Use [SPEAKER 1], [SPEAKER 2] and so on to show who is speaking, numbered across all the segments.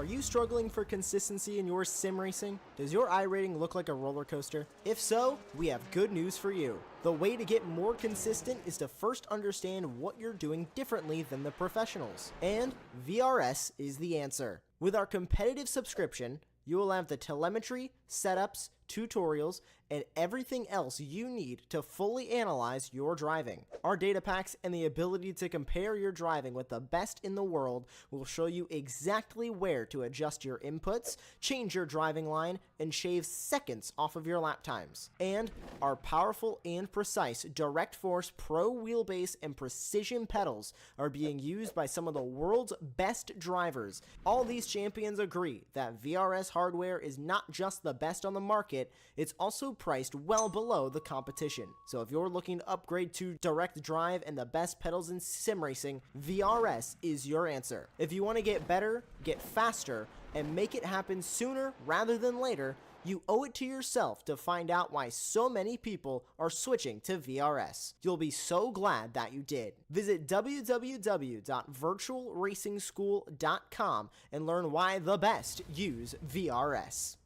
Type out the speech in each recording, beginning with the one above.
[SPEAKER 1] Are you struggling for consistency in your sim racing? Does your iRating look like a roller coaster? If so, we have good news for you. The way to get more consistent is to first understand what you're doing differently than the professionals. And VRS is the answer. With our competitive subscription, you will have the telemetry, setups, tutorials, and everything else you need to fully analyze your driving. Our data packs and the ability to compare your driving with the best in the world will show you exactly where to adjust your inputs, change your driving line, and shave seconds off of your lap times. And our powerful and precise Direct Force Pro wheelbase and precision pedals are being used by some of the world's best drivers. All these champions agree that VRS hardware is not just the best on the market, it's also priced well below the competition. So if you're looking to upgrade to direct drive and the best pedals in sim racing, VRS is your answer. If you want to get better, get faster, and make it happen sooner rather than later, you owe it to yourself to find out why so many people are switching to VRS. You'll be so glad that you did. Visit www.virtualracingschool.com and learn why the best use VRS.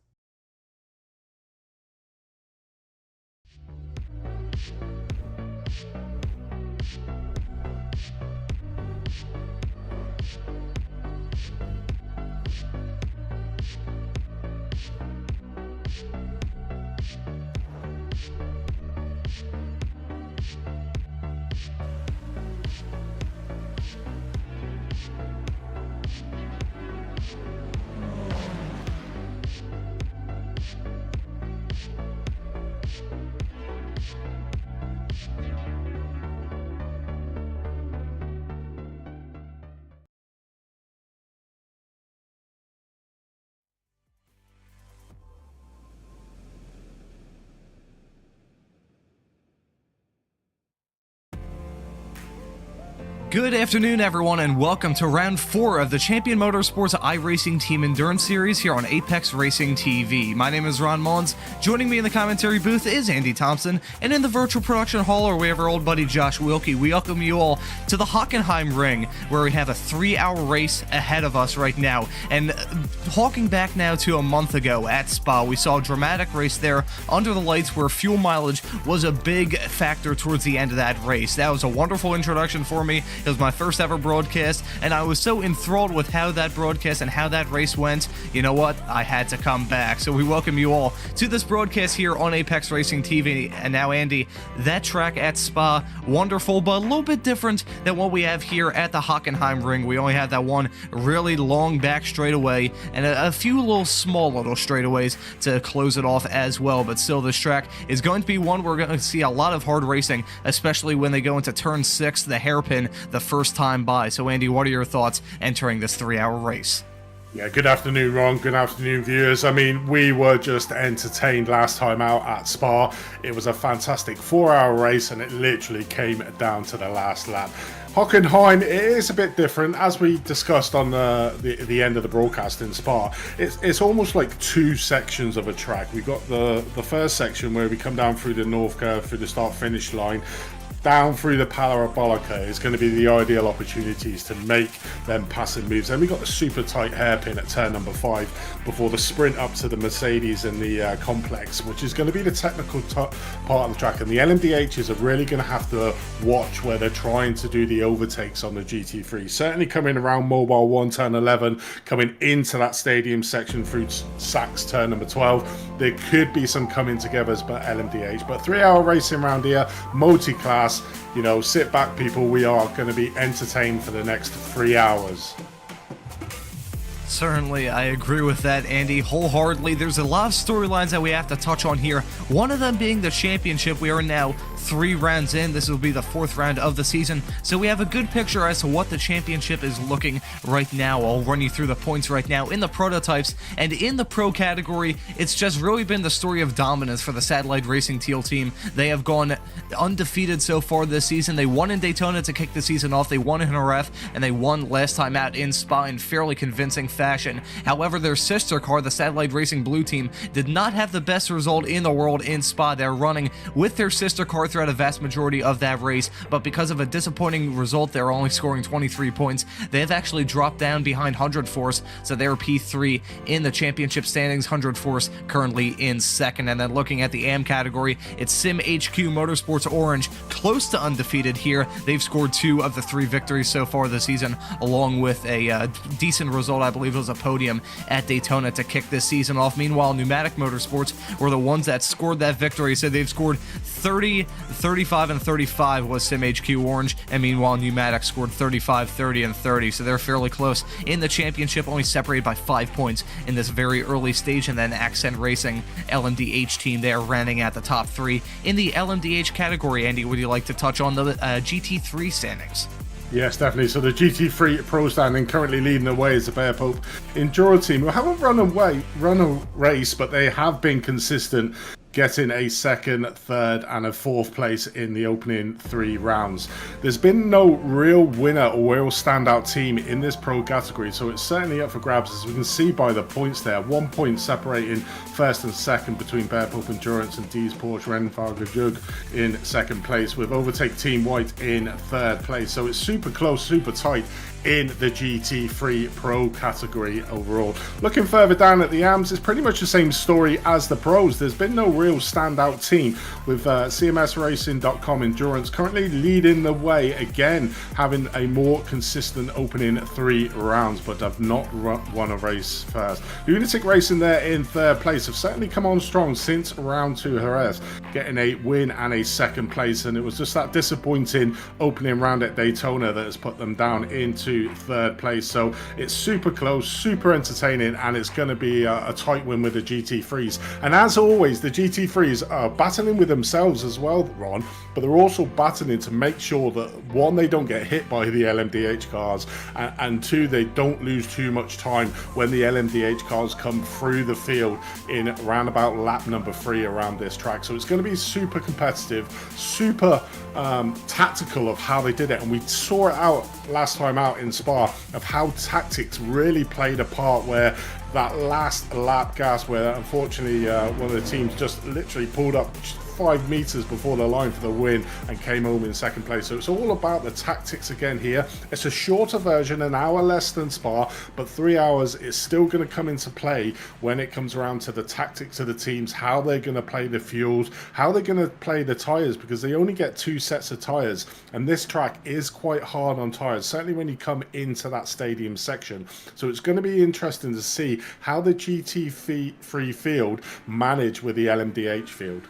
[SPEAKER 2] Good afternoon, everyone, and welcome to round 4 of the Champion Motorsports iRacing Team Endurance Series here on Apex Racing TV. My name is Ron Mullins. Joining me in the commentary booth is Andy Thompson, and in the virtual production hall, we have our old buddy Josh Wilkie. We welcome you all to the Hockenheim ring, where we have a 3-hour race ahead of us right now. And hawking back now to a month ago at Spa, we saw a dramatic race there under the lights where fuel mileage was a big factor towards the end of that race. That was a wonderful introduction for me. It was my first ever broadcast, and I was so enthralled with how that broadcast and how that race went. You know what? I had to come back. So we welcome you all to this broadcast here on Apex Racing TV. And now, Andy, that track at Spa, wonderful, but a little bit different than what we have here at the Hockenheim ring. We only had that one really long back straightaway and a few little straightaways to close it off as well. But still, this track is going to be one we're going to see a lot of hard racing, especially when they go into turn 6, the hairpin, the first time by. So Andy, what are your thoughts entering this 3-hour race?
[SPEAKER 3] Yeah, good afternoon, Ron. Good afternoon, viewers. I mean, we were just entertained last time out at Spa. It was a fantastic 4-hour race, and it literally came down to the last lap. Hockenheim, it is a bit different, as we discussed on the end of the broadcast in Spa. It's almost like 2 sections of a track. We've got the first section where we come down through the north curve, through the start-finish line, down through the Parabolica is going to be the ideal opportunities to make them passing moves. Then we got the super tight hairpin at turn number 5 before the sprint up to the Mercedes and the complex, which is going to be the technical part of the track. And the LMDHs are really going to have to watch where they're trying to do the overtakes on the GT3. Certainly coming around Mobile 1, turn 11, coming into that stadium section through Sachs, turn number 12. There could be some coming togethers, but LMDH. But 3-hour racing around here, multi-class. You know, sit back, people. We are going to be entertained for the next 3 hours.
[SPEAKER 2] Certainly, I agree with that, Andy, wholeheartedly. There's a lot of storylines that we have to touch on here. One of them being the championship. We are now 3 rounds in. This will be the 4th round of the season. So we have a good picture as to what the championship is looking right now. I'll run you through the points right now in the prototypes. And in the pro category, it's just really been the story of dominance for the Satellite Racing Teal team. They have gone undefeated so far this season. They won in Daytona to kick the season off. They won in Jerez, and they won last time out in Spa in fairly convincing fashion. However, their sister car, the Satellite Racing Blue team, did not have the best result in the world in Spa. They're running with their sister car throughout a vast majority of that race, but because of a disappointing result, they're only scoring 23 points. They have actually dropped down behind 100 Force, so they're P3 in the championship standings. 100 Force currently in 2nd. And then looking at the AM category, it's Sim HQ Motorsports Orange, close to undefeated here. They've scored 2 of the 3 victories so far this season, along with a decent result, I believe it was a podium at Daytona to kick this season off. Meanwhile, Pneumatic Motorsports were the ones that scored that victory, so they've scored 30, 35, and 35 was Sim HQ Orange, and meanwhile Pneumatic scored 35, 30, and 30, so they're fairly close in the championship, only separated by 5 points in this very early stage. And then Accent Racing LMDH team there running at the top 3 in the LMDH category. Andy, would you like to touch on the GT3 standings?
[SPEAKER 3] Yes, definitely. So the GT3 Pro standing currently leading the way is the Bear Pope Enduro team, who haven't run a race, but they have been consistent, getting a 2nd, 3rd, and a 4th place in the opening 3 rounds. There's been no real winner or real standout team in this pro category, so it's certainly up for grabs, as we can see by the points there. 1 point separating 1st and 2nd between Bear Pope Endurance and D's Porsche Rennfahrer Jug in 2nd place, with Overtake Team White in 3rd place. So it's super close, super tight in the GT3 Pro category overall. Looking further down at the AMs, it's pretty much the same story as the pros. There's been no real standout team, with CMSRacing.com Endurance currently leading the way again, having a more consistent opening 3 rounds, but have not won a race first. Lunatic Racing there in 3rd place have certainly come on strong since round 2 Jerez, getting a win and a 2nd place, and it was just that disappointing opening round at Daytona that has put them down into to third place. So it's super close, super entertaining, and it's going to be a tight win with the GT3s. And as always, the GT3s are battling with themselves as well, Ron, but they're also battling to make sure that, one, they don't get hit by the LMDH cars, and two, they don't lose too much time when the LMDH cars come through the field in around about lap number 3 around this track. So it's going to be super competitive, super tactical of how they did it, and we saw it out last time out in Spa of how tactics really played a part, where that last lap gas, where unfortunately one of the teams just literally pulled up 5 meters before the line for the win and came home in second place. So it's all about the tactics again here. It's a shorter version, an hour less than Spa, but 3 hours is still going to come into play when it comes around to the tactics of the teams, how they're going to play the fuels, how they're going to play the tires, because they only get 2 sets of tires, and this track is quite hard on tires, certainly when you come into that stadium section. So it's going to be interesting to see how the GT3 field manage with the LMDH field.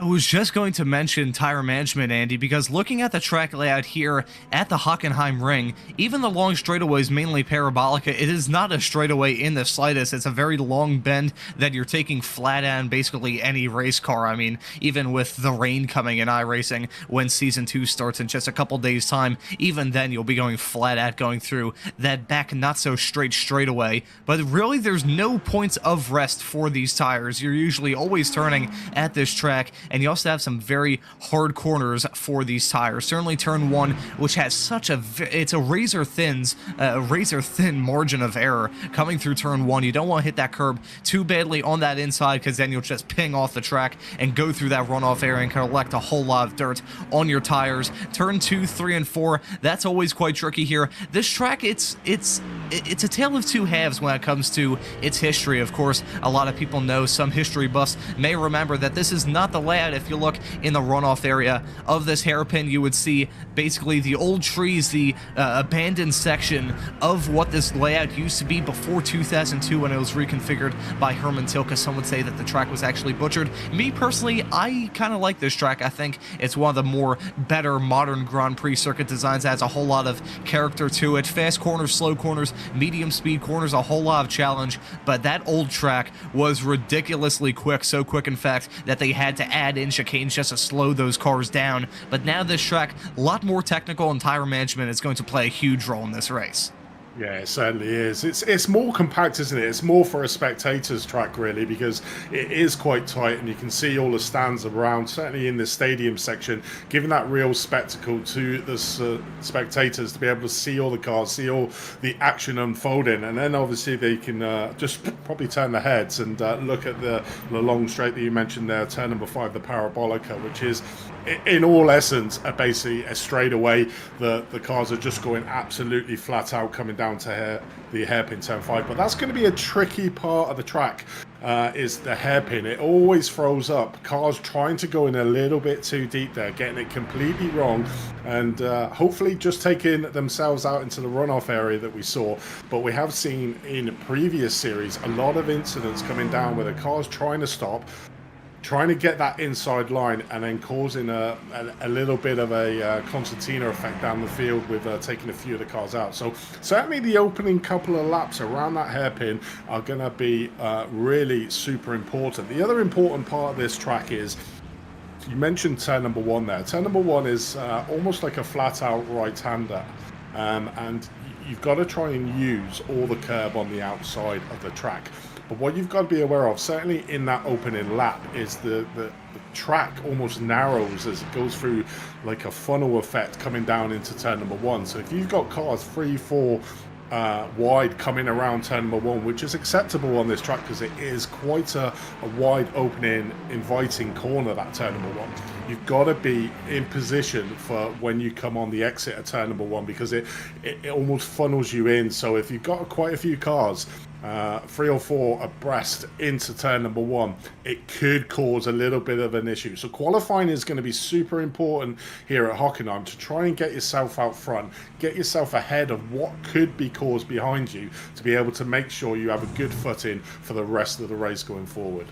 [SPEAKER 2] I was just going to mention tire management, Andy, because looking at the track layout here at the Hockenheim ring, even the long straightaway is mainly parabolic. It is not a straightaway in the slightest. It's a very long bend that you're taking flat on basically any race car. I mean, even with the rain coming in iRacing when Season 2 starts in just a couple days' time, even then you'll be going flat out, going through that back not-so-straight straightaway. But really, there's no points of rest for these tires. You're usually always turning at this track, and you also have some very hard corners for these tires. Certainly turn 1, which has such it's a razor thin margin of error coming through turn 1. You don't want to hit that curb too badly on that inside, because then you'll just ping off the track and go through that runoff area and collect a whole lot of dirt on your tires. Turn 2, 3, and 4, that's always quite tricky here. This track, it's a tale of two halves when it comes to its history. Of course, a lot of people know, some history buffs may remember, that this is not the layout. If you look in the runoff area of this hairpin, you would see basically the old trees, the abandoned section of what this layout used to be before 2002 when it was reconfigured by Herman Tilke. Some would say that the track was actually butchered. Me personally, I kind of like this track. I think it's one of the more better modern Grand Prix circuit designs. It has a whole lot of character to it. Fast corners, slow corners, medium speed corners, a whole lot of challenge. But that old track was ridiculously quick, so quick in fact that they had to add in chicanes just to slow those cars down. But now this track, a lot more technical, and tire management is going to play a huge role in this race.
[SPEAKER 3] Yeah, it certainly is. It's more compact, isn't it? It's more for a spectator's track, really, because it is quite tight, and you can see all the stands around, certainly in the stadium section, giving that real spectacle to the spectators to be able to see all the cars, see all the action unfolding, and then obviously they can just probably turn their heads and look at the long straight that you mentioned there, turn number 5, the Parabolica, which is, in all essence, basically a straightaway. The cars are just going absolutely flat out, coming down to the hairpin turn 5. But that's going to be a tricky part of the track, is the hairpin. It always throws up cars trying to go in a little bit too deep there, getting it completely wrong, and hopefully just taking themselves out into the runoff area that we saw. But we have seen in previous series a lot of incidents coming down where the cars trying to stop, trying to get that inside line, and then causing a little bit of a concertina effect down the field with taking a few of the cars out. So certainly the opening couple of laps around that hairpin are going to be really super important. The other important part of this track is, you mentioned turn number 1 there. Turn number 1 is almost like a flat out right-hander, and you've got to try and use all the curb on the outside of the track. But what you've got to be aware of, certainly in that opening lap, is the track almost narrows as it goes through like a funnel effect coming down into turn number 1. So if you've got cars 3, 4 wide coming around turn number 1, which is acceptable on this track because it is quite a wide opening, inviting corner, that turn number 1. You've got to be in position for when you come on the exit of turn number 1, because it almost funnels you in. So if you've got quite a few cars 3 or 4 abreast into turn number 1, it could cause a little bit of an issue. So qualifying is going to be super important here at Hockenheim to try and get yourself out front, get yourself ahead of what could be caused behind you, to be able to make sure you have a good footing for the rest of the race going forward.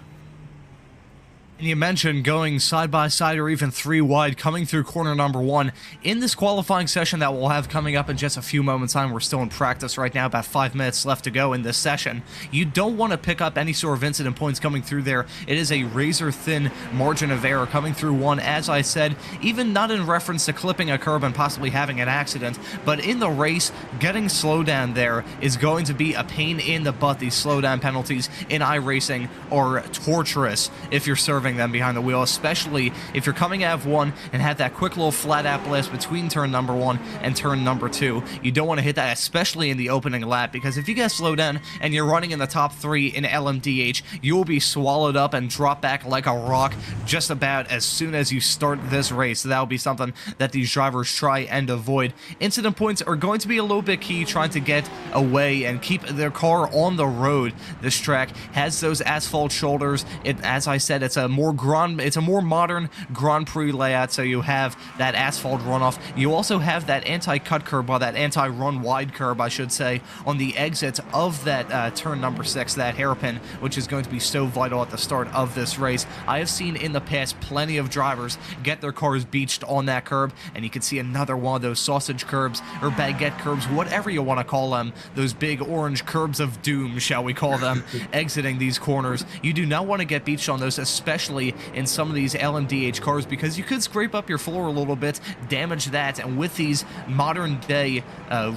[SPEAKER 2] And you mentioned going side by side or even 3 wide coming through corner number 1 in this qualifying session that we'll have coming up in just a few moments time. We're still in practice right now, about 5 minutes left to go in this session. You don't want to pick up any sort of incident points coming through there. It is a razor thin margin of error coming through 1, as I said, even not in reference to clipping a curb and possibly having an accident, but in the race, getting slowdown there is going to be a pain in the butt. These slowdown penalties in iRacing are torturous if you're serving them behind the wheel, especially if you're coming out of 1 and have that quick little flat out blast between turn number 1 and turn number 2. You don't want to hit that, especially in the opening lap, because if you get slowed down and you're running in the top 3 in LMDH, you will be swallowed up and drop back like a rock just about as soon as you start this race. So that will be something that these drivers try and avoid. Incident points are going to be a little bit key, trying to get away and keep their car on the road. This track has those asphalt shoulders. As I said, it's a more modern Grand Prix layout, so you have that asphalt runoff. You also have that anti-cut curb, or that anti-run wide curb, I should say, on the exit of that turn number 6, that hairpin, which is going to be so vital at the start of this race. I have seen in the past plenty of drivers get their cars beached on that curb, and you can see another one of those sausage curbs, or baguette curbs, whatever you want to call them, those big orange curbs of doom, shall we call them, exiting these corners. You do not want to get beached on those, especially in some of these LMDH cars, because you could scrape up your floor a little bit, damage that, and with these modern day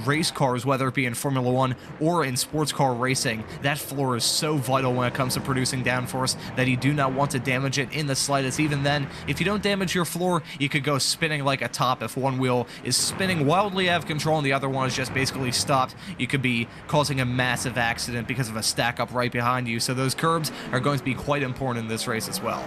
[SPEAKER 2] race cars, whether it be in Formula 1 or in sports car racing, that floor is so vital when it comes to producing downforce that you do not want to damage it in the slightest. Even then, if you don't damage your floor, you could go spinning like a top. If one wheel is spinning wildly out of control and the other one is just basically stopped, you could be causing a massive accident because of a stack up right behind you. So those curbs are going to be quite important in this race as well.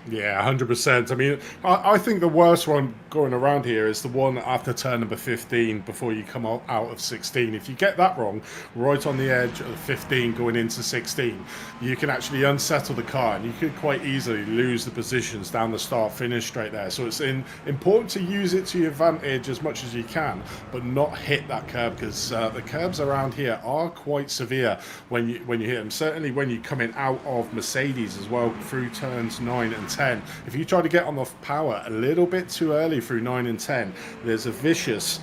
[SPEAKER 3] Yeah, 100%. I mean, I think the worst one going around here is the one after turn number 15 before you come out of 16. If you get that wrong, right on the edge of 15 going into 16, you can actually unsettle the car, and you could quite easily lose the positions down the start-finish straight there. So it's important to use it to your advantage as much as you can, but not hit that curb, because the curbs around here are quite severe when you hit them. Certainly when you're coming out of Mercedes as well through turns 9 and 10. If you try to get on the power a little bit too early through 9 and 10, there's a vicious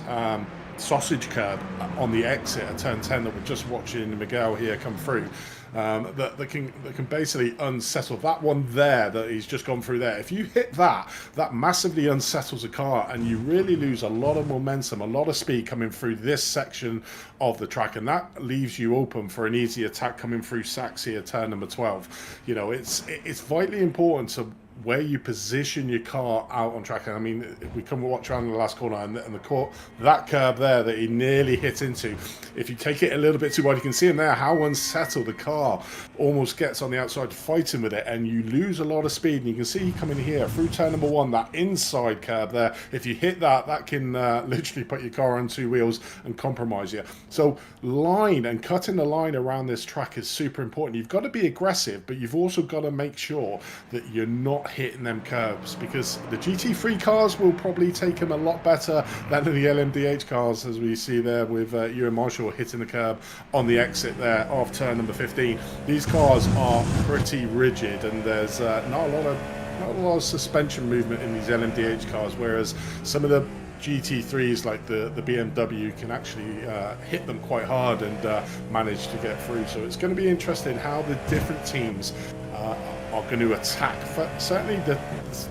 [SPEAKER 3] sausage curb on the exit at turn 10 that we're just watching Miguel here come through. That can basically unsettle that one there that he's just gone through there. If you hit that massively unsettles a car, and you really lose a lot of momentum, a lot of speed coming through this section of the track, and that leaves you open for an easy attack coming through Sachs here, turn number 12. You know, it's vitally important to where you position your car out on track. And I mean, if we come watch around in the last corner and that curb there that he nearly hit into, if you take it a little bit too wide, you can see him there, how unsettled the car almost gets on the outside fighting with it, and you lose a lot of speed. And you can see coming here through turn number 1, that inside curb there, if you hit that can literally put your car on 2 wheels and compromise you. So line and cutting the line around this track is super important. You've got to be aggressive, but you've also got to make sure that you're not hitting them curbs, because the GT3 cars will probably take them a lot better than the LMDH cars, as we see there with Ewan Marshall hitting the curb on the exit there of turn number 15. These cars are pretty rigid, and there's not a lot of suspension movement in these LMDH cars, whereas some of the GT3s like the BMW can actually hit them quite hard and manage to get through. So it's going to be interesting how the different teams are going to attack certainly the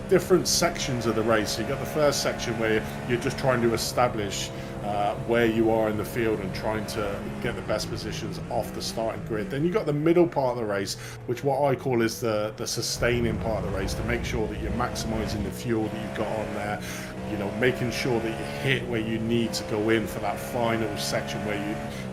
[SPEAKER 3] different sections of the race. So you've got the first section where you're just trying to establish where you are in the field and trying to get the best positions off the starting grid. Then you've got the middle part of the race, which what I call is the sustaining part of the race, to make sure that you're maximizing the fuel that you've got on there, you know, making sure that you hit where you need to go in for that final section where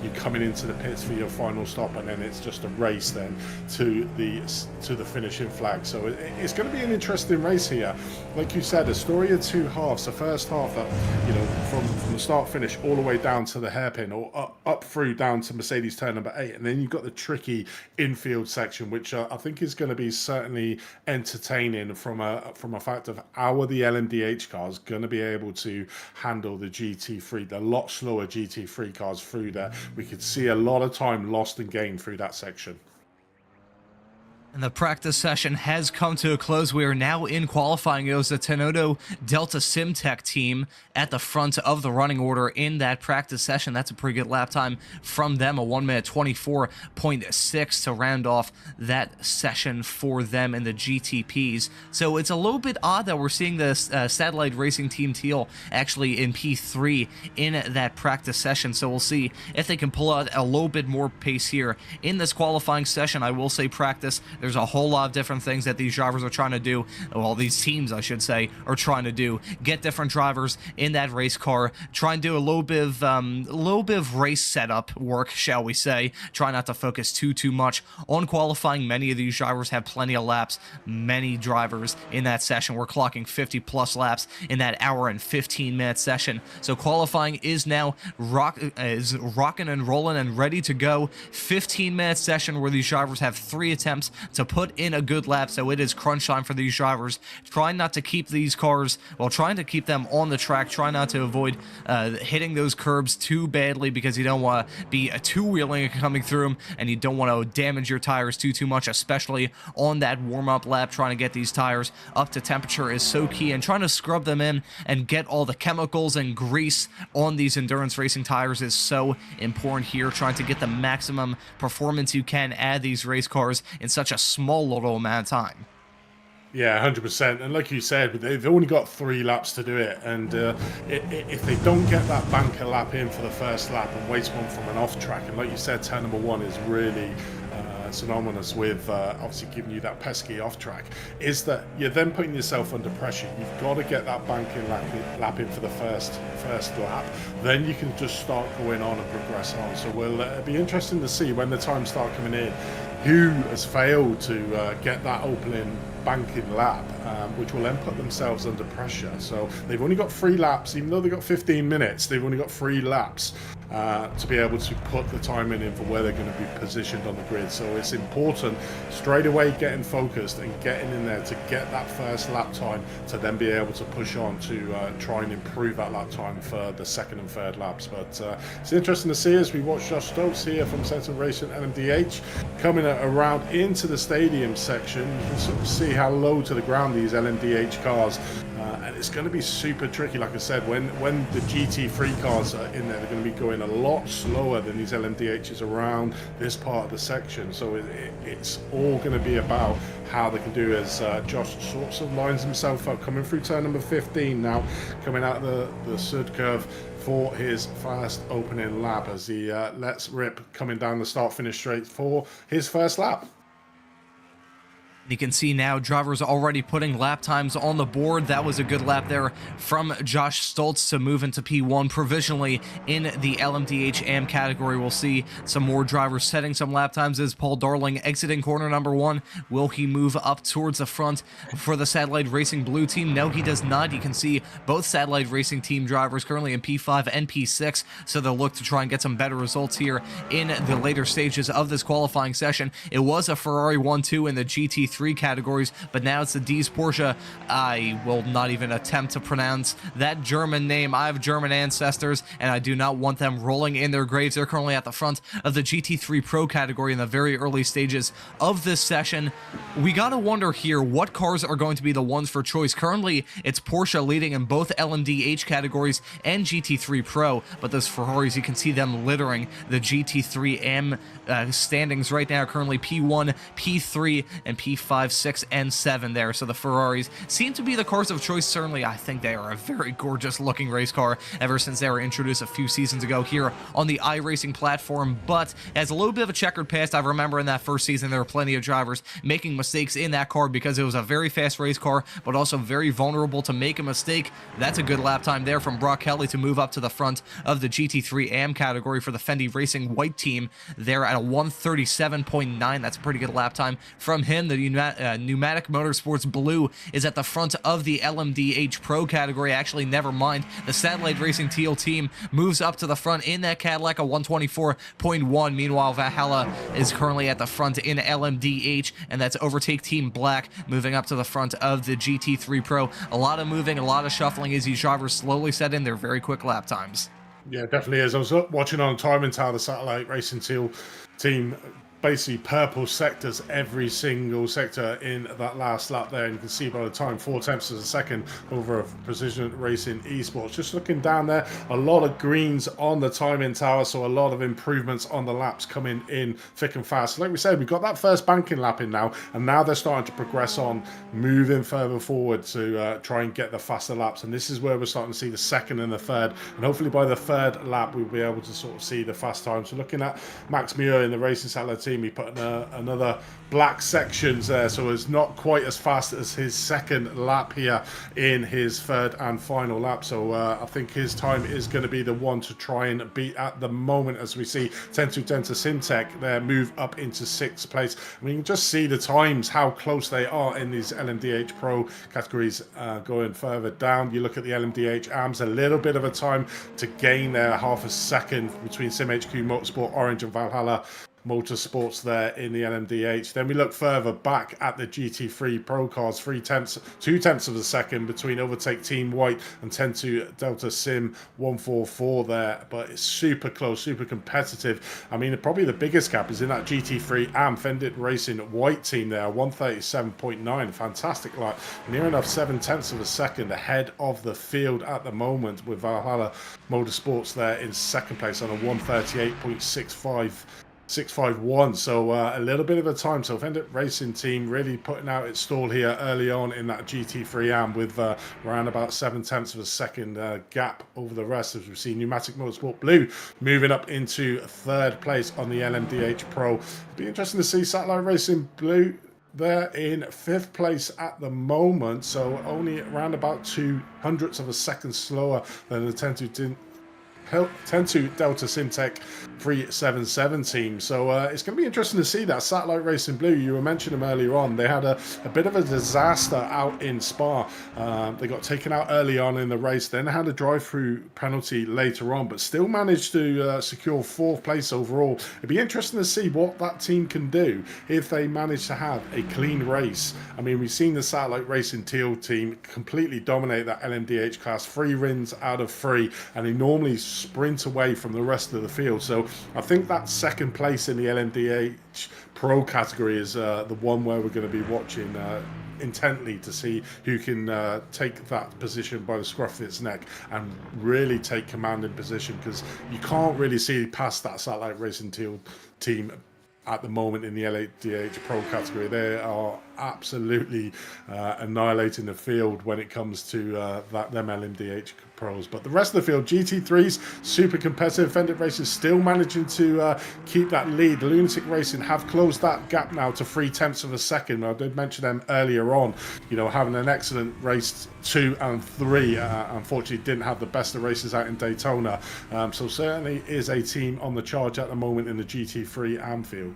[SPEAKER 3] you're coming into the pits for your final stop, and then it's just a race then to the finishing flag. So it's going to be an interesting race here. Like you said, a story of 2 halves. The first half that, you know, from the start finish all the way down to the hairpin, or up through down to Mercedes turn number 8, and then you've got the tricky infield section, which I think is going to be certainly entertaining from a fact of how are the LMDH cars going to be able to handle the GT3, the lot slower GT3 cars through there. We could see a lot of time lost and gained through that section.
[SPEAKER 2] And the practice session has come to a close. We are now in qualifying. It was the Tenodo Delta Simtech team at the front of the running order in that practice session. That's a pretty good lap time from them, a 1 minute 24.6 to round off that session for them in the GTPs. So it's a little bit odd that we're seeing the Satellite Racing Team Teal actually in P3 in that practice session. So we'll see if they can pull out a little bit more pace here in this qualifying session. I will say practice, there's a whole lot of different things that these drivers are trying to do. Well, these teams, I should say, are trying to do. Get different drivers in that race car. Try and do a little bit of race setup work, shall we say. Try not to focus too much on qualifying. Many of these drivers have plenty of laps. Many drivers in that session were clocking 50 plus laps in that hour and 15-minute session. So qualifying is now rocking and rolling and ready to go. 15-minute session where these drivers have 3 attempts to put in a good lap, so it is crunch time for these drivers. Trying not to keep these cars, well, trying to keep them on the track, try not to avoid hitting those curbs too badly, because you don't want to be two-wheeling coming through them, and you don't want to damage your tires too much, especially on that warm-up lap. Trying to get these tires up to temperature is so key, and trying to scrub them in and get all the chemicals and grease on these endurance racing tires is so important here. Trying to get the maximum performance you can add these race cars in such a small little amount of time.
[SPEAKER 3] Yeah, 100%. And like you said, they've only got 3 laps to do it. And if they don't get that banker lap in for the first lap and waste one from an off track, and like you said, turn number 1 is really synonymous with obviously giving you that pesky off track, is that you're then putting yourself under pressure. You've got to get that banking lap in for the first lap. Then you can just start going on and progress on. So it'll be interesting to see when the times start coming in who has failed to get that opening banking lap, which will then put themselves under pressure. So they've only got 3 laps, even though they've got 15 minutes, they've only got 3 laps to be able to put the time in for where they're going to be positioned on the grid. So it's important straight away getting focused and getting in there to get that first lap time, to then be able to push on to try and improve that lap time for the second and third laps. But it's interesting to see as we watch Josh Stokes here from Centre Racing LMDH coming around into the stadium section. You can sort of see how low to the ground these LMDH cars, and it's going to be super tricky. Like I said, when the GT3 cars are in there, they're going to be going a lot slower than these LMDHs around this part of the section. So it's all going to be about how they can do, as Josh sorts of lines himself up coming through turn number 15 now, coming out of the Sud curve for his fast opening lap, as he lets rip coming down the start finish straight for his first lap.
[SPEAKER 2] You can see now drivers already putting lap times on the board. That was a good lap there from Josh Stoltz to move into P1 provisionally in the LMDH AM category. We'll see some more drivers setting some lap times as Paul Darling exiting corner number 1. Will he move up towards the front for the Satellite Racing Blue team? No, he does not. You can see both Satellite Racing team drivers currently in P5 and P6, so they'll look to try and get some better results here in the later stages of this qualifying session. It was a Ferrari 1-2 in the GT3 categories, but now it's the Diez Porsche. I will not even attempt to pronounce that German name. I have German ancestors, and I do not want them rolling in their graves. They're currently at the front of the GT3 Pro category in the very early stages of this session. We gotta wonder here what cars are going to be the ones for choice. Currently, it's Porsche leading in both LMDH categories and GT3 Pro, but those Ferraris, you can see them littering the GT3M standings right now. Currently P1, P3, and P5, 6, and 7 there. So the Ferraris seem to be the cars of choice. Certainly, I think they are a very gorgeous looking race car ever since they were introduced a few seasons ago here on the iRacing platform, but it has a little bit of a checkered past. I remember in that first season there were plenty of drivers making mistakes in that car because it was a very fast race car, but also very vulnerable to make a mistake. That's a good lap time there from Brock Kelly to move up to the front of the GT3 AM category for the Fendi Racing White team there at a 1:37.9. That's a pretty good lap time from him. The Pneumatic Motorsports Blue is at the front of the LMDH Pro category. Actually, never mind. The Satellite Racing Teal team moves up to the front in that Cadillac, a 124.1. Meanwhile, Valhalla is currently at the front in LMDH, and that's Overtake Team Black moving up to the front of the GT3 Pro. A lot of moving, a lot of shuffling as these drivers slowly set in their very quick lap times.
[SPEAKER 3] Yeah, it definitely is. I was watching on timing tower, the Satellite Racing Teal team basically purple sectors every single sector in that last lap there, and you can see by the time 4/10 of a second over a Precision Racing Esports. Just looking down there, a lot of greens on the timing tower, so a lot of improvements on the laps coming in thick and fast. Like we said, we've got that first banking lap in now, and now they're starting to progress on, moving further forward to try and get the faster laps, and this is where we're starting to see the second and the third, and hopefully by the third lap we'll be able to sort of see the fast times. So looking at Max Muir in the Racing Satellite team, he put another black sections there, so it's not quite as fast as his second lap here in his third and final lap. So I think his time is going to be the one to try and beat at the moment, as we see Tentu Denta Simtech there move up into sixth place. I mean, you can just see the times, how close they are in these LMDH Pro categories. Going further down, you look at the LMDH AMS, a little bit of a time to gain there, half a second between SimHQ Motorsport Orange and Valhalla Motorsports there in the LMDH. Then we look further back at the GT3 Pro cars, 2/10 of a second between Overtake Team White and Tentu Delta Sim 144 there, but it's super close, super competitive. I mean, probably the biggest gap is in that GT3 AM Fendit Racing White team there, 137.9, fantastic, like near enough 7/10 of a second ahead of the field at the moment, with Valhalla Motorsports there in second place on a 138.651. So a little bit of a time. So Fendit Racing team really putting out its stall here early on in that GT3 AM, with around about 7/10 of a second gap over the rest, as we see Pneumatic Motorsport Blue moving up into third place on the LMDH Pro. It'll be interesting to see Satellite Racing Blue there in fifth place at the moment, so only around about 0.02 of a second slower than the Tentu Delta Simtech 377 team. So it's going to be interesting to see that Satellite Racing Blue. You were mentioning them earlier on. They had a bit of a disaster out in Spa. They got taken out early on in the race, then had a drive-through penalty later on, but still managed to secure fourth place overall. It'd be interesting to see what that team can do if they manage to have a clean race. I mean, we've seen the Satellite Racing Teal team completely dominate that LMDH class, 3 wins out of 3, and they normally sprint away from the rest of the field. So I think that second place in the LMDH Pro category is the one where we're going to be watching intently to see who can take that position by the scruff of its neck and really take command in position, because you can't really see past that Satellite Racing Teal team at the moment in the LMDH Pro category. They are absolutely annihilating the field when it comes to them LMDH Pros. But the rest of the field, GT3s, super competitive. Fendit Racing still managing to keep that lead. Lunatic Racing have closed that gap now to 0.3 of a second. I did mention them earlier on, you know, having an excellent race 2 and 3. Unfortunately, didn't have the best of races out in Daytona. So certainly is a team on the charge at the moment in the GT3 AM field.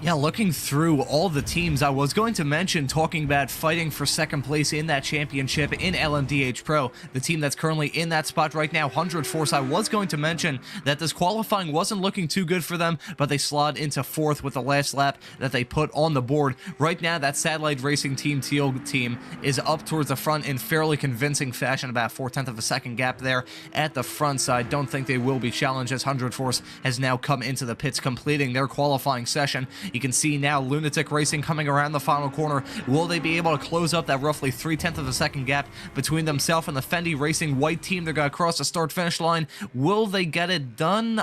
[SPEAKER 2] Yeah, looking through all the teams, I was going to mention, talking about fighting for second place in that championship in LMDH Pro, the team that's currently in that spot right now, 100 Force. I was going to mention that this qualifying wasn't looking too good for them, but they slid into fourth with the last lap that they put on the board. Right now, that Satellite Racing Team Teal team is up towards the front in fairly convincing fashion, about 0.4 of a second gap there at the front side. Don't think they will be challenged, as 100 Force has now come into the pits, completing their qualifying session. You can see now Lunatic Racing coming around the final corner. Will they be able to close up that roughly 0.3 of a second gap between themselves and the Fendi Racing White team? They're going to cross the start-finish line. Will they get it done?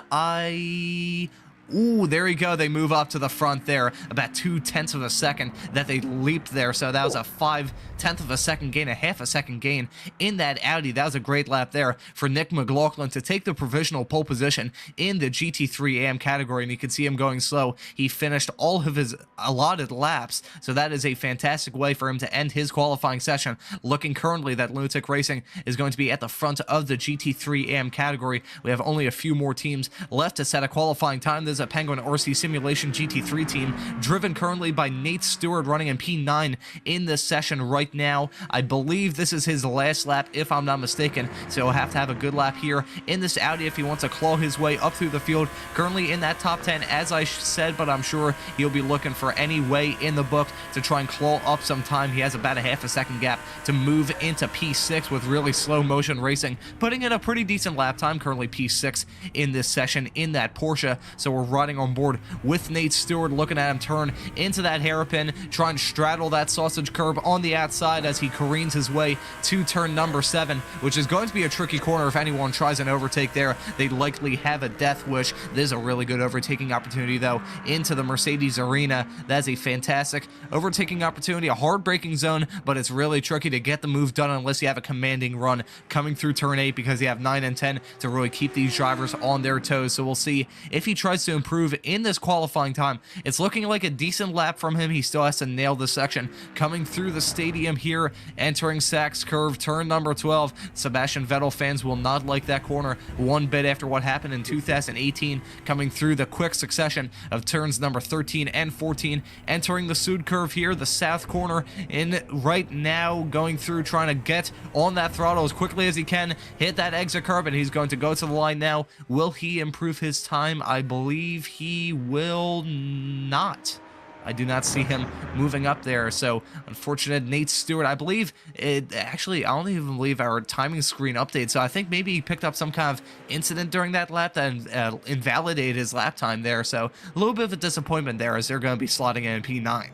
[SPEAKER 2] Ooh, there we go. They move up to the front there. About 0.2 of a second that they leaped there. So that was a 0.5 of a second gain, a half a second gain in that Audi. That was a great lap there for Nick McLaughlin to take the provisional pole position in the GT3 AM category. And you can see him going slow. He finished all of his allotted laps. So that is a fantastic way for him to end his qualifying session. Looking currently that Lunatic Racing is going to be at the front of the GT3 AM category. We have only a few more teams left to set a qualifying time. There's a Penguin RC Simulation GT3 team, driven currently by Nate Stewart, running in P9 in this session right now. I believe this is his last lap, if I'm not mistaken, so he'll have to have a good lap here in this Audi if he wants to claw his way up through the field. Currently in that top 10, as I said, but I'm sure he'll be looking for any way in the book to try and claw up some time. He has about a half a second gap to move into P6 with really slow motion racing, putting in a pretty decent lap time, currently P6 in this session in that Porsche. So we're riding on board with Nate Stewart, looking at him turn into that hairpin, trying to straddle that sausage curb on the outside as he careens his way to turn number 7, which is going to be a tricky corner. If anyone tries an overtake there, they likely have a death wish. This is a really good overtaking opportunity, though, into the Mercedes arena. That's a fantastic overtaking opportunity, a hard braking zone, but it's really tricky to get the move done unless you have a commanding run coming through turn 8, because you have 9 and 10 to really keep these drivers on their toes. So we'll see if he tries to improve in this qualifying time. It's looking like a decent lap from him. He still has to nail this section coming through the stadium here, entering Sachs Curve, turn number 12. Sebastian Vettel fans will not like that corner one bit after what happened in 2018, coming through the quick succession of turns number 13 and 14, entering the Sud Curve here, the south corner in right now, going through, trying to get on that throttle as quickly as he can, hit that exit curb, and he's going to go to the line now. Will he improve his time? I believe he will not. I do not see him moving up there, so unfortunate. Nate Stewart, I believe it actually, I don't even believe our timing screen updated, so I think maybe he picked up some kind of incident during that lap that invalidated his lap time there, so a little bit of a disappointment there as they're going to be slotting in P9.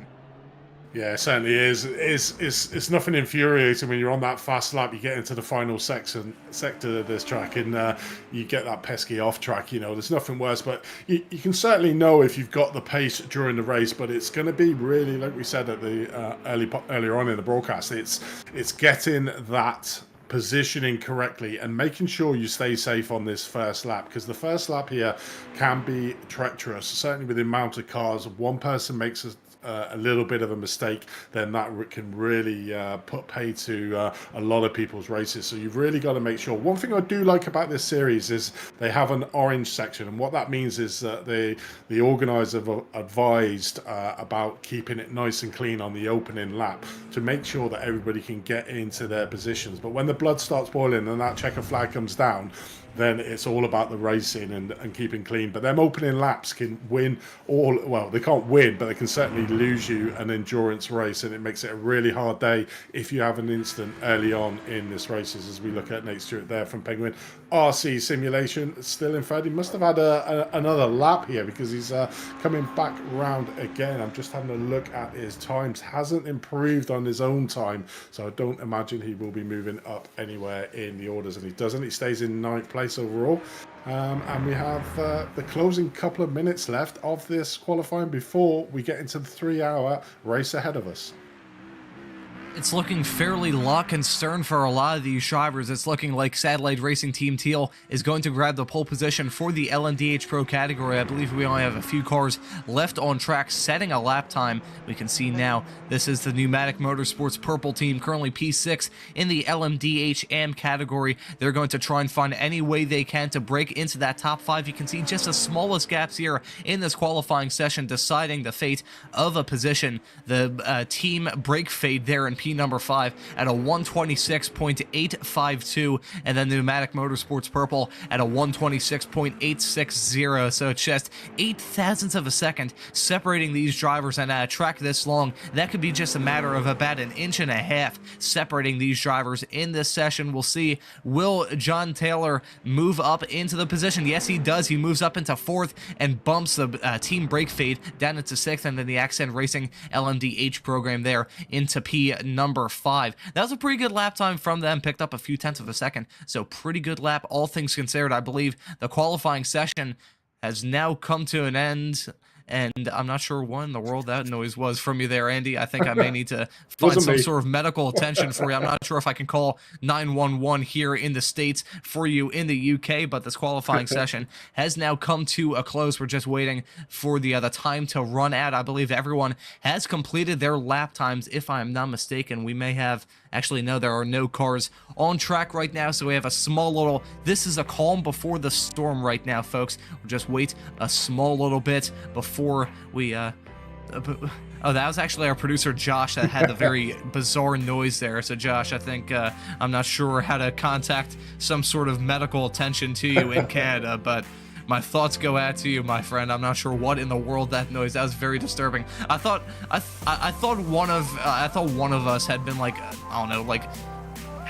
[SPEAKER 3] Yeah, it certainly is. It's nothing infuriating when you're on that fast lap. You get into the final sector of this track, and you get that pesky off track. You know, there's nothing worse. But you can certainly know if you've got the pace during the race. But it's going to be really, like we said at the earlier on in the broadcast, it's getting that positioning correctly and making sure you stay safe on this first lap, because the first lap here can be treacherous. Certainly with the amount of cars, one person makes a little bit of a mistake, then that can really put pay to a lot of people's races. So you've really got to make sure. One thing I do like about this series is they have an orange section, and what that means is that the organisers have advised about keeping it nice and clean on the opening lap to make sure that everybody can get into their positions. But when the blood starts boiling and that checker flag comes down, then it's all about the racing and keeping clean. But them opening laps can win all, well, they can't win, but they can certainly lose you an endurance race, and it makes it a really hard day if you have an incident early on in this races, as we look at Nate Stewart there from Penguin RC Simulation, still in third. He must have had another lap here, because he's coming back round again. I'm just having a look at his times. Hasn't improved on his own time, so I don't imagine he will be moving up anywhere in the orders, and he doesn't. He stays in 9th place overall. And we have the closing couple of minutes left of this qualifying before we get into the 3-hour race ahead of us.
[SPEAKER 2] It's looking fairly lock and stern for a lot of these drivers. It's looking like Satellite Racing Team Teal is going to grab the pole position for the LMDH Pro category. I believe we only have a few cars left on track setting a lap time. We can see now this is the Pneumatic Motorsports Purple team, currently P6 in the LMDH AM category. They're going to try and find any way they can to break into that top 5. You can see just the smallest gaps here in this qualifying session deciding the fate of a position. The team break fade there in P number 5 at a 126.852, and then the Pneumatic Motorsports Purple at a 126.860. So it's just 8 thousandths of a second separating these drivers, and at a track this long, that could be just a matter of about an inch and a half separating these drivers in this session. We'll see, will John Taylor move up into the position? Yes, he does. He moves up into 4th and bumps the team break fade down into 6th, and then the Accent Racing LMDH program there into P number 5. That was a pretty good lap time from them, picked up a few tenths of a second, so pretty good lap, all things considered. I believe the qualifying session has now come to an end, and I'm not sure what in the world that noise was from you there, Andy. I think I may need to find some sort of medical attention for you. I'm not sure if I can call 911 here in the States for you in the UK, but this qualifying session has now come to a close. We're just waiting for the time to run out. I believe everyone has completed their lap times, if I'm not mistaken. We may have, actually, no, there are no cars on track right now, so we have a small little, this is a calm before the storm right now, folks. We'll just wait a small little bit before we, oh, that was actually our producer, Josh, that had the very bizarre noise there. So, Josh, I think, I'm not sure how to contact some sort of medical attention to you in Canada, but my thoughts go out to you, my friend. I'm not sure what in the world that noise. That was very disturbing. I thought one of us had been like, I don't know, like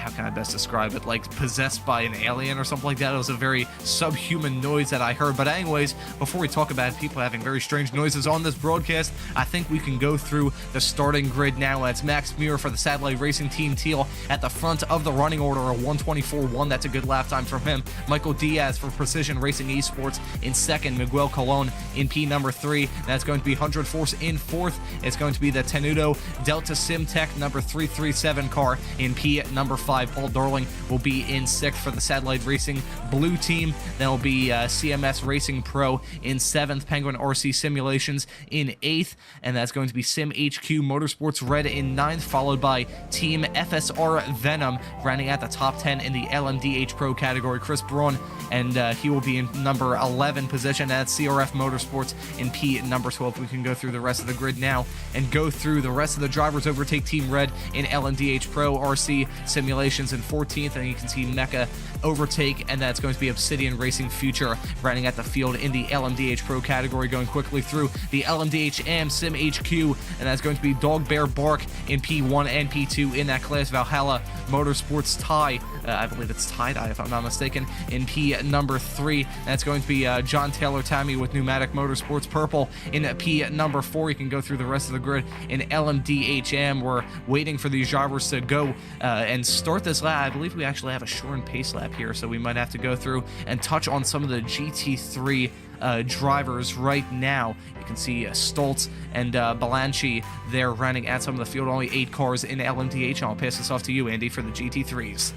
[SPEAKER 2] how can I best describe it, like possessed by an alien or something like that. It was a very subhuman noise that I heard. But anyways, before we talk about people having very strange noises on this broadcast, I think we can go through the starting grid now. It's Max Muir for the Satellite Racing Team Teal at the front of the running order, a 1:24.1. That's a good lap time from him. Michael Diaz for Precision Racing Esports in second. Miguel Colon in P number 3. That's going to be 100 Force in fourth. It's going to be the Tenuto Delta Simtech number 337 car in P number 5. Paul Darling will be in sixth for the Satellite Racing Blue Team. Then will be CMS Racing Pro in 7th. Penguin RC Simulations in 8th. And that's going to be Sim HQ Motorsports Red in 9th, followed by Team FSR Venom rounding out the top 10 in the LMDH Pro category. Chris Braun, and he will be in number 11 position at CRF Motorsports in P number 12. We can go through the rest of the grid now and go through the rest of the drivers. Overtake Team Red in LMDH Pro RC Simulations in 14th, and you can see Mecha overtake, and that's going to be Obsidian Racing Future rounding at the field in the LMDH Pro category. Going quickly through the LMDH AM Sim HQ, and that's going to be Dog Bear Bark in P1 and P2 in that class. Valhalla Motorsports Tie, I believe it's tie-dye if I'm not mistaken, in P number 3. That's going to be John Taylor Tammy with Pneumatic Motorsports Purple in P number 4. You can go through the rest of the grid in LMDHM. We're waiting for these drivers to go and start this lap. I believe we actually have a short and pace lap here, so we might have to go through and touch on some of the GT3 drivers right now. You can see Stoltz and Balanchi there running at some of the field. Only 8 cars in LMDH. I'll pass this off to you, Andy, for the GT3s.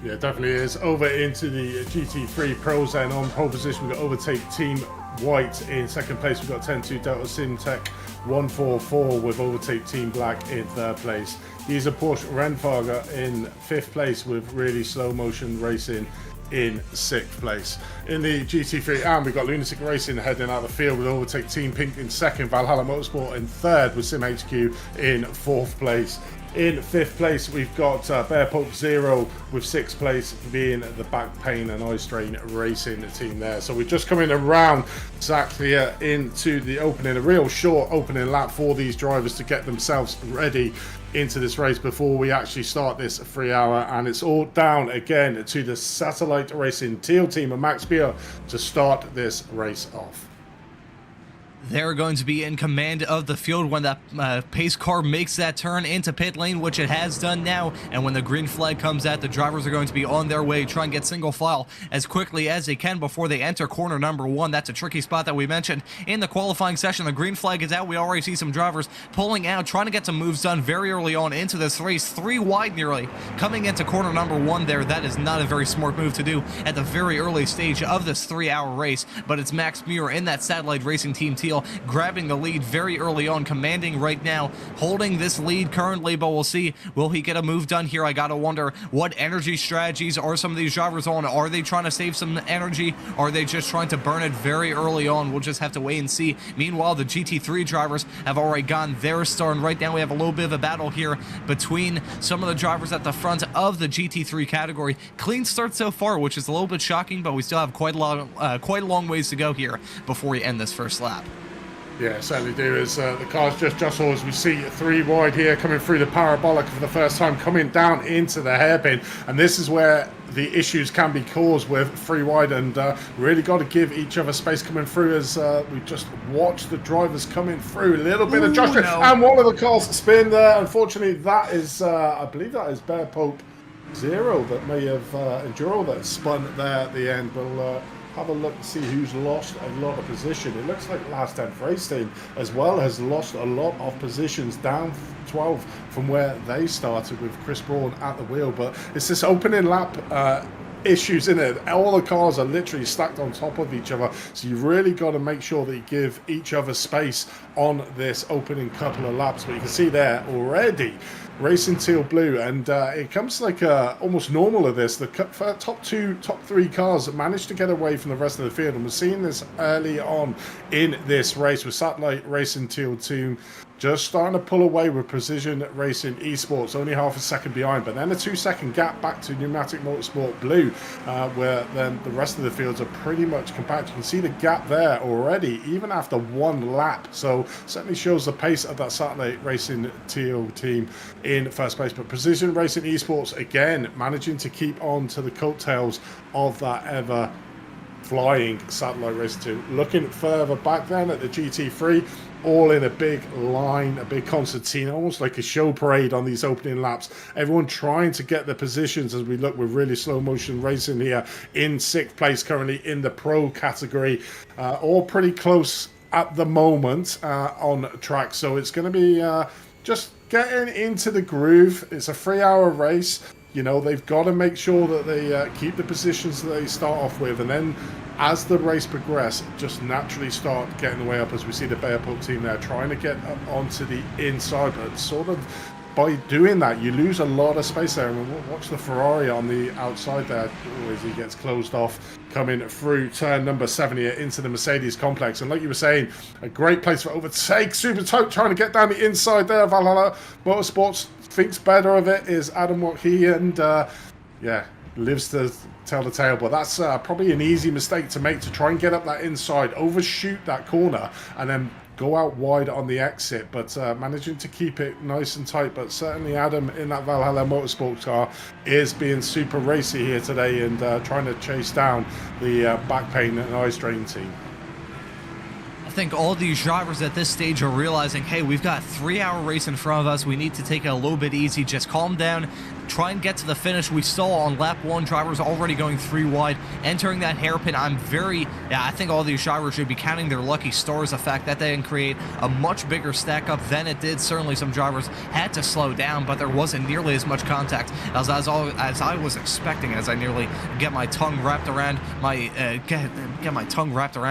[SPEAKER 3] Yeah, definitely is. Over into the GT3 Pros then. On pole position, we've got Overtake Team White in second place. We've got 10-2 Delta Simtech 144 with Overtake Team Black in third place. These are Porsche Rennfahrer in fifth place with Really Slow Motion Racing in sixth place. In the GT3 AM, we've got Lunatic Racing heading out of the field with Overtake Team Pink in second, Valhalla Motorsport in third with Sim HQ in fourth place. In fifth place, we've got Bear Pope Zero with sixth place being the Back Pain and Eye Strain Racing team there. So we're just coming around exactly into the opening, a real short opening lap for these drivers to get themselves ready into this race before we actually start this 3 hour. And it's all down again to the Satellite Racing Teal team of Max Beer to start this race off.
[SPEAKER 2] They're going to be in command of the field when that pace car makes that turn into pit lane, which it has done now. And when the green flag comes out, the drivers are going to be on their way, try and get single file as quickly as they can before they enter corner number 1. That's a tricky spot that we mentioned in the qualifying session. The green flag is out. We already see some drivers pulling out, trying to get some moves done very early on into this race. 3 wide nearly coming into corner number 1 there. That is not a very smart move to do at the very early stage of this 3-hour race. But it's Max Muir in that Satellite Racing Team Teal grabbing the lead very early on, commanding right now, holding this lead currently, but we'll see, will he get a move done here? I gotta wonder, what energy strategies are some of these drivers on? Are they trying to save some energy? Are they just trying to burn it very early on? We'll just have to wait and see. Meanwhile, the GT3 drivers have already gotten their start, and right now we have a little bit of a battle here between some of the drivers at the front of the GT3 category. Clean start so far, which is a little bit shocking, but we still have quite a long ways to go here before we end this first lap.
[SPEAKER 3] Yeah, certainly do. As the cars just jostle, as we see 3 wide here coming through the parabolic for the first time, coming down into the hairpin, and this is where the issues can be caused with 3 wide, and really got to give each other space coming through as we just watch the drivers coming through. A little bit of jostling, and one of the cars spin there. Unfortunately, that is I believe that is Bear Pope Zero that may have Enduro that spun there at the end. We'll have a look to see who's lost a lot of position. It looks like Last 10th Race Team as well has lost a lot of positions, down 12 from where they started with Chris Braun at the wheel. But it's this opening lap issues in it. All the cars are literally stacked on top of each other, so you really got to make sure that you give each other space on this opening couple of laps. But you can see there already Racing Teal Blue, and it comes like almost normal of this. The top 3 cars managed to get away from the rest of the field, and we're seeing this early on in this race with Satellite Racing Teal Team just starting to pull away with Precision Racing Esports, only half a second behind, but then a 2-second gap back to Pneumatic Motorsport Blue, where then the rest of the fields are pretty much compact. You can see the gap there already, even after 1 lap. So certainly shows the pace of that Satellite Racing Teal team in first place. But Precision Racing Esports, again, managing to keep on to the coattails of that ever flying satellite racing team. Looking further back then at the GT3, all in a big line, a big concertina, almost like a show parade on these opening laps. Everyone trying to get the positions as we look with really slow motion racing here in 6th place currently in the pro category. All pretty close at the moment on track. So it's going to be just getting into the groove. It's a 3-hour race. You know, they've got to make sure that they keep the positions that they start off with, and then as the race progresses, just naturally start getting the way up, as we see the Bayer Polk team there trying to get up onto the inside. But sort of by doing that, you lose a lot of space there. And watch the Ferrari on the outside there as he gets closed off, coming through turn number 7 here into the Mercedes complex. And like you were saying, a great place for overtake. Super tight, trying to get down the inside there. Valhalla Motorsports thinks better of it, is Adam Watkey, and yeah, lives to tell the tale. But that's probably an easy mistake to make, to try and get up that inside, overshoot that corner, and then go out wide on the exit. But managing to keep it nice and tight. But certainly Adam in that Valhalla Motorsports car is being super racy here today, and trying to chase down the back pain and eye strain team.
[SPEAKER 2] I think all these drivers at this stage are realizing, hey, we've got a 3-hour race in front of us. We need to take it a little bit easy. Just calm down. Try and get to the finish. We saw on lap 1 drivers already going 3 wide, entering that hairpin. I think all these drivers should be counting their lucky stars, the fact that they didn't create a much bigger stack up than it did. Certainly some drivers had to slow down, but there wasn't nearly as much contact as I was expecting, as I nearly get my tongue wrapped around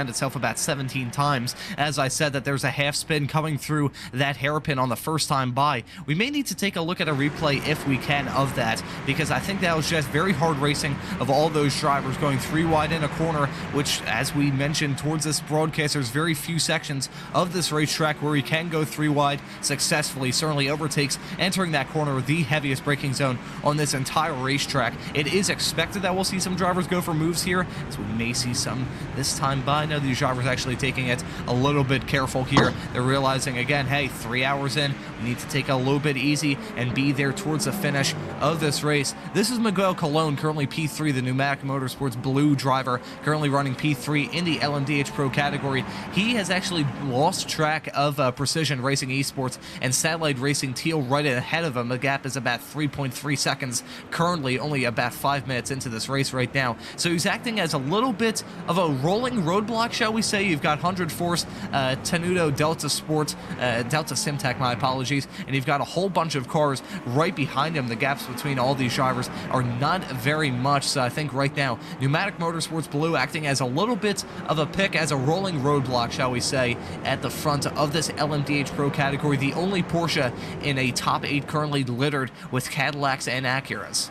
[SPEAKER 2] itself about 17 times as I said that there's a half spin coming through that hairpin on the first time by. We may need to take a look at a replay if we can of that, because I think that was just very hard racing of all those drivers going 3 wide in a corner, which, as we mentioned towards this broadcast, there's very few sections of this racetrack where you can go 3 wide successfully. Certainly overtakes entering that corner, the heaviest braking zone on this entire racetrack. It is expected that we'll see some drivers go for moves here, as we may see some this time by. Now these drivers actually taking it a little bit careful here. They're realizing again, hey, 3 hours in, we need to take it a little bit easy and be there towards the finish of this race. This is Miguel Colon, currently P3, the Pneumatic Motorsports blue driver, currently running P3 in the LMDH Pro category. He has actually lost track of Precision Racing Esports and Satellite Racing Teal right ahead of him. The gap is about 3.3 seconds, currently only about 5 minutes into this race right now. So he's acting as a little bit of a rolling roadblock, shall we say. You've got 100 Force, Tenuto, Delta Sport, Delta Simtech, my apologies, and you've got a whole bunch of cars right behind him. The gaps between all these drivers are not very much, so I think right now Pneumatic Motorsports Blue acting as a little bit of a pick, as a rolling roadblock, shall we say, at the front of this LMDH Pro category. The only Porsche in a top 8 currently littered with Cadillacs and Acuras.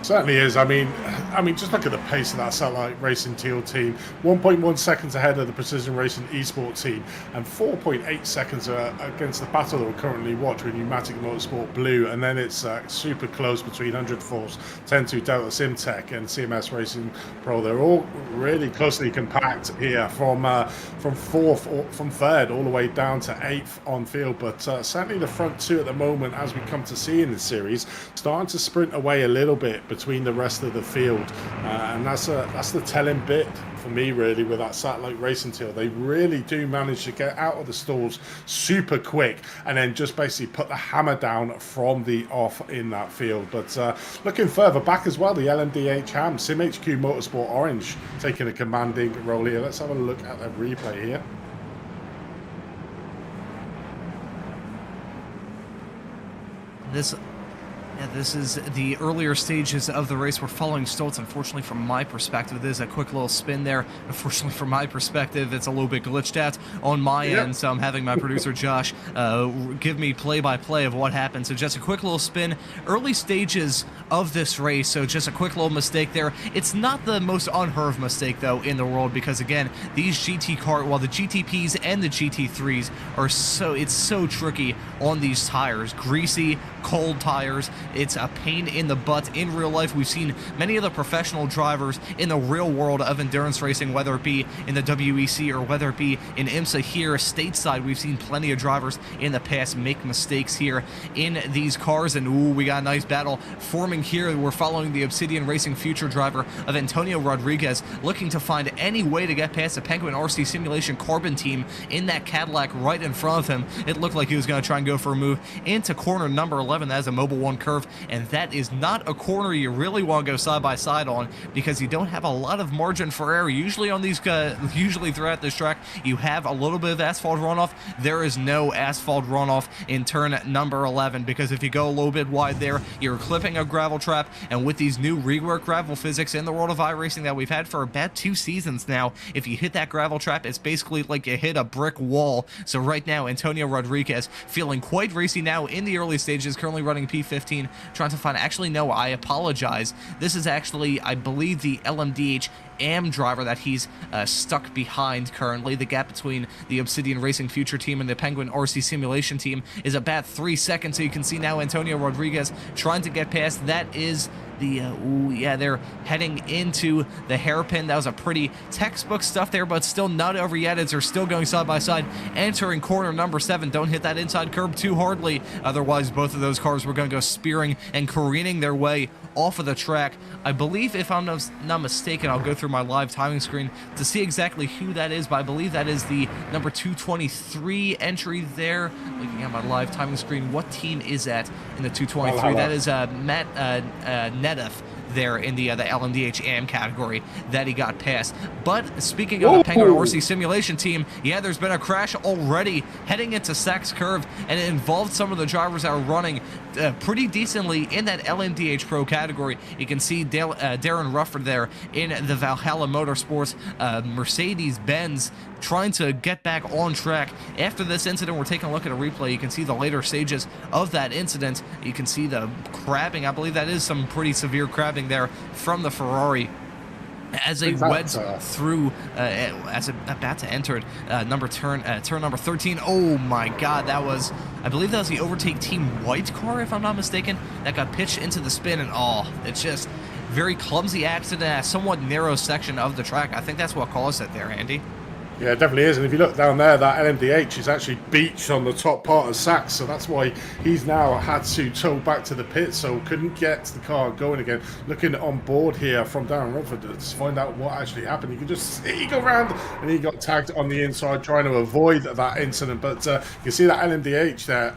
[SPEAKER 3] Certainly is. I mean, just look at the pace of that Satellite Racing Teal team. 1.1 seconds ahead of the Precision Racing Esports team, and 4.8 seconds against the battle that we're currently watching with Pneumatic Motorsport Blue. And then it's super close between 100 Force, 10-2 Delta Simtech, and CMS Racing Pro. They're all really closely compact here, from third all the way down to 8th on field. But certainly the front 2 at the moment, as we come to see in the series, starting to sprint away a little bit between the rest of the field, and that's the telling bit for me, really, with that Satellite Racing Teal. They really do manage to get out of the stalls super quick and then just basically put the hammer down from the off in that field. But looking further back as well, the LMDH Ham, SimHQ Motorsport Orange taking a commanding role here. Let's have a look at the replay here.
[SPEAKER 2] This is the earlier stages of the race. We're following Stoltz. Unfortunately, from my perspective, there's a quick little spin there. Unfortunately, from my perspective, it's a little bit glitched out on my end, so I'm having my producer, Josh, give me play-by-play of what happened. So just a quick little spin. Early stages of this race, so just a quick little mistake there. It's not the most unheard of mistake, though, in the world, because, again, these GT cars, while the GTPs and the GT3s are it's so tricky on these tires. Greasy, cold tires. It's a pain in the butt in real life. We've seen many of the professional drivers in the real world of endurance racing, whether it be in the WEC or whether it be in IMSA here stateside. We've seen plenty of drivers in the past make mistakes here in these cars, and ooh, we got a nice battle forming here. We're following the Obsidian Racing future driver of Antonio Rodriguez, looking to find any way to get past the Penguin RC Simulation Carbon team in that Cadillac right in front of him. It looked like he was going to try and go for a move into corner number 11. That is a Mobil 1 curve, and that is not a corner you really want to go side by side on, because you don't have a lot of margin for error. Usually on these usually throughout this track you have a little bit of asphalt runoff. There is no asphalt runoff in turn number 11, because if you go a little bit wide there, you're clipping a gravel trap, and with these new rework gravel physics in the world of iRacing that we've had for about 2 seasons now, if you hit that gravel trap, it's basically like you hit a brick wall. So right now, Antonio Rodriguez feeling quite racy now in the early stages, currently running P15, trying to find, actually no, I apologize, this is actually, I believe, the LMDH AM driver that he's stuck behind currently. The gap between the Obsidian Racing Future team and the Penguin RC Simulation team is about 3 seconds, so you can see now Antonio Rodriguez trying to get past. That is the, ooh, yeah, they're heading into the hairpin. That was a pretty textbook stuff there, but still not over yet as they're still going side by side, entering corner number 7. Don't hit that inside curb too hardly, otherwise both of those cars were going to go spearing and careening their way off of the track. I believe, if I'm not mistaken, I'll go through my live timing screen to see exactly who that is, but I believe that is the number 223 entry there. Looking at my live timing screen, what team is that in the 223? That is Matt Nedeff there in the LMDH AM category that he got past. But speaking of the Penguin RC Simulation team, yeah, there's been a crash already heading into Sachs Curve, and it involved some of the drivers that are running pretty decently in that LMDH Pro category. You can see Darren Rufford there in the Valhalla Motorsports Mercedes-Benz trying to get back on track. After this incident, we're taking a look at a replay. You can see the later stages of that incident. You can see the crabbing. I believe that is some pretty severe crabbing there from the Ferrari as they wed through, as it about to enter turn number 13. Oh my God, that was, I believe that was the Overtake Team White car, if I'm not mistaken, that got pitched into the spin, and oh, it's just very clumsy accident at a somewhat narrow section of the track. I think that's what caused it there, Andy.
[SPEAKER 3] Yeah, it definitely is. And if you look down there, that LMDH is actually beached on the top part of Sachs, so that's why he's now had to tow back to the pit, so couldn't get the car going again. Looking on board here from Darren Rutherford to find out what actually happened. You can just see he go around and he got tagged on the inside trying to avoid that incident. But you can see that LMDH there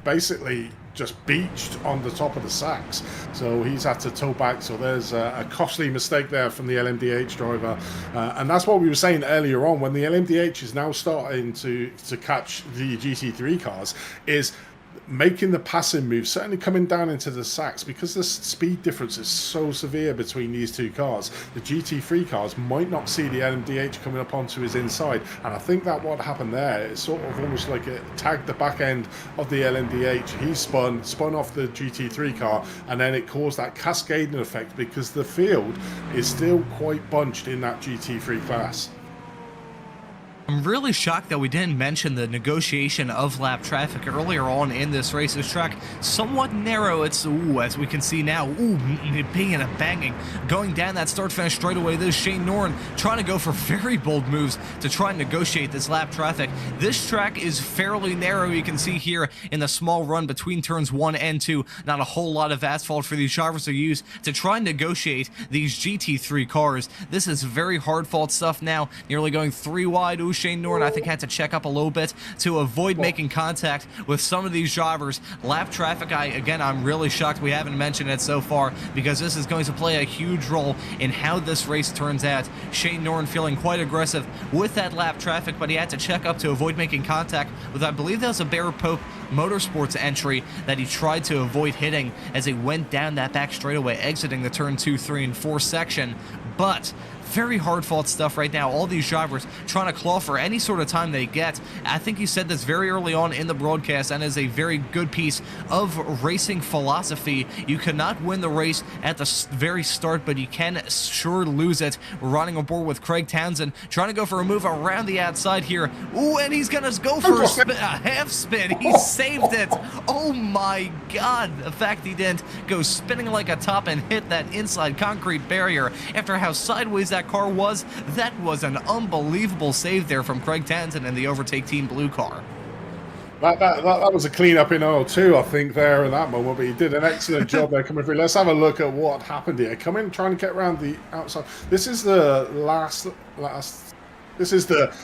[SPEAKER 3] basically just beached on the top of the Sachs, so he's had to tow back. So there's a costly mistake there from the LMDH driver, and that's what we were saying earlier on. When the LMDH is now starting to catch the GT3 cars, is making the passing move, certainly coming down into the Sachs, because the speed difference is so severe between these two cars. The GT3 cars might not see the LMDH coming up onto his inside, and I think that what happened there is sort of almost like it tagged the back end of the LMDH. He spun off the GT3 car, and then it caused that cascading effect because the field is still quite bunched in that GT3 class.
[SPEAKER 2] I'm really shocked that we didn't mention the negotiation of lap traffic earlier on in this race. This track somewhat narrow. It's, ooh, as we can see now, ooh, banging and banging. Going down that start-finish straightaway, this is Shane Norton trying to go for very bold moves to try and negotiate this lap traffic. This track is fairly narrow. You can see here in the small run between turns 1 and 2, not a whole lot of asphalt for these drivers to use to try and negotiate these GT3 cars. This is very hard-fought stuff now, nearly going 3 wide. Ooh, Shane Norton, I think, had to check up a little bit to avoid making contact with some of these drivers. Lap traffic, I'm really shocked we haven't mentioned it so far, because this is going to play a huge role in how this race turns out. Shane Norton feeling quite aggressive with that lap traffic, but he had to check up to avoid making contact with, I believe that was a Bear Pope Motorsports entry that he tried to avoid hitting as he went down that back straightaway, exiting the turn 2, 3, and 4 section. But Very hard-fought stuff right now. All these drivers trying to claw for any sort of time they get. I think you said this very early on in the broadcast, and is a very good piece of racing philosophy. You cannot win the race at the very start, but you can sure lose it. We're running aboard with Craig Townsend, trying to go for a move around the outside here. Ooh, and he's gonna go for a half spin. He saved it. Oh my God. The fact he didn't go spinning like a top and hit that inside concrete barrier after how sideways that car was, that was an unbelievable save there from Craig Townsend and the Overtake Team Blue car.
[SPEAKER 3] That was a clean up in aisle 2, I think, there in that moment, but he did an excellent job there coming through. Let's have a look at what happened here. Coming, trying to get around the outside. This is the last. This is the.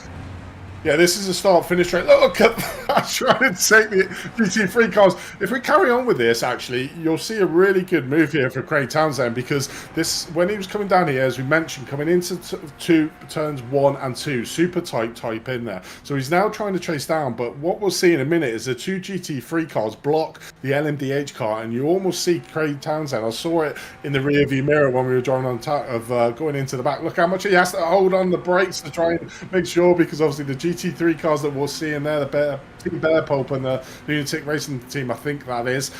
[SPEAKER 3] Yeah, this is a start-finish straight. Look at that, trying to take the GT3 cars. If we carry on with this, actually, you'll see a really good move here for Craig Townsend, because this, when he was coming down here, as we mentioned, coming into turns 1 and 2, super tight type in there. So he's now trying to chase down, but what we'll see in a minute is the 2 GT3 cars block the LMDH car, and you almost see Craig Townsend. I saw it in the rear view mirror when we were driving on top of going into the back. Look how much he has to hold on the brakes to try and make sure, because obviously the GT3 cars that we'll see in there, the Team Bear Pulp and the Lunatic Racing Team, I think that is,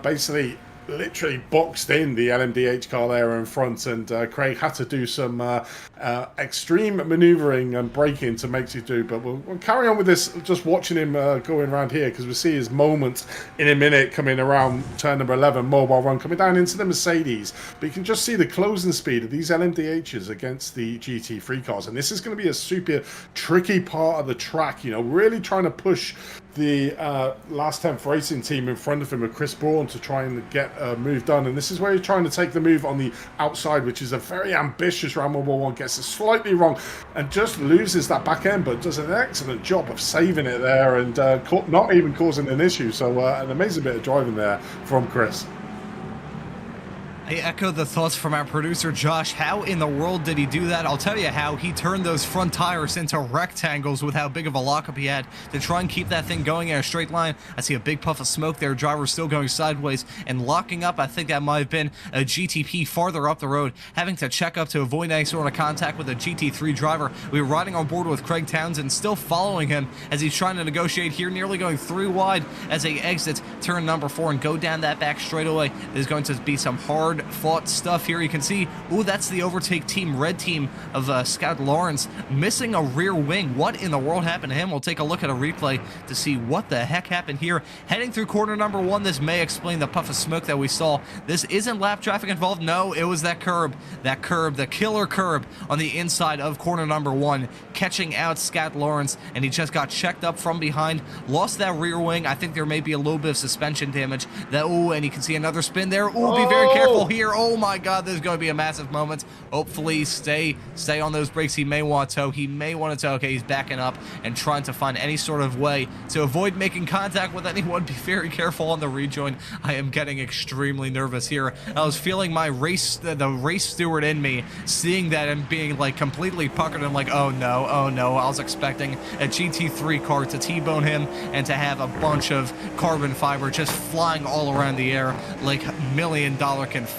[SPEAKER 3] basically literally boxed in the LMDH car there in front, and Craig had to do some extreme manoeuvring and braking to make it do. But we'll carry on with this, just watching him going around here, because we'll see his moment in a minute coming around turn number 11, Mobile Run, coming down into the Mercedes. But you can just see the closing speed of these LMDHs against the GT3 cars, and this is going to be a super tricky part of the track, you know, really trying to push the Last 10th Racing Team in front of him with Chris Braun to try and get a move done. And this is where he's trying to take the move on the outside, which is a very ambitious round. Mobile One gets it slightly wrong and just loses that back end, but does an excellent job of saving it there and not even causing an issue. So an amazing bit of driving there from Chris.
[SPEAKER 2] I echo the thoughts from our producer Josh. How in the world did he do that? I'll tell you how. He turned those front tires into rectangles with how big of a lockup he had to try and keep that thing going in a straight line. I see a big puff of smoke there. Driver still going sideways and locking up. I think that might have been a GTP farther up the road, having to check up to avoid any sort of contact with a GT3 driver. We were riding on board with Craig Townsend, still following him as he's trying to negotiate here, nearly going 3 wide as they exit turn number 4 and go down that back straightaway. There's going to be some hard fought stuff here. You can see, ooh, that's the Overtake Team Red Team of Scott Lawrence missing a rear wing. What in the world happened to him? We'll take a look at a replay to see what the heck happened here. Heading through corner number 1, this may explain the puff of smoke that we saw. This isn't lap traffic involved. No, it was that curb, the killer curb on the inside of corner number 1, catching out Scott Lawrence, and he just got checked up from behind, lost that rear wing. I think there may be a little bit of suspension damage. That, ooh, and you can see another spin there. Ooh, be very careful here. Oh my God, there's going to be a massive moment. Hopefully stay on those brakes. He may want to tow. Okay, he's backing up and trying to find any sort of way to avoid making contact with anyone. Be very careful on the rejoin. I am getting extremely nervous here. I was feeling my the race steward in me, seeing that and being like completely puckered. I'm like, oh no. I was expecting a GT3 car to T-bone him and to have a bunch of carbon fiber just flying all around the air like $1 million confetti.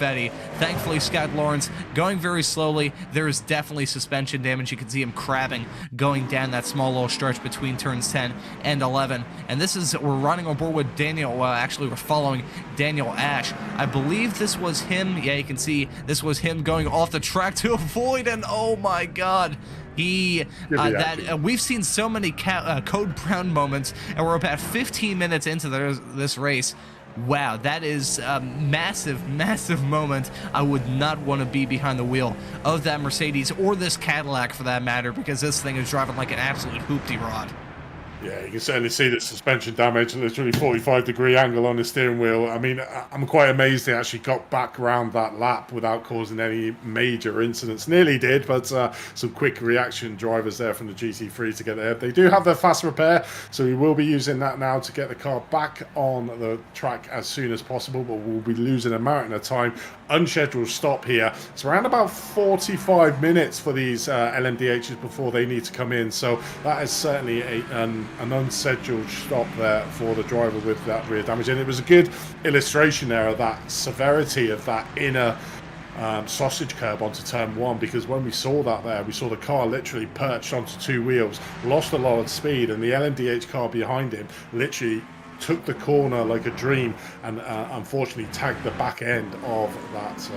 [SPEAKER 2] Thankfully, Scott Lawrence going very slowly. There is definitely suspension damage. You can see him crabbing going down that small little stretch between turns 10 and 11. And this is, we're running on board with Daniel, actually we're following Daniel Ash. I believe this was him. Yeah, you can see this was him going off the track to avoid, and oh my God. We've seen so many Code Brown moments, and we're about 15 minutes into this race. Wow, that is a massive moment. I would not want to be behind the wheel of that Mercedes or this Cadillac for that matter, because this thing is driving like an absolute hoopty-rod.
[SPEAKER 3] Yeah, you can certainly see the suspension damage, literally 45-degree angle on the steering wheel. I mean, I'm quite amazed they actually got back around that lap without causing any major incidents. Nearly did, but some quick reaction drivers there from the GT3 to get there. They do have their fast repair, so we will be using that now to get the car back on the track as soon as possible, but we'll be losing a mountain of time. Unscheduled stop here. It's around about 45 minutes for these LMDHs before they need to come in, so that is certainly an unscheduled stop there for the driver with that rear damage. And it was a good illustration there of that severity of that inner sausage curb onto turn 1, because when we saw that there, we saw the car literally perched onto 2 wheels, lost a lot of speed, and the LMDH car behind him literally took the corner like a dream, and unfortunately tagged the back end of that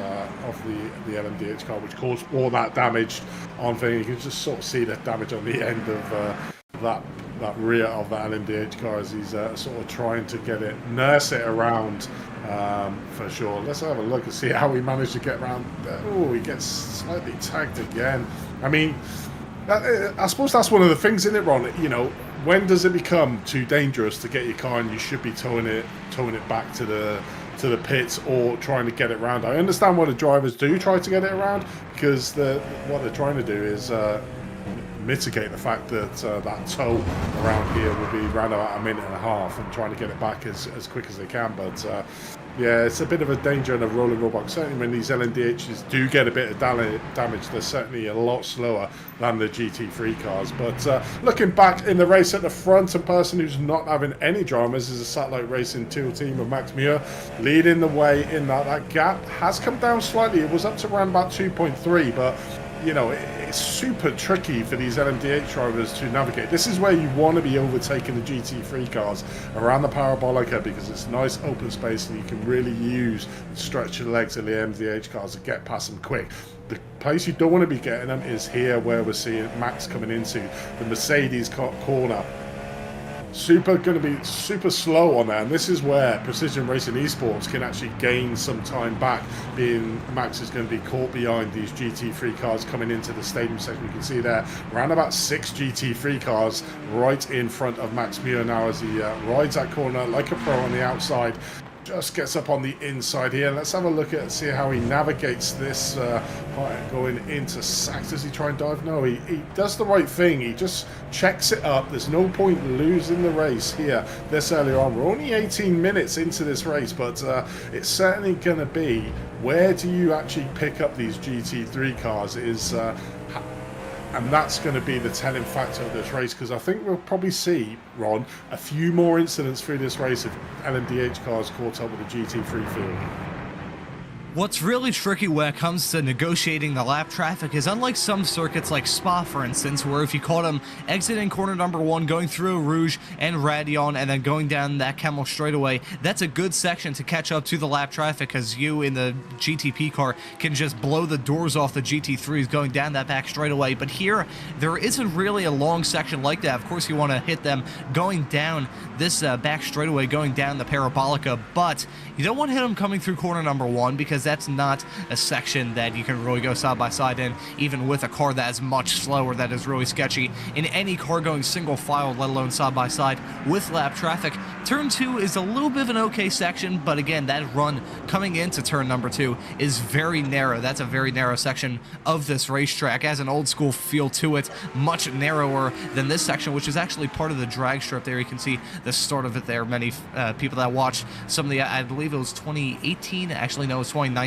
[SPEAKER 3] of the LMDH car, which caused all that damage on thing. You can just sort of see the damage on the end of that rear of that LMDH car as he's sort of trying to nurse it around, for sure. Let's have a look and see how he managed to get around. Oh, he gets slightly tagged again. I mean, I suppose that's one of the things, isn't it, Ron? You know, when does it become too dangerous to get your car and you should be towing it back to the pits or trying to get it around? I understand why the drivers do try to get it around, because what they're trying to do is mitigate the fact that that tow around here will be around about a minute and a half, and trying to get it back as quick as they can. But yeah, it's a bit of a danger in a rolling roadblock. Certainly when these LMDHs do get a bit of damage, they're certainly a lot slower than the GT3 cars. But looking back in the race at the front, a person who's not having any dramas is a Satellite Racing team of Max Muir, leading the way in that gap has come down slightly. It was up to around about 2.3, but you know, it's super tricky for these LMDH drivers to navigate. This is where you want to be overtaking the GT3 cars around the Parabolica, because it's nice open space and you can really use and stretch your legs of the LMDH cars to get past them quick. The place you don't want to be getting them is here, where we're seeing Max coming into the Mercedes corner. Going to be super slow on that, and this is where Precision Racing Esports can actually gain some time back, being Max is going to be caught behind these GT3 cars coming into the stadium section. You can see there around about 6 GT3 cars right in front of Max Muir now as he rides that corner like a pro on the outside. Just gets up on the inside here. Let's have a look at see how he navigates this going into Sachs. Does he try and dive? No, he does the right thing. He just checks it up. There's no point losing the race here this early on. We're only 18 minutes into this race, but it's certainly going to be, where do you actually pick up these GT3 cars and that's going to be the telling factor of this race, because I think we'll probably see, Ron, a few more incidents through this race if LMDH cars caught up with the GT3 field.
[SPEAKER 2] What's really tricky when it comes to negotiating the lap traffic is, unlike some circuits like Spa, for instance, where if you caught them exiting corner number 1, going through Rouge and Radion, and then going down that Camel straightaway, that's a good section to catch up to the lap traffic, because you in the GTP car can just blow the doors off the GT3s going down that back straightaway. But here, there isn't really a long section like that. Of course, you want to hit them going down this back straightaway, going down the Parabolica, but you don't want to hit them coming through corner number 1, because that's not a section that you can really go side by side in, even with a car that is much slower. That is really sketchy in any car going single file, let alone side by side with lap traffic. Turn 2 is a little bit of an okay section, but again, that run coming into turn number 2 is very narrow. That's a very narrow section of this racetrack, has an old school feel to it, much narrower than this section, which is actually part of the drag strip there. You can see the start of it there. Many people that watched some of the, I believe it was 2018, actually no, it was 2019,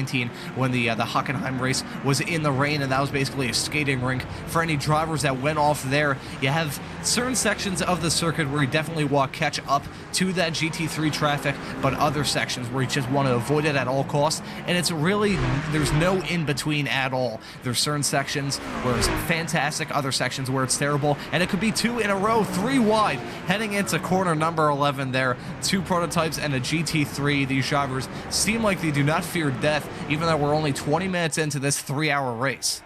[SPEAKER 2] when the Hockenheim race was in the rain, and that was basically a skating rink for any drivers that went off there. You have certain sections of the circuit where you definitely want to catch up to that GT3 traffic, but other sections where you just want to avoid it at all costs, and it's really, there's no in between at all. There's certain sections where it's fantastic, other sections where it's terrible, and it could be 2 in a row, 3 wide, heading into corner number 11 there. 2 prototypes and a GT3. These drivers seem like they do not fear death, even though we're only 20 minutes into this 3-hour race.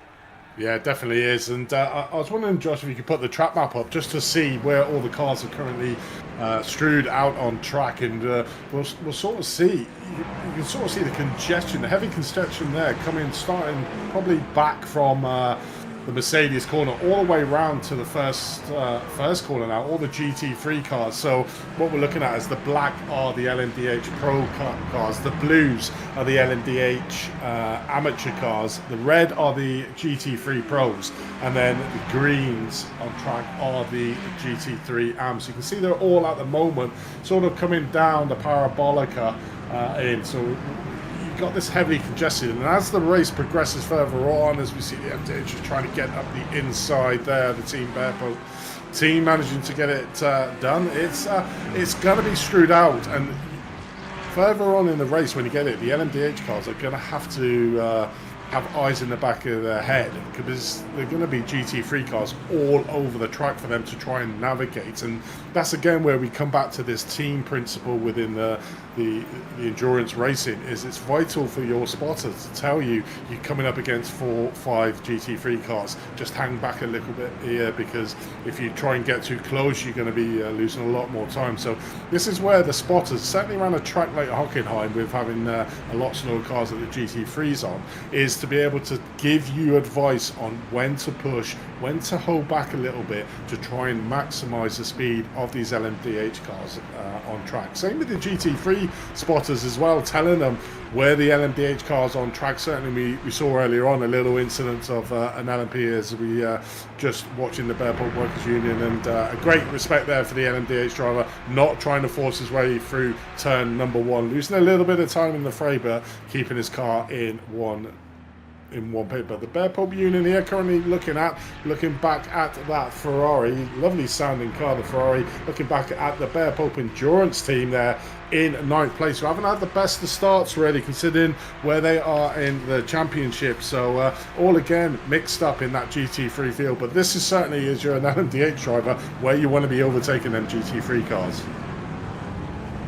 [SPEAKER 3] Yeah, it definitely is. And I was wondering, Josh, if you could put the track map up just to see where all the cars are currently strewed out on track, and we'll sort of see, you can sort of see the congestion, the heavy congestion there coming, starting probably back from the Mercedes corner all the way around to the first corner now, all the GT3 cars. So what we're looking at is the black are the LMDH Pro cars, the blues are the LMDH amateur cars, the red are the GT3 Pros, and then the greens on track are the GT3 AMs. You can see they're all at the moment sort of coming down the Parabolica in. So got this heavily congested, and as the race progresses further on, as we see the MDH trying to get up the inside there, the Team Bearpo team managing to get it done, it's going to be strewed out. And further on in the race, when you get it, the LMDH cars are going to have to have eyes in the back of their head, because they're going to be GT3 cars all over the track for them to try and navigate. And that's again where we come back to this team principle within the endurance racing. Is it's vital for your spotters to tell you you're coming up against 4, 5 GT3 cars. Just hang back a little bit here, because if you try and get too close, you're going to be losing a lot more time. So this is where the spotters, certainly around a track like Hockenheim, with having a lot slower cars that the GT3s on, is to be able to give you advice on when to push, when to hold back a little bit to try and maximize the speed of these LMDH cars on track. Same with the GT3 spotters as well, telling them where the LMDH cars on track. Certainly we saw earlier on a little incident of an LMP as we just watching the Bearport Workers Union, and a great respect there for the LMDH driver, not trying to force his way through turn number 1, losing a little bit of time in the fray, but keeping his car in one pit. But the Bearport Union here currently looking back at that Ferrari, lovely sounding car, the Ferrari, looking back at the Bearport Endurance team there in 9th place, who haven't had the best of starts really, considering where they are in the championship. So all again mixed up in that GT3 field, but this is certainly, as you're an LMDH driver, where you want to be overtaking them GT3 cars.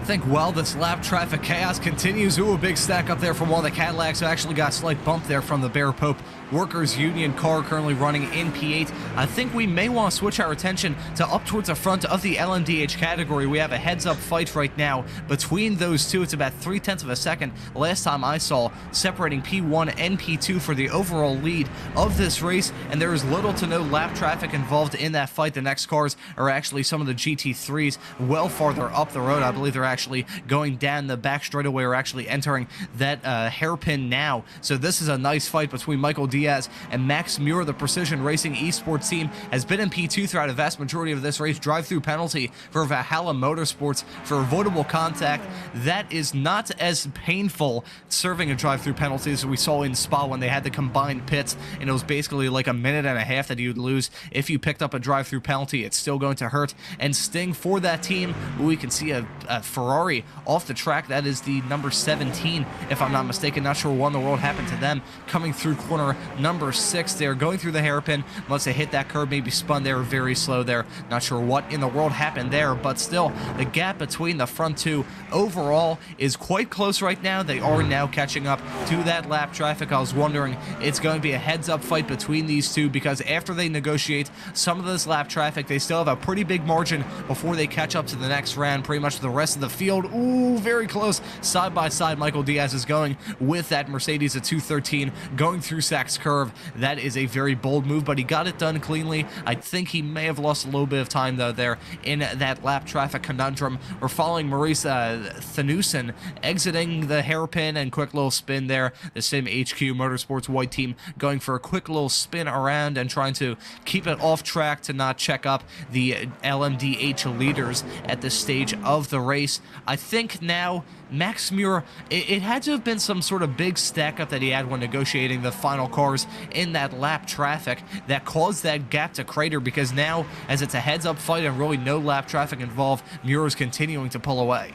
[SPEAKER 2] I think while this lap traffic chaos continues, a big stack up there from one of the Cadillacs who actually got a slight bump there from the Bear Pope Workers Union car currently running in P8. I think we may want to switch our attention to up towards the front of the LMDH category. We have a heads-up fight right now between those two. It's about 0.3 of a second last time I saw, separating P1 and P2 for the overall lead of this race, and there is little to no lap traffic involved in that fight. The next cars are actually some of the GT3s well farther up the road. I believe they're actually going down the back straightaway, or actually entering that hairpin now. So this is a nice fight between Michael Diaz and Max Muir. The Precision Racing Esports team has been in P2 throughout a vast majority of this race. Drive-through penalty for Valhalla Motorsports for avoidable contact. That is not as painful serving a drive-through penalty as we saw in Spa when they had the combined pits, and it was basically like a minute and a half that you'd lose if you picked up a drive-through penalty. It's still going to hurt and sting for that team. We can see a Ferrari off the track. That is the number 17, if I'm not mistaken. Not sure what in the world happened to them coming through corner number 6. They're going through the hairpin. Once they hit that curb, maybe spun there very slow there. Not sure what in the world happened there, but still, the gap between the front two overall is quite close right now. They are now catching up to that lap traffic. I was wondering, it's going to be a heads-up fight between these two, because after they negotiate some of this lap traffic, they still have a pretty big margin before they catch up to the next round. Pretty much the rest of the field, ooh, very close. Side by side, Michael Diaz is going with that Mercedes at 213, going through Sachs curve. That is a very bold move, but he got it done cleanly. I think he may have lost a little bit of time, though, there in that lap traffic conundrum. We're following Maurice Thanusen exiting the hairpin, and quick little spin there. The Sim HQ Motorsports white team going for a quick little spin around and trying to keep it off track to not check up the LMDH leaders at this stage of the race. I think now Max Muir, it had to have been some sort of big stack up that he had when negotiating the final cars in that lap traffic that caused that gap to crater, because now, as it's a heads-up fight and really no lap traffic involved, Muir is continuing to pull away.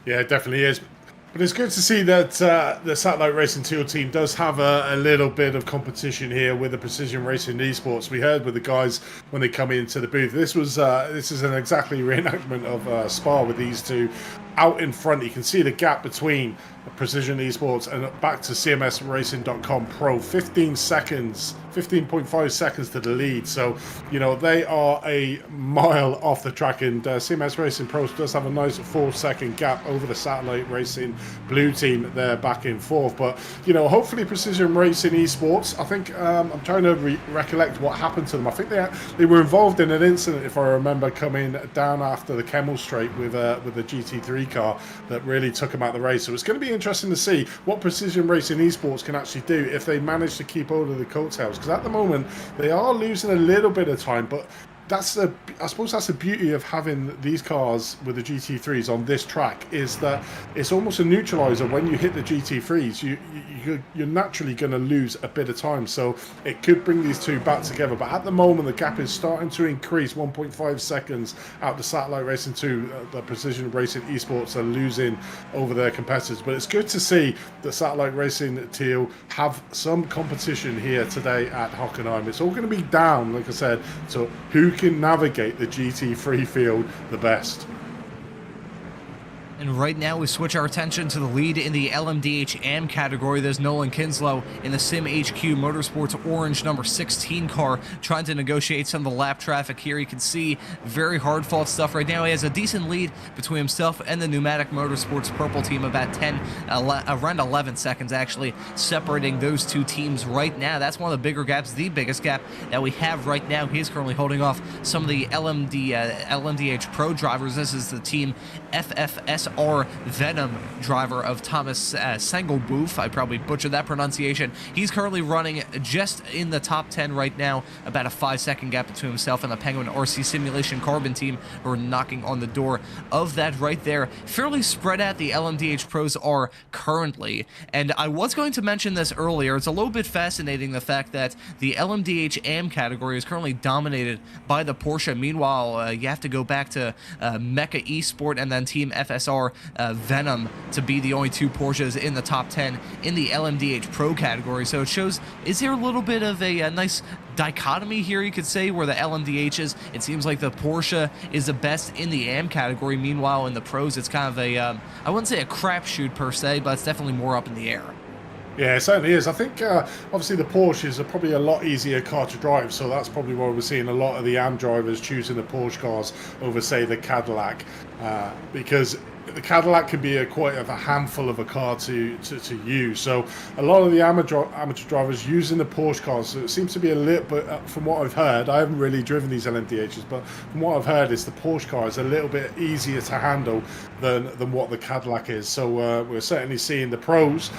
[SPEAKER 3] Yeah, it definitely is. But it's good to see that the Satellite Racing Teal team does have a little bit of competition here with the Precision Racing Esports. We heard with the guys when they come into the booth. This is an exactly reenactment of Spa with these two out in front. You can see the gap between Precision Esports and back to CMSRacing.com Pro. 15 seconds, 15.5 seconds to the lead. So, you know, they are a mile off the track, and CMS Racing Pro does have a nice 4-second gap over the Satellite Racing Blue team there back in fourth. But, you know, hopefully Precision Racing Esports, I think, I'm trying to recollect what happened to them. I think they were involved in an incident, if I remember, coming down after the Kemmel Straight with the GT3 car that really took them out of the race. So it's going to be interesting to see what Precision Racing Esports can actually do if they manage to keep hold of the coattails, because at the moment they are losing a little bit of time, but I suppose that's the beauty of having these cars with the GT3s on this track, is that it's almost a neutralizer. When you hit the GT3s, you're naturally going to lose a bit of time, so it could bring these two back together. But at the moment, the gap is starting to increase. 1.5 seconds out the Satellite Racing 2, the Precision Racing Esports are losing over their competitors. But it's good to see that Satellite Racing Teal have some competition here today at Hockenheim. It's all going to be down, like I said, to who can navigate the GT3 field the best.
[SPEAKER 2] And right now we switch our attention to the lead in the LMDH AM category. There's Nolan Kinslow in the Sim HQ Motorsports orange number 16 car trying to negotiate some of the lap traffic here. You can see very hard fought stuff right now. He has a decent lead between himself and the Pneumatic Motorsports purple team, about around 11 seconds actually separating those two teams right now. That's one of the bigger gaps, the biggest gap that we have right now. He's currently holding off some of the LMDH Pro drivers. This is the team FFS Venom driver of Thomas Sengelboof. I probably butchered that pronunciation. He's currently running just in the top 10 right now, about a 5-second gap between himself and the Penguin RC Simulation Carbon team, who are knocking on the door of that right there. Fairly spread out the LMDH Pros are currently, and I was going to mention this earlier. It's a little bit fascinating, the fact that the LMDH AM category is currently dominated by the Porsche. Meanwhile, you have to go back to Mecha Esport and then Team FSR Venom to be the only two Porsches in the top 10 in the LMDH Pro category. So it shows, is there a little bit of a nice dichotomy here, you could say, where the LMDHs, it seems like the Porsche is the best in the AM category. Meanwhile, in the pros, it's kind of a, I wouldn't say a crapshoot per se, but it's definitely more up in the air.
[SPEAKER 3] Yeah, it certainly is. I think obviously the Porsches are probably a lot easier car to drive, so that's probably why we're seeing a lot of the AM drivers choosing the Porsche cars over, say, the Cadillac, because the Cadillac can be quite a handful of a car to use. So a lot of the amateur drivers using the Porsche cars. So it seems to be a little bit, from what I've heard, I haven't really driven these LMDHs, but from what I've heard is the Porsche car is a little bit easier to handle than what the Cadillac is. So we're certainly seeing the pros,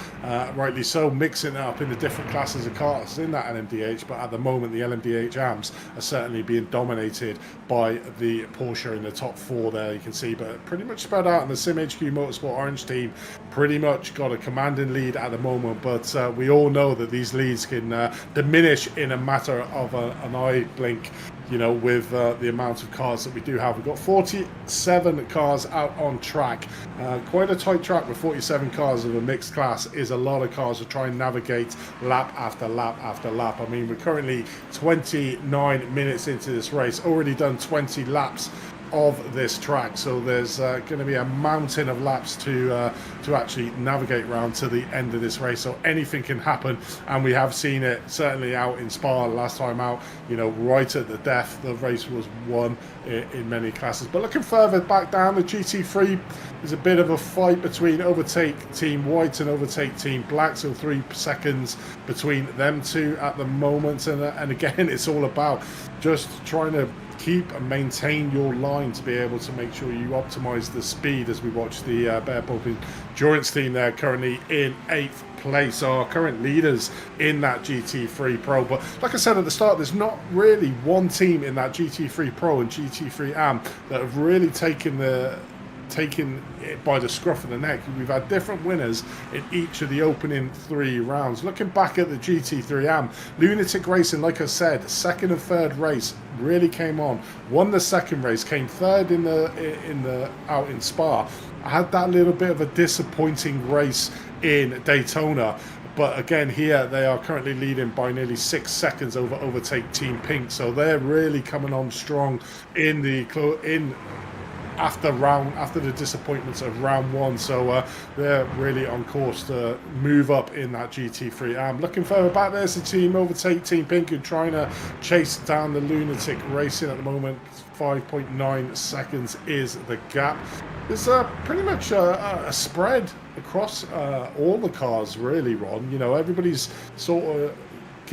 [SPEAKER 3] rightly so, mixing it up in the different classes of cars in that LMDH. But at the moment, the LMDH AMs are certainly being dominated by the Porsche in the top 4 there, you can see, but pretty much spread out in the Sim HQ Motorsport Orange team pretty much got a commanding lead at the moment, but we all know that these leads can diminish in a matter of an eye blink, you know, with the amount of cars that we do have. We've got 47 cars out on track. Quite a tight track with 47 cars of a mixed class is a lot of cars to try and navigate lap after lap after lap. I mean, we're currently 29 minutes into this race, already done 20 laps of this track, so there's going to be a mountain of laps to actually navigate around to the end of this race. So anything can happen, and we have seen it certainly out in Spa last time out, you know, right at the death. The race was won in many classes. But looking further back down, the GT3 is a bit of a fight between overtake Team White and overtake Team Black, so 3 seconds between them two at the moment, and again, it's all about just trying to keep and maintain your line to be able to make sure you optimize the speed. As we watch the Bear Pulp Endurance team there currently in 8th place, our current leaders in that GT3 Pro. But like I said at the start, there's not really one team in that GT3 Pro and GT3 AM that have really taken it by the scruff of the neck. We've had different winners in each of the opening 3 rounds. Looking back at the GT3 AM, Lunatic Racing, like I said, second and third race really came on. Won the second race, came third in the out in Spa. I had that little bit of a disappointing race in Daytona. But again, here they are currently leading by nearly 6 seconds over overtake Team Pink. So they're really coming on strong after the disappointments of round 1, so they're really on course to move up in that GT3 AM. Looking further back, there's the team overtake Team Pink, who trying to chase down the Lunatic Racing at the moment. 5.9 seconds is the gap. There's pretty much a spread across all the cars, really, Ron. You know, everybody's sort of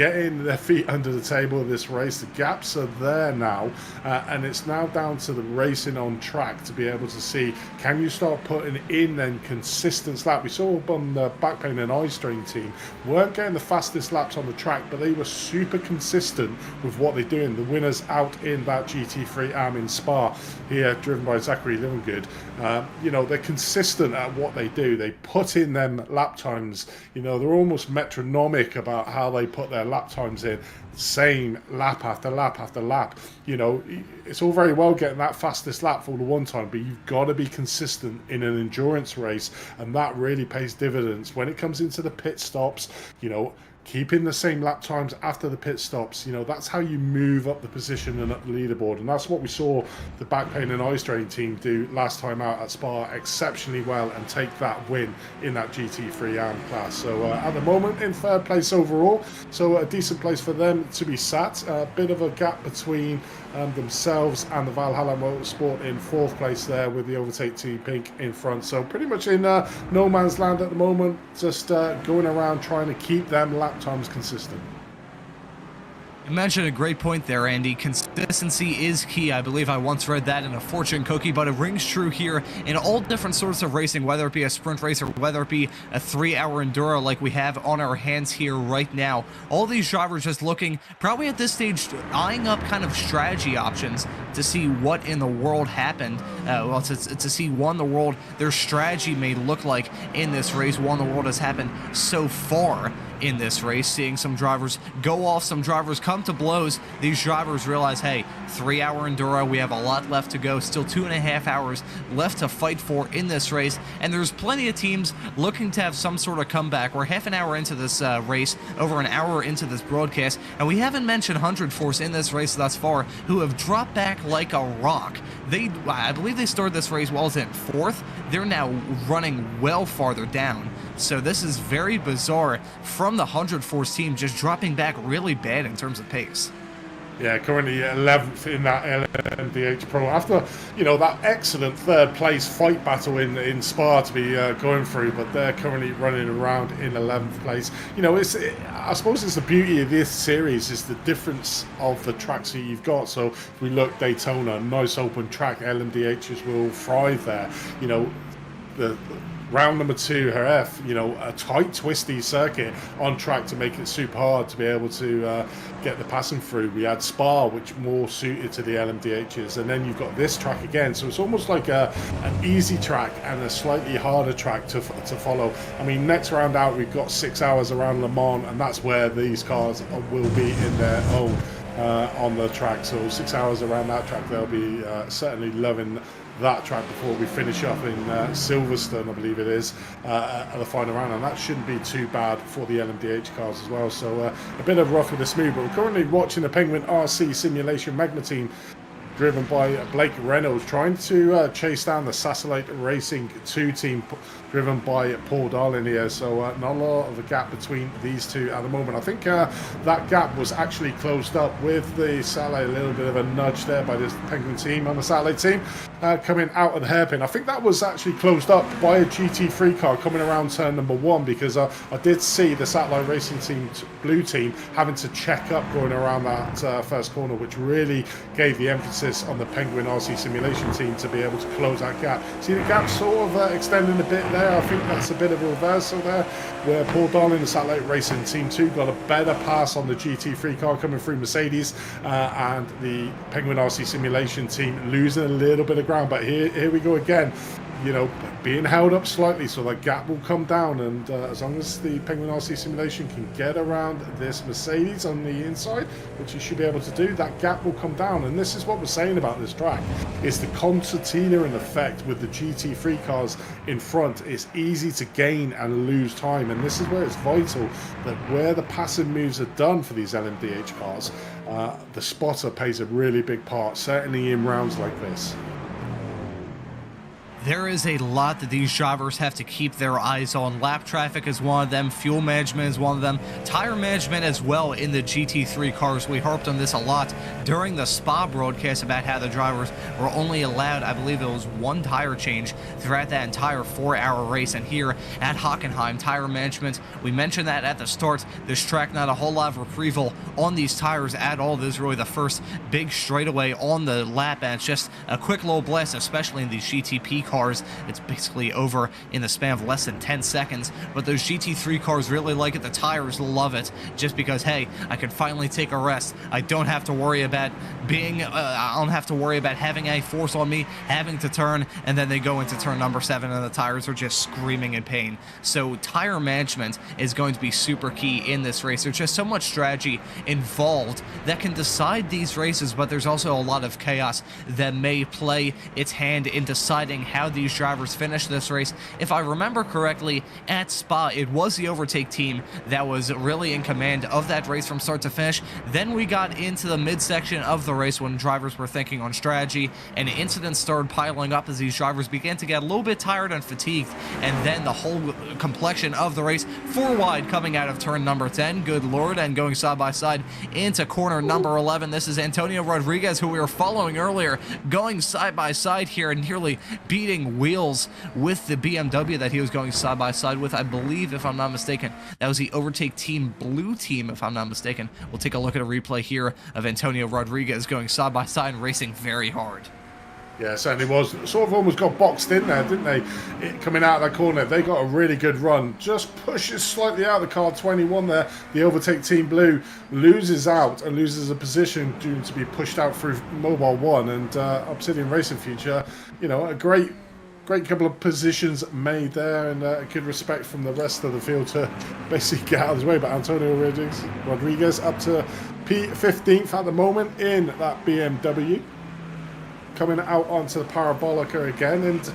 [SPEAKER 3] getting their feet under the table of this race. The gaps are there now, and it's now down to the racing on track to be able to see, can you start putting in then consistent lap. We saw on the back pain and eye strain team weren't getting the fastest laps on the track, but they were super consistent with what they're doing. The winners out in that GT3 AM in Spa here, driven by Zachary Livengood. You know, they're consistent at what they do. They put in them lap times. You know, they're almost metronomic about how they put their lap times in. Same lap after lap after lap. You know, it's all very well getting that fastest lap for the one time, but you've got to be consistent in an endurance race, and that really pays dividends when it comes into the pit stops. You know, keeping the same lap times after the pit stops, you know, that's how you move up the position and up the leaderboard. And that's what we saw the back pain and eye strain team do last time out at Spa exceptionally well and take that win in that GT3 AM class. So at the moment in third place overall, so a decent place for them to be sat. A bit of a gap between themselves and the Valhalla Motorsport in fourth place there, with the Overtake Team Pink in front. So pretty much in no man's land at the moment, just going around trying to keep them lap times consistent.
[SPEAKER 2] You mentioned a great point there, Andy. Consistency is key. I believe I once read that in a fortune cookie, but it rings true here in all different sorts of racing, whether it be a sprint race or whether it be a 3-hour enduro like we have on our hands here right now. All these drivers just looking, probably at this stage, eyeing up kind of strategy options to see what in the world happened. Well, to see what in the world their strategy may look like in this race, what in the world has happened so far in this race, seeing some drivers go off, some drivers come to blows. These drivers realize, hey, 3-hour enduro, we have a lot left to go, still 2.5 hours left to fight for in this race, and there's plenty of teams looking to have some sort of comeback. We're half an hour into this race, over an hour into this broadcast, and we haven't mentioned 100 Force in this race thus far, who have dropped back like a rock. I believe they started this race, well, in fourth. They're now running well farther down. So this is very bizarre from the 100 Force team, just dropping back really bad in terms of pace.
[SPEAKER 3] Yeah, currently 11th in that LMDH Pro. After, you know, that excellent third place fight battle in Spa to be going through, but they're currently running around in 11th place. You know, I suppose it's the beauty of this series is the difference of the tracks that you've got. So if we look, Daytona, nice open track, LMDHs will thrive there. You know, the round number 2, Jerez, you know, a tight, twisty circuit on track to make it super hard to be able to get the passing through. We had Spa, which more suited to the LMDHs, and then you've got this track again. So it's almost like an easy track and a slightly harder track to follow. I mean, next round out, we've got 6 hours around Le Mans, and that's where these cars will be in their own on the track. So 6 hours around that track, they'll be certainly loving that track before we finish up in Silverstone, I believe it is, at the final round, and that shouldn't be too bad for the LMDH cars as well. So a bit of rough with the smooth, but we're currently watching the Penguin RC Simulation Magma team, driven by Blake Reynolds, trying to chase down the Satellite Racing 2 team, driven by Paul Darling here. So not a lot of a gap between these two at the moment. I think that gap was actually closed up with the Satellite, a little bit of a nudge there by this Penguin team on the Satellite team coming out of the hairpin. I think that was actually closed up by a GT3 car coming around turn number 1, because I did see the Satellite Racing team, blue team, having to check up going around that first corner, which really gave the emphasis on the Penguin RC Simulation team to be able to close that gap. See the gap sort of extending a bit there. I think that's a bit of a reversal there, where Paul Darling, the Satellite Racing Team 2, got a better pass on the GT3 car coming through Mercedes, and the Penguin RC Simulation team losing a little bit of ground. But here we go again, you know, being held up slightly, so that gap will come down, and as long as the Penguin RC Simulation can get around this Mercedes on the inside, which you should be able to do, that gap will come down. And this is what we're saying about this track, is the concertina in effect with the GT3 cars in front. It's easy to gain and lose time, and this is where it's vital that where the passing moves are done for these LMDH cars, the spotter plays a really big part, certainly in rounds like this.
[SPEAKER 2] There is a lot that these drivers have to keep their eyes on. Lap traffic is one of them, fuel management is one of them, tire management as well in the GT3 cars. We harped on this a lot during the Spa broadcast about how the drivers were only allowed, I believe it was one tire change throughout that entire 4-hour race. And here at Hockenheim, tire management, we mentioned that at the start, this track not a whole lot of retrieval on these tires at all. This is really the first big straightaway on the lap, and it's just a quick low blast, especially in these GTP cars. It's basically over in the span of less than 10 seconds, but those GT3 cars really like it. The tires love it, just because, hey, I can finally take a rest. I don't have to worry about I don't have to worry about having a force on me, having to turn, and then they go into turn number 7 and the tires are just screaming in pain. So tire management is going to be super key in this race. There's just so much strategy involved that can decide these races, but there's also a lot of chaos that may play its hand in deciding how these drivers finish this race. If I remember correctly, at Spa, it was the overtake team that was really in command of that race from start to finish. Then we got into the midsection of the race when drivers were thinking on strategy, and incidents started piling up as these drivers began to get a little bit tired and fatigued, and then the whole complexion of the race, 4 wide coming out of turn number 10, good lord, and going side by side into corner number 11. This is Antonio Rodriguez, who we were following earlier, going side by side here and nearly beating wheels with the BMW that he was going side by side with. I believe, if I'm not mistaken, that was the overtake team, blue team, if I'm not mistaken. We'll take a look at a replay here of Antonio Rodriguez going side by side and racing very hard.
[SPEAKER 3] Yeah, certainly was. Sort of almost got boxed in there, didn't they? Coming out of that corner, they got a really good run. Just pushes slightly out of the car 21 there. The overtake team blue loses out and loses a position due to be pushed out through Mobile 1 and Obsidian Racing Future. You know, a great couple of positions made there, and good respect from the rest of the field to basically get out of his way. But Antonio Rodriguez up to P15th at the moment in that BMW, coming out onto the Parabolica again, and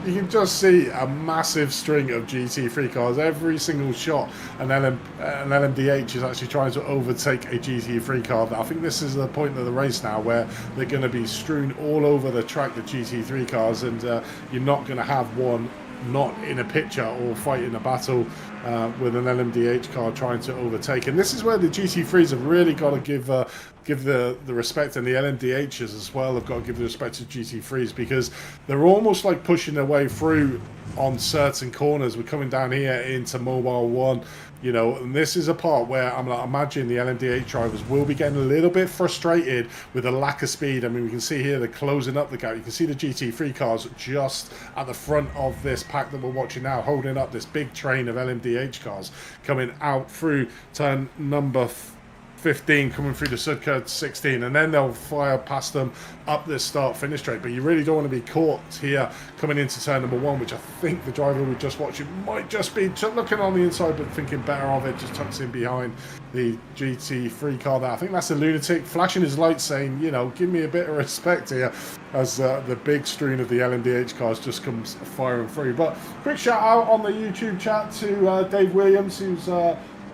[SPEAKER 3] you can just see a massive string of GT3 cars. Every single shot, an LMDH is actually trying to overtake a GT3 car. I think this is the point of the race now where they're going to be strewn all over the track, the GT3 cars, and you're not going to have one not in a picture or fighting a battle with an LMDH car trying to overtake. And this is where the GT3s have really got to give the respect, and the LMDHs as well have got to give the respect to GT3s, because they're almost like pushing their way through on certain corners. We're coming down here into Mobile 1, you know, and this is a part where I'm like, imagine the LMDH drivers will be getting a little bit frustrated with the lack of speed. I mean, we can see here they're closing up the gap. You can see the GT3 cars just at the front of this pack that we're watching now, holding up this big train of LMDH cars coming out through turn number 15, coming through the Sudcurd 16, and then they'll fire past them up this start-finish straight. But you really don't want to be caught here coming into turn number 1, which I think the driver we just watched might just be looking on the inside but thinking better of it, just tucks in behind the GT3 car there. I think that's a lunatic flashing his lights saying, you know, give me a bit of respect here, as the big stream of the LMDH cars just comes firing through. But quick shout out on the YouTube chat to Dave Williams, who's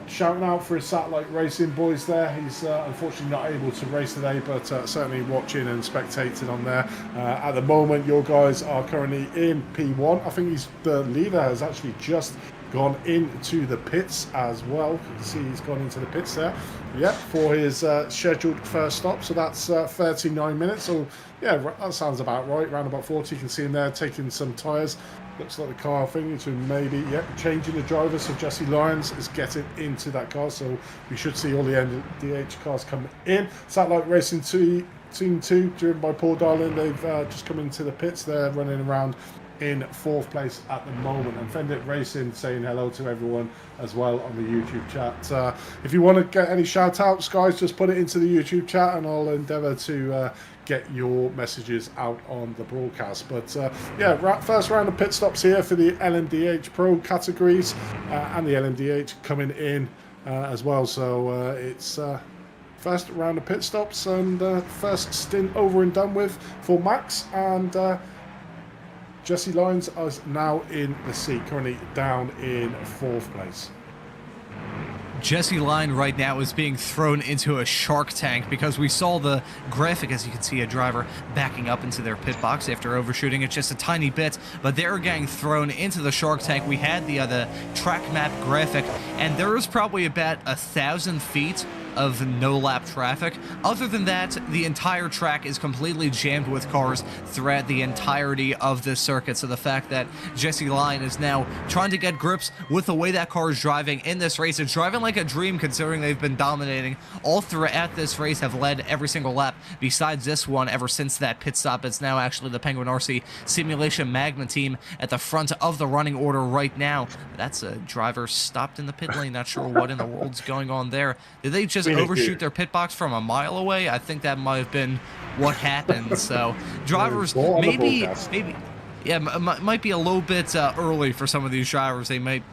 [SPEAKER 3] shouting out for his satellite racing boys there. He's unfortunately not able to race today, but certainly watching and spectating on there. At the moment, your guys are currently in P1. I think the leader has actually just gone into the pits as well. You can see he's gone into the pits there, yeah, for his scheduled first stop. So that's 39 minutes. So yeah, that sounds about right, around about 40. You can see him there taking some tyres. Looks like the car, I think, to maybe, changing the driver. So Jesse Lyons is getting into that car. So we should see all the LMDH cars coming in. Satellite Racing Team 2, driven by Paul Darling. They've just come into the pits. They're running around in 4th place at the moment. And Fendit Racing saying hello to everyone as well on the YouTube chat. If you want to get any shout outs, guys, just put it into the YouTube chat and I'll endeavour to get your messages out on the broadcast. But first round of pit stops here for the LMDH Pro categories, and the LMDH coming in as well. So it's first round of pit stops and first stint over and done with for Max, and Jesse Lyons is now in the seat, currently down in 4th place.
[SPEAKER 2] Jesse Line right now is being thrown into a shark tank because we saw the graphic, as you can see, a driver backing up into their pit box after overshooting it just a tiny bit, but they're getting thrown into the shark tank. We had the track map graphic, and there was probably about 1,000 feet of no-lap traffic. Other than that, the entire track is completely jammed with cars throughout the entirety of this circuit. So the fact that Jesse Line is now trying to get grips with the way that car is driving in this race, it's driving like a dream considering they've been dominating all throughout this race, have led every single lap besides this one ever since that pit stop. It's now actually the Penguin RC Simulation Magna team at the front of the running order right now. That's a driver stopped in the pit lane. Not sure what in the world's going on there. Did they just overshoot their pit box from a mile away? I think that might have been what happened. So drivers maybe yeah, might be a little bit early for some of these drivers. They might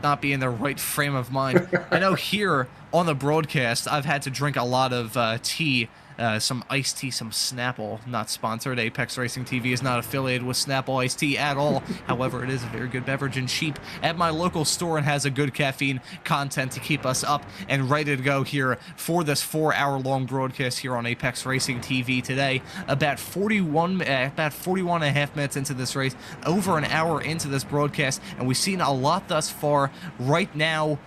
[SPEAKER 2] not be in their right frame of mind. I know here on the broadcast I've had to drink a lot of tea, some iced tea, some Snapple. Not sponsored. Apex Racing TV is not affiliated with Snapple iced tea at all. However, it is a very good beverage and cheap at my local store and has a good caffeine content to keep us up and ready to go here for this 4-hour-long broadcast here on Apex Racing TV today. About 41 and a half minutes into this race, over an hour into this broadcast, and we've seen a lot thus far. Right now,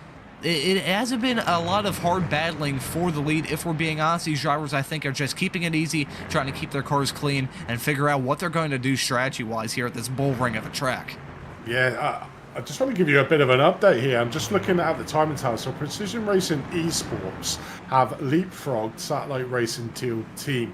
[SPEAKER 2] it hasn't been a lot of hard battling for the lead. If we're being honest, these drivers, I think, are just keeping it easy, trying to keep their cars clean and figure out what they're going to do strategy-wise here at this bull ring of a track.
[SPEAKER 3] Yeah, I just want to give you a bit of an update here. I'm just looking at the timing tower. So Precision Racing Esports have leapfrogged Satellite Racing team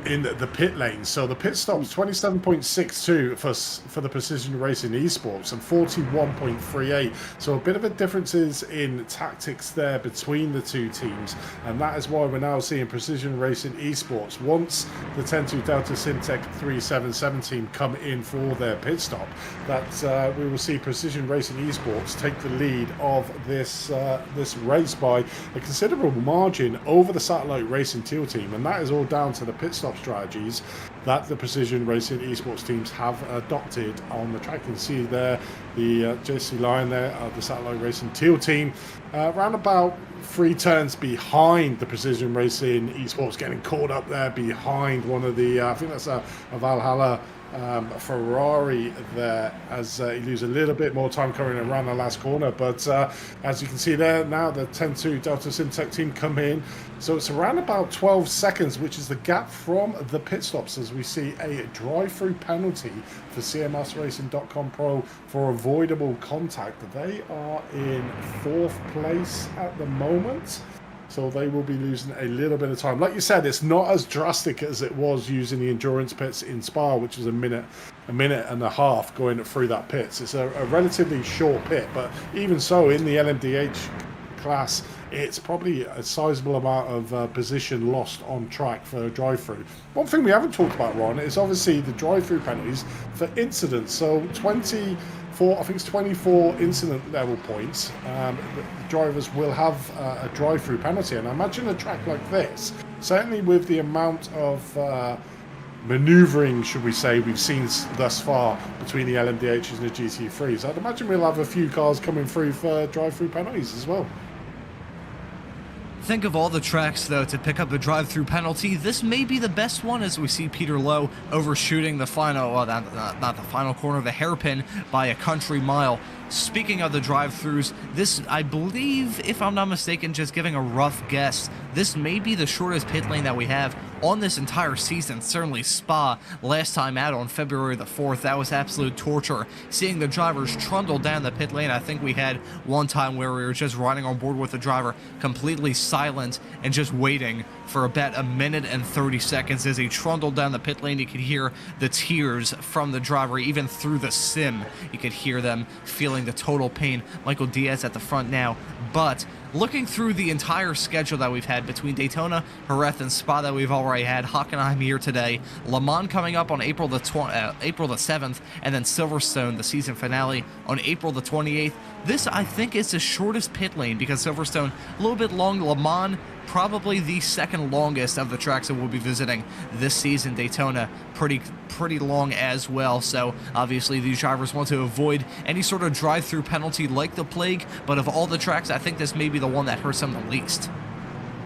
[SPEAKER 3] in the pit lane. So the pit stops 27.62 for the Precision Racing Esports and 41.38. So a bit of a differences in tactics there between the two teams, and that is why we're now seeing Precision Racing Esports, once the 10-2 Delta Syntec 377 team come in for their pit stop, that we will see Precision Racing Esports take the lead of this race by a considerable margin over the Satellite Racing Teal team, and that is all down to the pit stop strategies that the Precision Racing Esports teams have adopted on the track. You can see there the Jesse Line there, the Satellite Racing Teal team, around about 3 turns behind the Precision Racing Esports, getting caught up there behind one of the, I think that's a Valhalla Ferrari there, as he loses a little bit more time coming around the last corner. But as you can see there, now the 10-2 Delta Syntec team come in, so it's around about 12 seconds, which is the gap from the pit stops, as we see a drive-through penalty for CMSRacing.com Pro for avoidable contact. They are in 4th place at the moment, so they will be losing a little bit of time. Like you said, it's not as drastic as it was using the endurance pits in Spa, which was a minute and a half going through that pits. It's a relatively short pit, but even so, in the LMDH class, it's probably a sizable amount of position lost on track for a drive-through. One thing we haven't talked about, Ron, is obviously the drive-through penalties for incidents. So I think it's 24 incident level points. The drivers will have a drive-through penalty, and I imagine a track like this, certainly with the amount of manoeuvring, should we say, we've seen thus far between the LMDHs and the GT3s, I'd imagine we'll have a few cars coming through for drive-through penalties as well.
[SPEAKER 2] Think of all the tracks, though, to pick up a drive-through penalty. This may be the best one, as we see Peter Lowe overshooting the final, well, not the final corner, the hairpin by a country mile. Speaking of the drive-throughs, this, I believe, if I'm not mistaken, just giving a rough guess, this may be the shortest pit lane that we have on this entire season. Certainly Spa, last time out on February the 4th, that was absolute torture. Seeing the drivers trundle down the pit lane. I think we had one time where we were just riding on board with the driver completely silent and just waiting for about a minute and 30 seconds as he trundled down the pit lane. You could hear the tears from the driver, even through the sim. You could hear them feeling the total pain. Michael Diaz at the front now, but looking through the entire schedule that we've had between Daytona, Jerez, and Spa that we've already had, Hockenheim here today, Le Mans coming up on April the 7th, and then Silverstone, the season finale, on April the 28th. This, I think, is the shortest pit lane because Silverstone, a little bit long. Le Mans, probably the second longest of the tracks that we'll be visiting this season. Daytona, pretty long as well. So obviously these drivers want to avoid any sort of drive-through penalty like the plague, but of all the tracks, I think this may be the one that hurts them the least.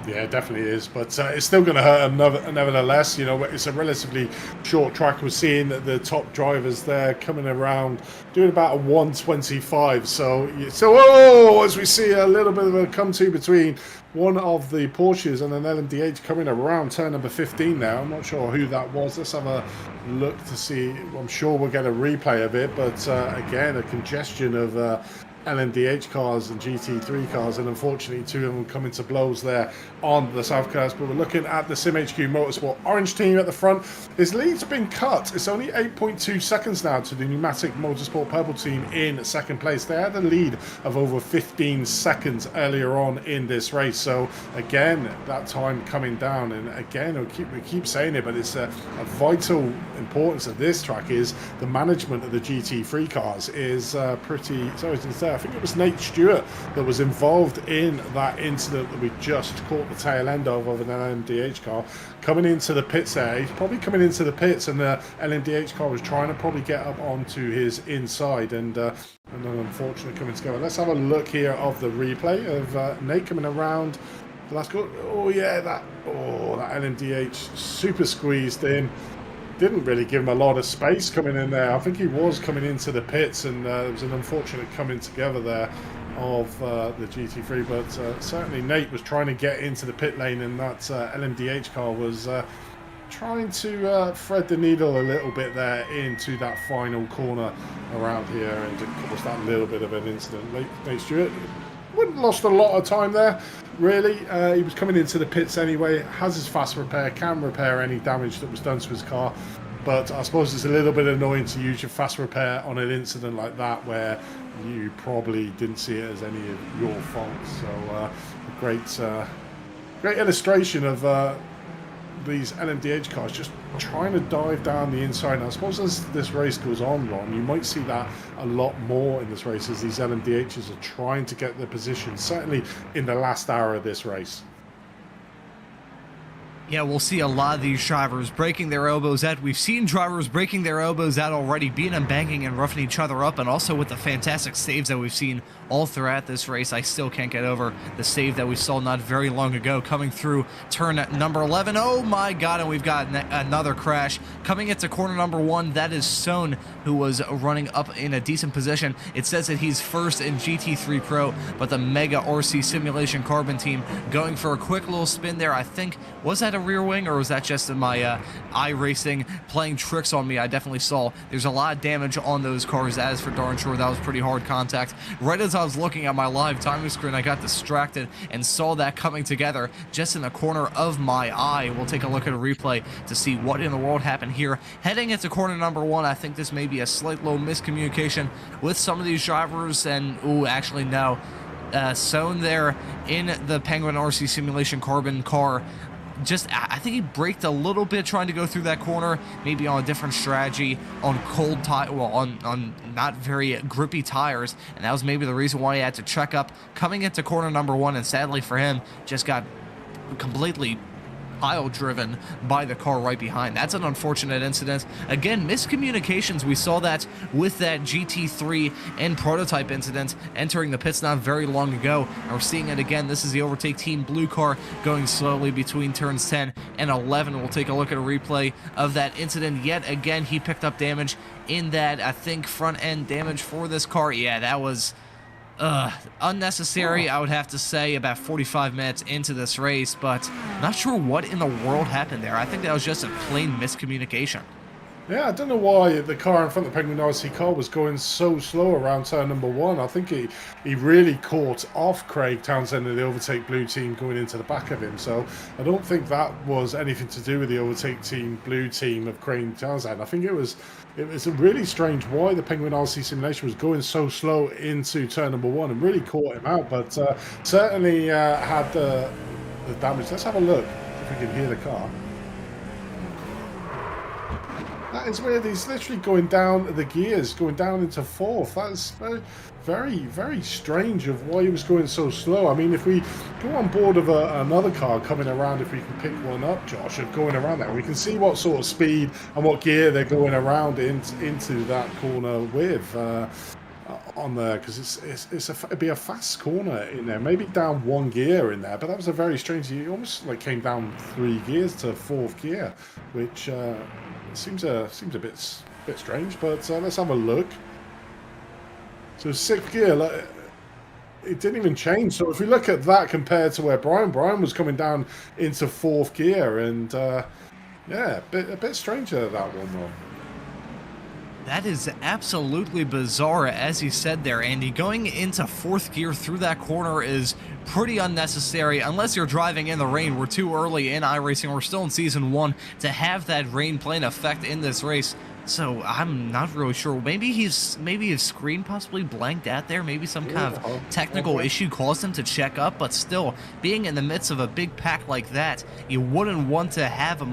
[SPEAKER 3] Yeah, it definitely is, but it's still going to hurt them nevertheless. You know, it's a relatively short track. We're seeing that the top drivers there coming around doing about a 125. So as we see a little bit of a come-to between one of the Porsches and an LMDH coming around turn number 15 now. I'm not sure who that was. Let's have a look to see. I'm sure we'll get a replay of it, but again, a congestion of LMDH cars and GT3 cars, and unfortunately two of them come into blows there on the South Coast. But we're looking at the SimHQ Motorsport orange team at the front. His lead's been cut. It's only 8.2 seconds now to the Pneumatic Motorsport purple team in second place. They had a lead of over 15 seconds earlier on in this race. So again, that time coming down, and again we keep saying it, but it's a vital importance of this track is the management of the GT3 cars is pretty. So I think it was Nate Stewart that was involved in that incident that we just caught the tail end of an LMDH car coming into the pits there. He's probably coming into the pits, and the LMDH car was trying to probably get up onto his inside, and then unfortunately coming together. Let's have a look here of the replay of Nate coming around the last corner. Oh yeah, that LMDH super squeezed in. Didn't really give him a lot of space coming in there. I think he was coming into the pits, and there was an unfortunate coming together there of the GT3, but certainly Nate was trying to get into the pit lane, and that LMDH car was trying to thread the needle a little bit there into that final corner around here, and it caused that little bit of an incident. Nate Stewart wouldn't lost a lot of time there, really. He was coming into the pits anyway, has his fast repair, can repair any damage that was done to his car, but I suppose it's a little bit annoying to use your fast repair on an incident like that where you probably didn't see it as any of your fault. So a great illustration of these LMDH cars just trying to dive down the inside. And I suppose as this race goes on, Ron, you might see that a lot more in this race as these LMDHs are trying to get their position, certainly in the last hour of this race.
[SPEAKER 2] Yeah, we'll see a lot of these drivers breaking their elbows out. We've seen drivers breaking their elbows out already, beating and banging and roughing each other up, and also with the fantastic saves that we've seen all throughout this race. I still can't get over the save that we saw not very long ago coming through turn number 11. Oh my god, and we've got another crash coming into corner number 1. That is Sohn, who was running up in a decent position. It says that he's first in GT3 Pro, but the Mega RC Simulation Carbon team going for a quick little spin there. I think, was that a rear wing, or was that just my iRacing playing tricks on me? I definitely saw there's a lot of damage on those cars. That is for darn sure. That was pretty hard contact. Right as I was looking at my live timing screen, I got distracted and saw that coming together just in the corner of my eye. We'll take a look at a replay to see what in the world happened here. Heading into corner number 1, I think this may be a slight little miscommunication with some of these drivers, and actually no. Sohn there in the Penguin RC Simulation Carbon car, I think he braked a little bit trying to go through that corner, maybe on a different strategy, on cold tire, well, on not very grippy tires, and that was maybe the reason why he had to check up coming into corner number 1, and sadly for him, just got completely pile driven by the car right behind. That's an unfortunate incident. Again, miscommunications. We saw that with that GT3 and prototype incident entering the pits not very long ago, and we're seeing it again. This is the Overtake Team blue car going slowly between turns 10 and 11. We'll take a look at a replay of that incident. Yet again, he picked up damage in that, I think, front end damage for this car. Yeah, that was unnecessary, I would have to say, about 45 minutes into this race, but not sure what in the world happened there. I think that was just a plain miscommunication.
[SPEAKER 3] Yeah, I don't know why the car in front of the Penguin RC car was going so slow around turn number 1. I think he really caught off Craig Townsend and the Overtake Blue team going into the back of him. So I don't think that was anything to do with the Overtake Team Blue team of Craig Townsend. I think it was really strange why the Penguin RC Simulation was going so slow into turn number 1 and really caught him out. But certainly had the damage. Let's have a look if we can hear the car. That is weird. He's literally going down the gears, going down into fourth. That's very, very strange of why he was going so slow. I mean, if we go on board of another car coming around, if we can pick one up, Josh, of going around there, we can see what sort of speed and what gear they're going around into that corner with. On there, because it'd be a fast corner in there, maybe down one gear in there, but that was a very strange. He almost like came down 3 gears to 4th gear, which seems a bit strange. But let's have a look. So 6th gear, like, it didn't even change. So if we look at that compared to where Brian was coming down into 4th gear, and yeah, a bit stranger that one though.
[SPEAKER 2] That is absolutely bizarre, as you said there, Andy. Going into 4th gear through that corner is pretty unnecessary, unless you're driving in the rain. We're too early in iRacing. We're still in Season 1 to have that rain play an effect in this race. So I'm not really sure. Maybe his screen possibly blanked out there. Maybe some kind of technical issue caused him to check up. But still, being in the midst of a big pack like that, you wouldn't want to have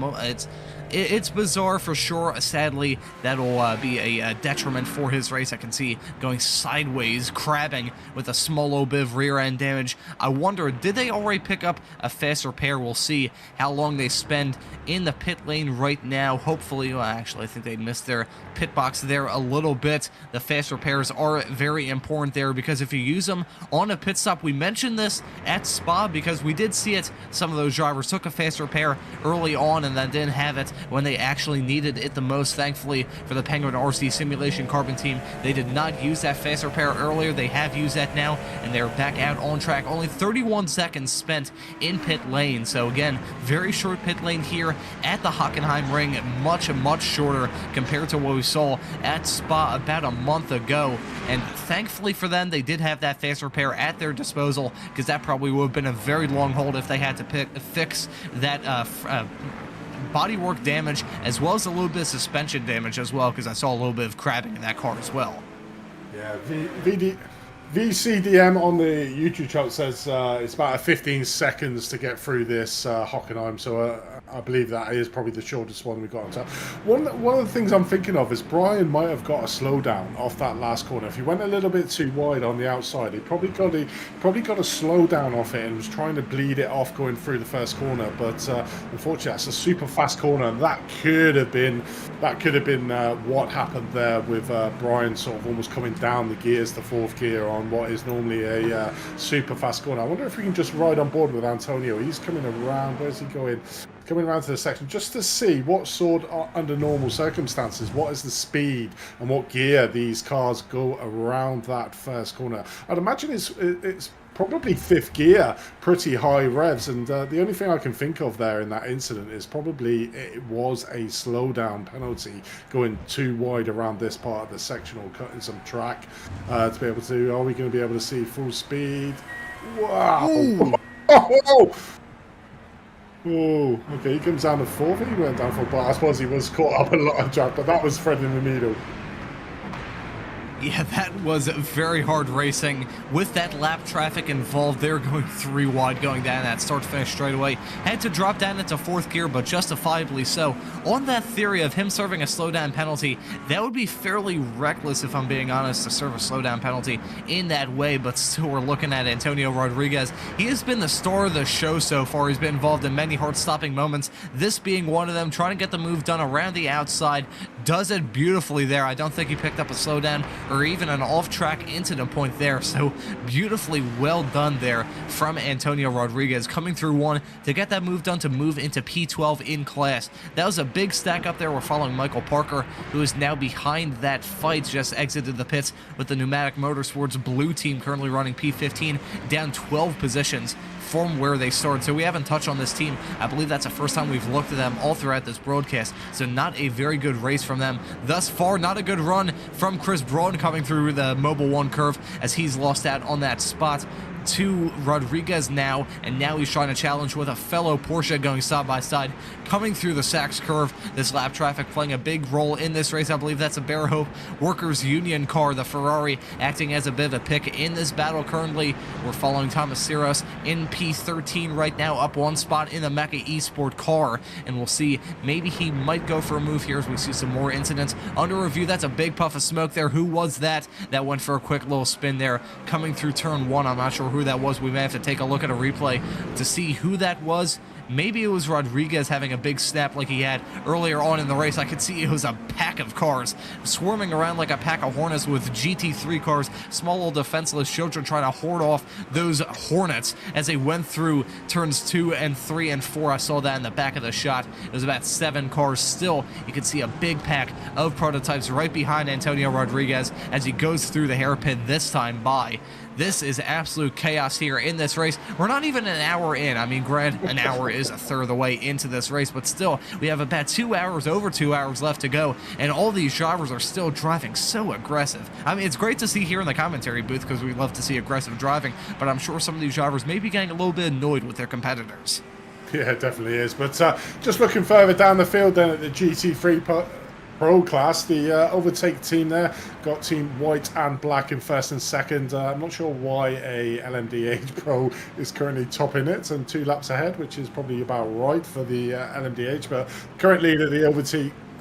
[SPEAKER 2] it's bizarre for sure. Sadly, that'll be a detriment for his race. I can see going sideways, crabbing with a small little bit of rear end damage. I wonder, did they already pick up a faster pair? We'll see how long they spend in the pit lane right now. Hopefully, well, actually, I think they missed their pit box there a little bit. The faster pairs are very important there, because if you use them on a pit stop, we mentioned this at Spa because we did see it. Some of those drivers took a faster pair early on and then didn't have it when they actually needed it the most. Thankfully for the Penguin RC Simulation Carbon team, they did not use that faster pair earlier. They have used that now, and they're back out on track. Only 31 seconds spent in pit lane. So again, very short pit lane here at the Hockenheim ring. Much shorter compared to what we saw at Spa about a month ago. And thankfully for them, they did have that faster pair at their disposal, because that probably would have been a very long hold if they had to fix that bodywork damage, as well as a little bit of suspension damage as well, because I saw a little bit of crabbing in that car as well.
[SPEAKER 3] Yeah, VCDM on the YouTube channel says it's about 15 seconds to get through this Hockenheim, so I believe that is probably the shortest one we've got. So one of the things I'm thinking of is Brian might have got a slowdown off that last corner. If he went a little bit too wide on the outside, he probably got a slowdown off it and was trying to bleed it off going through the first corner. But unfortunately, that's a super fast corner, and that could have been what happened there with Brian sort of almost coming down the gears to 4th gear on what is normally a super fast corner. I wonder if we can just ride on board with Antonio. He's coming around. Where's he going? Coming around to the section just to see what sort of, under normal circumstances, what is the speed and what gear these cars go around that first corner. I'd imagine it's probably 5th gear, pretty high revs, and the only thing I can think of there in that incident is probably it was a slowdown penalty going too wide around this part of the sectional, cutting some track to be able to. Are we going to be able to see full speed? Wow! Oh, okay, he comes down to 4th. He went down for, but I suppose he was caught up a lot of track, but that was threading the needle.
[SPEAKER 2] Yeah, that was very hard racing. With that lap traffic involved, they're going 3 wide going down that start-finish straightaway. Had to drop down into 4th gear, but justifiably so. On that theory of him serving a slowdown penalty, that would be fairly reckless, if I'm being honest, to serve a slowdown penalty in that way, but still we're looking at Antonio Rodriguez. He has been the star of the show so far. He's been involved in many heart-stopping moments, this being one of them, trying to get the move done around the outside. Does it beautifully there. I don't think he picked up a slowdown or even an off-track incident point there, so beautifully well done there from Antonio Rodriguez, coming through one to get that move done to move into P12 in class. That was a big stack up there. We're following Michael Parker, who is now behind that fight, just exited the pits with the Pneumatic Motorsports blue team currently running P15, down 12 positions from where they started. So we haven't touched on this team. I believe that's the first time we've looked at them all throughout this broadcast. So not a very good race from them thus far. Not a good run from Chris Braun coming through the Mobile 1 curve, as he's lost out on that spot. to Rodriguez now, and now he's trying to challenge with a fellow Porsche going side by side, coming through the Sachs curve. This lap traffic playing a big role in this race. I believe that's a Bear Hope Workers Union car, the Ferrari, acting as a bit of a pick in this battle. Currently, we're following Thomas Siros in P13 right now, up one spot in the Mecha Esport car, and we'll see, maybe he might go for a move here as we see some more incidents under review. That's a big puff of smoke there. Who was that? That went for a quick little spin there, coming through turn one. I'm not sure who that was. We may have to take a look at a replay to see who that was. Maybe it was Rodriguez having a big snap like he had earlier on in the race. I could see it was a pack of cars swarming around like a pack of hornets with GT3 cars. Small little defenseless children trying to hoard off those hornets as they went through turns 2 and 3 and 4. I saw that in the back of the shot. It was about 7 cars. Still, you could see a big pack of prototypes right behind Antonio Rodriguez as he goes through the hairpin this time by. This is absolute chaos here in this race. We're not even an hour in. I mean, granted, an hour is a third of the way into this race, but still, we have about 2 hours, over 2 hours left to go, and all these drivers are still driving so aggressive. I mean, it's great to see here in the commentary booth because we love to see aggressive driving, but I'm sure some of these drivers may be getting a little bit annoyed with their competitors.
[SPEAKER 3] Yeah, it definitely is. But just looking further down the field then at the GT3 Pro class, the overtake team there got Team White and Black in first and second. I'm not sure why a LMDH Pro is currently topping it and 2 laps ahead, which is probably about right for the LMDH, but currently the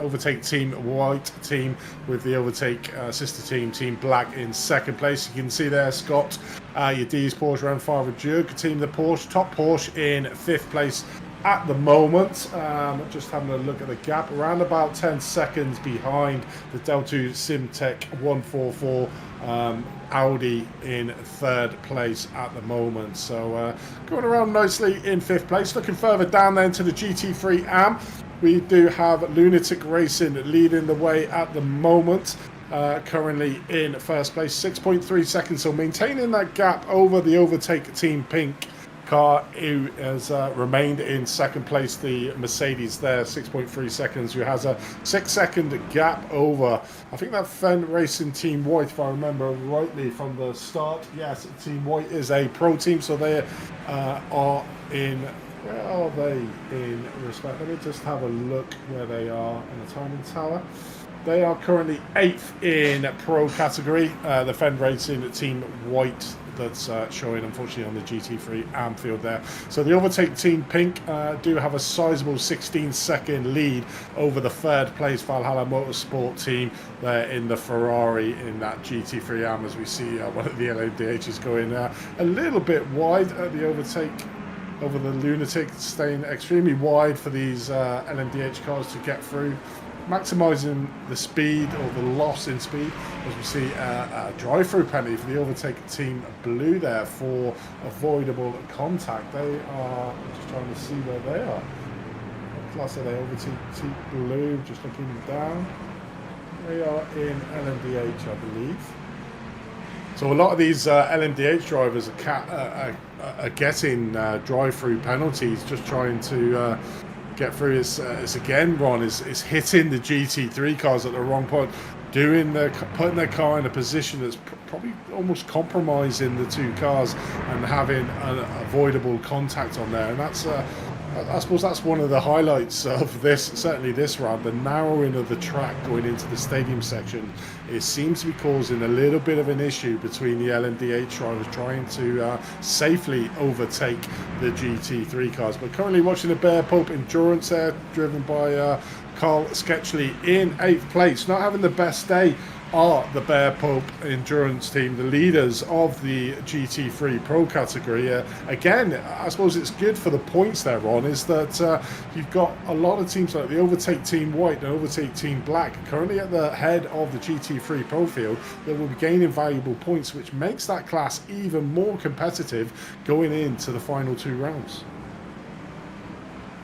[SPEAKER 3] overtake Team White team with the overtake sister team, Team Black, in second place. You can see there, Scott, your D's Porsche Rennfahrer Jug team, the Porsche, top Porsche in 5th place at the moment. Just having a look at the gap, around about 10 seconds behind the Delta Simtech 144 Audi in 3rd place at the moment. So going around nicely in 5th place. Looking further down then to the GT3 AM, we do have Lunatic Racing leading the way at the moment. Currently in 1st place, 6.3 seconds, so maintaining that gap over the overtake Team Pink car, who has remained in 2nd place, the Mercedes there, 6.3 seconds, who has a 6-second gap over, I think that Fen Racing Team White, if I remember rightly from the start. Yes, Team White is a pro team, so they are in, where are they in respect? Let me just have a look where they are in the timing tower. They are currently 8th in pro category, the Fen Racing Team White, that's showing unfortunately on the GT3 AM field there. So the overtake Team Pink do have a sizable 16-second lead over the 3rd place Valhalla Motorsport team there in the Ferrari in that GT3 AM, as we see one of the LMDHs going a little bit wide at the overtake over the Lunatic, staying extremely wide for these LMDH cars to get through, maximising the speed or the loss in speed, as we see a drive-through penalty for the overtake Team Blue there for avoidable contact. They are, I'm just trying to see where they are. What class are they? Overtake Team Blue, just looking down. They are in LMDH, I believe. So a lot of these LMDH drivers are getting drive-through penalties, just trying to get through. It's again, Ron, is hitting the GT3 cars at the wrong point, putting their car in a position that's probably almost compromising the 2 cars and having an avoidable contact on there. And that's I suppose that's one of the highlights of this, certainly this round, the narrowing of the track going into the stadium section. It seems to be causing a little bit of an issue between the LMDH drivers trying to safely overtake the GT3 cars. But currently watching the Bear Pope Endurance there, driven by Carl Sketchley in 8th place. Not having the best day are the Bear Pope Endurance team, the leaders of the GT3 Pro category. Again, I suppose it's good for the points there, Ron, is that you've got a lot of teams like the Overtake Team White and Overtake Team Black currently at the head of the GT3 Pro field that will be gaining valuable points, which makes that class even more competitive going into the final 2 rounds.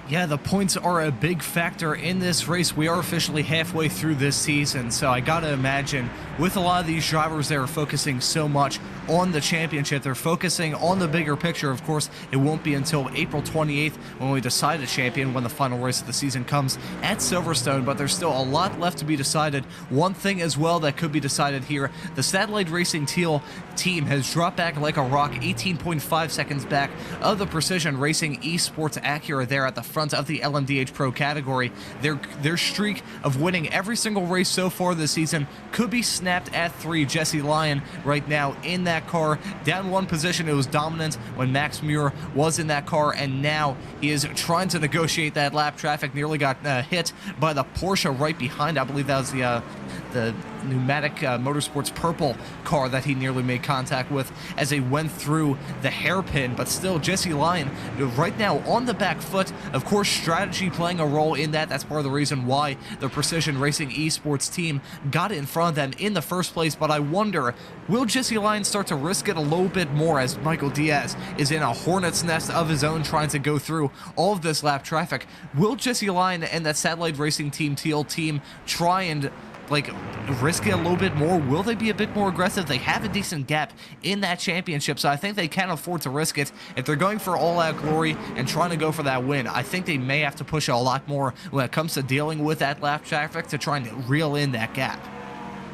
[SPEAKER 2] Yeah, the points are a big factor in this race. We are officially halfway through this season, so I gotta imagine with a lot of these drivers that are focusing so much on the championship. They're focusing on the bigger picture. Of course, it won't be until April 28th when we decide a champion, when the final race of the season comes at Silverstone, but there's still a lot left to be decided. One thing as well that could be decided here, the Satellite Racing Teal team has dropped back like a rock, 18.5 seconds back of the Precision Racing Esports Acura there at the front of the LMDH Pro category. Their streak of winning every single race so far this season could be snapped at 3. Jesse Lyon right now in that car, down one position. It was dominant when Max Muir was in that car, and now he is trying to negotiate that lap traffic. Nearly got hit by the Porsche right behind. I believe that was the pneumatic Motorsports purple car that he nearly made contact with as he went through the hairpin. But still, Jesse Lyon right now on the back foot. Of course, strategy playing a role in that. That's part of the reason why the Precision Racing Esports team got in front of them in the first place. But I wonder, will Jesse Lyon start to risk it a little bit more as Michael Diaz is in a hornet's nest of his own trying to go through all of this lap traffic? Will Jesse Lyon and that Satellite Racing Team Teal team try and risk it a little bit more? Will they be a bit more aggressive? They have a decent gap in that championship, so I think they can afford to risk it. If they're going for all-out glory and trying to go for that win, I think they may have to push a lot more when it comes to dealing with that lap traffic to try and reel in that gap.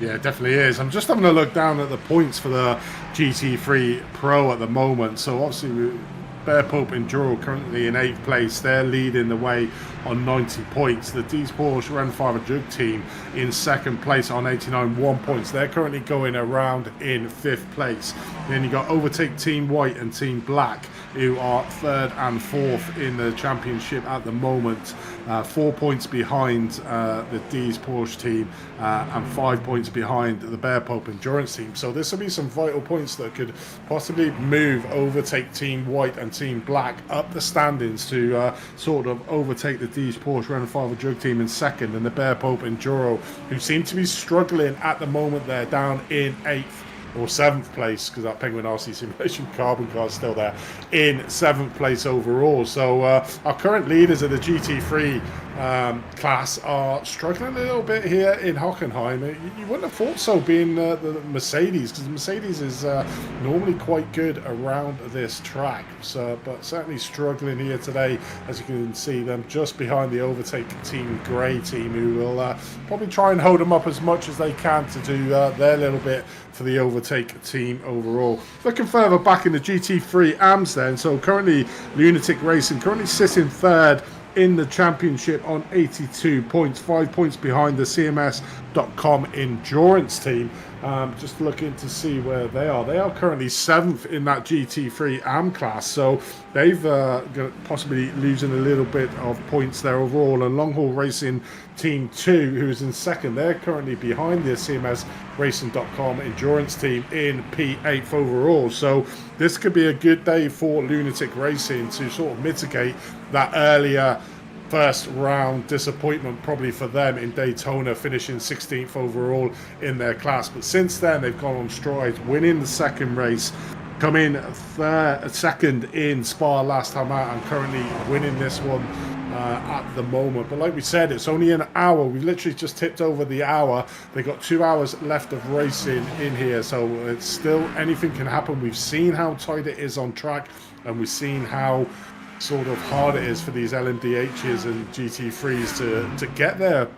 [SPEAKER 3] Yeah, it definitely is. I'm just having a look down at the points for the GT3 Pro at the moment. So obviously, Bear Pope Enduro currently in 8th place. They're leading the way on 90 points. The D's Porsche Ren 500 team in 2nd place on 89 points. They're currently going around in 5th place. Then you got Overtake Team White and Team Black, who are 3rd and 4th in the championship at the moment. 4 points behind the D's Porsche team and 5 points behind the Bear Pope Endurance team. So this will be some vital points that could possibly move Overtake Team White and Team Black up the standings to sort of overtake the D's Porsche Ren 500 team in 2nd, and the Bear Pope Enduro, who seem to be struggling at the moment. They're down in 8th or 7th place, because that Penguin RC Simulation carbon car is still there, in 7th place overall. So our current leaders of the GT3 class are struggling a little bit here in Hockenheim. You wouldn't have thought so, being the Mercedes, because the Mercedes is normally quite good around this track, so, but certainly struggling here today, as you can see them just behind the Overtake Team Grey team, who will probably try and hold them up as much as they can to do their little bit for the Overtake team overall. Looking further back in the GT3 AMS then, so currently Lunatic Racing currently sitting 3rd in the championship on 82 points, 5 points behind the CMS.com Endurance team. Just looking to see where they are. They are currently 7th in that GT3 AM class, so they've possibly losing a little bit of points there overall. And Long Haul Racing Team 2, who's in 2nd, they're currently behind the CMS Racing.com Endurance team in P8th overall. So this could be a good day for Lunatic Racing to sort of mitigate that earlier first round disappointment probably for them in Daytona, finishing 16th overall in their class. But since then they've gone on strides, winning the 2nd race, come in 2nd in Spa last time out, and currently winning this one at the moment. But like we said, it's only an hour. We've literally just tipped over the hour. They've got 2 hours left of racing in here, so it's still, anything can happen. We've seen how tight it is on track, and we've seen how sort of hard it is for these LMDHs and GT3s to get their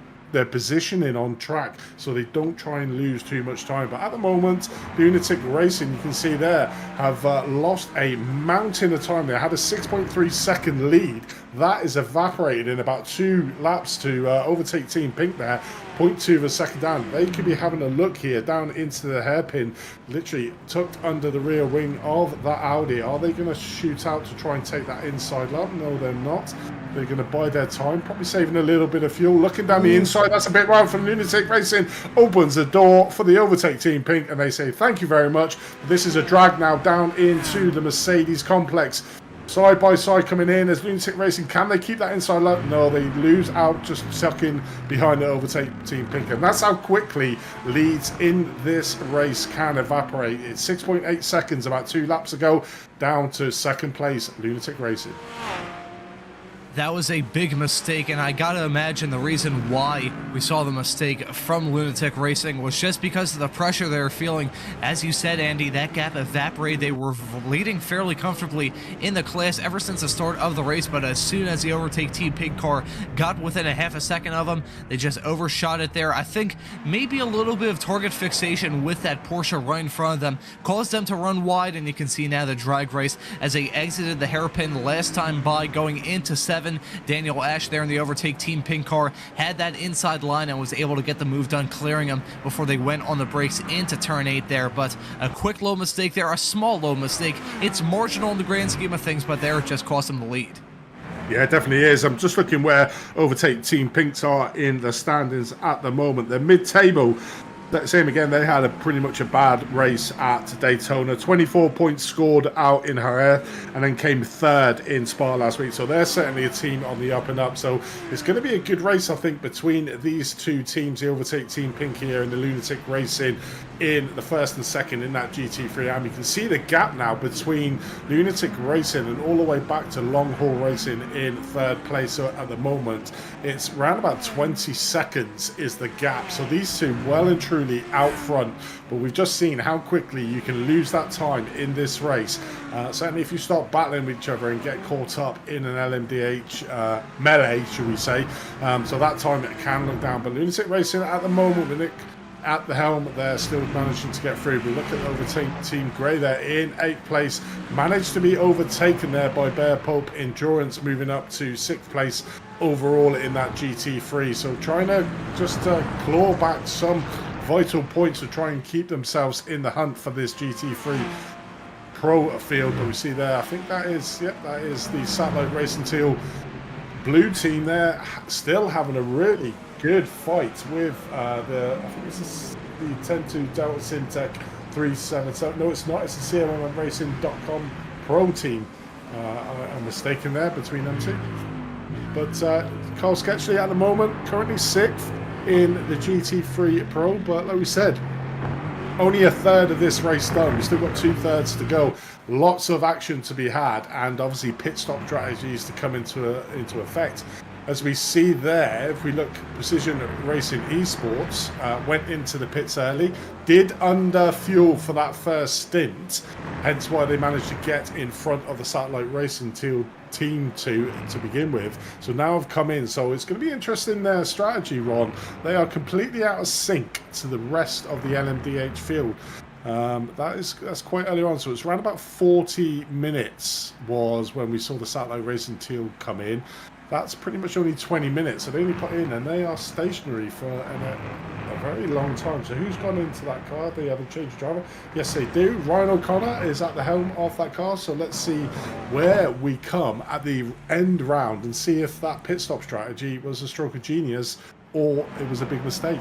[SPEAKER 3] positioning on track, so they don't try and lose too much time. But at the moment, Lunatic Racing, you can see there, have lost a mountain of time. They had a 6.3 second lead. That is evaporated in about 2 laps to overtake Team Pink there. 0.2 of a second down. They could be having a look here down into the hairpin, literally tucked under the rear wing of that Audi. Are they going to shoot out to try and take that inside lap? No, they're not. They're going to buy their time, probably saving a little bit of fuel. Looking down the inside, that's a bit wild from Lunatic Racing. Opens the door for the overtake Team Pink, and they say thank you very much. This is a drag now down into the Mercedes complex. Side by side coming in as Lunatic Racing. Can they keep that inside lap? No, they lose out, just sucking behind the overtake Team Pink. And that's how quickly leads in this race can evaporate. It's 6.8 seconds about 2 laps ago, down to 2nd place, Lunatic Racing.
[SPEAKER 2] That was a big mistake, and I gotta imagine the reason why we saw the mistake from Lunatic Racing was just because of the pressure they were feeling. As you said, Andy, that gap evaporated. They were leading fairly comfortably in the class ever since the start of the race, but as soon as the Overtake Team Pink car got within a half a second of them, they just overshot it there. I think maybe a little bit of target fixation with that Porsche right in front of them caused them to run wide, and you can see now the drag race as they exited the hairpin last time by going into 7. Daniel Ash there in the Overtake Team Pink car had that inside line and was able to get the move done, clearing them before they went on the brakes into turn 8 there. But a quick low mistake there, a small low mistake. It's marginal in the grand scheme of things, but there it just cost them the lead.
[SPEAKER 3] Yeah, it definitely is. I'm just looking where Overtake Team Pinks are in the standings at the moment. They're mid-table. Same again, they had pretty much a bad race at Daytona. 24 points scored out in Jerez, and then came third in Spa last week. So they're certainly a team on the up and up. So it's going to be a good race, I think, between these two teams, the Overtake Team Pink here and the Lunatic Racing in the first and second in that GT3 AM. You can see the gap now between Lunatic Racing and all the way back to Long Haul Racing in third place. So at the moment, it's around about 20 seconds is the gap. So these two well and truly out front, but we've just seen how quickly you can lose that time in this race. Certainly if you start battling with each other and get caught up in an LMDH melee, should we say, so that time it can look down. But Lunatic Racing at the moment, with Nick at the helm, they're still managing to get through. But look at Overtake Team Grey, they're in 8th place, managed to be overtaken there by Bear Pope Endurance, moving up to 6th place overall in that GT3. So trying to just claw back some vital points to try and keep themselves in the hunt for this GT3 Pro field that we see there. I think that is, yep, that is the Satellite Racing Teal blue team there, still having a really good fight with I think this is the 10-2 Delta Syntec 377. No, it's not. It's the CMMRacing.com Pro team. I'm mistaken there between them two. But Carl Sketchley at the moment currently 6th in the GT3 Pro, but like we said, only a third of this race done. We've still got 2/3 to go. Lots of action to be had, and obviously pit stop strategies to come into effect. As we see there, if we look, Precision Racing Esports went into the pits early, did under fuel for that first stint, hence why they managed to get in front of the Satellite Racing team to begin with. So now I've come in, so it's going to be interesting their strategy, Ron. They are completely out of sync to the rest of the LMDH field. That's quite early on, so it's around about 40 minutes was when we saw the Satellite Racing Teal come in. That's pretty much only 20 minutes, so they only put in, and they are stationary for a very long time. So who's gone into that car? They haven't changed driver. Yes, they do. Ryan O'Connor is at the helm of that car, so let's see where we come at the end round and see if that pit stop strategy was a stroke of genius or it was a big mistake.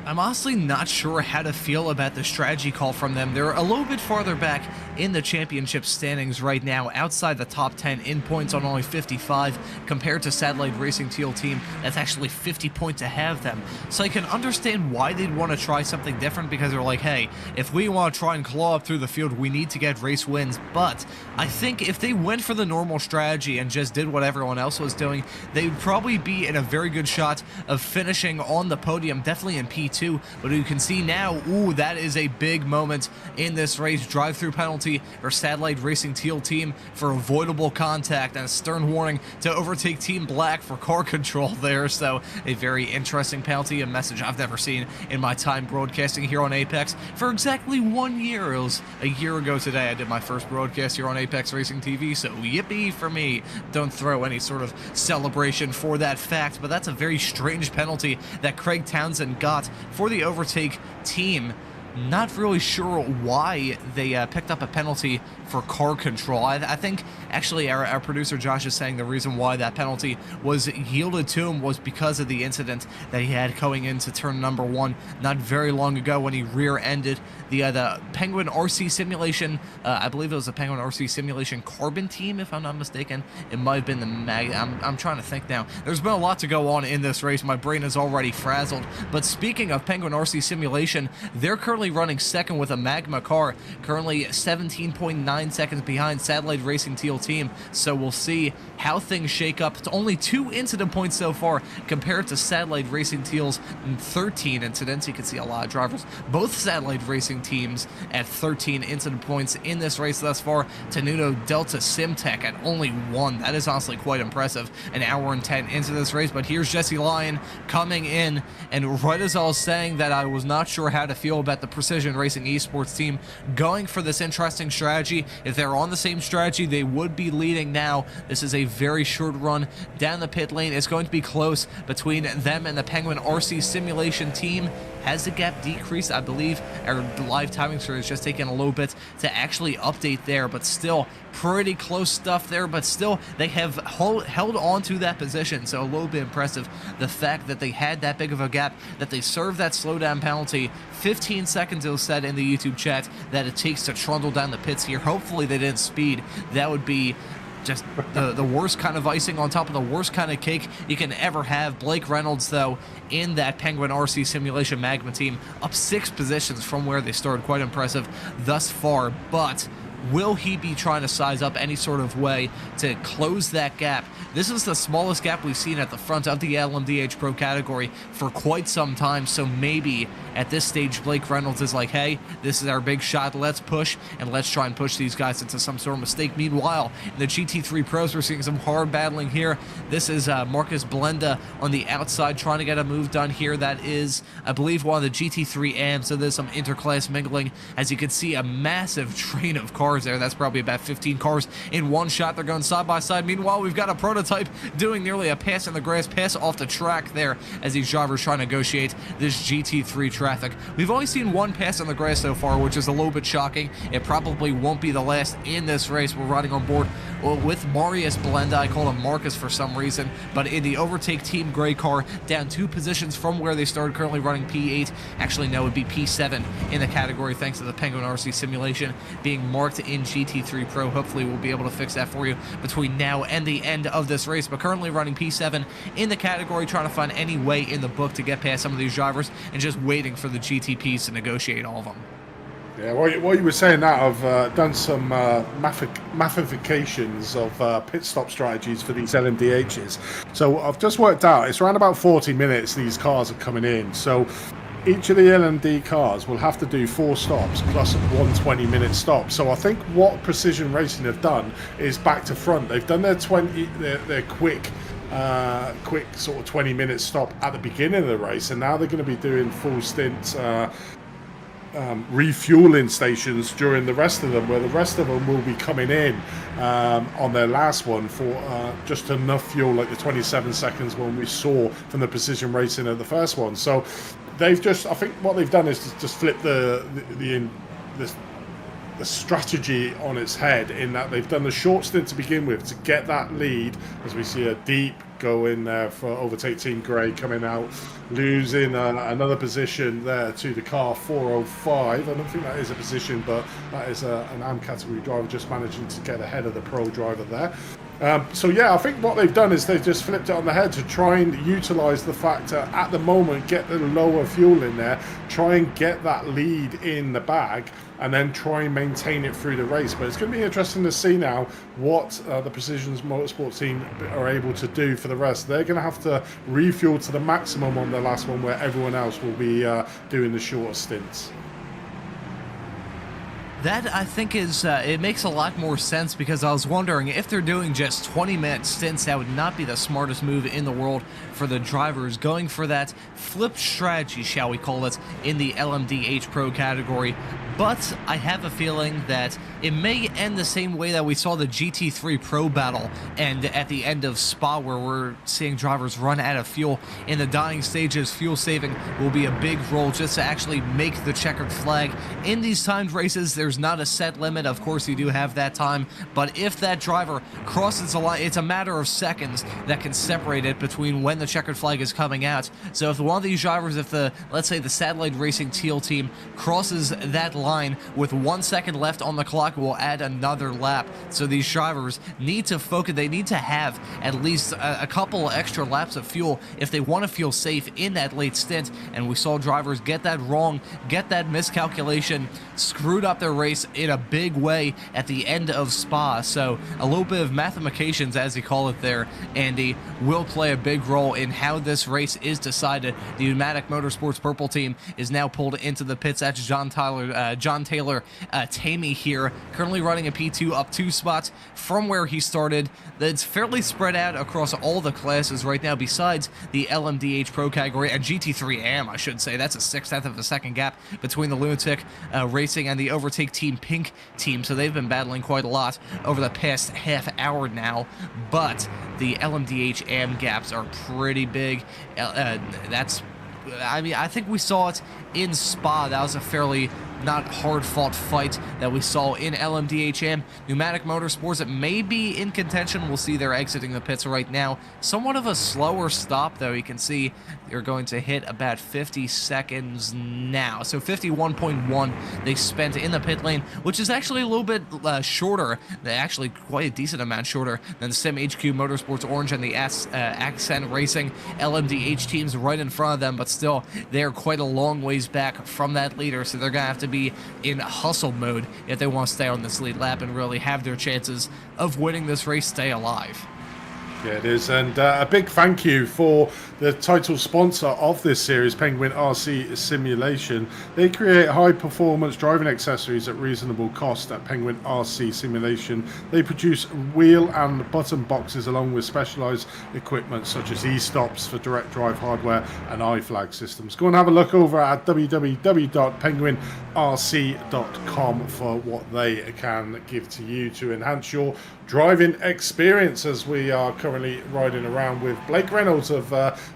[SPEAKER 2] I'm honestly not sure how to feel about the strategy call from them. They're a little bit farther back in the championship standings right now, outside the top 10 in points on only 55, compared to Satellite Racing Teal team that's actually 50 points ahead of them. So I can understand why they'd want to try something different, because they're like, hey, if we want to try and claw up through the field, we need to get race wins. But I think if they went for the normal strategy and just did what everyone else was doing, they'd probably be in a very good shot of finishing on the podium, definitely in P2. But you can see now, ooh, that is a big moment in this race. Drive-through penalty for Satellite Racing Teal team for avoidable contact, and a stern warning to Overtake Team Black for car control there. So a very interesting penalty, a message I've never seen in my time broadcasting here on Apex for exactly 1 year. It was a year ago today I did my first broadcast here on Apex Racing TV, so yippee for me. Don't throw any sort of celebration for that fact, but that's a very strange penalty that Craig Townsend got for the Overtake team. Not really sure why they picked up a penalty for car control. I think actually our producer Josh is saying the reason why that penalty was yielded to him was because of the incident that he had going into turn number 1 not very long ago when he rear-ended the Penguin RC Simulation. I believe it was the Penguin RC Simulation Carbon team, if I'm not mistaken. It might have been the I'm trying to think now. There's been a lot to go on in this race. My brain is already frazzled. But speaking of Penguin RC Simulation, they're currently currently running second with a Magma car, currently 17.9 seconds behind Satellite Racing Teal team. So we'll see how things shake up. It's only 2 incident points so far compared to Satellite Racing Teal's 13 incidents. You can see a lot of drivers, both Satellite Racing teams at 13 incident points in this race thus far. Tenuto Delta Simtech at only 1. That is honestly quite impressive. An hour and 10 into this race, but here's Jesse Lyon coming in, and right as I was saying that I was not sure how to feel about the Precision Racing Esports team going for this interesting strategy. If they're on the same strategy, they would be leading now. This is a very short run down the pit lane. It's going to be close between them and the Penguin RC Simulation team. Has the gap decreased? I believe our live timing server is just taking a little bit to actually update there, but still pretty close stuff there. But still, they have held on to that position, so a little bit impressive. The fact that they had that big of a gap, that they served that slowdown penalty. 15 seconds it was said in the YouTube chat that it takes to trundle down the pits here. Hopefully they didn't speed. That would be just the worst kind of icing on top of the worst kind of cake you can ever have. Blake Reynolds, though, in that Penguin RC Simulation Magma team, up 6 positions from where they started. Quite impressive thus far, but will he be trying to size up any sort of way to close that gap? This is the smallest gap we've seen at the front of the LMDH Pro category for quite some time, so maybe at this stage Blake Reynolds is like, hey, this is our big shot, let's push, and let's try and push these guys into some sort of mistake. Meanwhile, in the GT3 Pros, we're seeing some hard battling here. This is Marcus Blenda on the outside trying to get a move done here. That is, I believe, one of the GT3 AMs, so there's some interclass mingling. As you can see, a massive train of cars there. That's probably about 15 cars in one shot. They're going side by side. Meanwhile, we've got a prototype doing nearly a pass in the grass, pass off the track there as these drivers try to negotiate this GT3 traffic. We've only seen one pass in the grass so far, which is a little bit shocking. It probably won't be the last in this race. We're riding on board with Marius Blenda. I call him Marcus for some reason, but in the overtake team gray car, down 2 positions from where they started, currently running P8. Actually, no, it would be P7 in the category, thanks to the Penguin RC Simulation being marked in GT3 Pro. Hopefully, we'll be able to fix that for you between now and the end of this race, but currently running P7 in the category, trying to find any way in the book to get past some of these drivers and just waiting for the GTPs to negotiate all of them.
[SPEAKER 3] Yeah, while you were saying that, I've done some mathematications of pit stop strategies for these LMDHs. So I've just worked out, it's around about 40 minutes these cars are coming in. So each of the LMD cars will have to do 4 stops plus 1 20-minute stop. So I think what Precision Racing have done is back to front. They've done their quick sort of 20-minute stop at the beginning of the race, and now they're going to be doing full stint refueling stations during the rest of them, where the rest of them will be coming in on their last one for just enough fuel, like the 27 seconds one we saw from the Precision Racing of the first one. So they've just, I think what they've done is just flip the strategy on its head, in that they've done the short stint to begin with to get that lead, as we see a deep go in there for overtake Team Grey coming out, losing another position there to the car 405. I don't think that is a position, but that is an AM category driver just managing to get ahead of the pro driver there. So yeah, I think what they've done is they've just flipped it on the head to try and utilise the fact that at the moment, get the lower fuel in there, try and get that lead in the bag, and then try and maintain it through the race. But it's going to be interesting to see now what the Precision Motorsports team are able to do for the rest. They're going to have to refuel to the maximum on the last one, where everyone else will be doing the shorter stints.
[SPEAKER 2] That, I think, is, it makes a lot more sense, because I was wondering if they're doing just 20-minute stints, that would not be the smartest move in the world for the drivers. Going for that flip strategy, shall we call it, in the LMDH Pro category. But I have a feeling that it may end the same way that we saw the GT3 Pro battle and at the end of Spa, where we're seeing drivers run out of fuel. In the dying stages, fuel saving will be a big role just to actually make the checkered flag. In these timed races, there's there's not a set limit. Of course, you do have that time, but if that driver crosses the line, it's a matter of seconds that can separate it between when the checkered flag is coming out. So if one of these drivers, let's say the Satellite Racing Teal team crosses that line with 1 second left on the clock, will add another lap. So these drivers need to focus. They need to have at least a couple extra laps of fuel if they want to feel safe in that late stint. And we saw drivers get that wrong, get that miscalculation, screwed up their race in a big way at the end of Spa. So a little bit of mathematications, as you call it there, Andy, will play a big role in how this race is decided. The Pneumatic Motorsports purple team is now pulled into the pits. That's John Taylor Tamey here, currently running a P2, up 2 spots from where he started. It's fairly spread out across all the classes right now, besides the LMDH Pro category and GT3 AM, I should say. That's a 6/10 of a second gap between the Lunatic Racing and the Overtake Team Pink team, so they've been battling quite a lot over the past half hour now, but the LMDH AM gaps are pretty big. I think we saw it in Spa. That was a fairly not hard-fought fight that we saw in LMDHM. Pneumatic Motorsports, it may be in contention. We'll see they're exiting the pits right now. Somewhat of a slower stop, though. You can see they're going to hit about 50 seconds now. So 51.1 they spent in the pit lane, which is actually a little bit shorter, actually quite a decent amount shorter than the Sim HQ Motorsports Orange and the Accent Racing LMDH teams right in front of them, but still, they're quite a long ways back from that leader, so they're going to have to be in hustle mode if they want to stay on this lead lap and really have their chances of winning this race stay alive.
[SPEAKER 3] Yeah, it is. And a big thank you for the title sponsor of this series, Penguin RC Simulation. They create high-performance driving accessories at reasonable cost at Penguin RC Simulation. They produce wheel and button boxes along with specialized equipment such as e-stops for direct drive hardware and iFlag systems. Go and have a look over at www.penguinrc.com for what they can give to you to enhance your driving experience, as we are currently riding around with Blake Reynolds of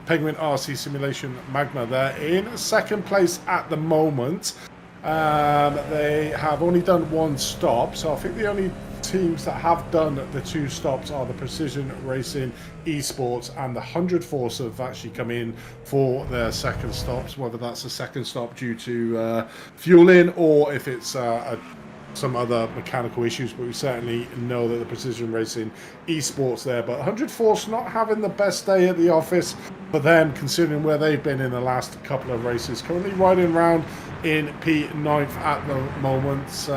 [SPEAKER 3] Penguin RC Simulation Magna there in second place at the moment. They have only done 1 stop, so I think the only teams that have done the 2 stops are the Precision Racing Esports and the 100 Force have actually come in for their second stops, whether that's a second stop due to fueling or if it's some other mechanical issues, but we certainly know that the Precision Racing Esports there. But 100 Force not having the best day at the office for them, considering where they've been in the last couple of races. Currently riding around in P9th at the moment.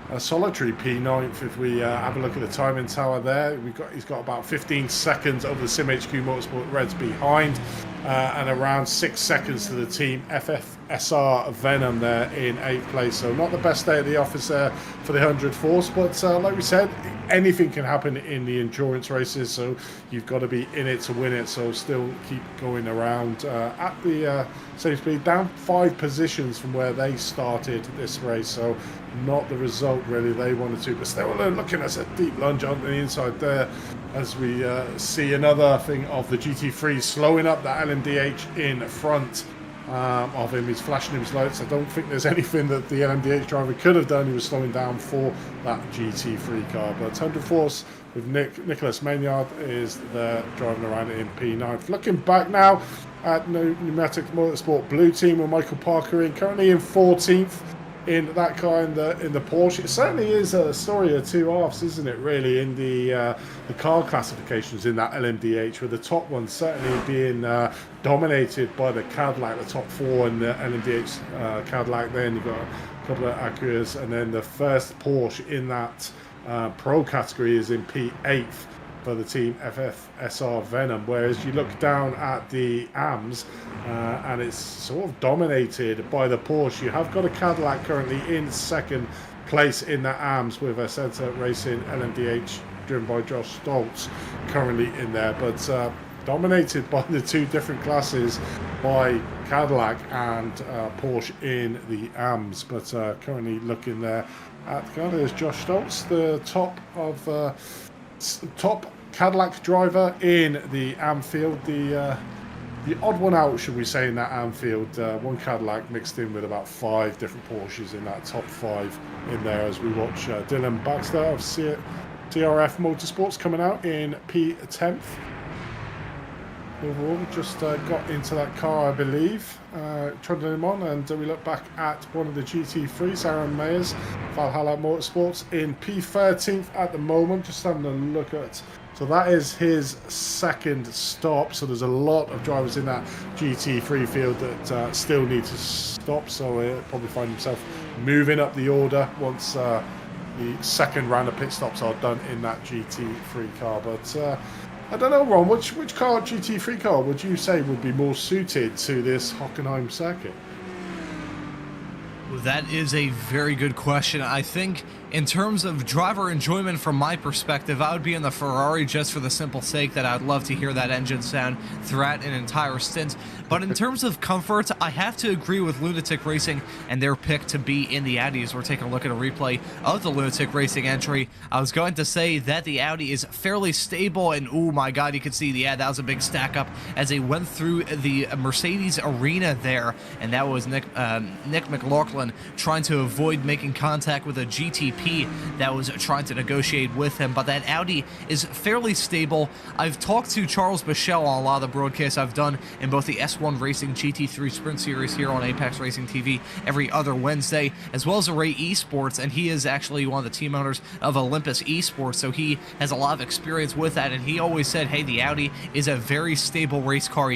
[SPEAKER 3] A solitary P9th. If we have a look at the timing tower there, he's got about 15 seconds over the Sim HQ Motorsport Reds behind, and around 6 seconds to the team FFSR Venom there in 8th place. So not the best day at the office there for the 100 Force, but like we said, anything can happen in the endurance races, so you've got to be in it to win it. So still keep going around at the same speed, down 5 positions from where they started this race. So not the result really they wanted to, but still looking at a deep lunge on the inside there, as we see another thing of the GT3 slowing up that LMDH in front of him. He's flashing his lights. I don't think there's anything that the LMDH driver could have done. He was slowing down for that GT3 car. But 100 Force with Nicholas Maynard is there driving around in P9. Looking back now at Pneumatic Motorsport Blue Team with Michael Parker in, currently in 14th in that car in the Porsche. It certainly is a story of 2 halves, isn't it, really, in the car classifications in that LMDH, with the top one certainly being dominated by the Cadillac, the top 4 in the LMDH Cadillac. Then you've got a couple of Acuras, and then the first Porsche in that Pro category is in P8th for the team FFSR Venom, whereas you look down at the AMS and it's sort of dominated by the Porsche. You have got a Cadillac currently in second place in the AMS with a Center Racing LMDH driven by Josh Stoltz currently in there, but dominated by the 2 different classes by Cadillac and Porsche in the AMS. But currently looking there at there's Josh Stoltz, the top Cadillac driver in the AM field. The the odd one out, should we say, in that Anfield. One Cadillac mixed in with about 5 different Porsches in that top 5 in there, as we watch Dylan Baxter of TRF Motorsports coming out in P10th. Overall, just got into that car, I believe, trundling him on, and we look back at one of the GT3s, Aaron Meyers, Valhalla Motorsports, in P13th at the moment, just having a look at. So that is his second stop, so there's a lot of drivers in that GT3 field that still need to stop, so he'll probably find himself moving up the order once the second round of pit stops are done in that GT3 car. But I don't know, Ron, which car, GT3 car, would you say would be more suited to this Hockenheim circuit?
[SPEAKER 2] That is a very good question. I think in terms of driver enjoyment from my perspective, I would be in the Ferrari just for the simple sake that I'd love to hear that engine sound throughout an entire stint. But in terms of comfort, I have to agree with Lunatic Racing and their pick to be in the Audi. As we're taking a look at a replay of the Lunatic Racing entry, I was going to say that the Audi is fairly stable, and oh my god, you can see, yeah, that was a big stack up as they went through the Mercedes arena there, and that was Nick McLaughlin trying to avoid making contact with a GTP that was trying to negotiate with him. But that Audi is fairly stable. I've talked to Charles Michel on a lot of the broadcasts I've done in both the S1 Racing GT3 Sprint Series here on Apex Racing TV every other Wednesday, as well as Array Esports, and he is actually one of the team owners of Olympus Esports, so he has a lot of experience with that, and he always said, hey, the Audi is a very stable race car.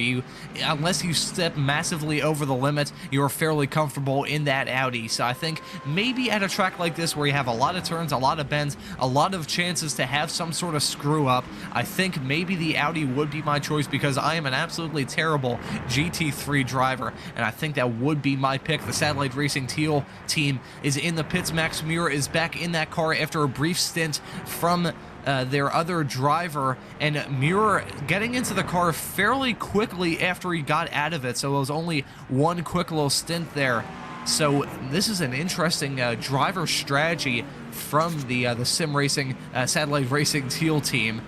[SPEAKER 2] Unless you step massively over the limit, you're fairly comfortable in that Audi. So I think maybe at a track like this where you have a lot of turns, a lot of bends, a lot of chances to have some sort of screw up, I think maybe the Audi would be my choice, because I am an absolutely terrible GT3 driver, and I think that would be my pick. The Satellite Racing Teal team is in the pits. Max Muir is back in that car after a brief stint from their other driver, and Muir getting into the car fairly quickly after he got out of it, so it was only one quick little stint there. So this is an interesting driver strategy from the Sim Racing Satellite Racing Teal team.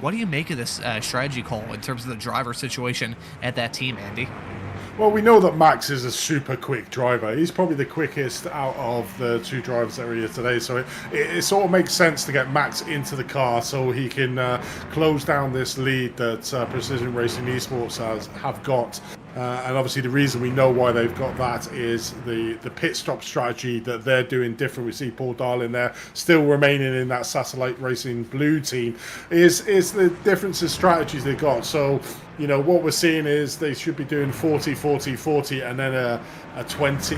[SPEAKER 2] What do you make of this strategy call in terms of the driver situation at that team, Andy?
[SPEAKER 3] Well, we know that Max is a super quick driver. He's probably the quickest out of the 2 drivers that are here today. So it sort of makes sense to get Max into the car so he can close down this lead that Precision Racing Esports have got. And obviously the reason we know why they've got that is the pit stop strategy that they're doing different. We see Paul Darlin there still remaining in that Satellite Racing Blue team. Is the difference in strategies they got. So, you know, what we're seeing is they should be doing 40, 40, 40, and then a 20,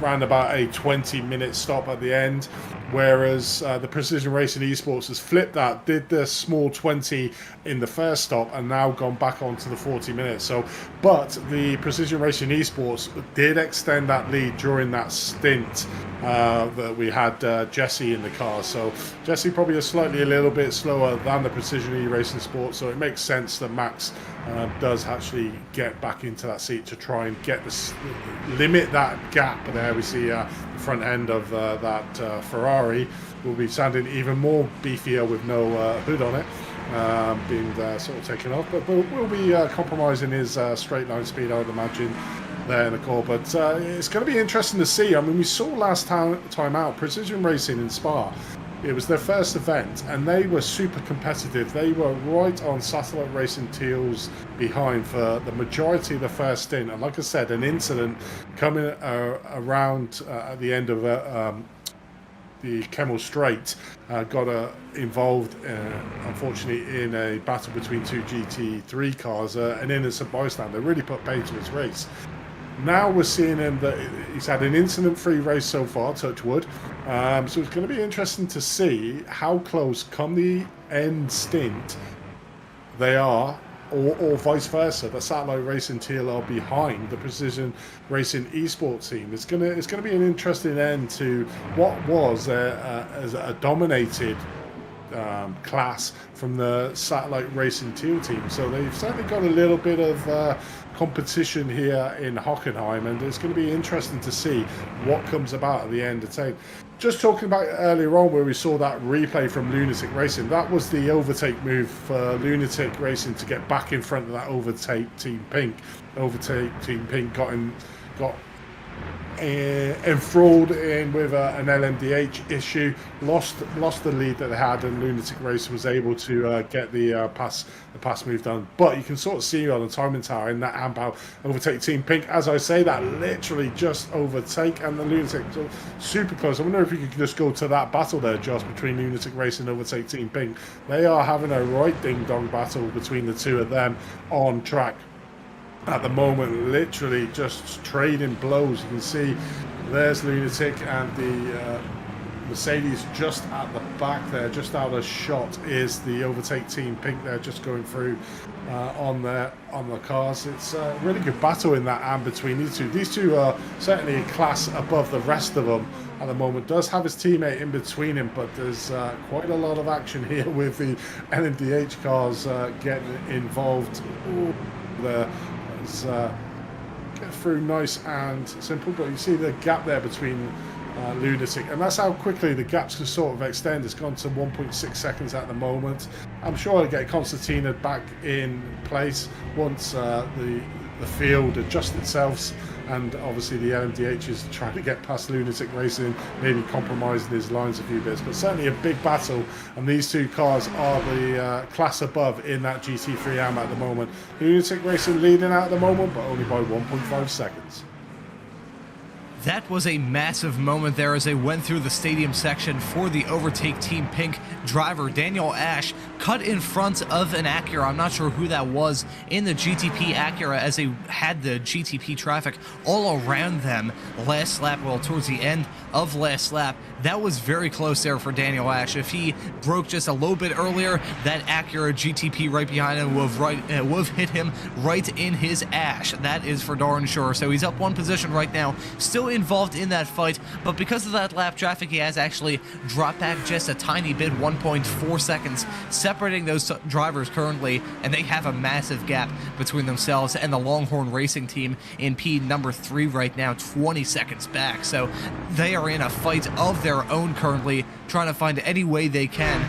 [SPEAKER 3] around about a 20-minute stop at the end. Whereas the Precision Racing Esports has flipped that, did the small 20 in the first stop, and now gone back onto the 40 minutes. So, but the Precision Racing Esports did extend that lead during that stint that we had Jesse in the car. So Jesse probably is a little bit slower than the Precision E-Racing Sport. So it makes sense that Max does actually get back into that seat to try and get limit that gap. There we see the front end of that Ferrari will be sounding even more beefier with no hood on it, being sort of taken off, but will be compromising his straight line speed, I would imagine, there in the core. But it's going to be interesting to see. I mean, we saw last time out Precision Racing in Spa. It was their first event, and they were super competitive. They were right on Satellite Racing Teal's behind for the majority of the first stint. And like I said, an incident coming around at the end of the Kemmel Straight got involved, unfortunately, in a battle between 2 GT3 cars. An innocent bystander really put paid to his race. Now we're seeing him that he's had an incident-free race so far, touch wood. So it's going to be interesting to see how close come the end stint they are, or vice versa. The Satellite Racing Teal are behind the Precision Racing Esports team. It's going to be an interesting end to what was a dominated class from the Satellite Racing Teal team. So they've certainly got a little bit of competition here in Hockenheim, and it's going to be interesting to see what comes about at the end of the tape. Just talking about earlier on where we saw that replay from Lunatic Racing, that was the overtake move for Lunatic Racing to get back in front of that overtake Team Pink. Overtake Team Pink got enthralled in with an LMDH issue, lost the lead that they had, and Lunatic Racing was able to get the pass move done. But you can sort of see on the timing tower in that amp overtake Team Pink, as I say, that literally just overtake, and the Lunatic super close. I wonder if you could just go to that battle there, Josh, between Lunatic Racing and overtake Team Pink. They are having a right ding dong battle between the two of them on track at the moment, literally just trading blows. You can see there's Lunatic and the Mercedes just at the back there, just out of shot is the overtake Team Pink there, just going through on the cars. It's a really good battle in that and between these two. These two are certainly a class above the rest of them at the moment. Does have his teammate in between him, but there's quite a lot of action here with the LMDH cars getting involved. Ooh, get through nice and simple, but you see the gap there between Lunatic, and that's how quickly the gaps can sort of extend. It's gone to 1.6 seconds at the moment. I'm sure I'll get Constantina back in place once the field adjusts itself, and obviously the LMDH is trying to get past Lunatic Racing, maybe compromising his lines a few bits, but certainly a big battle, and these two cars are the class above in that GT3 AM at the moment. Lunatic Racing leading out at the moment, but only by 1.5 seconds.
[SPEAKER 2] That was a massive moment there as they went through the stadium section for the overtake Team Pink driver. Daniel Ash cut in front of an Acura. I'm not sure who that was in the GTP Acura, as they had the GTP traffic all around them last lap, well, towards the end of last lap. That was very close there for Daniel Ash. If he broke just a little bit earlier, that Acura GTP right behind him would have hit him right in his ash. That is for darn sure. So he's up one position right now, still involved in that fight, but because of that lap traffic, he has actually dropped back just a tiny bit, 1.4 seconds, separating those drivers currently, and they have a massive gap between themselves and the Longhorn Racing team in P number 3 right now, 20 seconds back. So they are in a fight of their own currently, trying to find any way they can.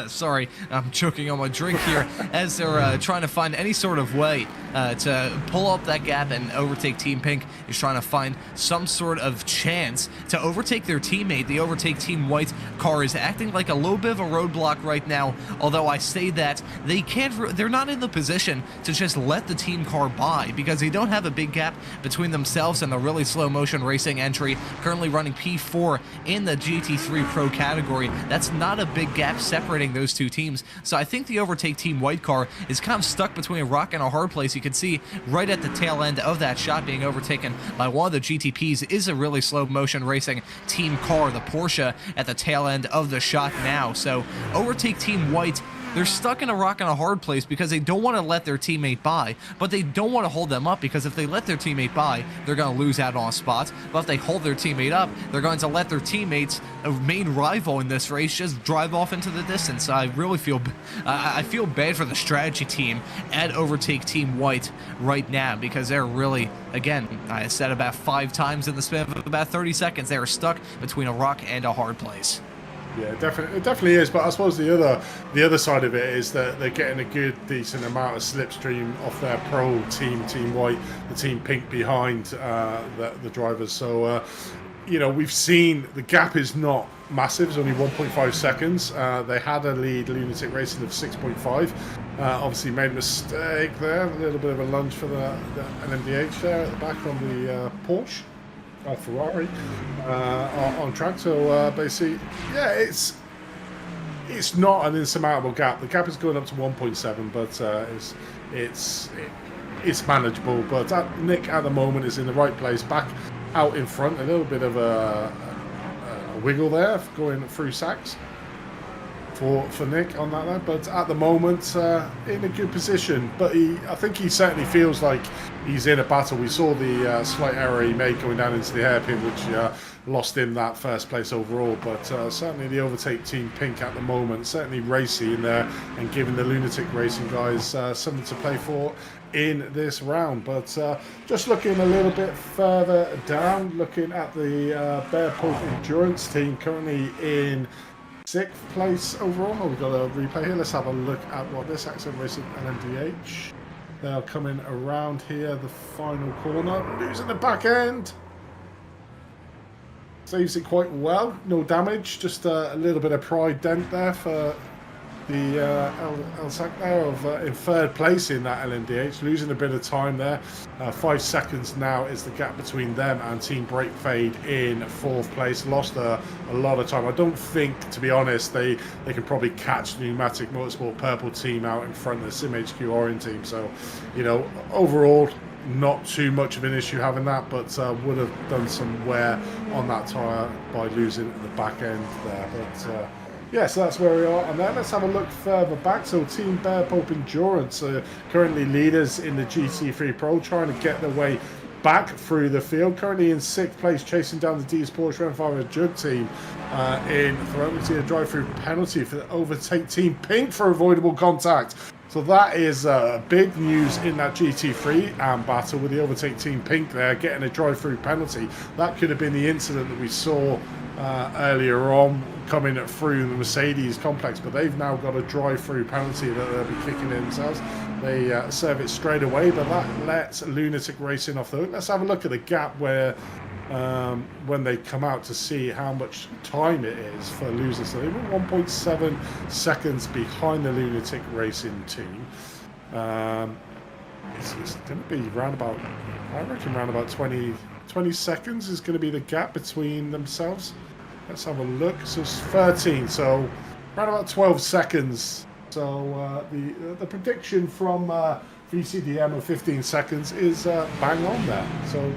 [SPEAKER 2] Sorry, I'm choking on my drink here as they're trying to find any sort of way to pull up that gap, and overtake Team Pink is trying to find some sort of chance to overtake their teammate. The overtake Team White car is acting like a little bit of a roadblock right now, although I say that they're not in the position to just let the team car by, because they don't have a big gap between themselves and the really slow motion racing entry currently running P4 in the GT3 Pro category. That's not a big gap separating those two teams. So I think the overtake Team White car is kind of stuck between a rock and a hard place. You can see right at the tail end of that shot, being overtaken by one of the GTPs is a really slow motion racing team car, the Porsche, at the tail end of the shot now. So overtake Team White, they're stuck in a rock and a hard place because they don't want to let their teammate by, but they don't want to hold them up, because if they let their teammate by, they're going to lose out on spots. But if they hold their teammate up, they're going to let their teammates, a main rival in this race, just drive off into the distance. I really feel bad for the strategy team at overtake Team White right now, because they're really, again, I said about 5 times in the span of about 30 seconds, they are stuck between a rock and a hard place.
[SPEAKER 3] Yeah, it definitely is. But I suppose the other side of it is that they're getting a good, decent amount of slipstream off their pro team, Team White, the Team Pink behind the drivers. So, you know, we've seen the gap is not massive. It's only 1.5 seconds. They had a lead, Lunatic Racing, of 6.5. Obviously made a mistake there. A little bit of a lunge for the LMDH there at the back on the Porsche. Ferrari on track. So basically, yeah, it's not an insurmountable gap. The gap is going up to 1.7, but it's manageable. But Nick at the moment is in the right place, back out in front. A little bit of a wiggle there going through Sachs for Nick on that there, but at the moment in a good position. But I think he certainly feels like he's in a battle. We saw the slight error he made going down into the hairpin, which lost him that first place overall. But certainly the Overtake Team Pink at the moment, certainly racy in there and giving the Lunatic Racing guys something to play for in this round. But just looking a little bit further down, looking at the Bear Pulp Endurance team, currently in 6th place overall. Oh, we've got a replay here. Let's have a look at what this Accent Racing LMDH. They are coming around here, the final corner, losing the back end. Saves it quite well, no damage, just a little bit of pride dent there for the El-Sac there in 3rd place in that LMDH, losing a bit of time there. 5 seconds now is the gap between them and Team Break Fade in 4th place. Lost a lot of time. I don't think, to be honest, they can probably catch the Pneumatic Motorsport Purple team out in front of the Sim HQ Orange team. So, you know, overall, not too much of an issue having that, but would have done some wear on that tyre by losing the back end there. But yeah, so that's where we are on that. Let's have a look further back. So Team Bear Pulp Endurance are currently leaders in the GT3 Pro, trying to get their way back through the field. Currently in 6th place, chasing down the D's Porsche Renfire Jug team in third. We see a drive-through penalty for the Overtake Team Pink for avoidable contact. So that is big news in that GT3 battle with the Overtake Team Pink there, getting a drive-through penalty. That could have been the incident that we saw earlier on coming through the Mercedes complex, but they've now got a drive-through penalty that they'll be kicking in themselves. They serve it straight away, but that lets Lunatic Racing off the hook. Let's have a look at the gap where when they come out to see how much time it is for losing. So they were 1.7 seconds behind the Lunatic Racing team. It's going to be round about, I reckon, round about 20 seconds is going to be the gap between themselves. Let's have a look. So it's 13, so around about 12 seconds. So the prediction from VCDM of 15 seconds is bang on there. So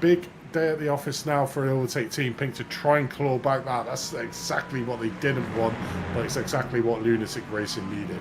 [SPEAKER 3] big day at the office now for Overtake Team Pink to try and claw back that. That's exactly what they didn't want, but it's exactly what Lunatic Racing needed.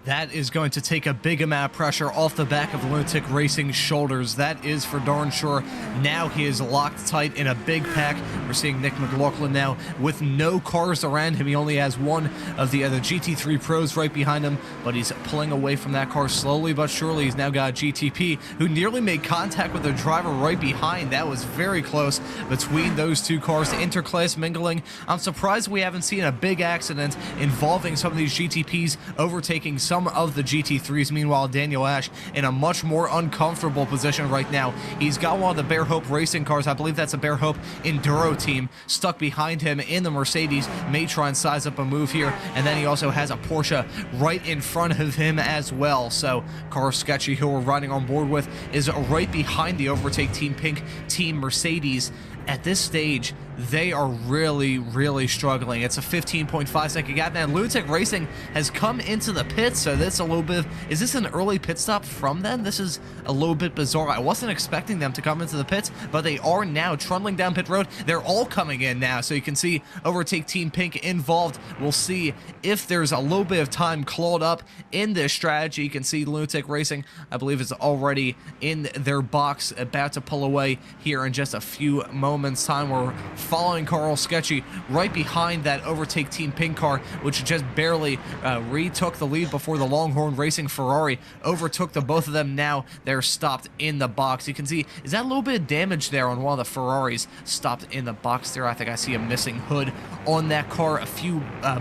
[SPEAKER 2] That is going to take a big amount of pressure off the back of Lunatic Racing's shoulders. That is for darn sure. Now he is locked tight in a big pack. We're seeing Nick McLaughlin now with no cars around him. He only has one of the other GT3 pros right behind him, but he's pulling away from that car slowly but surely. He's now got a GTP who nearly made contact with the driver right behind. That was very close between those two cars. Interclass mingling. I'm surprised we haven't seen a big accident involving some of these GTPs overtaking some of the GT3s. Meanwhile, Daniel Ash in a much more uncomfortable position right now. He's got one of the Bear Hope racing cars. I believe that's a Bear Hope Enduro team stuck behind him in the Mercedes. May try and size up a move here. And then he also has a Porsche right in front of him as well. So Car Sketchy, who we're riding on board with, is right behind the Overtake Team Pink Team Mercedes. At this stage, they are really struggling. It's a 15.5 second gap, and Lunatic Racing has come into the pits, so that's a little bit of, is this an early pit stop from them? This is a little bit bizarre. I wasn't expecting them to come into the pits, but they are now trundling down pit road. They're all coming in now, so you can see Overtake Team Pink involved. We'll see if there's a little bit of time clawed up in this strategy. You can see Lunatic Racing, I believe, is already in their box, about to pull away here in just a few moments time. We're following Carl Sketchy right behind that Overtake Team Pink car, which just barely retook the lead before the Longhorn Racing Ferrari overtook the both of them. Now they're stopped in the box. You can see, is that a little bit of damage there on one of the Ferraris stopped in the box there? I think I see a missing hood on that car a few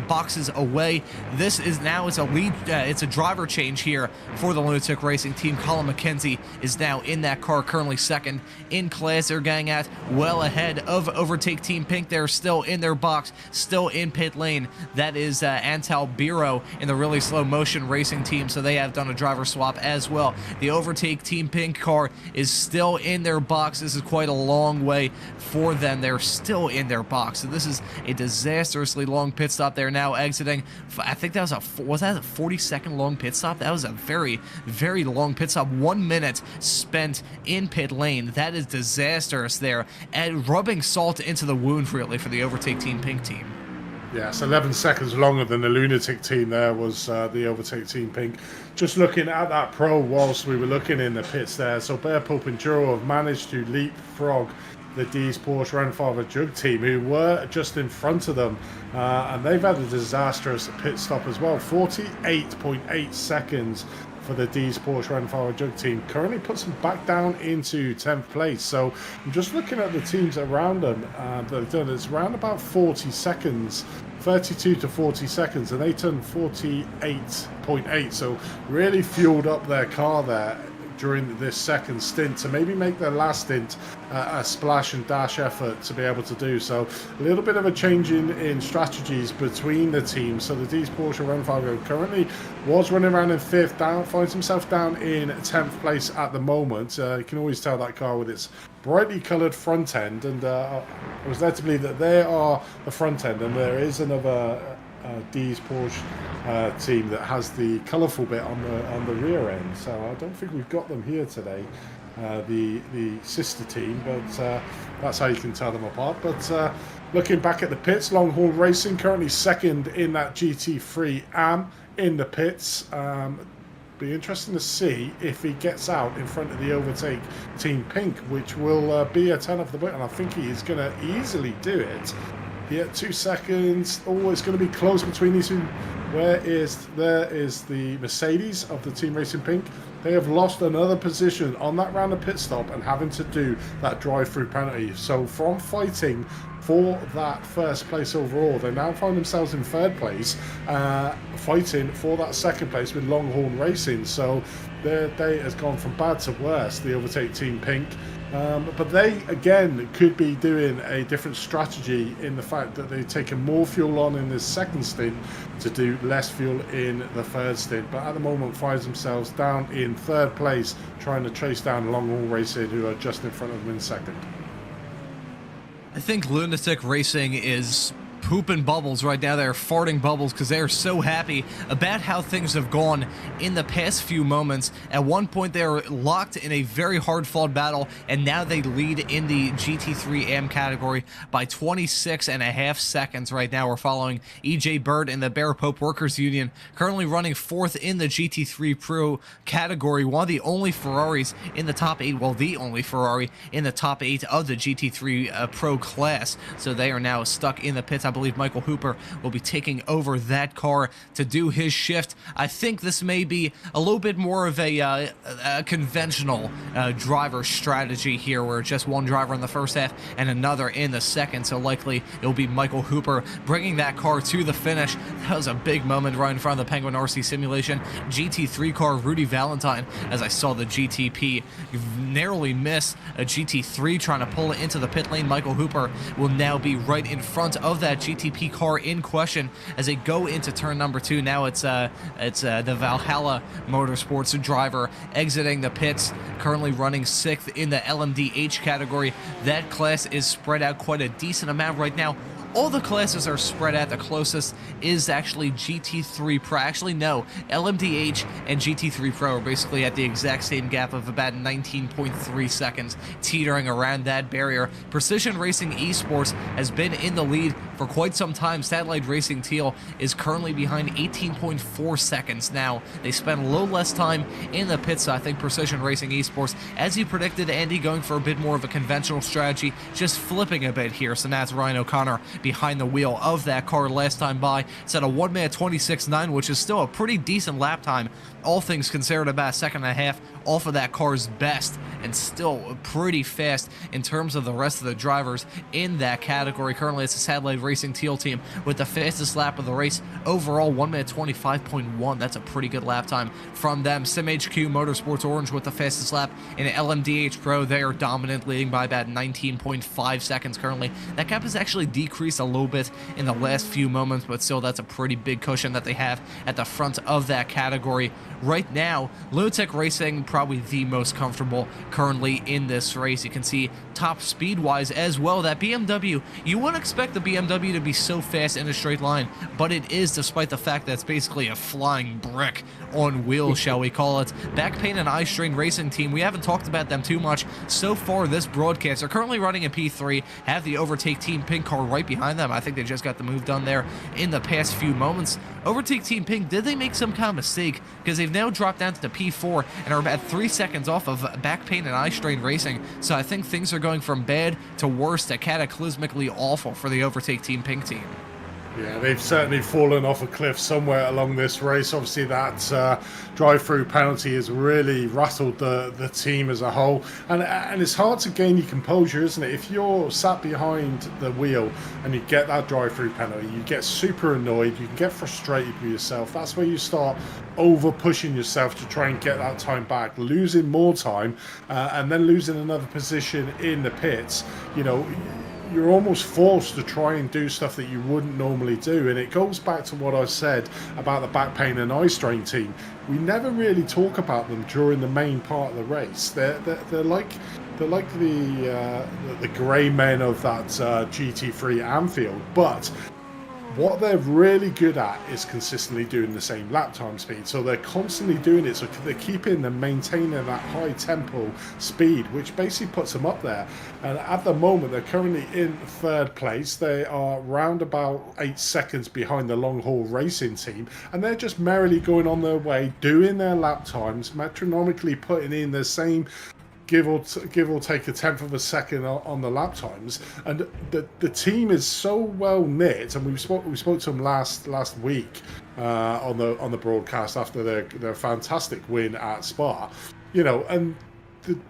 [SPEAKER 2] boxes away. This is now, it's a lead, it's a driver change here for the Lunatic Racing team. Colin McKenzie is now in that car, currently second in class. They're getting at well ahead of Overtake Team Pink. They're still in their box, still in pit lane. That is Antal Biro in the really slow motion racing team, so they have done a driver swap as well. The Overtake Team Pink car is still in their box. This is quite a long way for them. They're still in their box, so this is a disastrously long pit stop. They're now exiting. I think that was that a 40-second long pit stop? That was a very long pit stop. 1 minute spent in pit lane. That is disastrous there, and rubbing salt into into the wound, really, for the Overtake Team Pink team.
[SPEAKER 3] Yes, 11 seconds longer than the Lunatic team there was the Overtake Team Pink. Just looking at that pro whilst we were looking in the pits there. So Bear Pope and Juro have managed to leapfrog the D's Porsche Rennfahrer Jug team, who were just in front of them. And they've had a disastrous pit stop as well. 48.8 seconds for the D's Porsche Rennfahrer Jug team. Currently puts them back down into 10th place. So I'm just looking at the teams around them that have done. It's around about 40 seconds, 32 to 40 seconds, and they turned 48.8. So really fueled up their car there during this second stint to maybe make their last stint a splash and dash effort to be able to do. So a little bit of a change in strategies between the teams. So the D's Porsche Rennfahrer currently was running around in 5th, finds himself down in 10th place at the moment. You can always tell that car with its brightly coloured front end, and I was led to believe that they are the front end, and there is another D's Porsche team that has the colourful bit on the rear end. So I don't think we've got them here today, the sister team, but that's how you can tell them apart. But looking back at the pits, Longhorn Racing currently second in that GT3 AM in the pits. Be interesting to see if he gets out in front of the Overtake Team Pink, which will be a 10 off the boot, and I think he is going to easily do it. Yeah, 2 seconds. Oh, it's going to be close between these two. There is the Mercedes of the Team Racing Pink. They have lost another position on that round of pit stop and having to do that drive-through penalty. So from fighting for that first place overall, they now find themselves in 3rd place, fighting for that 2nd place with Longhorn Racing. So their day has gone from bad to worse, the Overtake Team Pink. But they, again, could be doing a different strategy in the fact that they've taken more fuel on in this second stint to do less fuel in the 3rd stint. But at the moment finds themselves down in 3rd place, trying to chase down Longhorn Racing, who are just in front of them in 2nd.
[SPEAKER 2] I think Lunatic Racing is pooping bubbles right now. They're farting bubbles because they're so happy about how things have gone in the past few moments. At one point they were locked in a very hard fought battle, and now they lead in the GT3 AM category by 26.5 seconds. Right now we're following EJ Bird in the Bear Pope Workers Union, currently running 4th in the GT3 Pro category, one of the only Ferraris in the top 8, well, the only Ferrari in the top 8 of the GT3 Pro class. So they are now stuck in the pits. I believe Michael Hooper will be taking over that car to do his shift. I think this may be a little bit more of a conventional driver strategy here, where just one driver in the first half and another in the second. So likely it'll be Michael Hooper bringing that car to the finish. That was a big moment right in front of the Penguin RC Simulation GT3 car, Rudy Valentine, as I saw the GTP narrowly miss a GT3 trying to pull it into the pit lane. Michael Hooper will now be right in front of that GTP car in question as they go into turn number 2. Now it's the Valhalla Motorsports driver exiting the pits, currently running 6th in the LMDH category. That class is spread out quite a decent amount right now. All the classes are spread out. The closest is actually GT3 Pro. Actually, no. LMDH and GT3 Pro are basically at the exact same gap of about 19.3 seconds, teetering around that barrier. Precision Racing Esports has been in the lead for quite some time. Satellite Racing Teal is currently behind 18.4 seconds now. They spent a little less time in the pits, so I think Precision Racing Esports, as you predicted, Andy, going for a bit more of a conventional strategy, just flipping a bit here. So now it's Ryan O'Connor behind the wheel of that car last time by. It's at a 1-minute 26.9, which is still a pretty decent lap time, all things considered, about a second and a half off of that car's best, and still pretty fast in terms of the rest of the drivers in that category. Currently it's the Satellite Racing Teal team with the fastest lap of the race overall, 1-minute 25.1. That's a pretty good lap time from them. SimHQ Motorsports Orange with the fastest lap in LMDH Pro. They are dominant, leading by about 19.5 seconds currently. That gap has actually decreased a little bit in the last few moments, but still that's a pretty big cushion that they have at the front of that category. Right now, Lunatic Racing probably the most comfortable currently in this race. You can see top speed-wise as well, that BMW, you wouldn't expect the BMW BMW to be so fast in a straight line, but it is despite the fact that it's basically a flying brick on wheels, shall we call it. Back Pain and Eye Strain Racing Team, we haven't talked about them too much so far this broadcast. They're currently running in P3, have the Overtake Team Pink car right behind them. I think they just got the move done there in the past few moments. Overtake Team Pink, did they make some kind of mistake? Because they've now dropped down to the P4 and are about 3 seconds off of Back Pain and Eye Strain Racing. So I think things are going from bad to worse to cataclysmically awful for the Overtake Team Pink team.
[SPEAKER 3] Yeah, they've certainly fallen off a cliff somewhere along this race. Obviously, that drive-through penalty has really rattled the team as a whole. And it's hard to gain your composure, isn't it? If you're sat behind the wheel and you get that drive-through penalty, you get super annoyed, you can get frustrated with yourself. That's where you start over-pushing yourself to try and get that time back, losing more time, and then losing another position in the pits. You know, you're almost forced to try and do stuff that you wouldn't normally do. And it goes back to what I said about the Back Pain and Eye Strain team. We never really talk about them during the main part of the race. They're like the grey men of that GT3 Anfield, but what they're really good at is consistently doing the same lap time speed. So they're constantly doing it, so they're keeping and maintaining that high tempo speed, which basically puts them up there. And at the moment, they're currently in third place. They are round about 8 seconds behind the long haul racing team, and they're just merrily going on their way, doing their lap times, metronomically putting in the same give or take a tenth of a second on the lap times. And the team is so well knit, and we spoke to them last week on the broadcast after their fantastic win at Spa, you know. And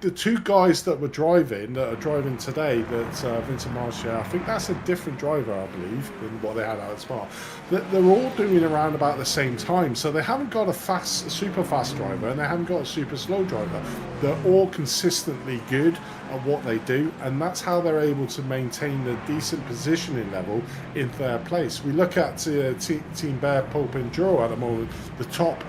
[SPEAKER 3] the two guys that are driving today, that Vincent Marchia, I think that's a different driver, I believe, than what they had out at Spa. They're all doing around about the same time, so they haven't got a super fast driver and they haven't got a super slow driver. They're all consistently good at what they do, and that's how they're able to maintain a decent positioning level in third place. We look at Team Bear Pulp Enduro at the moment, the top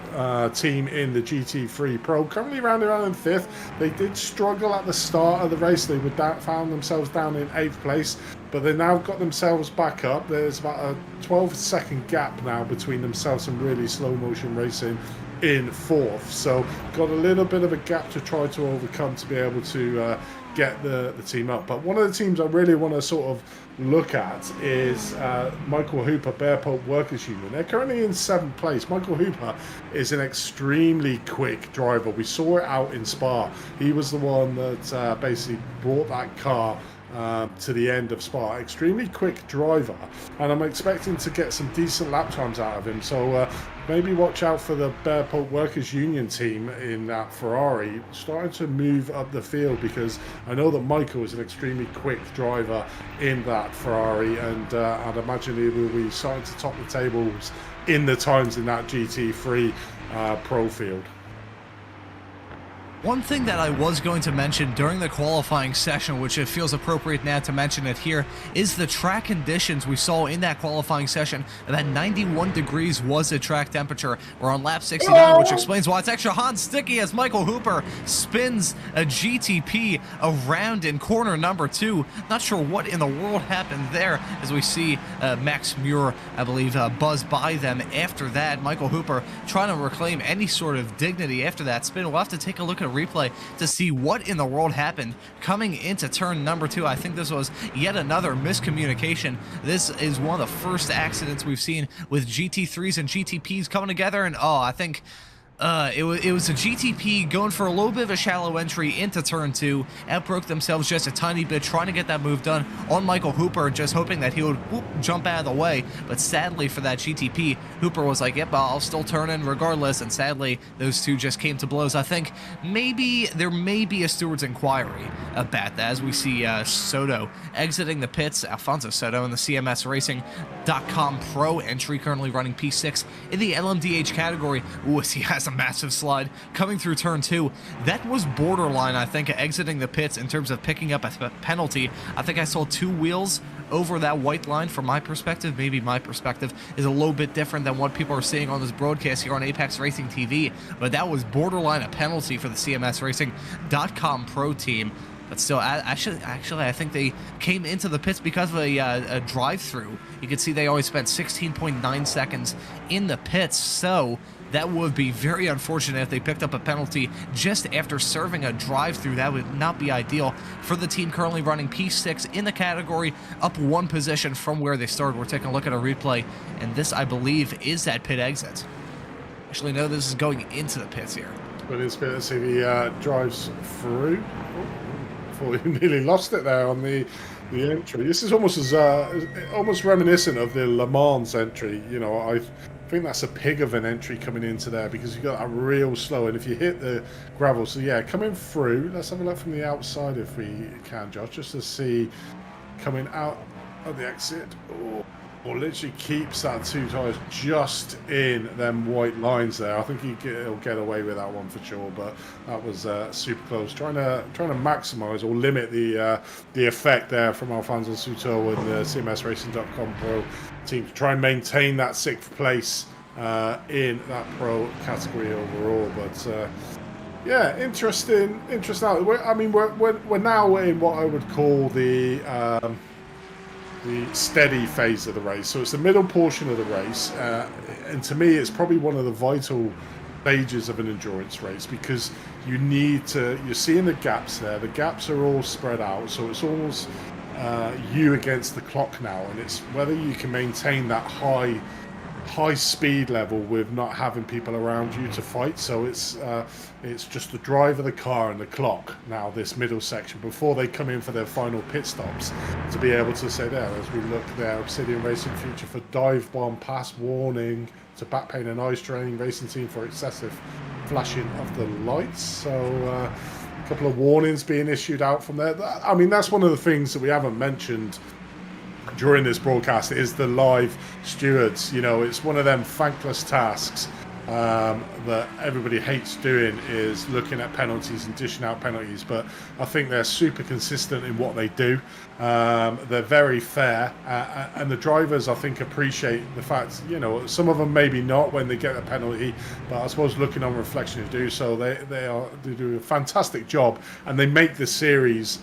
[SPEAKER 3] team in the GT3 Pro, currently round around in 5th. They did struggle at the start of the race. They found themselves down in 8th place, but they now got themselves back up. There's about a 12-second gap now between themselves and really slow motion racing in 4th. So got a little bit of a gap to try to overcome to be able to get the team up. But one of the teams I really want to sort of look at is Michael Hooper, Bear Pulp Workers Union. They're currently in 7th place. Michael Hooper is an extremely quick driver. We saw it out in Spa. He was the one that basically brought that car to the end of Spa. Extremely quick driver, and I'm expecting to get some decent lap times out of him. So maybe watch out for the Bear Pulp Workers Union team in that Ferrari starting to move up the field, because I know that Michael is an extremely quick driver in that Ferrari, and I'd imagine he will be starting to top the tables in the times in that GT3 Pro field.
[SPEAKER 2] One thing that I was going to mention during the qualifying session, which it feels appropriate now to mention it here, is the track conditions we saw in that qualifying session. That 91 degrees was the track temperature. We're on lap 69, which explains why it's extra hot and sticky as Michael Hooper spins a GTP around in corner number 2. Not sure what in the world happened there, as we see Max Muir, I believe, buzz by them after that. Michael Hooper trying to reclaim any sort of dignity after that spin. We'll have to take a look at replay to see what in the world happened coming into turn number 2. I think this was yet another miscommunication. This is one of the first accidents we've seen with GT3s and GTPs coming together, and I think it was a GTP going for a little bit of a shallow entry into turn 2, outbroke themselves just a tiny bit, trying to get that move done on Michael Hooper, just hoping that he would jump out of the way. But sadly for that GTP, Hooper was like, yep, I'll still turn in regardless, and sadly those two just came to blows. I think maybe there may be a steward's inquiry about that, as we see Soto exiting the pits. Alfonso Soto in the CMS Racing.com Pro entry, currently running P6 in the LMDH category. Ooh, he has a massive slide coming through turn 2. That was borderline, I think, exiting the pits in terms of picking up a penalty. I think I saw 2 wheels over that white line from my perspective. Maybe my perspective is a little bit different than what people are seeing on this broadcast here on Apex Racing TV, but that was borderline a penalty for the CMS Racing.com Pro team. But still, actually, I think they came into the pits because of a drive-through. You can see they only spent 16.9 seconds in the pits, so that would be very unfortunate if they picked up a penalty just after serving a drive-through. That would not be ideal for the team currently running P6 in the category, up one position from where they started. We're taking a look at a replay, and this, I believe, is that pit exit. Actually, no, this is going into the pits here.
[SPEAKER 3] But it's good to see the drives through. Oh, you nearly lost it there on the entry. This is almost as almost reminiscent of the Le Mans entry. You know, I think that's a pig of an entry coming into there because you've got a real slow, and if you hit the gravel, so yeah, coming through. Let's have a look from the outside if we can, Josh, just to see coming out of the exit. Oh. Or literally keeps that two tyres just in them white lines there. I think he'll get away with that one for sure, but that was super close. Trying to maximise or limit the effect there from Alfonso Souto and the CMSRacing.com Pro team to try and maintain that 6th place in that Pro category overall. But yeah, interesting. I mean, we're now in what I would call the steady phase of the race. So it's the middle portion of the race, and to me it's probably one of the vital stages of an endurance race because you're seeing the gaps there. The gaps are all spread out, so it's almost you against the clock now, and it's whether you can maintain that high speed level with not having people around you to fight. So it's just the drive of the car and the clock now, this middle section, before they come in for their final pit stops, to be able to say there, as we look there, Obsidian Racing Future for dive bomb, pass warning to back pain and eyes training, racing team for excessive flashing of the lights. So a couple of warnings being issued out from there. I mean, that's one of the things that we haven't mentioned during this broadcast is the live stewards. You know, it's one of them thankless tasks that everybody hates doing, is looking at penalties and dishing out penalties, but I think they're super consistent in what they do. They're very fair, and the drivers, I think, appreciate the fact, you know, some of them maybe not when they get a penalty, but I suppose looking on reflection to do so, they do a fantastic job, and they make the series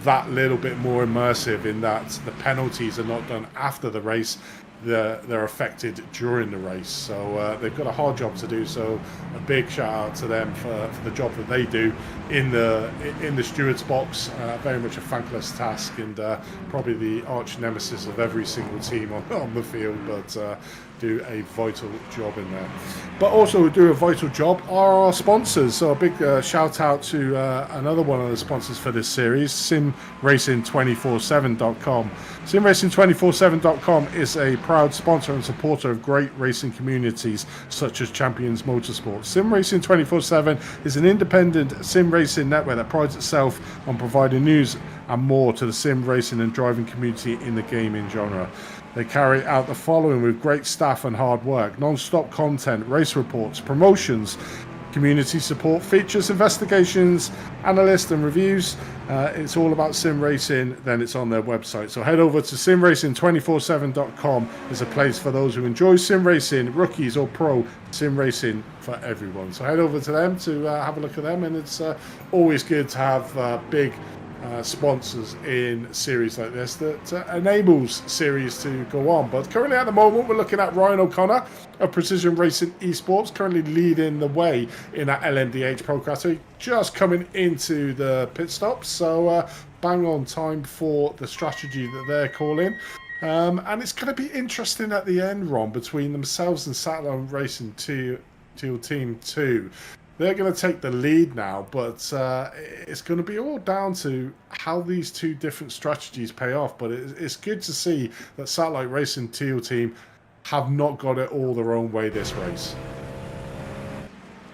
[SPEAKER 3] that little bit more immersive in that the penalties are not done after the race, they're affected during the race. So they've got a hard job to do, so a big shout out to them for the job that they do in the stewards box. Very much a thankless task, and probably the arch nemesis of every single team on the field, but do a vital job in there. But also do a vital job are our sponsors. So a big shout out to another one of the sponsors for this series, SimRacing247.com. SimRacing247.com is a proud sponsor and supporter of great racing communities such as Champions Motorsports. SimRacing247 is an independent sim racing network that prides itself on providing news and more to the sim racing and driving community in the gaming genre. They carry out the following with great staff and hard work: non-stop content, race reports, promotions, community support, features, investigations, analysts and reviews. It's all about sim racing, then it's on their website. So head over to simracing247.com. It's a place for those who enjoy sim racing, rookies or pro, sim racing for everyone. So head over to them to have a look at them, and it's always good to have big sponsors in series like this that enables series to go on. But currently at the moment we're looking at Ryan O'Connor of Precision Racing Esports, currently leading the way in that LMDH Pro category, just coming into the pit stop, so bang on time for the strategy that they're calling. And it's going to be interesting at the end, Ron, between themselves and Satellite Racing Teal Team 2. They're going to take the lead now, but it's going to be all down to how these two different strategies pay off. But it's good to see that Satellite Racing Teal Team have not got it all their own way this race.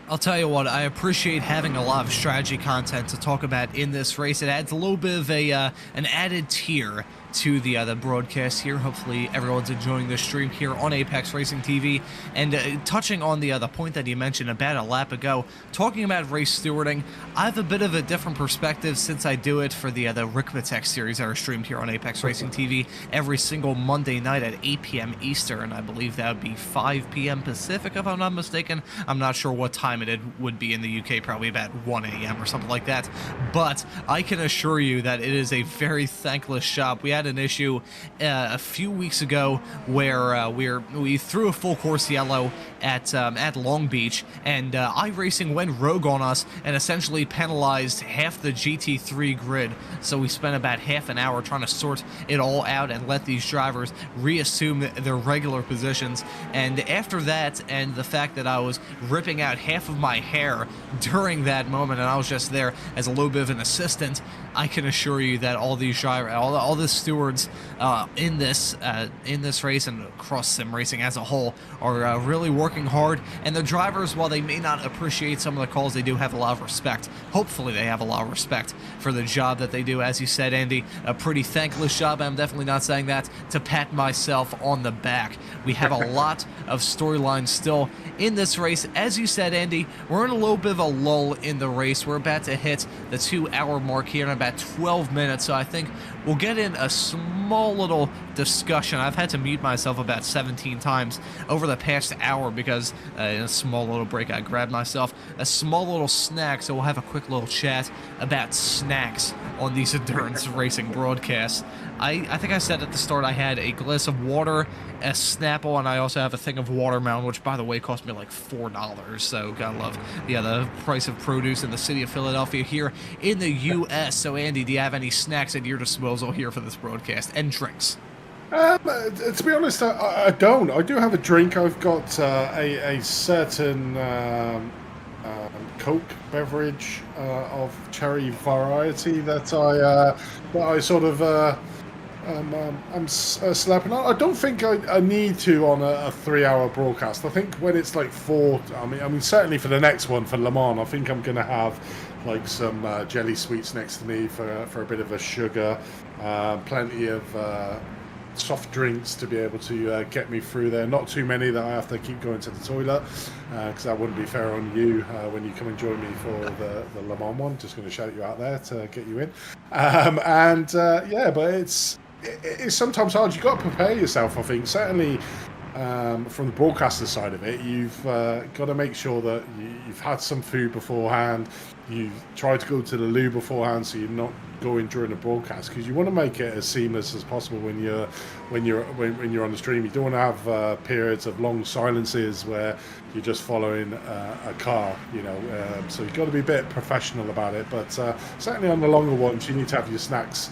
[SPEAKER 2] I'll tell you what, I appreciate having a lot of strategy content to talk about in this race. It adds a little bit of an added tier to the broadcast here. Hopefully everyone's enjoying the stream here on Apex Racing TV. And touching on the point that you mentioned about a lap ago, talking about race stewarding, I have a bit of a different perspective since I do it for the Rikmatek series that are streamed here on Apex Racing TV every single Monday night at 8 p.m. Eastern. I believe that would be 5 p.m. Pacific, if I'm not mistaken. I'm not sure what time it would be in the UK, probably about 1 a.m. or something like that. But I can assure you that it is a very thankless job. We had an issue a few weeks ago where we threw a full course yellow at Long Beach, and iRacing went rogue on us and essentially penalized half the GT3 grid. So we spent about half an hour trying to sort it all out and let these drivers reassume their regular positions. And after that, and the fact that I was ripping out half of my hair during that moment, and I was just there as a little bit of an assistant, I can assure you that all these drivers, all the stewards in this race and across sim racing as a whole are really working hard. And the drivers, while they may not appreciate some of the calls, they do have a lot of respect. Hopefully they have a lot of respect for the job that they do. As you said, Andy, a pretty thankless job. I'm definitely not saying that to pat myself on the back. We have a lot of storylines still in this race. As you said, Andy, we're in a little bit of a lull in the race. We're about to hit the 2-hour mark here in about 12 minutes, so I think we'll get in a small little discussion. I've had to mute myself about 17 times over the past hour because in a small little break I grabbed myself a small little snack, so we'll have a quick little chat about snacks on these endurance racing broadcasts. I think I said at the start I had a glass of water, a Snapple, and I also have a thing of watermelon, which by the way cost me like $4, so gotta love the price of produce in the city of Philadelphia here in the U.S. So Andy, do you have any snacks at your disposal here for this broadcast, and drinks?
[SPEAKER 3] To be honest, I don't. I do have a drink. I've got a certain Coke beverage of cherry variety that I sort of I'm slapping on. I don't think I need to on a 3-hour broadcast. I think when it's like 4, I mean certainly for the next one for Le Mans, I think I'm gonna have like some jelly sweets next to me for a bit of a sugar, plenty of soft drinks to be able to get me through there. Not too many that I have to keep going to the toilet, because that wouldn't be fair on you when you come and join me for the Le Mans one. Just going to shout you out there to get you in. Yeah, but it's sometimes hard. You've got to prepare yourself, I think. Certainly from the broadcaster side of it, you've got to make sure that you've had some food beforehand. You try to go to the loo beforehand, so you're not going during the broadcast, because you want to make it as seamless as possible when you're on the stream. You don't want to have periods of long silences where you're just following a car, so you've got to be a bit professional about it. But certainly on the longer ones, you need to have your snacks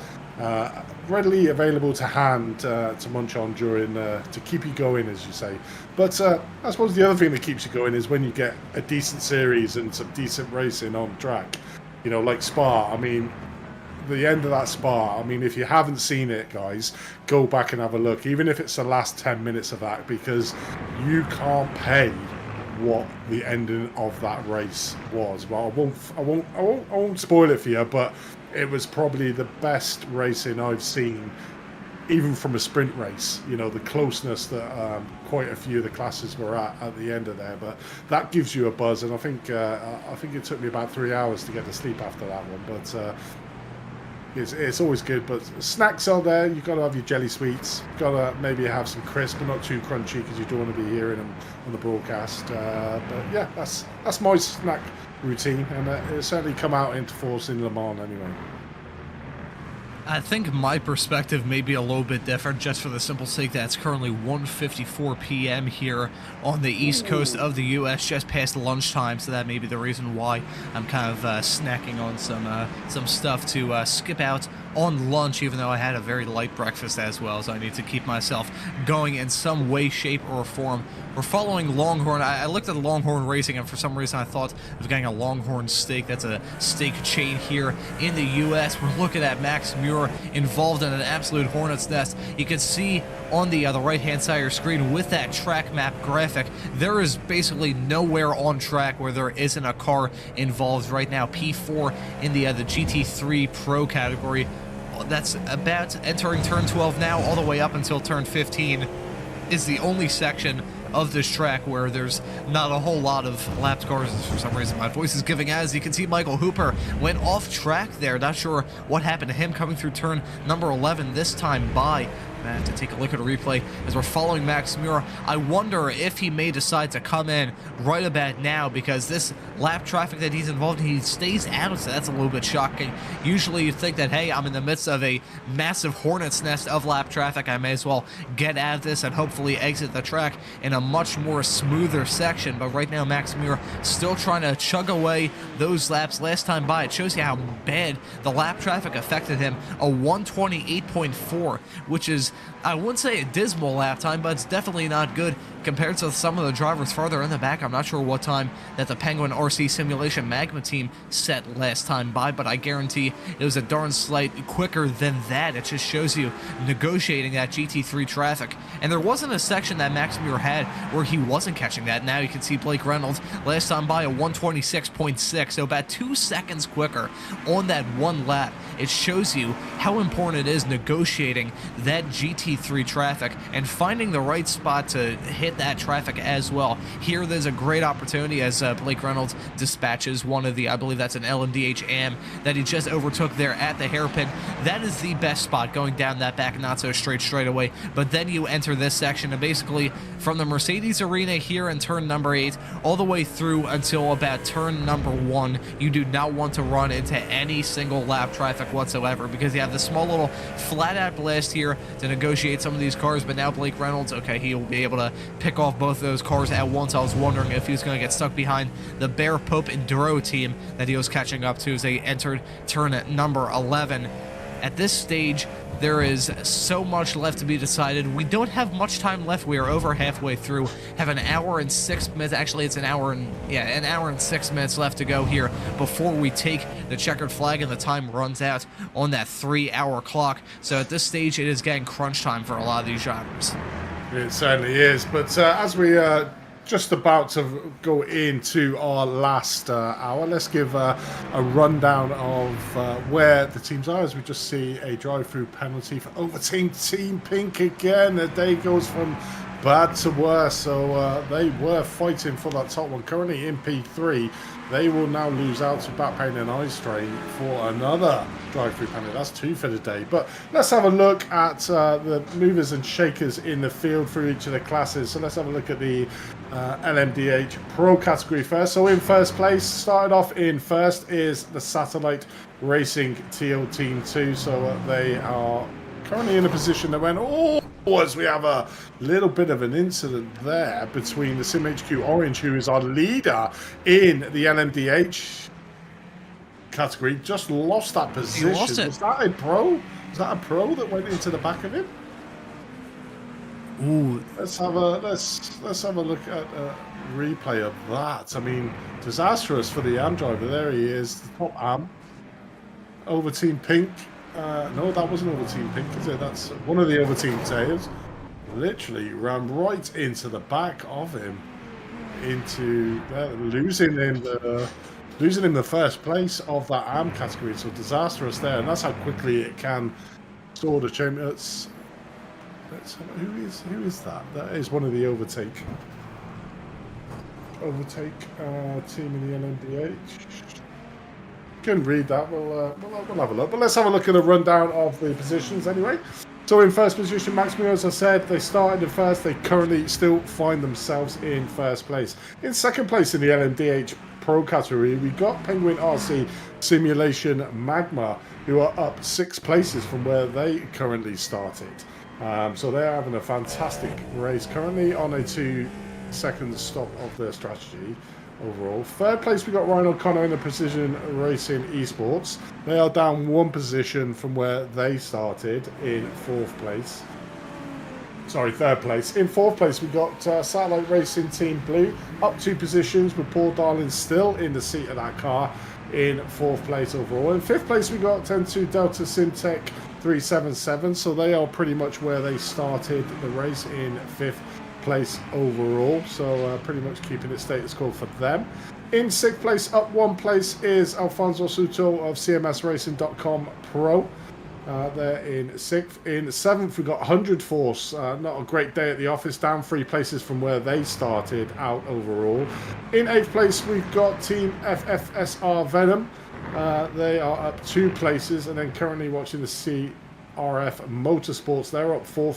[SPEAKER 3] readily available to hand to munch on during to keep you going, as you say. But I suppose the other thing that keeps you going is when you get a decent series and some decent racing on track, like Spa. I mean, the end of that Spa, I mean, if you haven't seen it, guys, go back and have a look, even if it's the last 10 minutes of that, because you can't pay what the ending of that race was. Well, I won't spoil it for you, but it was probably the best racing I've seen, even from a sprint race. The closeness that quite a few of the classes were at the end of there, but that gives you a buzz. And I think it took me about 3 hours to get to sleep after that one, but it's always good. But snacks are there. You've got to have your jelly sweets. You've got to maybe have some crisp, but not too crunchy, because you don't want to be hearing them on the broadcast. But yeah, that's my snack routine, and it'll certainly come out into force in Le Mans anyway.
[SPEAKER 2] I think my perspective may be a little bit different, just for the simple sake that it's currently 1:54 p.m. here on the east coast of the U.S., just past lunchtime, so that may be the reason why I'm kind of snacking on some stuff to skip out on lunch, even though I had a very light breakfast as well, so I need to keep myself going in some way, shape, or form. We're following Longhorn. I looked at Longhorn Racing, and for some reason I thought of getting a Longhorn steak. That's a steak chain here in the U.S. We're looking at Max Muir involved in an absolute hornet's nest. You can see on the right-hand side of your screen with that track map graphic, there is basically nowhere on track where there isn't a car involved right now. P4 in the GT3 Pro category. that's about entering turn 12 now, all the way up until turn 15, is the only section of this track where there's not a whole lot of lapped cars. For some reason my voice is giving out. As you can see, Michael Hooper went off track there. Not sure what happened to him coming through turn number 11 this time by. I have to take a look at a replay as we're following Max Muir. I wonder if he may decide to come in right about now, because this lap traffic that he's involved in, he stays out, so that's a little bit shocking. Usually you'd think that, hey, I'm in the midst of a massive hornet's nest of lap traffic, I may as well get out of this and hopefully exit the track in a much more smoother section. But right now Max Muir still trying to chug away those laps. Last time by, it shows you how bad the lap traffic affected him. A 128.4, which is, I wouldn't say a dismal lap time, but it's definitely not good compared to some of the drivers farther in the back. I'm not sure what time that the Penguin RC Simulation Magma team set last time by, but I guarantee it was a darn slight quicker than that. It just shows you negotiating that GT3 traffic. And there wasn't a section that Max Muir had where he wasn't catching that. Now you can see Blake Reynolds last time by a 126.6, so about 2 seconds quicker on that one lap. It shows you how important it is negotiating that GT3 traffic and finding the right spot to hit that traffic as well. Here there's a great opportunity as Blake Reynolds dispatches one of the, I believe that's an LMDH AM that he just overtook there at the hairpin. That is the best spot going down that back not so straight straightaway. But then you enter this section, and basically from the Mercedes Arena here in turn number 8 all the way through until about turn number 1, you do not want to run into any single lap traffic whatsoever, because you have this small little flat out blast here to negotiate some of these cars. But now Blake Reynolds, okay, he will be able to pick off both of those cars at once. I was wondering if he was going to get stuck behind the Bear Pope Enduro team that he was catching up to as they entered turn number 11. At this stage, there is so much left to be decided. We don't have much time left. We are over halfway through. Have an hour and 6 minutes. Actually, it's an hour and 6 minutes left to go here before we take the checkered flag and the time runs out on that 3-hour clock. So at this stage, it is getting crunch time for a lot of these drivers.
[SPEAKER 3] It certainly is. But as we just about to go into our last hour, let's give a rundown of where the teams are, as we just see a drive-through penalty for overtaking Team Pink again. The day goes from bad to worse, so they were fighting for that top one. Currently in P3, they will now lose out to back pain and eye strain for another drive-through penalty. That's 2 for the day. But let's have a look at the movers and shakers in the field for each of the classes. So let's have a look at the LMDH Pro category first. So in first place, started off in first, is the Satellite Racing TL Team 2. So they are currently in a position that went, as we have a little bit of an incident there between the SimHQ Orange, who is our leader in the LMDH category, just lost that position.
[SPEAKER 2] He lost it.
[SPEAKER 3] Was that a pro? Was that a pro that went into the back of him?
[SPEAKER 2] Ooh.
[SPEAKER 3] Let's have a look at a replay of that. I mean, disastrous for the AM driver. There he is, the top AM. Over Team Pink. No, that wasn't over Team Pink, is it? That's one of the over Team tails. Literally ran right into the back of him, into losing him the first place of that AM category. So disastrous there, and that's how quickly it can store the champion. Who is that? That is one of the overtake team in the LMDH. Can read that. We'll have a look. But let's have a look at a rundown of the positions anyway. So in first position, Max Muir, as I said, they started in first. They currently still find themselves in first place. In second place in the LMDH Pro category, we got Penguin RC Simulation Magma, who are up 6 places from where they currently started. So they're having a fantastic race, currently on a 2-second stop of their strategy. Overall, third place we got Ryan O'Connor in the Precision Racing Esports. They are down 1 position from where they started in third place. In fourth place we got Satellite Racing Team Blue, up 2 positions with Paul Darling still in the seat of that car in 4th place overall. In 5th place we got 10-2 Delta Simtech 377, so they are pretty much where they started the race, in 5th place overall, so pretty much keeping it status quo for them. In 6th place, up 1 place, is Alfonso Suto of CMSRacing.com Pro. They're in 6th. In 7th, we got 100 Force. Not a great day at the office, down 3 places from where they started out overall. In 8th place, we've got Team FFSR Venom. They are up 2 places, and then currently watching the CRF Motorsports. They're up 4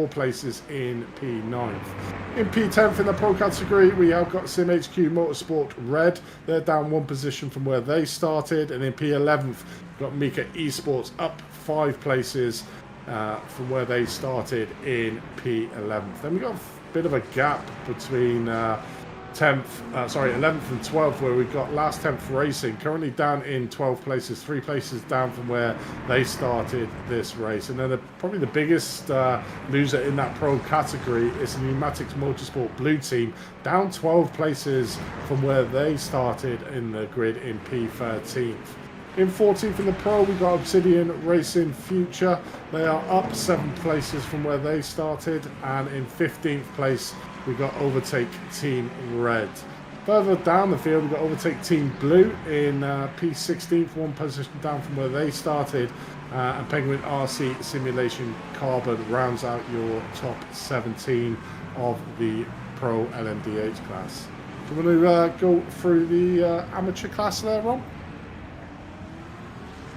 [SPEAKER 3] places in P9th. In P10th in the Pro category, we have got SimHQ Motorsport Red. They're down 1 position from where they started, and in P11th, we've got Mika Esports up 5 places from where they started in P11th. Then we got a bit of a gap between 11th and 12th, where we've got Last 10th Racing currently down in 12 places, 3 places down from where they started this race. And then probably the biggest loser in that pro category is the Pneumatics Motorsport Blue Team, down 12 places from where they started in the grid in P13th. In 14th in the Pro, we got Obsidian Racing Future. They are up 7 places from where they started. And in 15th place, we got Overtake Team Red. Further down the field, we got Overtake Team Blue in P16th, 1 position down from where they started. And Penguin RC Simulation Carbon rounds out your top 17 of the Pro LMDH class. Do you want to go through the amateur class there, Ron?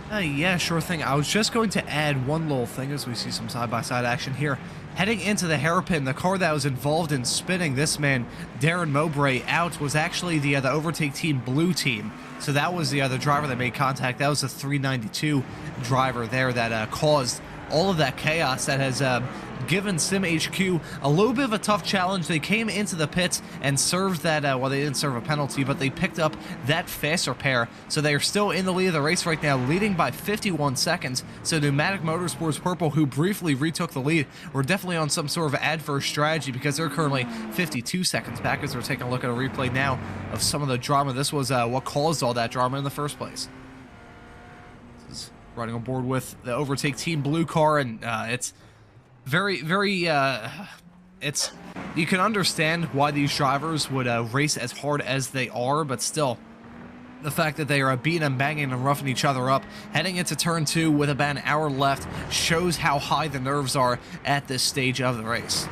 [SPEAKER 2] Yeah, sure thing. I was just going to add one little thing as we see some side-by-side action here. Heading into the hairpin, the car that was involved in spinning this man, Darren Mowbray, out was actually the Overtake Team Blue Team. So that was the other driver that made contact. That was the 392 driver there that caused all of that chaos that has given SimHQ a little bit of a tough challenge. They came into the pits and served that, well, they didn't serve a penalty, but they picked up that faster pair. So they are still in the lead of the race right now, leading by 51 seconds. So Pneumatic Motorsports Purple, who briefly retook the lead, were definitely on some sort of adverse strategy because they're currently 52 seconds back as we're taking a look at a replay now of some of the drama. This was what caused all that drama in the first place. Riding on board with the Overtake Team Blue car, and it's very, it's, you can understand why these drivers would race as hard as they are, but still, the fact that they are beating and banging and roughing each other up, heading into turn 2 with about an hour left, shows how high the nerves are at this stage of the race.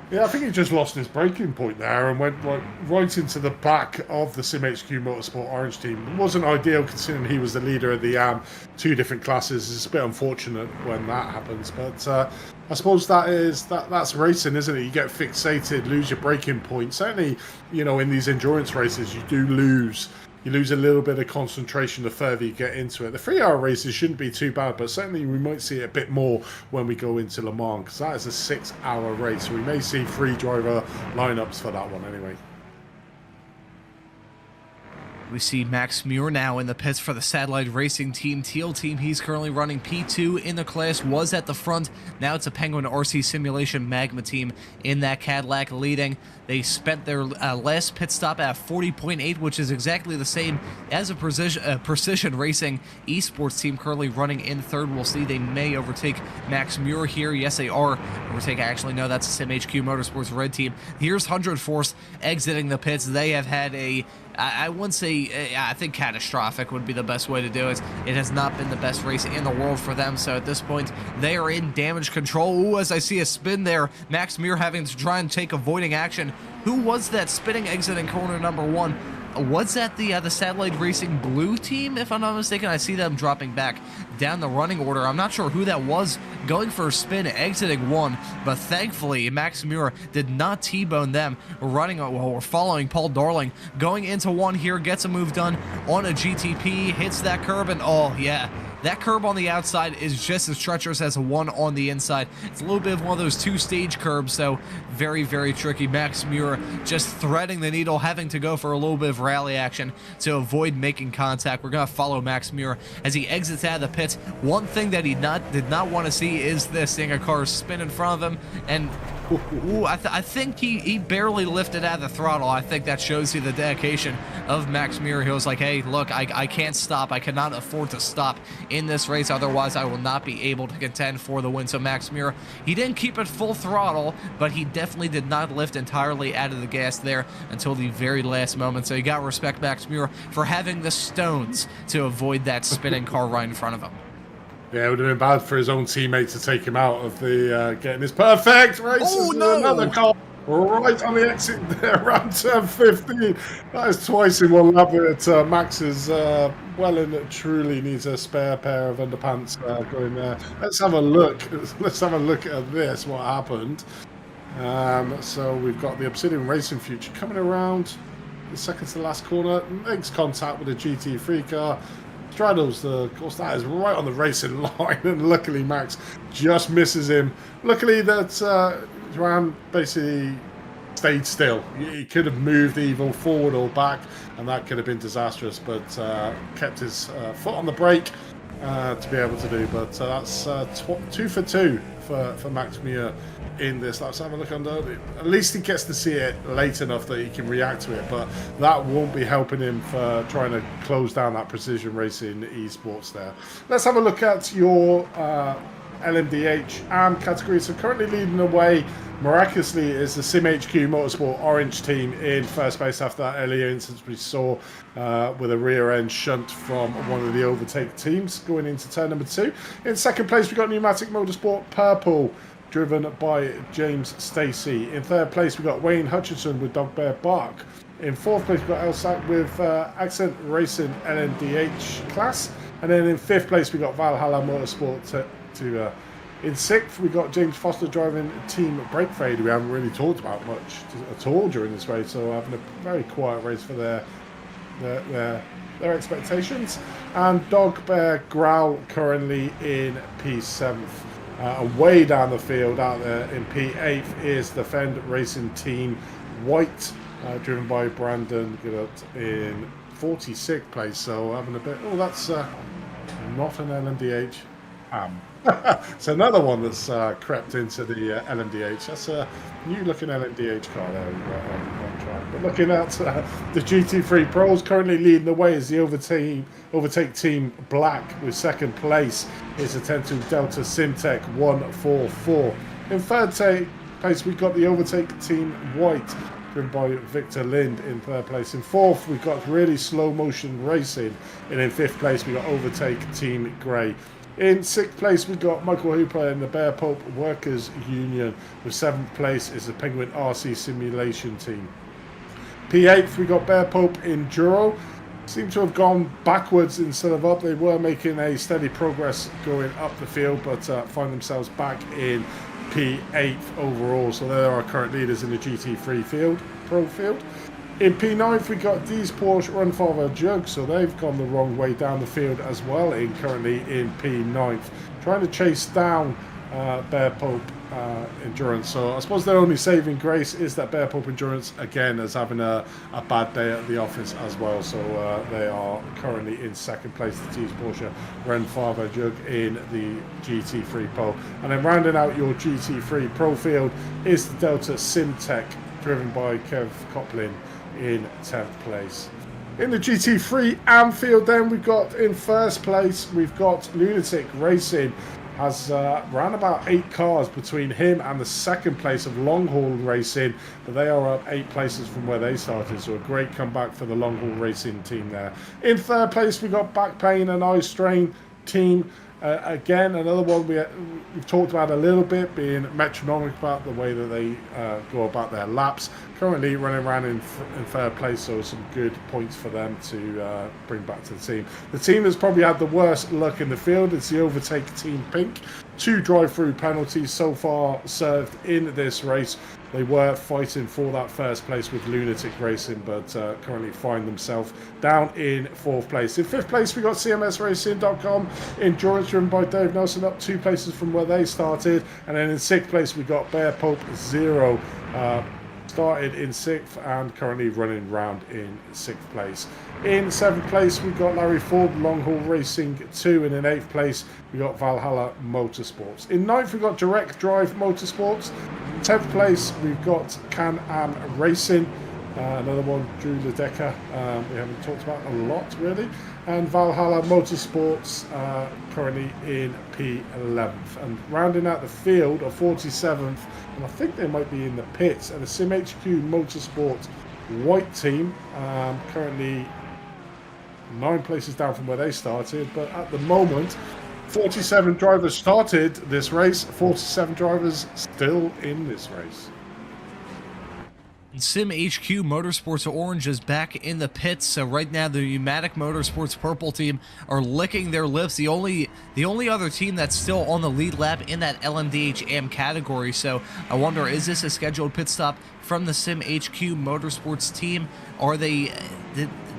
[SPEAKER 3] Yeah, I think he just lost his braking point there and went right into the back of the SimHQ Motorsport Orange team. It wasn't ideal considering he was the leader of the 2 different classes. It's a bit unfortunate when that happens, but I suppose that's racing, isn't it? You get fixated, lose your braking point. Certainly, you know, in these endurance races, you do lose. You lose a little bit of concentration the further you get into it. The 3-hour races shouldn't be too bad, but certainly we might see it a bit more when we go into Le Mans, because that is a 6-hour race. We may see 3 driver lineups for that one anyway.
[SPEAKER 2] We see Max Muir now in the pits for the Satellite Racing Team Teal Team. He's currently running P2 in the class, was at the front. Now it's a Penguin RC Simulation Magma team in that Cadillac leading. They spent their last pit stop at 40.8, which is exactly the same as a Precision Racing Esports team currently running in third. We'll see. They may overtake Max Muir here. Yes, they are. Overtake, actually, no, that's a SimHQ Motorsports Red team. Here's 100 Force exiting the pits. They have had I wouldn't say, I think catastrophic would be the best way to do it. It has not been the best race in the world for them, so at this point, they are in damage control. Ooh, as I see a spin there, Max Muir having to try and take avoiding action. Who was that spinning exiting corner number 1? Was that the Satellite Racing Blue team, if I'm not mistaken? I see them dropping back down the running order. I'm not sure who that was going for a spin, exiting 1, but thankfully Max Muir did not T-bone them. We're following Paul Darling, going into 1 here, gets a move done on a GTP, hits that curb, and oh yeah, that curb on the outside is just as treacherous as a 1 on the inside. It's a little bit of one of those 2-stage curbs, so very, very tricky. Max Muir just threading the needle, having to go for a little bit of rally action to avoid making contact. We're going to follow Max Muir as he exits out of the pits. One thing that he did not want to see is this, seeing a car spin in front of him, and ooh, I think he barely lifted out of the throttle. I think that shows you the dedication of Max Muir. He was like, hey, look, I can't stop. I cannot afford to stop in this race, otherwise I will not be able to contend for the win. So Max Muir, he didn't keep it full throttle, but he definitely did not lift entirely out of the gas there until the very last moment. So you got to respect Max Muir for having the stones to avoid that spinning car right in front of him.
[SPEAKER 3] Yeah, it would have been bad for his own teammate to take him out of the getting his perfect race.
[SPEAKER 2] Oh,
[SPEAKER 3] There's
[SPEAKER 2] no!
[SPEAKER 3] another car right on the exit there around turn 15. That is twice in one lap. But Max is well and truly needs a spare pair of underpants going there. Let's have a look. Let's have a look at this. What happened? So we've got the Obsidian Racing Future coming around the second to the last corner, makes contact with the GT3 car, straddles the course. That is right on the racing line, and luckily Max just misses him. Luckily that Joan basically stayed still. He could have moved either forward or back, and that could have been disastrous, but kept his foot on the brake to be able to do. But that's 2 for 2 for Max Muir in this. Let's have a look under. At least he gets to see it late enough that he can react to it, but that won't be helping him for trying to close down that precision racing esports there. Let's have a look at your LMDH and category. So currently leading the way, miraculously, is the SimHQ Motorsport Orange team in first place after that earlier instance we saw with a rear end shunt from one of the overtake teams going into turn number 2. In second place we got Pneumatic Motorsport Purple, driven by James Stacey. In third place we got Wayne Hutchinson with Dog Bear Bark. In fourth place we got Elsac with Accent Racing LMDH class, and then in fifth place we got Valhalla Motorsport in sixth, we got James Foster driving Team Brake Fade, we haven't really talked about much at all during this race, so having a very quiet race for their expectations. And Dog Bear Growl currently in P7th. Way down the field out there in P8th is the Fend Racing Team White, driven by Brandon Goodut in 46th place. So having a bit, oh, that's not an LMDH. It's another one that's crept into the LMDH. That's a new looking LMDH car there on track. But looking at the GT3 Pros, currently leading the way is the Overtake Team Black, with second place is the 10-2 Delta Simtech 144. In third place we've got the Overtake Team White, driven by Victor Lind in third place. In fourth we've got Really Slow Motion Racing, and in fifth place we got Overtake Team Grey. In sixth place, we've got Michael Hooper in the Bear Pope Workers Union. With seventh place is the Penguin RC Simulation Team. P8th, we got Bear Pope Enduro. Seem to have gone backwards instead of up. They were making a steady progress going up the field, but find themselves back in P8th overall. So they are our current leaders in the GT3 Pro field. In P9th, we got D's Porsche Runfather Jug, so they've gone the wrong way down the field as well, currently in P9th. Trying to chase down Bear Pope Endurance. So I suppose their only saving grace is that Bear Pope Endurance, again, is having a bad day at the office as well. So they are currently in second place, the D's Porsche Runfather Jug in the GT3 Pro. And then rounding out your GT3 Pro field is the Delta Simtech, driven by Kev Coplin in 10th place. In the GT3 Anfield then, we've got in first place, we've got Lunatic Racing. Has ran about 8 cars between him and the second place of Long Haul Racing, but they are up 8 places from where they started, so a great comeback for the Long Haul Racing team there. In third place we got Back Pain and Eye Strain team. Again, another one we've talked about a little bit, being metronomic about the way that they go about their laps. Currently running around in third place, so some good points for them to bring back to the team. The team that's probably had the worst luck in the field is the Overtake Team Pink. 2 drive-through penalties so far served in this race. They were fighting for that first place with Lunatic Racing, but currently find themselves down in 4th place. In 5th place, we got CMSRacing.com. Endurance, driven by Dave Nelson, up 2 places from where they started. And then in 6th place, we got Bear Pope Zero. Started in 6th and currently running round in 6th place. In 7th place, we got Larry Ford, Long Haul Racing 2, and in 8th place, we got Valhalla Motorsports. In 9th, we got Direct Drive Motorsports. 10th place, we've got Can-Am Racing. Another one, Drew Ledecker, we haven't talked about a lot really. And Valhalla Motorsports currently in P11th. And rounding out the field of 47th, and I think they might be in the pits, and the SimHQ Motorsports white team, currently 9 places down from where they started, but at the moment 47 drivers started this race, 47 drivers still in this race.
[SPEAKER 2] Sim HQ Motorsports Orange is back in the pits. So right now the Pneumatic Motorsports Purple team are licking their lips. The only other team that's still on the lead lap in that LMDH AM category. So I wonder, is this a scheduled pit stop from the Sim HQ Motorsports team? Are they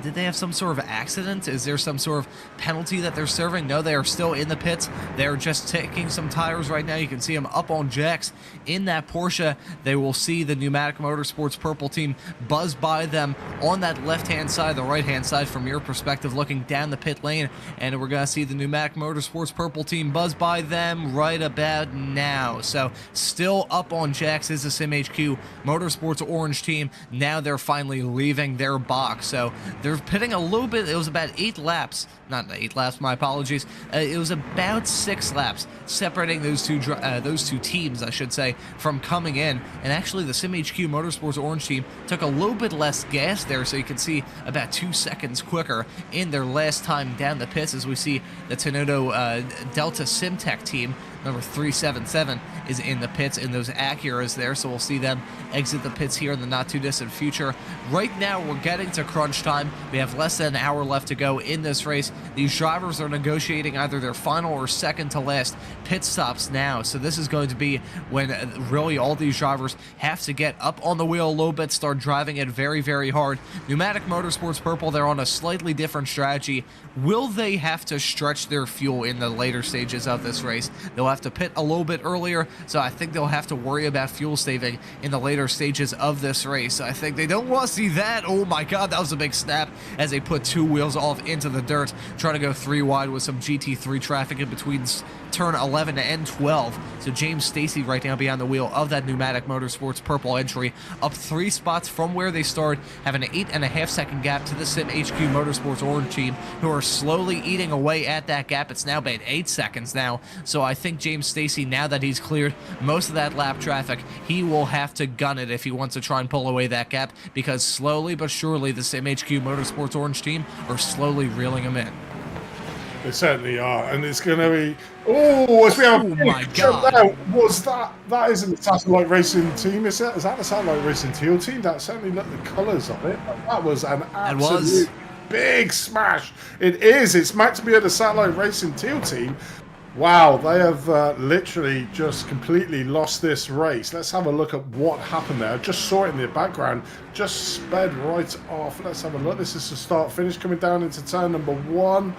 [SPEAKER 2] did they have some sort of accident? Is there some sort of penalty that they're serving? No, they are still in the pits. They're just taking some tires right now. You can see them up on jacks in that Porsche. They will see the Pneumatic Motorsports Purple team buzz by them on that left-hand side, the right-hand side from your perspective, looking down the pit lane. And we're going to see the Pneumatic Motorsports Purple team buzz by them right about now. So still up on jacks is the Sim HQ Motorsports Orange team. Now they're finally leaving their box. So they're pitting a little bit. It was about 8 laps. Not 8 laps, my apologies. It was about 6 laps separating those two teams, I should say, from coming in. And actually, the Sim HQ Motorsports Orange team took a little bit less gas there, so you can see about 2 seconds quicker in their last time down the pits, as we see the Tenodo Delta Simtech team, number 377, is in the pits, and those Acuras there, so we'll see them exit the pits here in the not-too-distant future. Right now, we're getting to crunch time. We have less than an hour left to go in this race. These drivers are negotiating either their final or second-to-last pit stops now, so this is going to be when really all these drivers have to get up on the wheel a little bit, start driving it very, very hard. Pneumatic Motorsports Purple, they're on a slightly different strategy. Will they have to stretch their fuel in the later stages of this race? They'll have to pit a little bit earlier, so I think they'll have to worry about fuel saving in the later stages of this race. I think they don't want to see that. Oh my god, that was a big snap as they put 2 wheels off into the dirt, trying to go 3 wide with some GT3 traffic in between turn 11 and 12. So James Stacy right now behind the wheel of that Pneumatic Motorsports Purple entry, up 3 spots from where they started, have an 8.5 second gap to the Sim HQ Motorsports Orange team, who are slowly eating away at that gap. It's now been 8 seconds now, so I think James Stacy, now that he's cleared most of that lap traffic, he will have to gun it if he wants to try and pull away that gap, because slowly but surely the Sim HQ Motorsports Orange team are slowly reeling him in.
[SPEAKER 3] They certainly are, and it's going to be. Oh, as we have
[SPEAKER 2] oh my god!
[SPEAKER 3] Now, was that isn't the Satellite Racing team? Is that the Satellite Racing Teal team? That certainly looked the colours of it. That was an absolute big smash. It is. It's meant to be the Satellite Racing Teal team. Wow, they have literally just completely lost this race. Let's have a look at what happened there. I just saw it in the background. Just sped right off. Let's have a look. This is the start-finish coming down into turn number 1.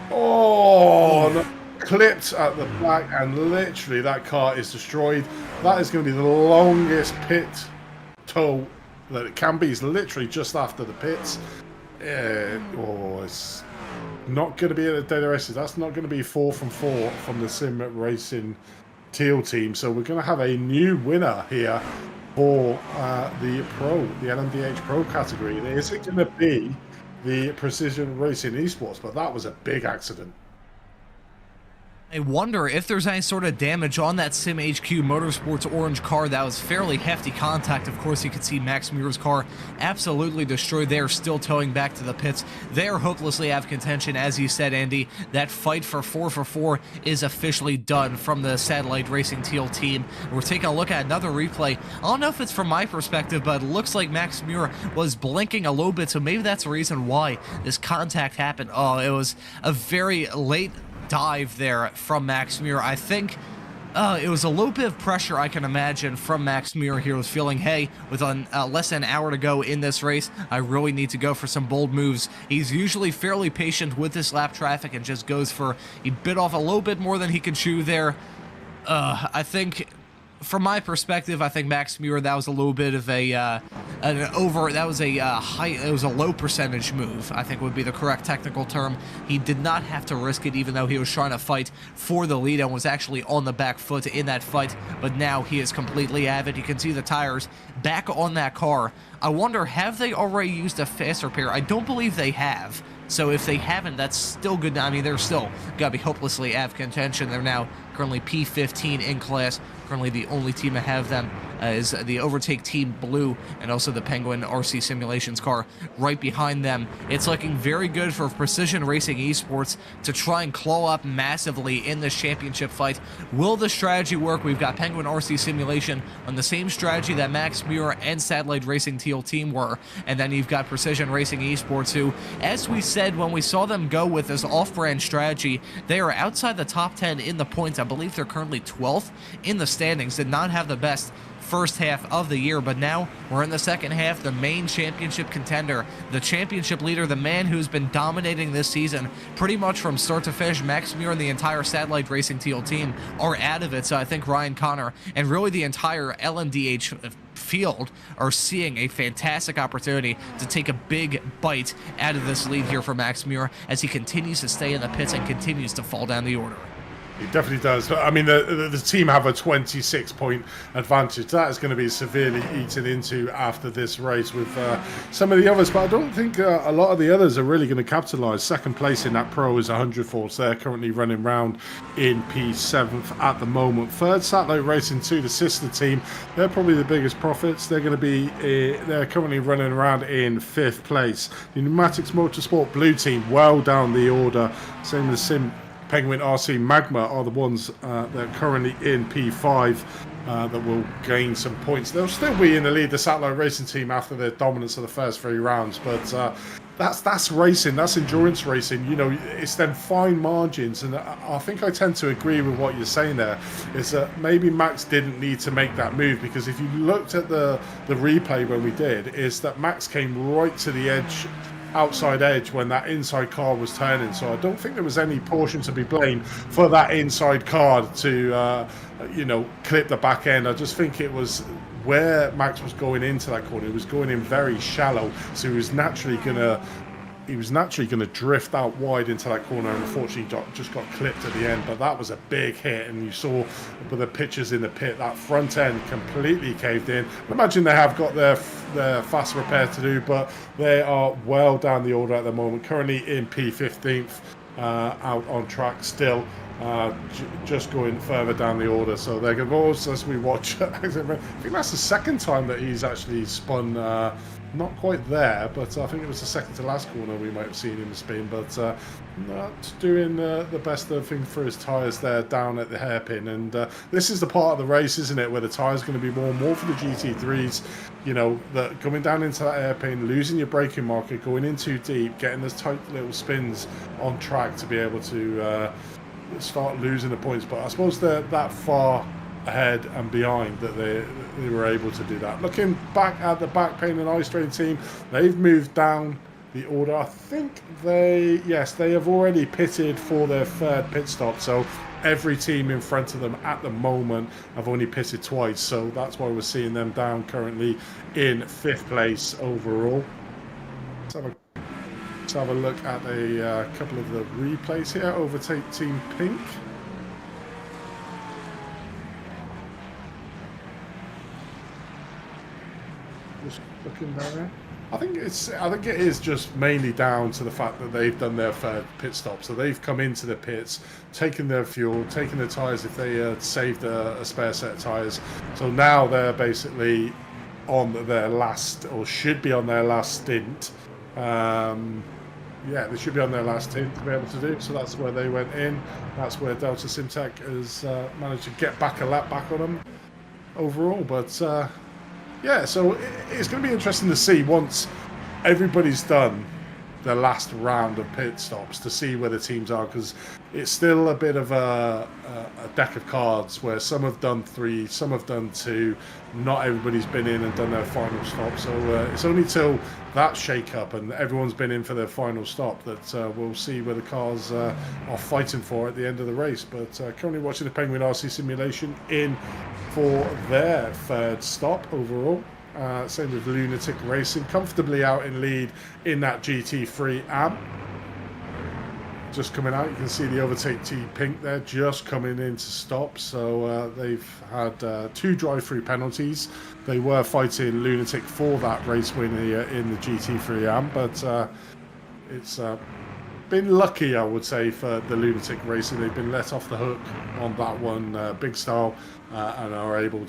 [SPEAKER 3] Oh, clipped at the back, and literally that car is destroyed. That is going to be the longest pit tow that it can be. It's literally just after the pits. It's not going to be at the day of races. That's not going to be 4 from 4 from the Sim Racing Teal team. So we're going to have a new winner here for the LMDH Pro category. Is it going to be the Precision Racing Esports? But that was a big accident.
[SPEAKER 2] I wonder if there's any sort of damage on that Sim HQ Motorsports Orange car. That was fairly hefty contact. Of course, you can see Max Muir's car absolutely destroyed. They are still towing back to the pits. They are hopelessly out of contention, as you said, Andy. That fight for 4 for 4 is officially done from the Satellite Racing Teal team. We're taking a look at another replay. I don't know if it's from my perspective, but it looks like Max Muir was blinking a little bit, so maybe that's the reason why this contact happened. Oh, it was a very late dive there from Max Muir. I think it was a little bit of pressure, I can imagine, from Max Muir. He was feeling, hey, with less than an hour to go in this race, I really need to go for some bold moves. He's usually fairly patient with this lap traffic and just goes for, he bit off a little bit more than he could chew there. I think, from my perspective, I think Max Muir, that was a little bit of a it was a low percentage move, I think would be the correct technical term. He did not have to risk it, even though he was trying to fight for the lead and was actually on the back foot in that fight, but now he is completely avid. You can see the tires back on that car. I wonder, have they already used a fast repair? I don't believe they have. So if they haven't, that's still good. I mean, they're still got to be hopelessly out of contention. They're now currently P15 in class, currently the only team to have them is the Overtake Team Blue and also the Penguin RC Simulations car right behind them. It's looking very good for Precision Racing Esports to try and claw up massively in this championship fight. Will the strategy work? We've got Penguin RC Simulation on the same strategy that Max Muir and Satellite Racing Teal Team were, and then you've got Precision Racing Esports, who, as we said when we saw them go with this off-brand strategy, they are outside the top 10 in the points. I believe they're currently 12th in the standings. Did not have the best first half of the year, but now we're in the second half. The main championship contender, the championship leader, the man who's been dominating this season pretty much from start to finish, Max Muir and the entire Satellite Racing Teal team are out of it. So I think Ryan Connor and really the entire LMDH field are seeing a fantastic opportunity to take a big bite out of this lead here for Max Muir as he continues to stay in the pits and continues to fall down the order.
[SPEAKER 3] It definitely does. I mean, the team have a 26-point advantage. That is going to be severely eaten into after this race with some of the others. But I don't think a lot of the others are really going to capitalise. Second place in that Pro is 100 volts. They're currently running round in P7th at the moment. Third, Satellite Racing 2, the sister team. They're probably the biggest profits. They're going to be. They're currently running around in 5th place. The Pneumatics Motorsport Blue team, well down the order. Same as Penguin RC Magma are the ones that are currently in P5 that will gain some points. They'll still be in the lead, the Satellite Racing team, after their dominance of the first 3 rounds. But that's racing, that's endurance racing. You know, it's them fine margins. And I think I tend to agree with what you're saying there, is that maybe Max didn't need to make that move, because if you looked at the replay when we did, is that Max came right to the edge, outside edge, when that inside car was turning. So I don't think there was any portion to be blamed for that inside car to you know, clip the back end. I just think it was where Max was going into that corner. He was going in very shallow, so he was naturally gonna drift out wide into that corner, and unfortunately just got clipped at the end. But that was a big hit, and you saw with the pictures in the pit, that front end completely caved in. I imagine they have got their fast repair to do, but they are well down the order at the moment, currently in P15th, out on track still. Just going further down the order, so they're going to, as we watch, I think that's the second time that he's actually spun, not quite there, but I think it was the second to last corner we might have seen him spin, but not doing the best of thing for his tyres there down at the hairpin. And this is the part of the race, isn't it, where the tyres going to be more for the GT3s, you know, that coming down into that hairpin, losing your braking market, going in too deep, getting those tight little spins on track to be able to start losing the points. But I suppose they're that far ahead and behind that they were able to do that. Looking back at the back pain and ice train team, they've moved down the order. I think they have already pitted for their 3rd pit stop, so every team in front of them at the moment have only pitted twice, so that's why we're seeing them down currently in 5th place overall. Let's have a look at a couple of the replays here. Overtake Team Pink. Just looking down there. I think it is just mainly down to the fact that they've done their 3rd pit stop. So they've come into the pits, taken their fuel, taken the tyres if they had saved a spare set of tyres. So now they're basically on their last, or should be on their last stint. Yeah, they should be on their last stint to be able to do it. So that's where they went in. That's where Delta Simtech has managed to get back a lap back on them overall. But yeah, so it's going to be interesting to see once everybody's done the last round of pit stops to see where the teams are, because it's still a bit of a deck of cards where some have done 3, some have done 2, not everybody's been in and done their final stop. So it's only till that shake up and everyone's been in for their final stop that we'll see where the cars are fighting for at the end of the race. But currently watching the Penguin RC Simulation in for their 3rd stop overall. Same with Lunatic Racing, comfortably out in lead in that GT3 AM. Just coming out, you can see the Overtake Team Pink there, just coming in to stop. So they've had 2 drive-through penalties. They were fighting Lunatic for that race win here in the GT3 AM, but it's been lucky, I would say, for the Lunatic Racing. They've been let off the hook on that one big style, and were able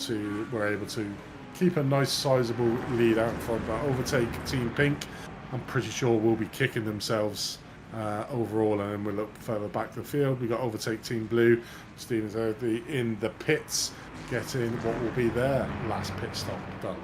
[SPEAKER 3] to keep a nice sizable lead out in front, but overtake Team Pink, I'm pretty sure will be kicking themselves overall, and then we'll look further back to the field. We got overtake Team Blue, Stevens in the pits, getting what will be their last pit stop done.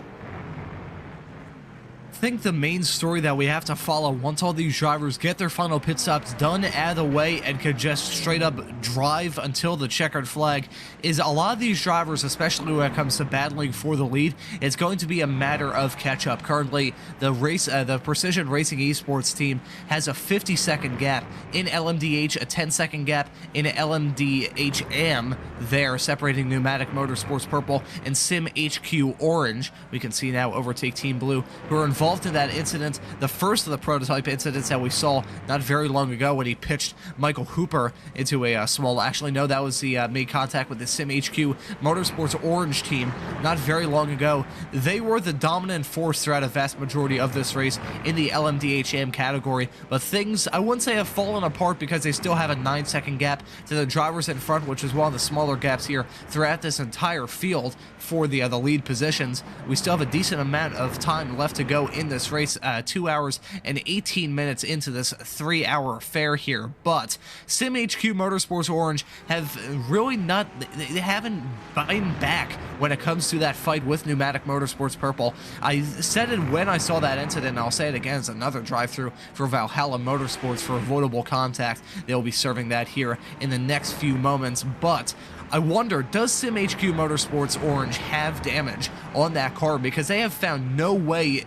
[SPEAKER 2] I think the main story that we have to follow once all these drivers get their final pit stops done, out of the way, and could just straight up drive until the checkered flag is a lot of these drivers, especially when it comes to battling for the lead, it's going to be a matter of catch up. Currently, the Precision Racing Esports team has a 50-second gap in LMDH, a 10-second gap in LMDHM there, separating Pneumatic Motorsports Purple and Sim HQ Orange. We can see now overtake Team Blue, who are involved in that incident, the first of the prototype incidents that we saw not very long ago when he pitched Michael Hooper into a small, actually no, that was the made contact with the Sim HQ Motorsports Orange team not very long ago. They were the dominant force throughout a vast majority of this race in the LMDHM category, but things, I wouldn't say have fallen apart, because they still have a 9-second gap to the drivers in front, which is one of the smaller gaps here throughout this entire field for the lead positions. We still have a decent amount of time left to go in this race, 2 hours and 18 minutes into this 3-hour affair here, but Sim HQ Motorsports Orange have really not, they haven't bitten back when it comes to that fight with Pneumatic Motorsports Purple. I said it when I saw that incident, and I'll say it again, it's another drive-through for Valhalla Motorsports for avoidable contact. They'll be serving that here in the next few moments, but I wonder, does Sim HQ Motorsports Orange have damage on that car? Because they have found no way,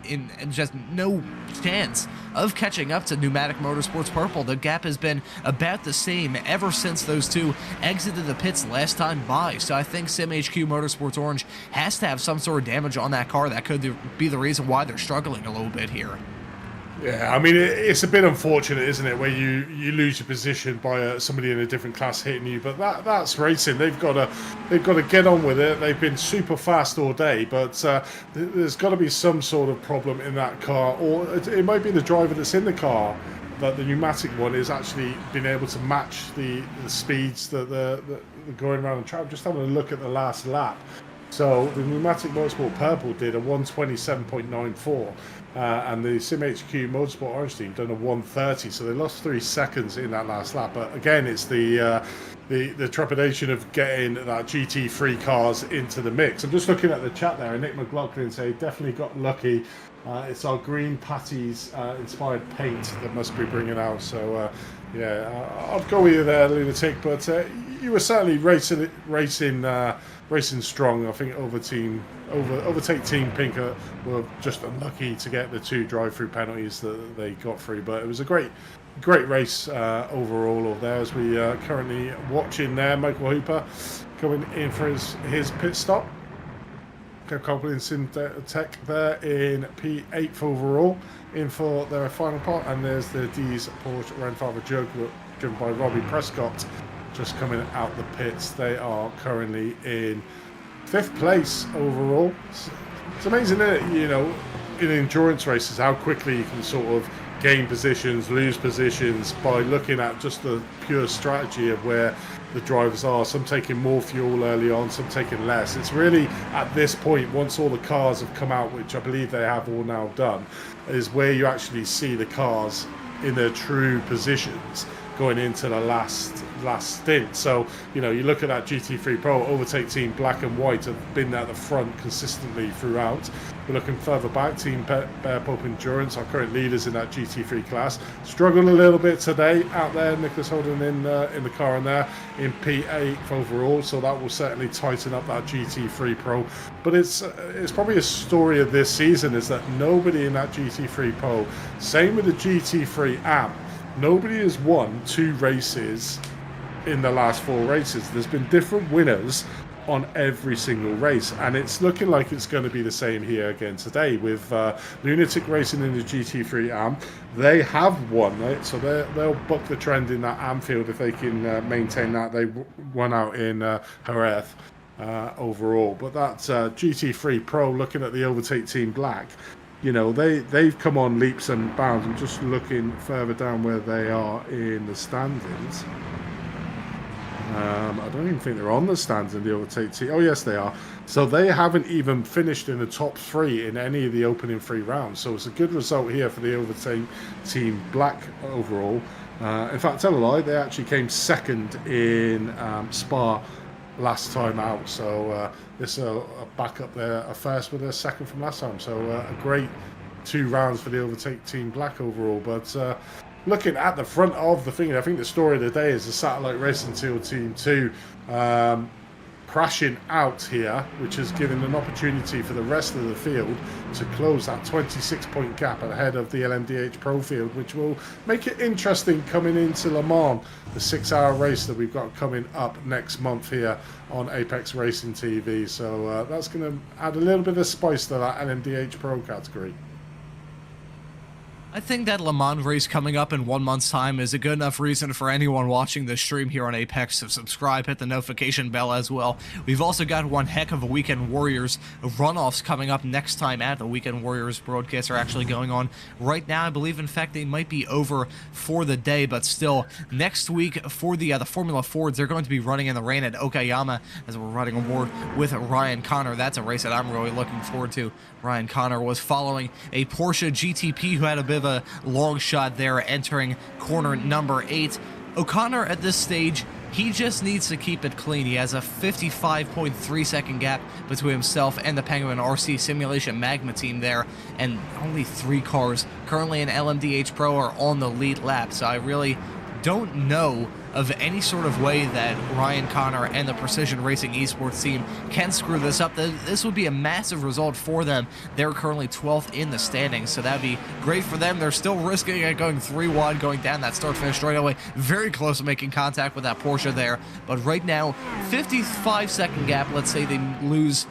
[SPEAKER 2] just no chance of catching up to Pneumatic Motorsports Purple. The gap has been about the same ever since those two exited the pits last time by. So I think Sim HQ Motorsports Orange has to have some sort of damage on that car. That could be the reason why they're struggling a little bit here.
[SPEAKER 3] Yeah, I mean, it's a bit unfortunate, isn't it, where you lose your position by somebody in a different class hitting you, but that's racing. They've got to get on with it. They've been super fast all day, but there's got to be some sort of problem in that car, or it might be the driver that's in the car, but the pneumatic one is actually being able to match the speeds that they're going around the track. I'm just having a look at the last lap. So the Pneumatic Motorsport Purple did a 127.94. And the Sim HQ Motorsport Orange team done a 130, so they lost 3 seconds in that last lap. But again, it's the trepidation of getting that GT3 cars into the mix. I'm just looking at the chat there, and Nick McLaughlin say definitely got lucky. It's our green patties inspired paint that must be bringing out. So yeah, I'll go with you there, Lunatic. But you were certainly racing strong. I think overtake Team Pink were just unlucky to get the 2 drive-through penalties that they got through, but it was a great race overall over there, as we currently watching there. Michael Hooper coming in for his pit stop. Copeland Syntec there in P8 overall, in for their final part, and there's the D's Porsche Renfather Jug driven by Robbie Prescott just coming out the pits. They are currently in 5th place overall. It's amazing, isn't it? You know, in endurance races, how quickly you can sort of gain positions, lose positions by looking at just the pure strategy of where the drivers are. Some taking more fuel early on, some taking less. It's really at this point, once all the cars have come out, which I believe they have all now done, is where you actually see the cars in their true positions going into the last stint. So, you know, you look at that GT3 Pro, overtake Team Black and White have been at the front consistently throughout. We're looking further back, Team Bear Pope Endurance, our current leaders in that GT3 class, struggled a little bit today out there. Nicholas Holden in the car in there in P8 overall, so that will certainly tighten up that GT3 Pro. But it's probably a story of this season, is that nobody in that GT3 Pro, same with the GT3 AM, nobody has won 2 races in the last 4 races. There's been different winners on every single race, and it's looking like it's going to be the same here again today with Lunatic Racing in the GT3 AM. They have won it, so they'll buck the trend in that AM field if they can maintain that. They won out in Jerez overall, but that GT3 Pro, looking at the overtake Team Black, you know, they've come on leaps and bounds. I'm just looking further down where they are in the standings. I don't even think they're on the stands in the overtake team. Oh, yes, they are. So they haven't even finished in the top 3 in any of the opening 3 rounds. So it's a good result here for the overtake team black overall. In fact, tell a lie, they actually came second in Spa last time out. So this is a back up there, a first with a second from last time. So a great 2 rounds for the overtake team black overall. But looking at the front of the thing, I think the story of the day is the Satellite Racing Team 2 crashing out here, which has given an opportunity for the rest of the field to close that 26-point gap ahead of the LMDH Pro field, which will make it interesting coming into Le Mans, the 6-hour race that we've got coming up next month here on Apex Racing TV. So that's going to add a little bit of spice to that LMDH Pro category.
[SPEAKER 2] I think that Le Mans race coming up in 1 month's time is a good enough reason for anyone watching this stream here on Apex to subscribe, hit the notification bell as well. We've also got one heck of a Weekend Warriors runoffs coming up next time at the Weekend Warriors broadcasts are actually going on right now. I believe, in fact, they might be over for the day, but still, next week for the Formula Fords, they're going to be running in the rain at Okayama as we're riding aboard with Ryan Connor. That's a race that I'm really looking forward to. Ryan Connor was following a Porsche GTP who had a bit of a long shot there entering corner number 8. O'Connor at this stage, he just needs to keep it clean. He has a 55.3 second gap between himself and the Penguin RC Simulation Magma team there, and only 3 cars currently in LMDH Pro are on the lead lap, so I really don't know of any sort of way that Ryan Connor and the Precision Racing Esports team can screw this up. This would be a massive result for them. They're currently 12th in the standings, so that'd be great for them. They're still risking it going 3 wide, going down that start-finish straightaway. Very close to making contact with that Porsche there. But right now, 55-second gap. Let's say they lose...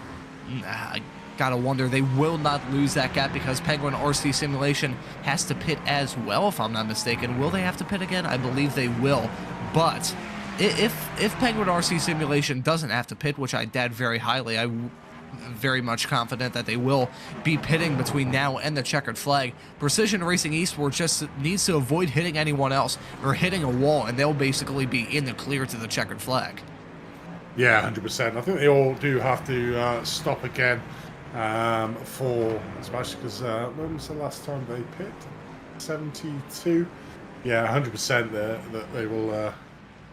[SPEAKER 2] Gotta wonder, they will not lose that gap because Penguin RC Simulation has to pit as well, if I'm not mistaken. Will they have to pit again? I believe they will. But if Penguin RC Simulation doesn't have to pit, which I doubt very highly, I'm very much confident that they will be pitting between now and the checkered flag. Precision Racing Esports just needs to avoid hitting anyone else or hitting a wall, and they'll basically be in the clear to the checkered flag.
[SPEAKER 3] Yeah, 100%. I think they all do have to stop again. Especially because when was the last time they pit? 72. Yeah, 100% that they will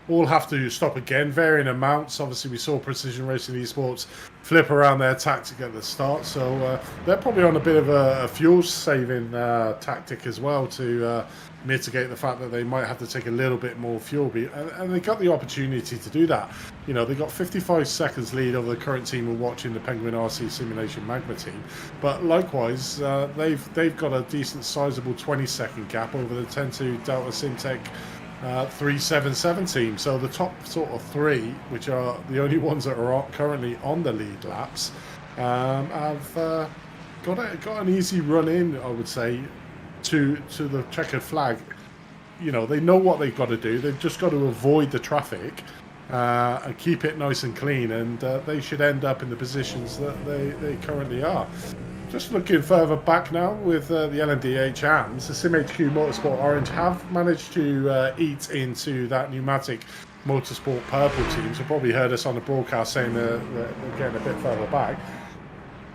[SPEAKER 3] all have to stop again. Varying amounts. Obviously, we saw Precision Racing Esports flip around their tactic at the start, so they're probably on a bit of a fuel-saving tactic as well to mitigate the fact that they might have to take a little bit more fuel. And they got the opportunity to do that. You know, they got 55 seconds lead over the current team we're watching, the Penguin RC Simulation Magma team. But likewise, they've got a decent, sizable 20-second gap over the 10-2 Delta Syntec 377 team. So the top sort of 3, which are the only ones that are currently on the lead laps, have got an easy run in, I would say, to the checkered flag. You know, they know what they've got to do. They've just got to avoid the traffic and keep it nice and clean, and they should end up in the positions that they currently are. Just looking further back now with the LMDH AMs, the SimHQ Motorsport Orange have managed to eat into that pneumatic Motorsport Purple team. So probably heard us on the broadcast saying they're getting a bit further back.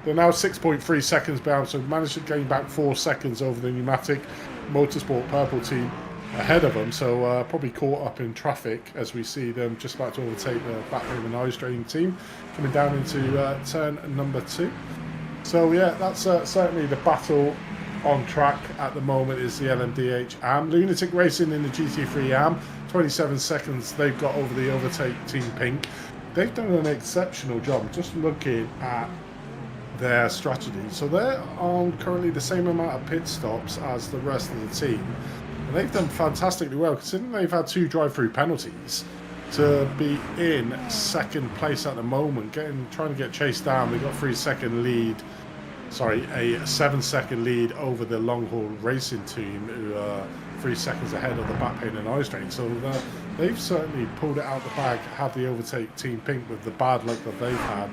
[SPEAKER 3] They're now 6.3 seconds bound, so managed to gain back 4 seconds over the pneumatic Motorsport Purple team ahead of them. So probably caught up in traffic as we see them just about to overtake the Batman Ice Drain team coming down into turn number 2. So yeah, that's certainly the battle on track at the moment is the LMDH AM. Lunatic Racing in the GT3 AM, 27 seconds they've got over the overtake Team Pink. They've done an exceptional job just looking at their strategy. So they're on currently the same amount of pit stops as the rest of the team. And they've done fantastically well considering they've had 2 drive-through penalties to be in second place at the moment, trying to get chased down. They've got a 7-second lead over the long haul racing team, who are 3 seconds ahead of the Batpain and Ice Train. So they've certainly pulled it out the bag, had the overtake Team Pink with the bad luck that they've had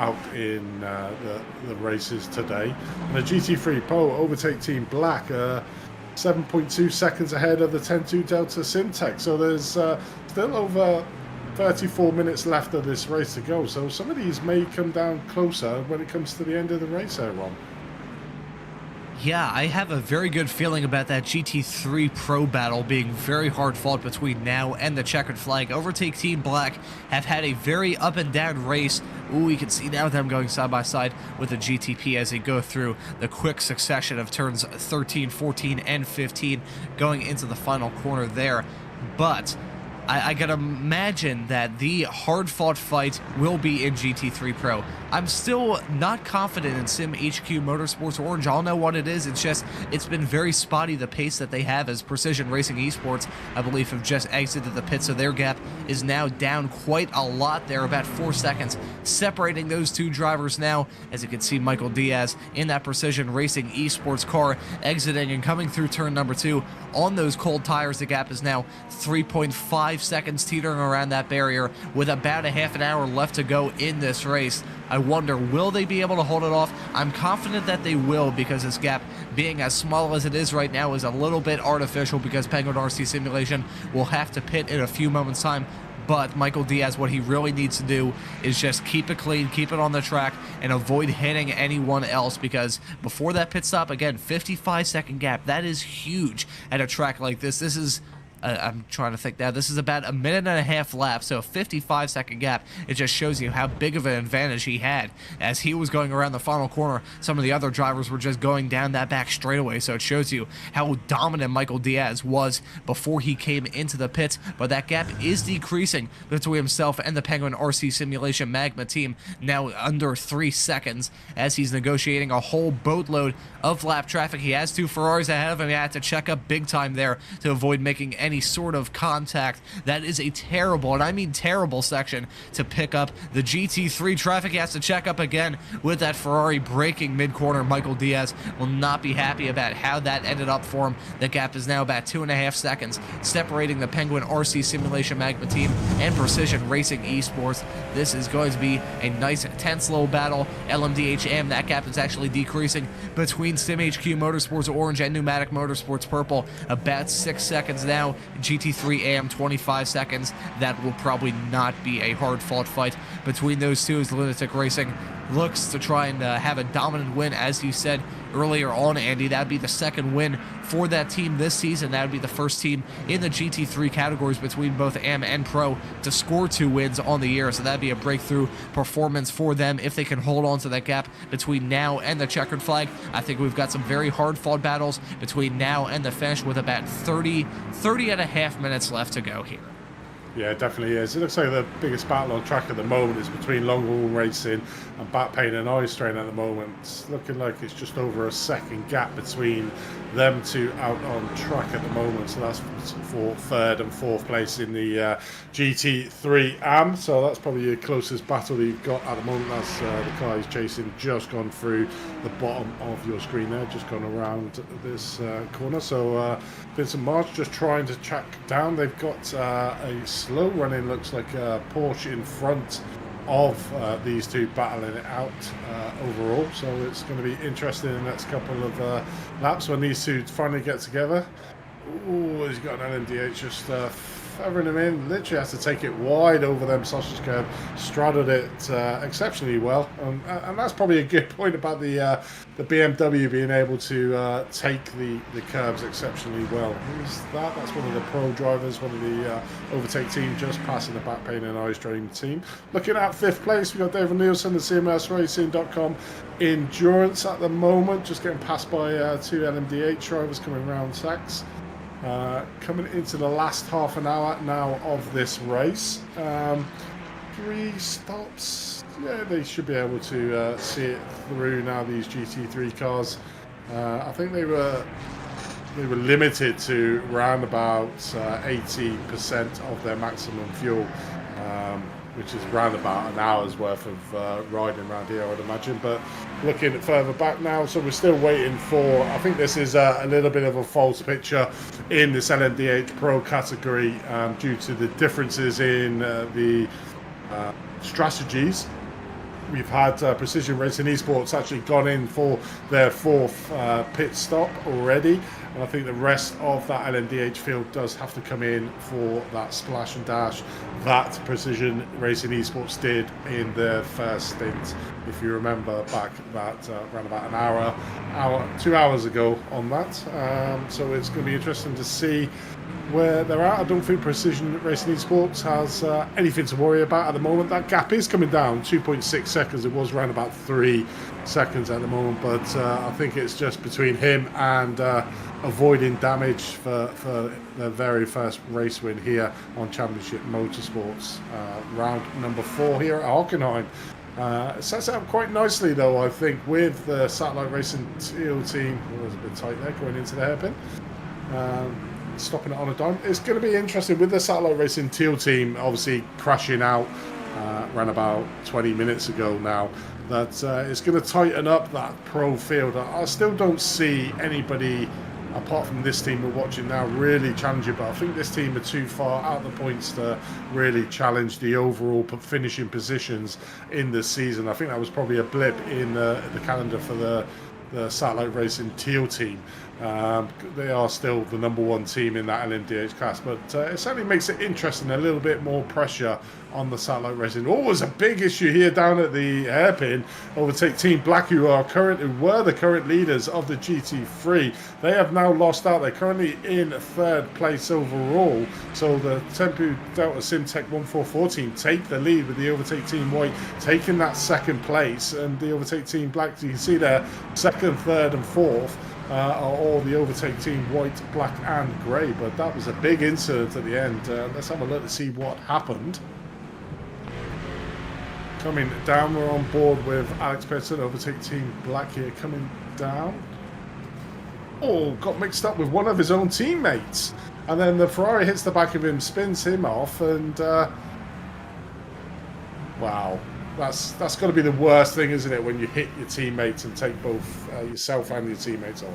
[SPEAKER 3] out in the races today. And the GT3 Pro overtake Team Black 7.2 seconds ahead of the 10.2 Delta Syntec. So there's still over 34 minutes left of this race to go. So some of these may come down closer when it comes to the end of the race there, Ron.
[SPEAKER 2] Yeah, I have a very good feeling about that GT3 Pro battle being very hard fought between now and the checkered flag. Overtake Team Black have had a very up and down race. Ooh, you can see now them going side by side with the GTP as they go through the quick succession of turns 13, 14, and 15 going into the final corner there. But I gotta imagine that the hard-fought fight will be in GT3 Pro. I'm still not confident in Sim HQ Motorsports Orange. I'll know what it is. It's just, it's been very spotty, the pace that they have, as Precision Racing Esports, I believe, have just exited the pit, so their gap is now down quite a lot there, about 4 seconds, separating those two drivers now. As you can see, Michael Diaz in that Precision Racing Esports car exiting and coming through turn number 2 on those cold tires. The gap is now 3.5 seconds, teetering around that barrier with about a half an hour left to go in this race. I wonder, will they be able to hold it off? I'm confident that they will, because this gap, being as small as it is right now, is a little bit artificial, because Penguin RC Simulation will have to pit in a few moments' time. But Michael Diaz, what he really needs to do is just keep it clean, keep it on the track, and avoid hitting anyone else, because before that pit stop, again, 55-second gap, that is huge at a track like this. This is I'm trying to think now. This is about a minute and a half lap, so a 55-second gap. It just shows you how big of an advantage he had. As he was going around the final corner, some of the other drivers were just going down that back straightaway, so it shows you how dominant Michael Diaz was before he came into the pits. But that gap is decreasing between himself and the Penguin RC Simulation Magma team, now under 3 seconds, as he's negotiating a whole boatload of lap traffic. He has 2 Ferraris ahead of him. He had to check up big time there to avoid making any sort of contact. That is a terrible, and I mean terrible, section to pick up. The GT3 traffic has to check up again with that Ferrari braking mid-corner. Michael Diaz will not be happy about how that ended up for him. The gap is now about 2.5 seconds, separating the Penguin RC Simulation Magma team and Precision Racing Esports. This is going to be a nice, tense little battle. LMDH-AM, that gap is actually decreasing between Sim HQ Motorsports Orange and Pneumatic Motorsports Purple, about 6 seconds now. GT3 AM 25 seconds. That will probably not be a hard-fought fight between those two, as Lunatic Racing looks to try and have a dominant win. As you said earlier on, Andy, that would be the second win for that team this season. That would be the first team in the GT3 categories between both AM and Pro to score 2 wins on the year, so that would be a breakthrough performance for them if they can hold on to that gap between now and the checkered flag. I think we've got some very hard-fought battles between now and the finish, with about 30 and a half minutes left to go here.
[SPEAKER 3] Yeah, it definitely is. It looks like the biggest battle on track at the moment is between Longhorn Racing and back pain and eye strain at the moment. It's looking like it's just over a second gap between them two out on track at the moment. So that's for 3rd and 4th place in the GT3 AM. So that's probably your closest battle that you've got at the moment. That's the car he's chasing just gone through the bottom of your screen there, just gone around this corner. So Vincent March just trying to track down. They've got a slow running, looks like a Porsche in front of these two battling it out overall. So it's going to be interesting in the next couple of laps when these two finally get together. Ooh, he's got an LMDH just feathering him in. Literally has to take it wide over them sausage curb. Straddled it exceptionally well, and that's probably a good point about the BMW being able to take the curbs exceptionally well. Who's that? That's one of the pro drivers, one of the overtake team, just passing the back pain and eye strain team. Looking at 5th place, we've got David Nielsen, the CMSRacing.com Endurance at the moment, just getting passed by 2 LMDH drivers coming around Sachs. Coming into the last half an hour now of this race. 3 stops. Yeah, they should be able to see it through now, these GT3 cars. I think they were limited to around about 80% of their maximum fuel, which is around about an hour's worth of riding around here, I would imagine. But looking further back now, so we're still waiting for, I think this is a little bit of a false picture in this LMDH Pro category due to the differences in the strategies we've had Precision Racing Esports actually gone in for their 4th pit stop already. And I think the rest of that LMDH field does have to come in for that splash and dash that Precision Racing Esports did in their first stint. If you remember back that around about an hour, 2 hours ago on that. So it's going to be interesting to see where they're at. I don't think Precision Racing Esports has anything to worry about at the moment. That gap is coming down 2.6 seconds. It was around about 3 seconds at the moment, but I think it's just between him and avoiding damage for the very first race win here on Championship Motorsports. Round number 4 here at Hockenheim. It sets it up quite nicely though, I think, with the Satellite Racing Teal team. It was a bit tight there going into the hairpin. Stopping it on a dime. It's going to be interesting with the Satellite Racing Teal team obviously crashing out around about 20 minutes ago now, that it's going to tighten up that pro field. I still don't see anybody apart from this team we're watching now really challenging, but I think this team are too far out of the points to really challenge the overall finishing positions in this season. I think that was probably a blip in the calendar for the Satellite Racing Teal team. They are still the #1 team in that LMDH class, but it certainly makes it interesting, a little bit more pressure on the Satellite Racing. Always a big issue here down at the hairpin. Overtake Team Black, who were the current leaders of the GT3. They have now lost out. They're currently in 3rd place overall. So the Tempu Delta Simtech 144 team take the lead with the Overtake Team White taking that 2nd place, and the Overtake Team Black, you can see there, 2nd, 3rd and 4th. Are all the Overtake Team White, Black and Grey, but that was a big incident at the end. Let's have a look to see what happened. Coming down, we're on board with Alex Peterson, Overtake Team Black here, coming down. Oh, got mixed up with one of his own teammates. And then the Ferrari hits the back of him, spins him off, and wow. That's got to be the worst thing, isn't it, when you hit your teammates and take both yourself and your teammates off.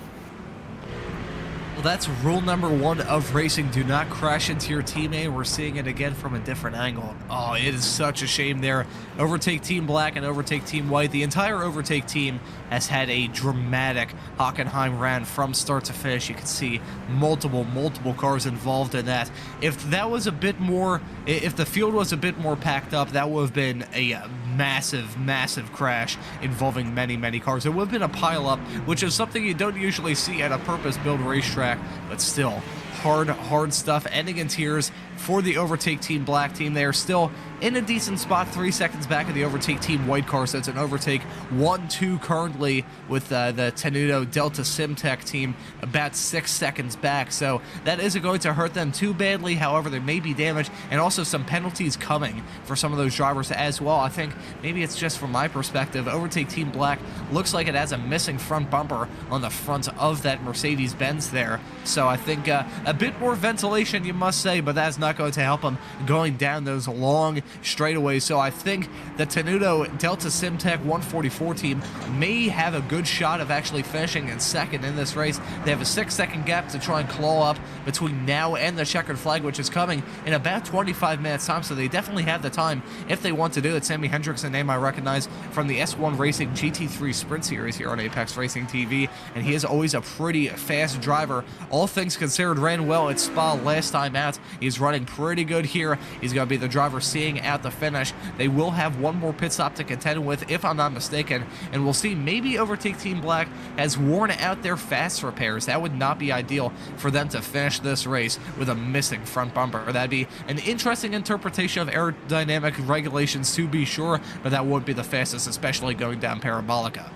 [SPEAKER 2] Well, that's rule number 1 of racing. Do not crash into your teammate. We're seeing it again from a different angle. Oh, it is such a shame there. Overtake Team Black and Overtake Team White. The entire Overtake team has had a dramatic Hockenheim round from start to finish. You can see multiple cars involved in that. If that was a bit more, if the field was a bit more packed up, that would have been a massive crash involving many cars. It would have been a pile-up, which is something you don't usually see at a purpose-built racetrack, but still, hard stuff. Ending in tears for the Overtake Team Black team. They are still in a decent spot, 3 seconds back of the Overtake Team White car, so it's an overtake 1-2 currently with the Tenuto Delta Simtech team about 6 seconds back, so that isn't going to hurt them too badly. However, there may be damage and also some penalties coming for some of those drivers as well. I think maybe it's just from my perspective, Overtake Team Black looks like it has a missing front bumper on the front of that Mercedes-Benz there, so I think a bit more ventilation, you must say, but that's not going to help them going down those long straightaways. So I think the Tenuto Delta Simtech 144 team may have a good shot of actually finishing in 2nd in this race. They have a 6-second gap to try and claw up between now and the checkered flag, which is coming in about 25 minutes time, so they definitely have the time if they want to do it. Sammy Hendricks, a name I recognize from the S1 Racing GT3 Sprint Series here on Apex Racing TV, and he is always a pretty fast driver. All things considered, ran well at Spa last time out. He's running pretty good here. He's going to be the driver seeing out the finish. They will have one more pit stop to contend with, if I'm not mistaken, and we'll see. Maybe Overtake Team Black has worn out their fast repairs. That would not be ideal for them to finish this race with a missing front bumper. That'd be an interesting interpretation of aerodynamic regulations, to be sure, but that would be the fastest, especially going down Parabolica.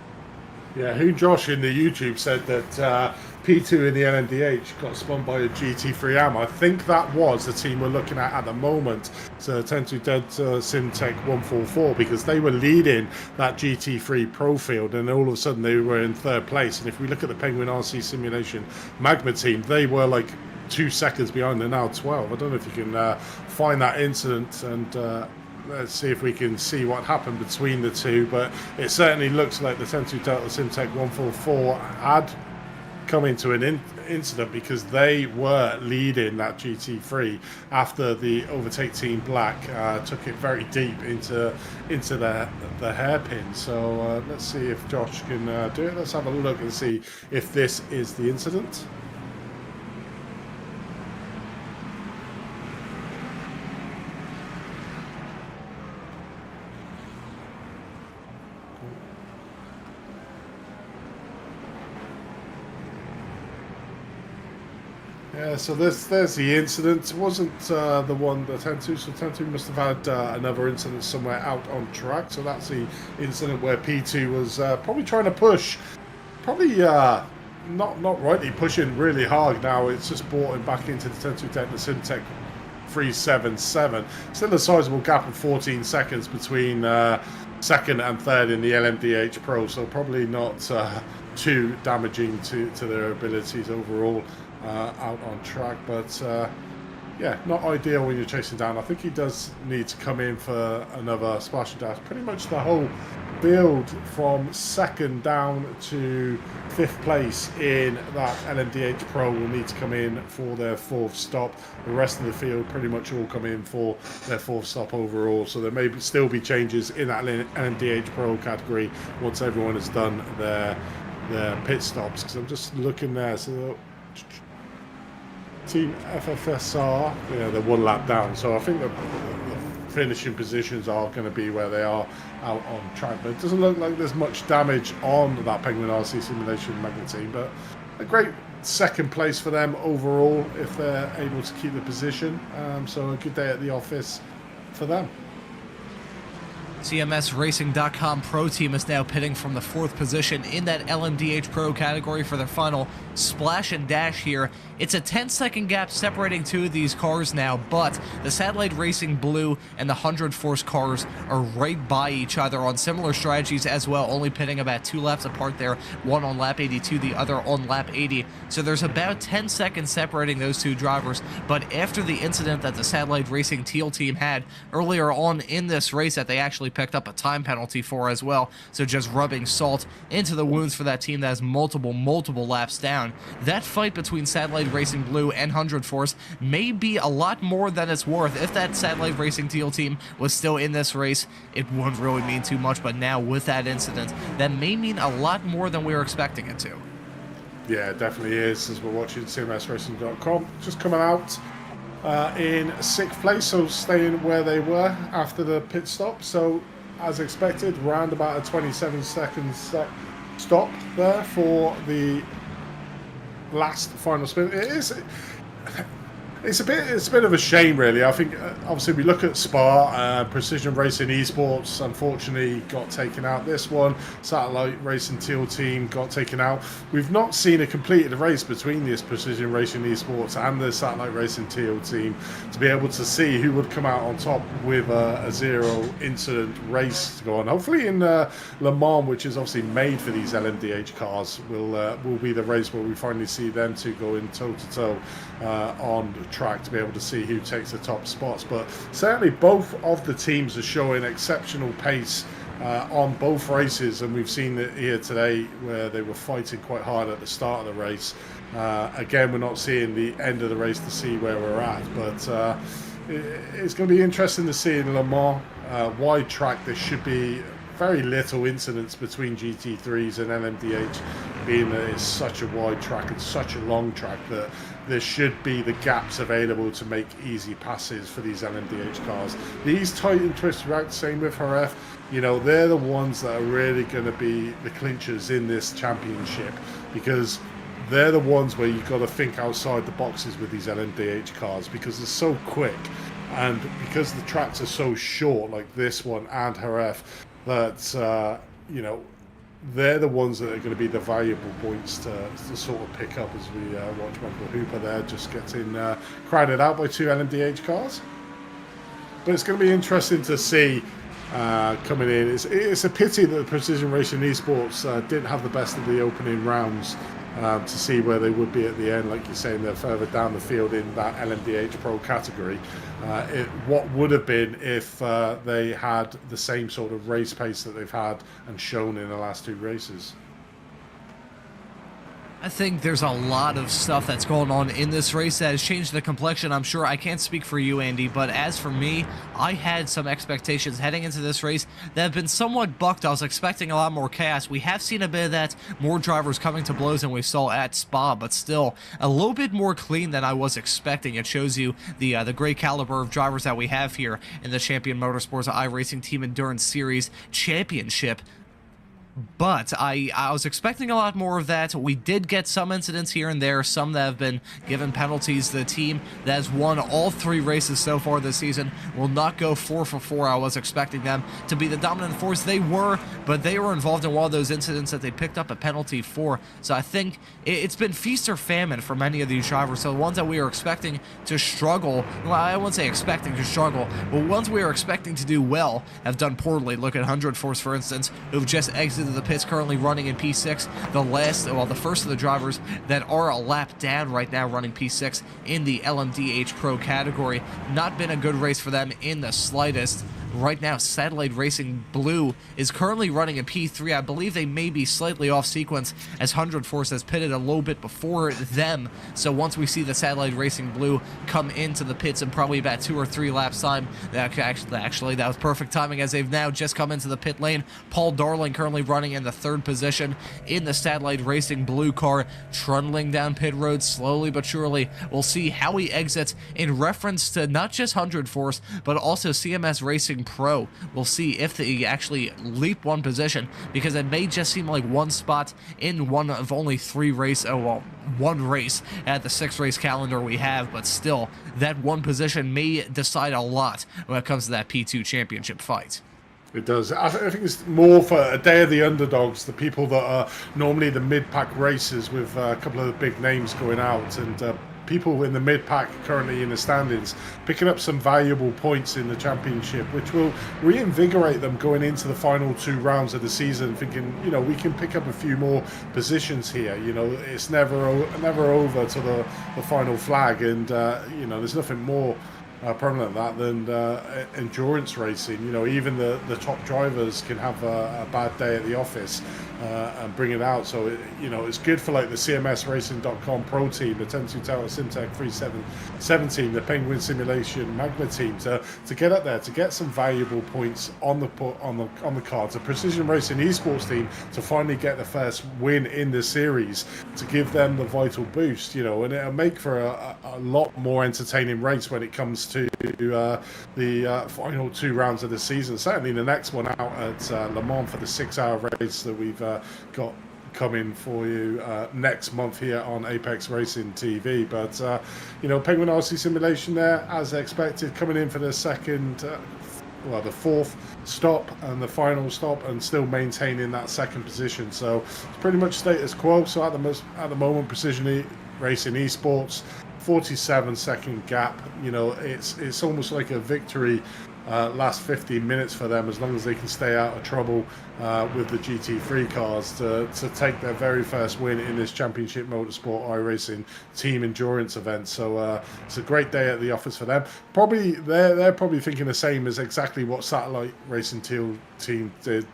[SPEAKER 3] Yeah, who Josh in the YouTube said that P2 in the LMDH got spun by a GT3 AM. I think that was the team we're looking at the moment, so Tentu Delta Simtech 144, because they were leading that GT3 Pro field, and all of a sudden they were in 3rd place. And if we look at the Penguin RC Simulation Magma team, they were like 2 seconds behind. They're now 12. I don't know if you can find that incident and let's see if we can see what happened between the two, but it certainly looks like the Tentu Delta Simtech 144 had come into an incident because they were leading that GT3 after the overtake team Black took it very deep into the hairpin. So let's see if Josh can do it. Let's have a look and see if this is the incident. Yeah, so there's the incident. It wasn't the one that 10-2, so 10-2 must have had another incident somewhere out on track. So that's the incident where P2 was probably trying to push, probably not rightly pushing really hard. Now it's just brought him back into the 10-2 Tech, the Syntec 377. Still a sizable gap of 14 seconds between second and third in the LMDH Pro, so probably not too damaging to their abilities overall. Out on track, but yeah, not ideal when you're chasing down. I think he does need to come in for another splash and dash. Pretty much the whole build from second down to fifth place in that LMDH Pro will need to come in for their fourth stop. The rest of the field pretty much all come in for their fourth stop overall, so there may still be changes in that LMDH Pro category once everyone has done their pit stops, because I'm just looking there. So Team FFSR, they're one lap down, so I think the finishing positions are going to be where they are out on track. But it doesn't look like there's much damage on that Penguin RC Simulation Magnet team, but a great second place for them overall if they're able to keep the position. So a good day at the office for them.
[SPEAKER 2] CMSRacing.com Pro Team is now pitting from the 4th position in that LMDH Pro category for their final splash and dash here. It's a 10-second gap separating two of these cars now, but the Satellite Racing Blue and the 100 Force cars are right by each other on similar strategies as well, only pitting about 2 laps apart there, one on lap 82, the other on lap 80. So there's about 10 seconds separating those two drivers, but after the incident that the Satellite Racing Teal team had earlier on in this race that they actually picked up a time penalty for as well, so just rubbing salt into the wounds for that team that has multiple laps down. That fight between Satellite Racing Blue and 100 Force may be a lot more than it's worth. If that Satellite Racing Teal team was still in this race, it wouldn't really mean too much, but now with that incident, that may mean a lot more than we were expecting it to.
[SPEAKER 3] Yeah, it definitely is, as we're watching CMSRacing.com. Just coming out in 6th place, so staying where they were after the pit stop. So, as expected, round about a 27 seconds stop there for the last final spin. It's a bit of a shame, really. I think obviously we look at Spa, Precision Racing Esports unfortunately got taken out. This one, Satellite Racing Teal team got taken out. We've not seen a completed race between this Precision Racing Esports and the Satellite Racing Teal team to be able to see who would come out on top with a zero incident race to go on. Hopefully in Le Mans, which is obviously made for these LMDH cars, will be the race where we finally see them two go in toe to toe on track to be able to see who takes the top spots. But certainly both of the teams are showing exceptional pace on both races, and we've seen it here today where they were fighting quite hard at the start of the race. Again, we're not seeing the end of the race to see where we're at, but it's going to be interesting to see in Le Mans. Wide track, there should be very little incidents between GT3s and LMDH, being that it's such a wide track and such a long track that there should be the gaps available to make easy passes for these LMDH cars. These tight and twisted routes, same with Jerez, they're the ones that are really going to be the clinchers in this championship, because they're the ones where you've got to think outside the boxes with these LMDH cars, because they're so quick, and because the tracks are so short, like this one and Jerez, that they're the ones that are going to be the valuable points to sort of pick up as we watch Michael Hooper there just getting crowded out by two LMDH cars. But it's going to be interesting to see coming in. It's a pity that the Precision Racing Esports didn't have the best of the opening rounds to see where they would be at the end. Like you're saying, they're further down the field in that LMDH Pro category. What would have been if they had the same sort of race pace that they've had and shown in the last two races.
[SPEAKER 2] I think there's a lot of stuff that's going on in this race that has changed the complexion. I'm sure I can't speak for you, Andy, but as for me, I had some expectations heading into this race that have been somewhat bucked. I was expecting a lot more chaos. We have seen a bit of that, more drivers coming to blows than we saw at Spa, but still a little bit more clean than I was expecting. It shows you the great caliber of drivers that we have here in the Champion Motorsports iRacing Team Endurance Series Championship. But I was expecting a lot more of that. We did get some incidents here and there, some that have been given penalties. The team that has won all 3 races so far this season will not go 4 for 4. I was expecting them to be the dominant force. They were, but they were involved in one of those incidents that they picked up a penalty for. So I think it's been feast or famine for many of these drivers. So the ones that we were expecting to struggle, well, I wouldn't say expecting to struggle, but ones we were expecting to do well have done poorly. Look at 100 Force, for instance, who've just exited the pits, currently running in P6. The first of the drivers that are a lap down right now, running P6 in the LMDH Pro category. Not been a good race for them in the slightest. Right now, Satellite Racing Blue is currently running in P3. I believe they may be slightly off sequence as 100 Force has pitted a little bit before them. So once we see the Satellite Racing Blue come into the pits in probably about 2 or 3 laps time, that was perfect timing as they've now just come into the pit lane. Paul Darling currently running in the 3rd position in the Satellite Racing Blue car, trundling down pit road slowly but surely. We'll see how he exits in reference to not just 100 Force, but also CMS Racing Pro. We'll see if they actually leap 1 position, because it may just seem like 1 spot in one of only 3 race, 1 race at the 6 race calendar we have, but still, that 1 position may decide a lot when it comes to that P2 championship fight.
[SPEAKER 3] It does. I think it's more for a day of the underdogs, the people that are normally the mid-pack races with a couple of the big names going out, and people in the mid-pack currently in the standings picking up some valuable points in the championship, which will reinvigorate them going into the final 2 rounds of the season, thinking, you know, we can pick up a few more positions here. You know, it's never over to the final flag, and you know, there's nothing more permanent than endurance racing. You know, even the top drivers can have a bad day at the office and bring it out. So you know, it's good for like the CMSRacing.com Pro team, the 10-2 Tower Simtech 377 team, the Penguin Simulation Magna team to get up there, to get some valuable points on the cards. The Precision Racing Esports team to finally get the first win in the series, to give them the vital boost. You know, and it'll make for a lot more entertaining race when it comes to the final 2 rounds of the season. Certainly the next one out at Le Mans for the 6-hour race that we've got coming for you next month here on Apex Racing TV. But you know, Penguin RC Simulation there, as expected, coming in for the the 4th stop and the final stop, and still maintaining that 2nd position. So it's pretty much status quo. So at the moment, Precision Racing Esports, 47-second gap. You know, it's almost like a victory last 15 minutes for them, as long as they can stay out of trouble with the GT3 cars to take their very first win in this Championship Motorsport iRacing Team Endurance event. So it's a great day at the office for them. Probably they're probably thinking the same as exactly what Satellite Racing team did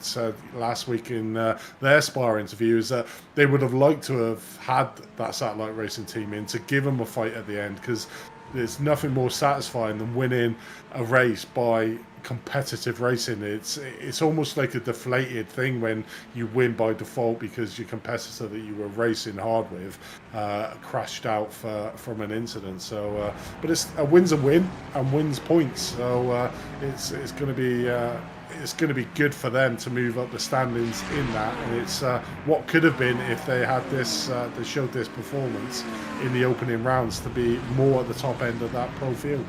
[SPEAKER 3] last week in their Spa interview, is that they would have liked to have had that Satellite Racing team in to give them a fight at the end, because there's nothing more satisfying than winning a race by competitive racing. It's almost like a deflated thing when you win by default because your competitor that you were racing hard with crashed out from an incident. So, but a win's a win and wins points. So it's going to be. It's going to be good for them to move up the standings in that, and it's what could have been if they had this, they showed this performance in the opening rounds to be more at the top end of that pro field.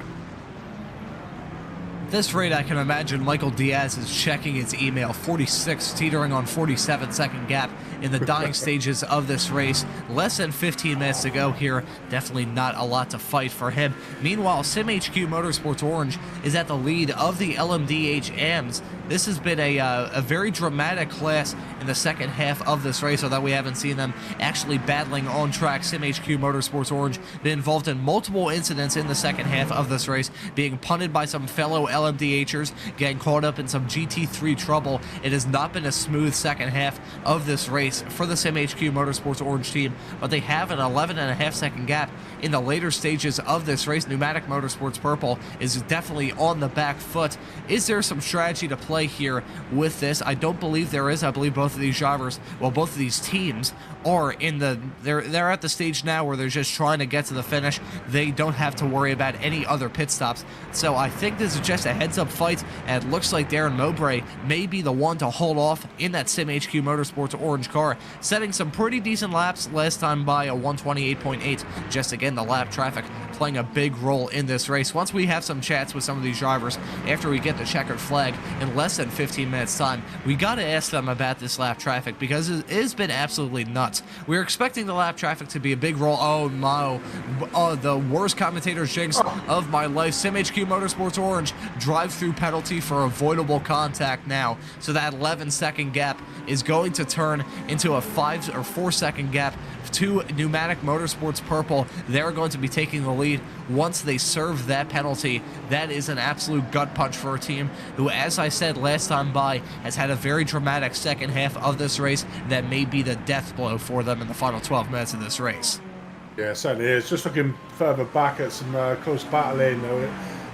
[SPEAKER 2] At this rate, I can imagine Michael Diaz is checking his email. 46, teetering on 47-second gap in the dying stages of this race. Less than 15 minutes to go here. Definitely not a lot to fight for him. Meanwhile, SimHQ Motorsports Orange is at the lead of the LMDH AMs. this has been a very dramatic class in the second half of this race, although we haven't seen them actually battling on track. SimHQ Motorsports Orange been involved in multiple incidents in the second half of this race, being punted by some fellow LMDHers, getting caught up in some GT3 trouble. It has not been a smooth second half of this race for the SimHQ Motorsports Orange team, but they have an 11.5-second gap in the later stages of this race. Pneumatic Motorsports Purple is definitely on the back foot. Is there some strategy to play here with this? I don't believe there is. I believe both of these drivers, well, both of these teams are in the, they're at the stage now where they're just trying to get to the finish. They don't have to worry about any other pit stops. So I think this is just a heads-up fight, and it looks like Darren Mowbray may be the one to hold off in that SimHQ Motorsports Orange car, setting some pretty decent laps last time by a 128.8. Just again, the lap traffic playing a big role in this race. Once we have some chats with some of these drivers after we get the checkered flag in less than 15 minutes time, we got to ask them about this lap traffic, because it has been absolutely nuts. We're expecting the lap traffic to be a big role. Oh no, the worst commentator's jinx of my life. SimHQ Motorsports Orange drive-through penalty for avoidable contact now, so that 11-second gap is going to turn into a 5 or 4-second gap to Pneumatic Motorsports Purple. They're going to be taking the lead once they serve that penalty. That is an absolute gut punch for a team who, as I said last time by, has had a very dramatic second half of this race that may be the death blow for them in the final 12 minutes of this race.
[SPEAKER 3] Yeah, certainly is. Just looking further back at some close battling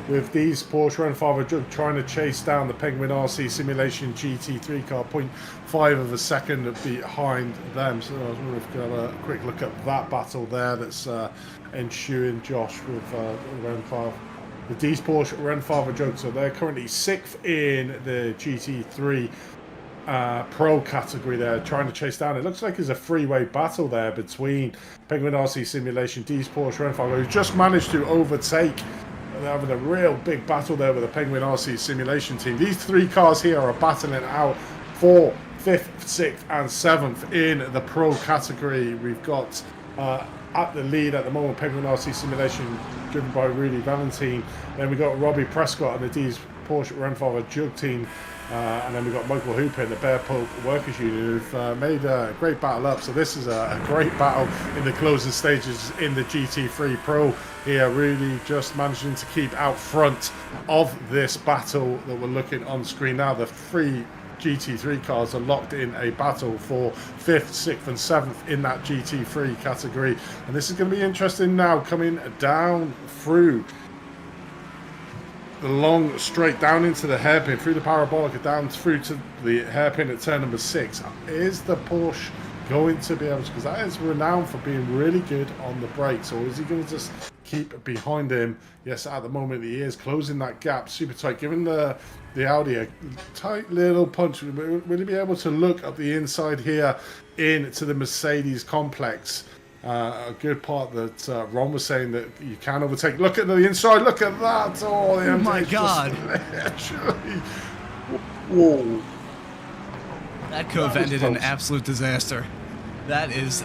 [SPEAKER 3] with these Porsche Rennfahrer Jug trying to chase down the Penguin RC Simulation GT3 car, 0.5 of a second behind them. So I was wondering if we could have a quick look at that battle there that's ensuing, Josh, with Rennfahrer. The D's Porsche Rennfahrer Jug, so they're currently 6th in the GT3 Pro category there, trying to chase down. It looks like there's a three-way battle there between Penguin RC Simulation, D's Porsche Rennfahrer, who just managed to overtake. They're having a real big battle there with the Penguin RC Simulation team. These three cars here are battling out for 5th, 6th and 7th in the Pro category. We've got at the lead at the moment Penguin RC Simulation, driven by Rudy Valentine. Then we've got Robbie Prescott and the D's Porsche Rennfahrer Jug team. And then we've got Michael Hooper in the Bear Polk Workers Union, who've made a great battle up. So this is a great battle in the closing stages in the GT3 Pro here, really just managing to keep out front of this battle that we're looking on screen now. The three GT3 cars are locked in a battle for 5th, 6th and 7th in that GT3 category. And this is going to be interesting now, coming down through the long straight down into the hairpin, through the parabolic, down through to the hairpin at turn number 6. Is the Porsche going to be able to, because that is renowned for being really good on the brakes, or is he going to just keep behind him? Yes, at the moment he is closing that gap super tight, giving the Audi a tight little punch. Will he be able to look up the inside here into the Mercedes complex? A good part that Ron was saying that you can overtake. Look at the inside. Look at that. Oh
[SPEAKER 2] my God.
[SPEAKER 3] Literally. Whoa.
[SPEAKER 2] That could have ended in absolute disaster. That is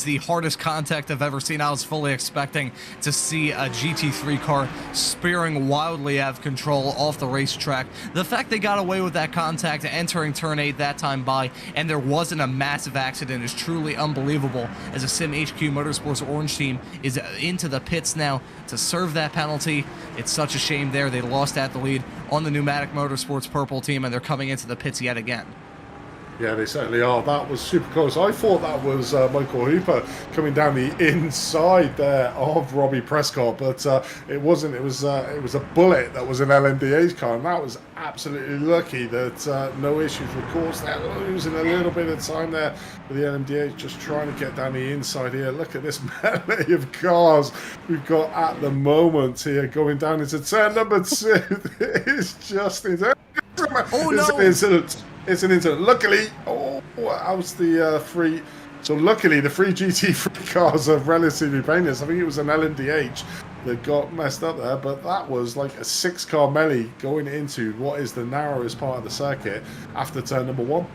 [SPEAKER 2] the hardest contact I've ever seen. I was fully expecting to see a GT3 car spearing wildly out of control off the racetrack. The fact they got away with that contact entering turn 8 that time by, and there wasn't a massive accident, is truly unbelievable, as a SimHQ Motorsports Orange team is into the pits now to serve that penalty. It's such a shame there. They lost at the lead on the Pneumatic Motorsports Purple team, and they're coming into the pits yet again.
[SPEAKER 3] Yeah, they certainly are. That was super close. I thought that was Michael Hooper coming down the inside there of Robbie Prescott, but it wasn't. It was a Bullet that was an LMDH car, and that was absolutely lucky that no issues were caused there. Losing a little bit of time there with the LMDH, just trying to get down the inside here. Look at this melee of cars we've got at the moment here going down into turn number 2. It's just insane.
[SPEAKER 2] Oh no!
[SPEAKER 3] It's an incident. Luckily, how's the free? So luckily, the free GT3 cars are relatively painless. I think it was an LMDH that got messed up there, but that was like a 6-car melee going into what is the narrowest part of the circuit after turn number 1.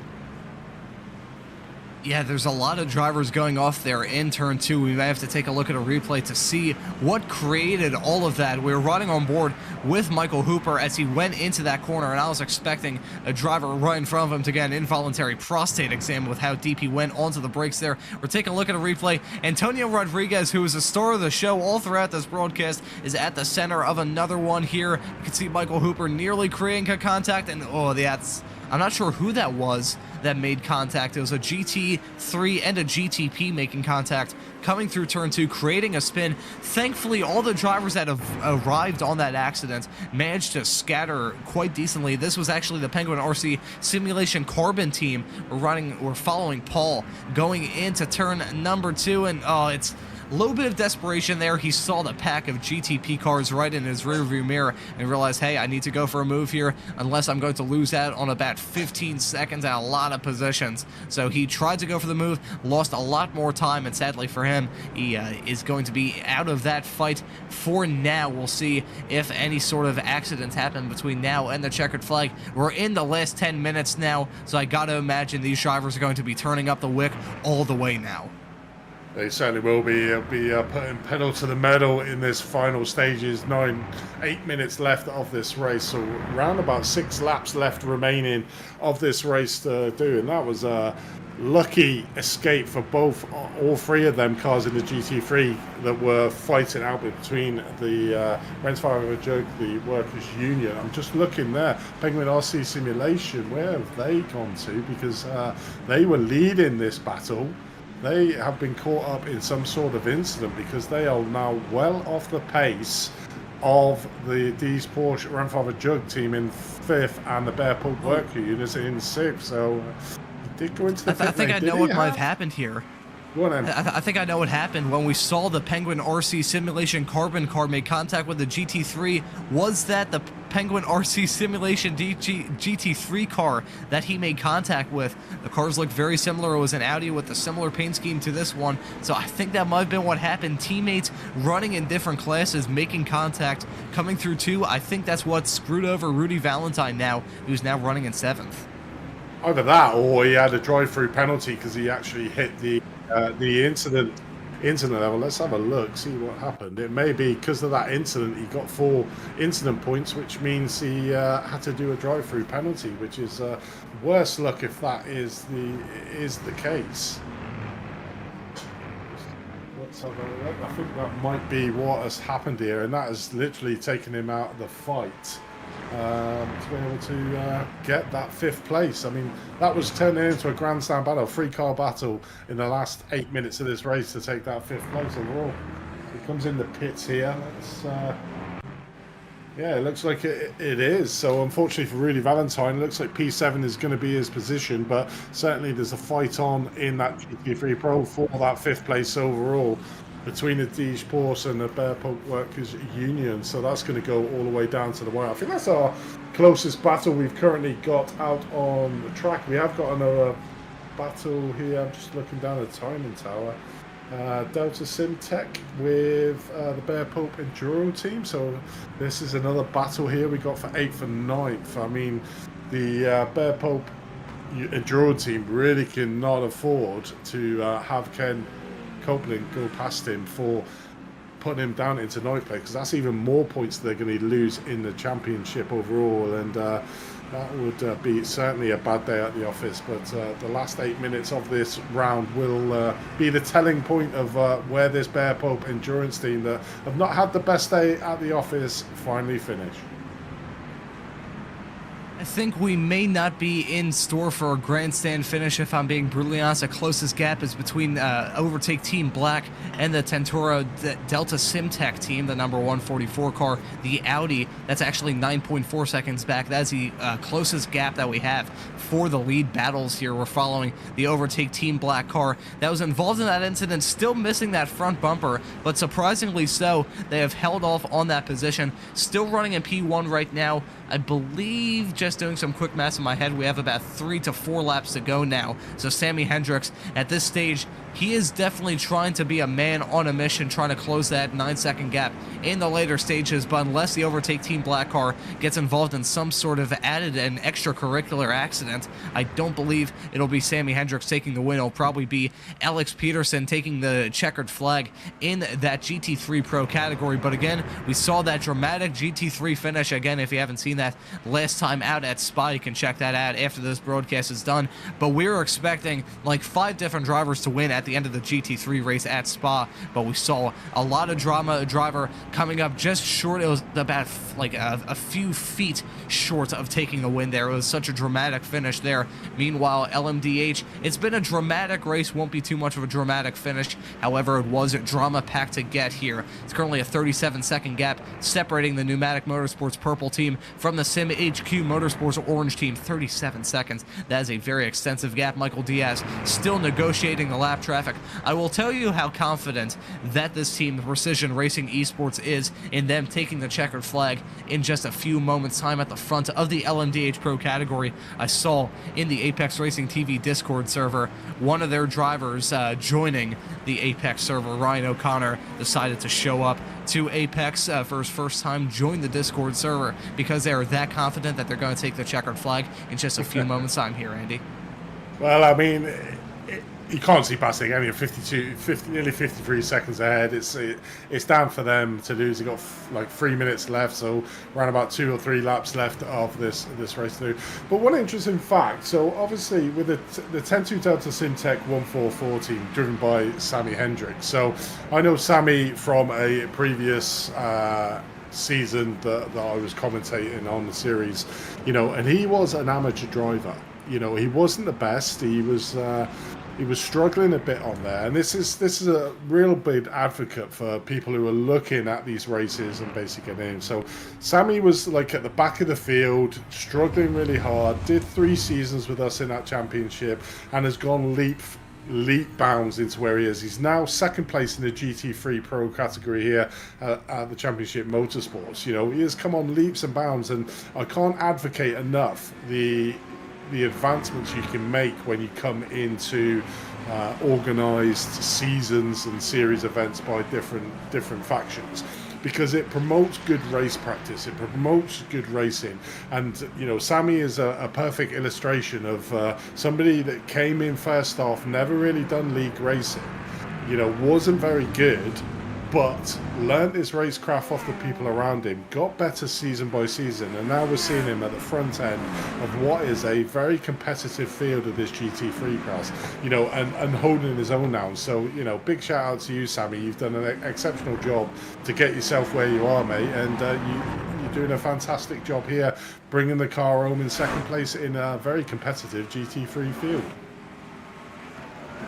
[SPEAKER 2] Yeah, there's a lot of drivers going off there in turn 2. We may have to take a look at a replay to see what created all of that. We were riding on board with Michael Hooper as he went into that corner, and I was expecting a driver right in front of him to get an involuntary prostate exam with how deep he went onto the brakes there. We're taking a look at a replay. Antonio Rodriguez, who is the star of the show all throughout this broadcast, is at the center of another one here. You can see Michael Hooper nearly creating a contact, and oh, that's... I'm not sure who that was that made contact. It was a GT3 and a GTP making contact coming through turn 2, creating a spin. Thankfully, all the drivers that have arrived on that accident managed to scatter quite decently. This was actually the Penguin RC Simulation Carbon team. We're following Paul going into turn number 2, and it's a little bit of desperation there. He saw the pack of GTP cars right in his rearview mirror and realized, hey, I need to go for a move here unless I'm going to lose out on about 15 seconds and a lot of positions. So he tried to go for the move, lost a lot more time, and sadly for him, he is going to be out of that fight for now. We'll see if any sort of accidents happen between now and the checkered flag. We're in the last 10 minutes now, so I gotta imagine these drivers are going to be turning up the wick all the way now.
[SPEAKER 3] They certainly will be. It'll be putting pedal to the metal in this final stages. 8 minutes left of this race, so around about 6 laps left remaining of this race to do, and that was a lucky escape for all 3 of them cars in the GT3 that were fighting out between the Rennfahrer Jug, the Workers Union. I'm just looking there, Penguin RC Simulation, where have they gone to? Because they were leading this battle. They have been caught up in some sort of incident because they are now well off the pace of these Porsche Rennfahrer Jug team in 5th and the Bear Punk Worker units in 6th. So it did go into the pit
[SPEAKER 2] I think
[SPEAKER 3] lane.
[SPEAKER 2] I know what might have happened here.
[SPEAKER 3] I
[SPEAKER 2] think I know what happened when we saw the Penguin RC Simulation Carbon car make contact with the GT3. Was that the Penguin RC Simulation GT3 car that he made contact with? The cars looked very similar. It was an Audi with a similar paint scheme to this one. So I think that might have been what happened. Teammates running in different classes, making contact, coming through 2. I think that's what screwed over Rudy Valentine now, who's now running in 7th.
[SPEAKER 3] Either that, or he had a drive-through penalty because he actually hit the incident level. Let's have a look, see what happened. It may be because of that incident he got 4 incident points, which means he had to do a drive-through penalty, which is worse luck if that is the case. Let's have a look. I think that might be what has happened here, and that has literally taken him out of the fight. To be able to get that 5th place. I mean, that was turning into a grandstand battle, 3-car battle in the last 8 minutes of this race to take that 5th place overall. He comes in the pits here. Yeah, it looks like it is. So unfortunately for Rudy Valentine, it looks like P7 is going to be his position, but certainly there's a fight on in that GT3 Pro for that 5th place overall between the Dige Porsche and the Bear Punk Workers Union. So that's going to go all the way down to the wire. I think that's our closest battle we've currently got out on the track. We have got another battle here. I'm just looking down at the timing tower. Delta Simtech with the Bear Punk Enduro team. So this is another battle here we got for 8th and 9th. I mean, the Bear Punk Enduro team really cannot afford to have Ken Copeland go past him for putting him down into 9th place, because that's even more points they're going to lose in the championship overall, and that would be certainly a bad day at the office. But the last 8 minutes of this round will be the telling point of where this Bear Punk endurance team that have not had the best day at the office finally finish.
[SPEAKER 2] I think we may not be in store for a grandstand finish, if I'm being brutally honest. The closest gap is between Overtake Team Black and the Tentura Delta Simtech team, the number 144 car, the Audi. That's actually 9.4 seconds back. That's the closest gap that we have for the lead battles here. We're following the Overtake Team Black car that was involved in that incident, still missing that front bumper, but surprisingly so, they have held off on that position. Still running in P1 right now. I believe, just doing some quick math in my head, we have about 3 to 4 laps to go now. So Sammy Hendricks, at this stage, he is definitely trying to be a man on a mission, trying to close that 9-second gap in the later stages, but unless the Overtake Team Black car gets involved in some sort of added and extracurricular accident, I don't believe it'll be Sammy Hendricks taking the win. It'll probably be Alex Peterson taking the checkered flag in that GT3 Pro category. But again, we saw that dramatic GT3 finish. Again, if you haven't seen that last time out at Spa, you can check that out after this broadcast is done. But we were expecting like 5 different drivers to win at the end of the GT3 race at Spa, but we saw a lot of drama. A driver coming up just short. It was about like a few feet short of taking the win there. It was such a dramatic finish there. Meanwhile, LMDH, it's been a dramatic race, won't be too much of a dramatic finish. However, it was drama packed to get here. It's currently a 37-second gap separating the Pneumatic Motorsports purple team from the Sim HQ Motorsports orange team. 37 seconds. That is a very extensive gap. Michael Diaz still negotiating the lap traffic. I will tell you how confident that this team, Precision Racing Esports, is in them taking the checkered flag in just a few moments' time at the front of the LMDH Pro category. I saw in the Apex Racing TV Discord server one of their drivers joining the Apex server. Ryan O'Connor decided to show up to Apex for his first time, join the Discord server because they're that confident that they're going to take the checkered flag in just a few moments' time here, Andy.
[SPEAKER 3] Well, I mean, you can't see past it. Only nearly 53 seconds ahead. It's down for them to lose. They've got like 3 minutes left, so around about 2 or 3 laps left of this race to do. But one interesting fact, so obviously with the 10-2 Delta Simtech 144 team driven by Sammy Hendricks. So I know Sammy from a previous season that I was commentating on the series, you know, and he was an amateur driver. You know, he wasn't the best. He was struggling a bit on there, and this is a real big advocate for people who are looking at these races and basically getting in. So Sammy was like at the back of the field, struggling really hard. Did 3 seasons with us in that championship, and has gone leap bounds into where he is. He's now 2nd place in the GT3 Pro category here at the Championship Motorsports. You know, he has come on leaps and bounds, and I can't advocate enough the advancements you can make when you come into organised seasons and series events by different factions, because it promotes good race practice, it promotes good racing. And you know, Sammy is a perfect illustration of somebody that came in first off, never really done league racing, you know, wasn't very good, but learnt his racecraft off the people around him, got better season by season, and now we're seeing him at the front end of what is a very competitive field of this GT3 class, you know, and holding his own now. So, you know, big shout out to you, Sammy. You've done an exceptional job to get yourself where you are, mate, and you're doing a fantastic job here, bringing the car home in 2nd place in a very competitive GT3 field.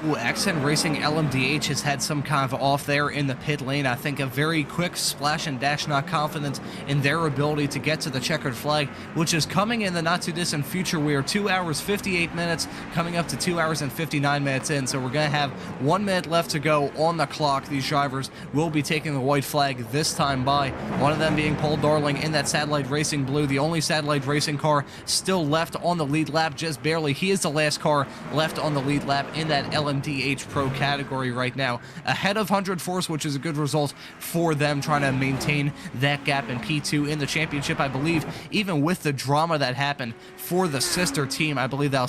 [SPEAKER 2] Ooh, Accent Racing LMDH has had some kind of off there in the pit lane. I think a very quick splash and dash, not confident in their ability to get to the checkered flag, which is coming in the not too distant future. We are 2 hours 58 minutes, coming up to 2 hours and 59 minutes in, so we're going to have 1 minute left to go on the clock. These drivers will be taking the white flag this time by, one of them being Paul Darling in that Satellite Racing blue, the only Satellite Racing car still left on the lead lap, just barely. He is the last car left on the lead lap in that LMDH Pro category right now, ahead of 100 Force, which is a good result for them, trying to maintain that gap in P2 in the championship. I believe even with the drama that happened for the sister team, I believe we'll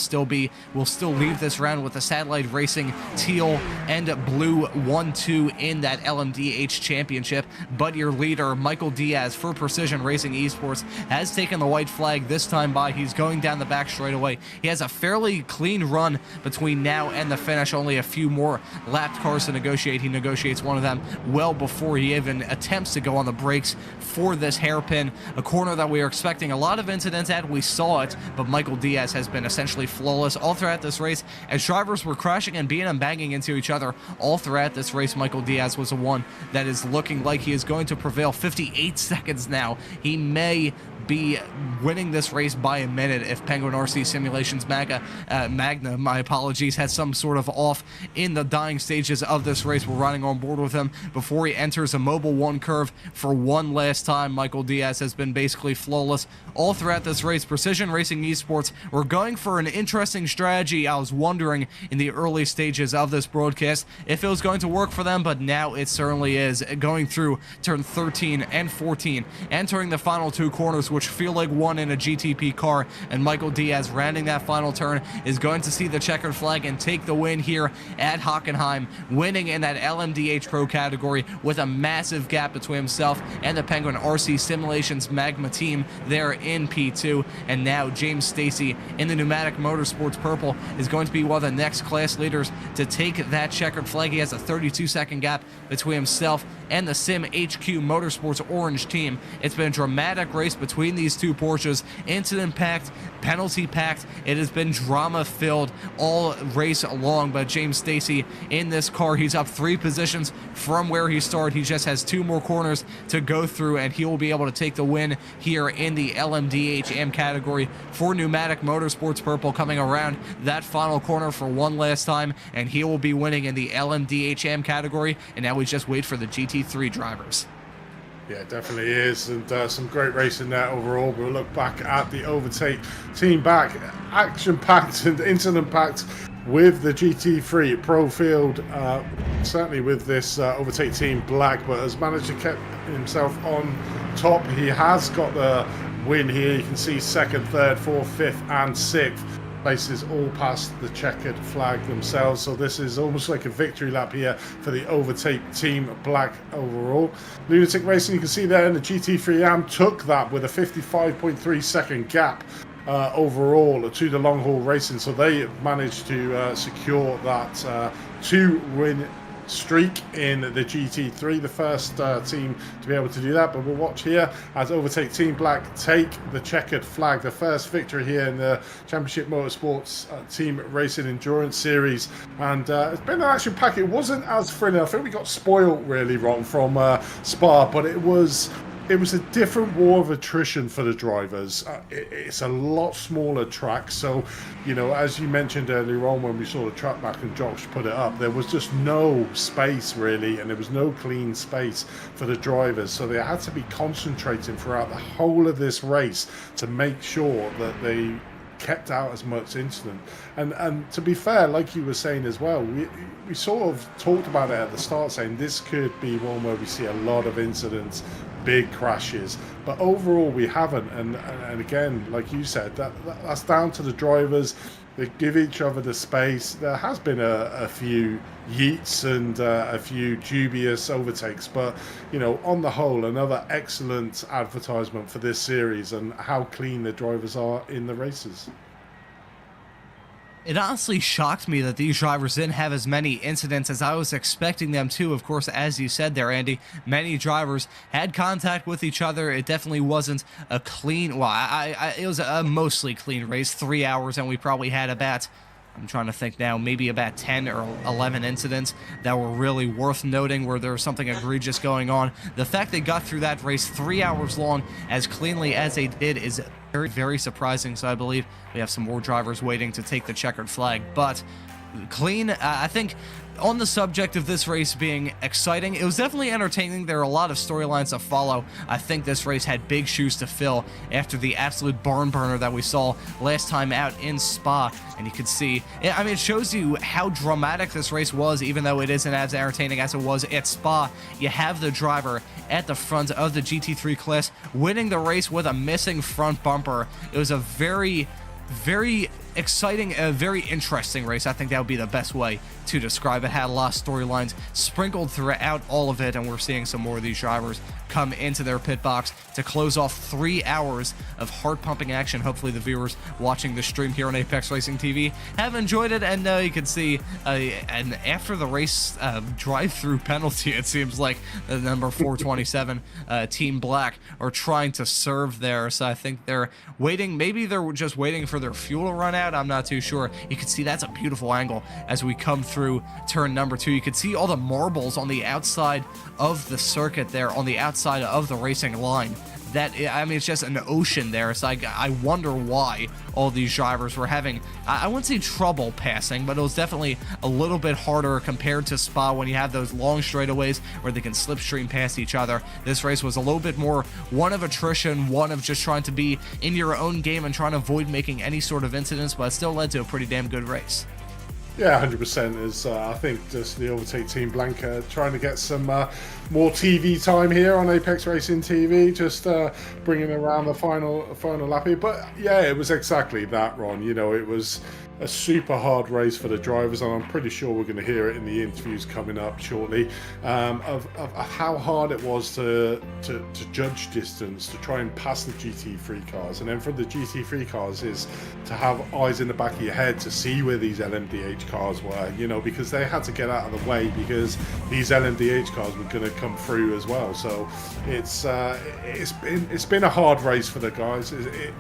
[SPEAKER 2] still leave this round with the Satellite Racing teal and blue 1-2 in that LMDH championship. But your leader, Michael Diaz for Precision Racing Esports, has taken the white flag this time by. He's going down the back straightaway. He has a fairly clean run between now and the finish, only a few more lapped cars to negotiate. He negotiates one of them well before he even attempts to go on the brakes for this hairpin, a corner that we are expecting a lot of incidents at. We saw it, but Michael Diaz has been essentially flawless all throughout this race as drivers were crashing and being and banging into each other all throughout this race. Michael Diaz was the one that is looking like he is going to prevail. 58 seconds now. He may be winning this race by a minute if Penguin RC Simulations Magna, my apologies, has some sort of off in the dying stages of this race. We're riding on board with him before he enters a Mobile 1 curve for one last time. Michael Diaz has been basically flawless all throughout this race. Precision Racing Esports, we're going for an interesting strategy. I was wondering in the early stages of this broadcast if it was going to work for them, but now it certainly is. Going through turn 13 and 14, entering the final two corners, which feel like one in a GTP car, and Michael Diaz rounding that final turn is going to see the checkered flag and take the win here at Hockenheim, winning in that LMDH Pro category with a massive gap between himself and the Penguin RC Simulations Magma team there in P2. And now James Stacy in the Pneumatic Motorsports Purple is going to be one of the next class leaders to take that checkered flag. He has a 32-second gap between himself and the Sim HQ Motorsports Orange team. It's been a dramatic race between these two Porsches, incident-packed, penalty-packed. It has been drama-filled all race long, but James Stacy in this car, he's up 3 positions from where he started. He just has 2 more corners to go through, and he will be able to take the win here in the LMDHM category for Pneumatic Motorsports Purple, coming around that final corner for one last time, and he will be winning in the LMDHM category. And now we just wait for the GT3 drivers.
[SPEAKER 3] Yeah, definitely is, and some great racing there overall. We'll look back at the Overtake Team Black, action-packed and incident-packed with the GT3 Pro field, certainly with this Overtake Team Black, but has managed to keep himself on top. He has got the win here. You can see 2nd, 3rd, 4th, 5th and 6th places all past the checkered flag themselves, so this is almost like a victory lap here for the Overtake Team Black overall. Lunatic Racing, you can see there in the GT3 AM, took that with a 55.3 second gap overall to the long haul racing, so they managed to secure that 2-win streak in the GT3, the first team to be able to do that. But we'll watch here as Overtake Team Black take the checkered flag, the first victory here in the Championship Motorsports Team Racing Endurance Series. And it's been an action pack. It wasn't as thrilling. I think we got spoiled really wrong from Spa, but it was a different war of attrition for the drivers. It's a lot smaller track, so, you know, as you mentioned earlier on when we saw the track back and Josh put it up, there was just no space really, and there was no clean space for the drivers, so they had to be concentrating throughout the whole of this race to make sure that they kept out as much incident. And to be fair, like you were saying as well, we sort of talked about it at the start, saying this could be one where we see a lot of incidents, big crashes, but overall we haven't. And again, like you said, that's down to the drivers. They give each other the space. There has been a few yeets and a few dubious overtakes, but, you know, on the whole, another excellent advertisement for this series and how clean the drivers are in the races.
[SPEAKER 2] It honestly shocked me that these drivers didn't have as many incidents as I was expecting them to. Of course, as you said there, Andy, many drivers had contact with each other. It definitely wasn't a clean, well, it was a mostly clean race, 3 hours, and we probably had about, I'm trying to think now, maybe about 10 or 11 incidents that were really worth noting where there was something egregious going on. The fact they got through that race 3 hours long as cleanly as they did is very, very surprising. So I believe we have some more drivers waiting to take the checkered flag, but clean. I think on the subject of this race being exciting, it was definitely entertaining. There are a lot of storylines to follow. I think this race had big shoes to fill after the absolute barn burner that we saw last time out in Spa. And you could see, I mean, it shows you how dramatic this race was, even though it isn't as entertaining as it was at Spa. You have the driver at the front of the GT3 class winning the race with a missing front bumper. It was a very exciting, very interesting race. I think that would be the best way to describe it. Had a lot of storylines sprinkled throughout all of it, and we're seeing some more of these drivers come into their pit box to close off 3 hours of heart-pumping action. Hopefully the viewers watching the stream here on Apex Racing TV have enjoyed it, and you can see an after the race drive-through penalty, it seems like the number 427 Team Black are trying to serve there. So I think they're waiting, maybe they're just waiting for their fuel to run out. I'm not too sure. You can see that's a beautiful angle as we come through turn number 2. You can see all the marbles on the outside of the circuit there, on the outside of the racing line. that, I mean, it's just an ocean there. So I wonder why all these drivers were having, I wouldn't say trouble passing, but it was definitely a little bit harder compared to Spa when you have those long straightaways where they can slipstream past each other. This race was a little bit more one of attrition, one of just trying to be in your own game and trying to avoid making any sort of incidents, but it still led to a pretty damn good race.
[SPEAKER 3] Yeah, 100% is, I think, just the Overtake Team Blanca trying to get some more TV time here on Apex Racing TV, just bringing around the final lap here. But yeah, it was exactly that, Ron. You know, it was a super hard race for the drivers, and I'm pretty sure we're going to hear it in the interviews coming up shortly, of how hard it was to judge distance, to try and pass the GT3 cars. And then from the GT3 cars is to have eyes in the back of your head to see where these LMDH cars were, you know, because they had to get out of the way because these LMDH cars were going to come through as well. So it's been a hard race for the guys.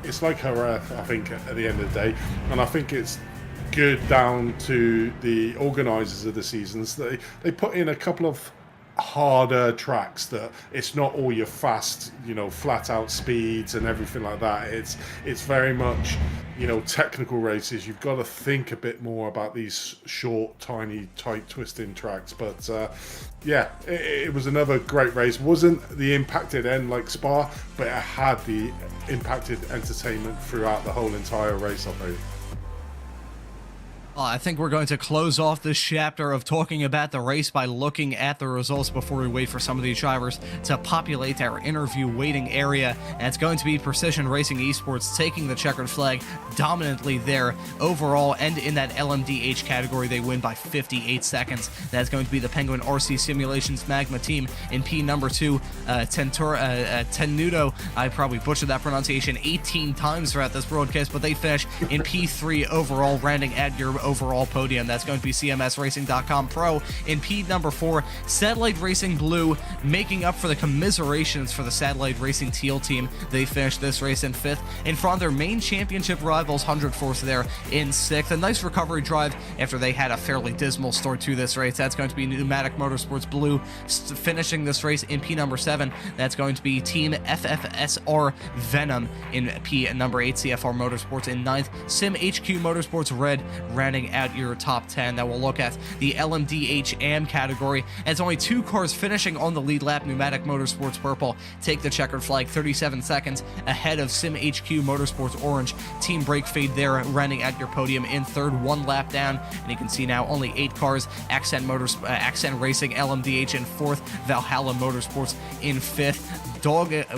[SPEAKER 3] It's like Jerez, I think, at the end of the day, and I think it's good down to the organisers of the seasons. They put in a couple of harder tracks that it's not all your fast, you know, flat out speeds and everything like that. It's very much, you know, technical races. You've got to think a bit more about these short, tiny, tight twisting tracks. But yeah, it was another great race. Wasn't the impacted end like Spa, but it had the impacted entertainment throughout the whole entire race, I think.
[SPEAKER 2] I think we're going to close off this chapter of talking about the race by looking at the results before we wait for some of these drivers to populate our interview waiting area. And it's going to be Precision Racing Esports taking the checkered flag dominantly there overall, and in that LMDH category they win by 58 seconds. That's going to be the Penguin RC Simulations Magma team in P number 2. Tenuto, I probably butchered that pronunciation 18 times throughout this broadcast, but they finish in P3 overall, rounding at your overall podium. That's going to be CMSRacing.com Pro in P number 4. Satellite Racing Blue making up for the commiserations for the Satellite Racing Teal team. They finished this race in 5th, in front of their main championship rivals 100 Force there in 6th. A nice recovery drive after they had a fairly dismal start to this race. That's going to be Pneumatic Motorsports Blue finishing this race in P number 7. That's going to be Team FFSR Venom in P number 8. CFR Motorsports in 9th. Sim HQ Motorsports Red rounding out your top 10. That will look at the LMDH AM category, and it's only 2 cars finishing on the lead lap. Pneumatic Motorsports Purple take the checkered flag 37 seconds ahead of Sim HQ Motorsports Orange. Team Brake Fade there rounding out your podium in 3rd, 1 lap down, and you can see now only 8 cars. Accent Racing LMDH in 4th, Valhalla Motorsports in 5th.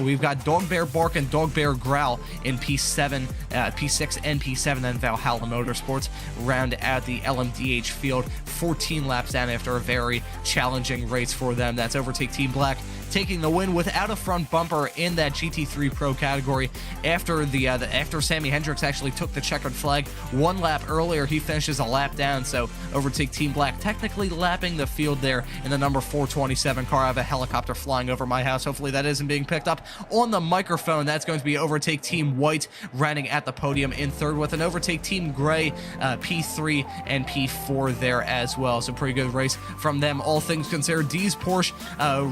[SPEAKER 2] We've got Dog Bear Bark and Dog Bear Growl in P7, P6 and P7, and Valhalla Motorsports round out the LMDH field 14 laps down after a very challenging race for them. That's Overtake Team Black taking the win without a front bumper in that GT3 Pro category after Sammy Hendricks actually took the checkered flag 1 lap earlier. He finishes a lap down, so Overtake Team Black technically lapping the field there in the number 427 car. I have a helicopter flying over my house. Hopefully that isn't being picked up on the microphone. That's going to be Overtake Team White rounding at the podium in 3rd, with an Overtake Team Gray P3 and P4 there as well. So pretty good race from them, all things considered. D's Porsche,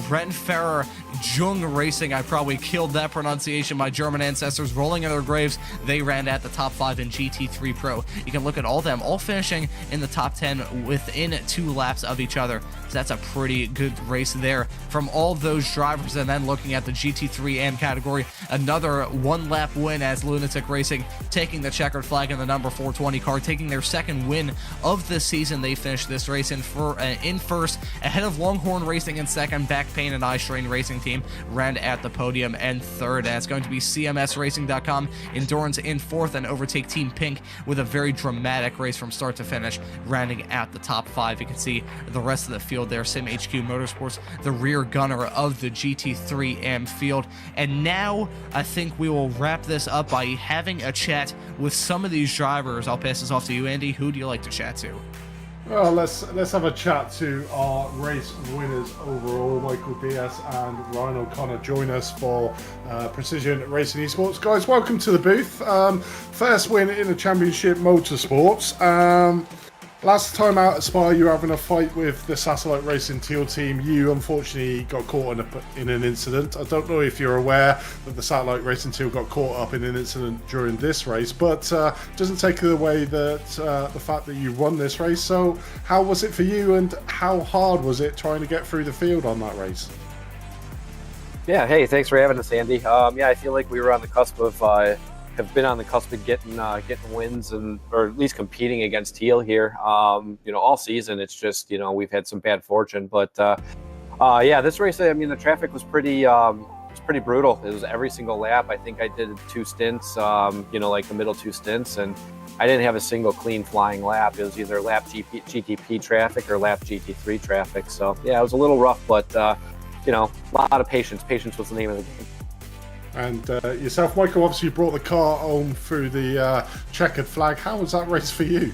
[SPEAKER 2] Renferrer Jung Racing, I probably killed that pronunciation. My German ancestors rolling in their graves. They ran at the top 5 in GT3 Pro. You can look at all of them, all finishing in the top 10 within 2 laps of each other. So that's a pretty good race there from all those drivers. And then looking at the GT3 AM category, another 1-lap win as Lunatic Racing taking the checkered flag in the number 420 car, taking their 2nd win of the season. They finished this race in 1st, ahead of Longhorn Racing in 2nd, Back Pain and Eye Strain Racing team round at the podium and 3rd. And it's going to be CMSRacing.com Endurance in 4th, and Overtake Team Pink with a very dramatic race from start to finish, rounding at the top 5. You can see the rest of the field there. Sim HQ Motorsports, the rear gunner of the GT3 AM field. And now I think we will wrap this up by having a chat with some of these drivers. I'll pass this off to you, Andy. Who do you like to chat to?
[SPEAKER 3] Well, let's have a chat to our race winners overall. Michael Diaz and Ryan O'Connor join us for Precision Racing Esports. Guys, welcome to the booth. First win in the Championship Motorsports. Last time out at Spa, you were having a fight with the Satellite Racing Teal team. You unfortunately got caught in an incident. I don't know if you're aware that the Satellite Racing Teal got caught up in an incident during this race, but doesn't take away that the fact that you won this race. So how was it for you, and how hard was it trying to get through the field on that race?
[SPEAKER 4] Yeah, hey, thanks for having us, Andy. Yeah, I feel like we were on the cusp of have been on the cusp of getting wins, or at least competing against Teal here. All season. It's just we've had some bad fortune, but yeah, this race. I mean, the traffic was pretty brutal. It was every single lap. I think I did 2 stints. Like the middle 2 stints, and I didn't have a single clean flying lap. It was either lap GTP traffic or lap GT3 traffic. So yeah, it was a little rough, but a lot of patience. Patience was the name of the game.
[SPEAKER 3] And yourself, Michael, obviously you brought the car home through the checkered flag. How was that race for you?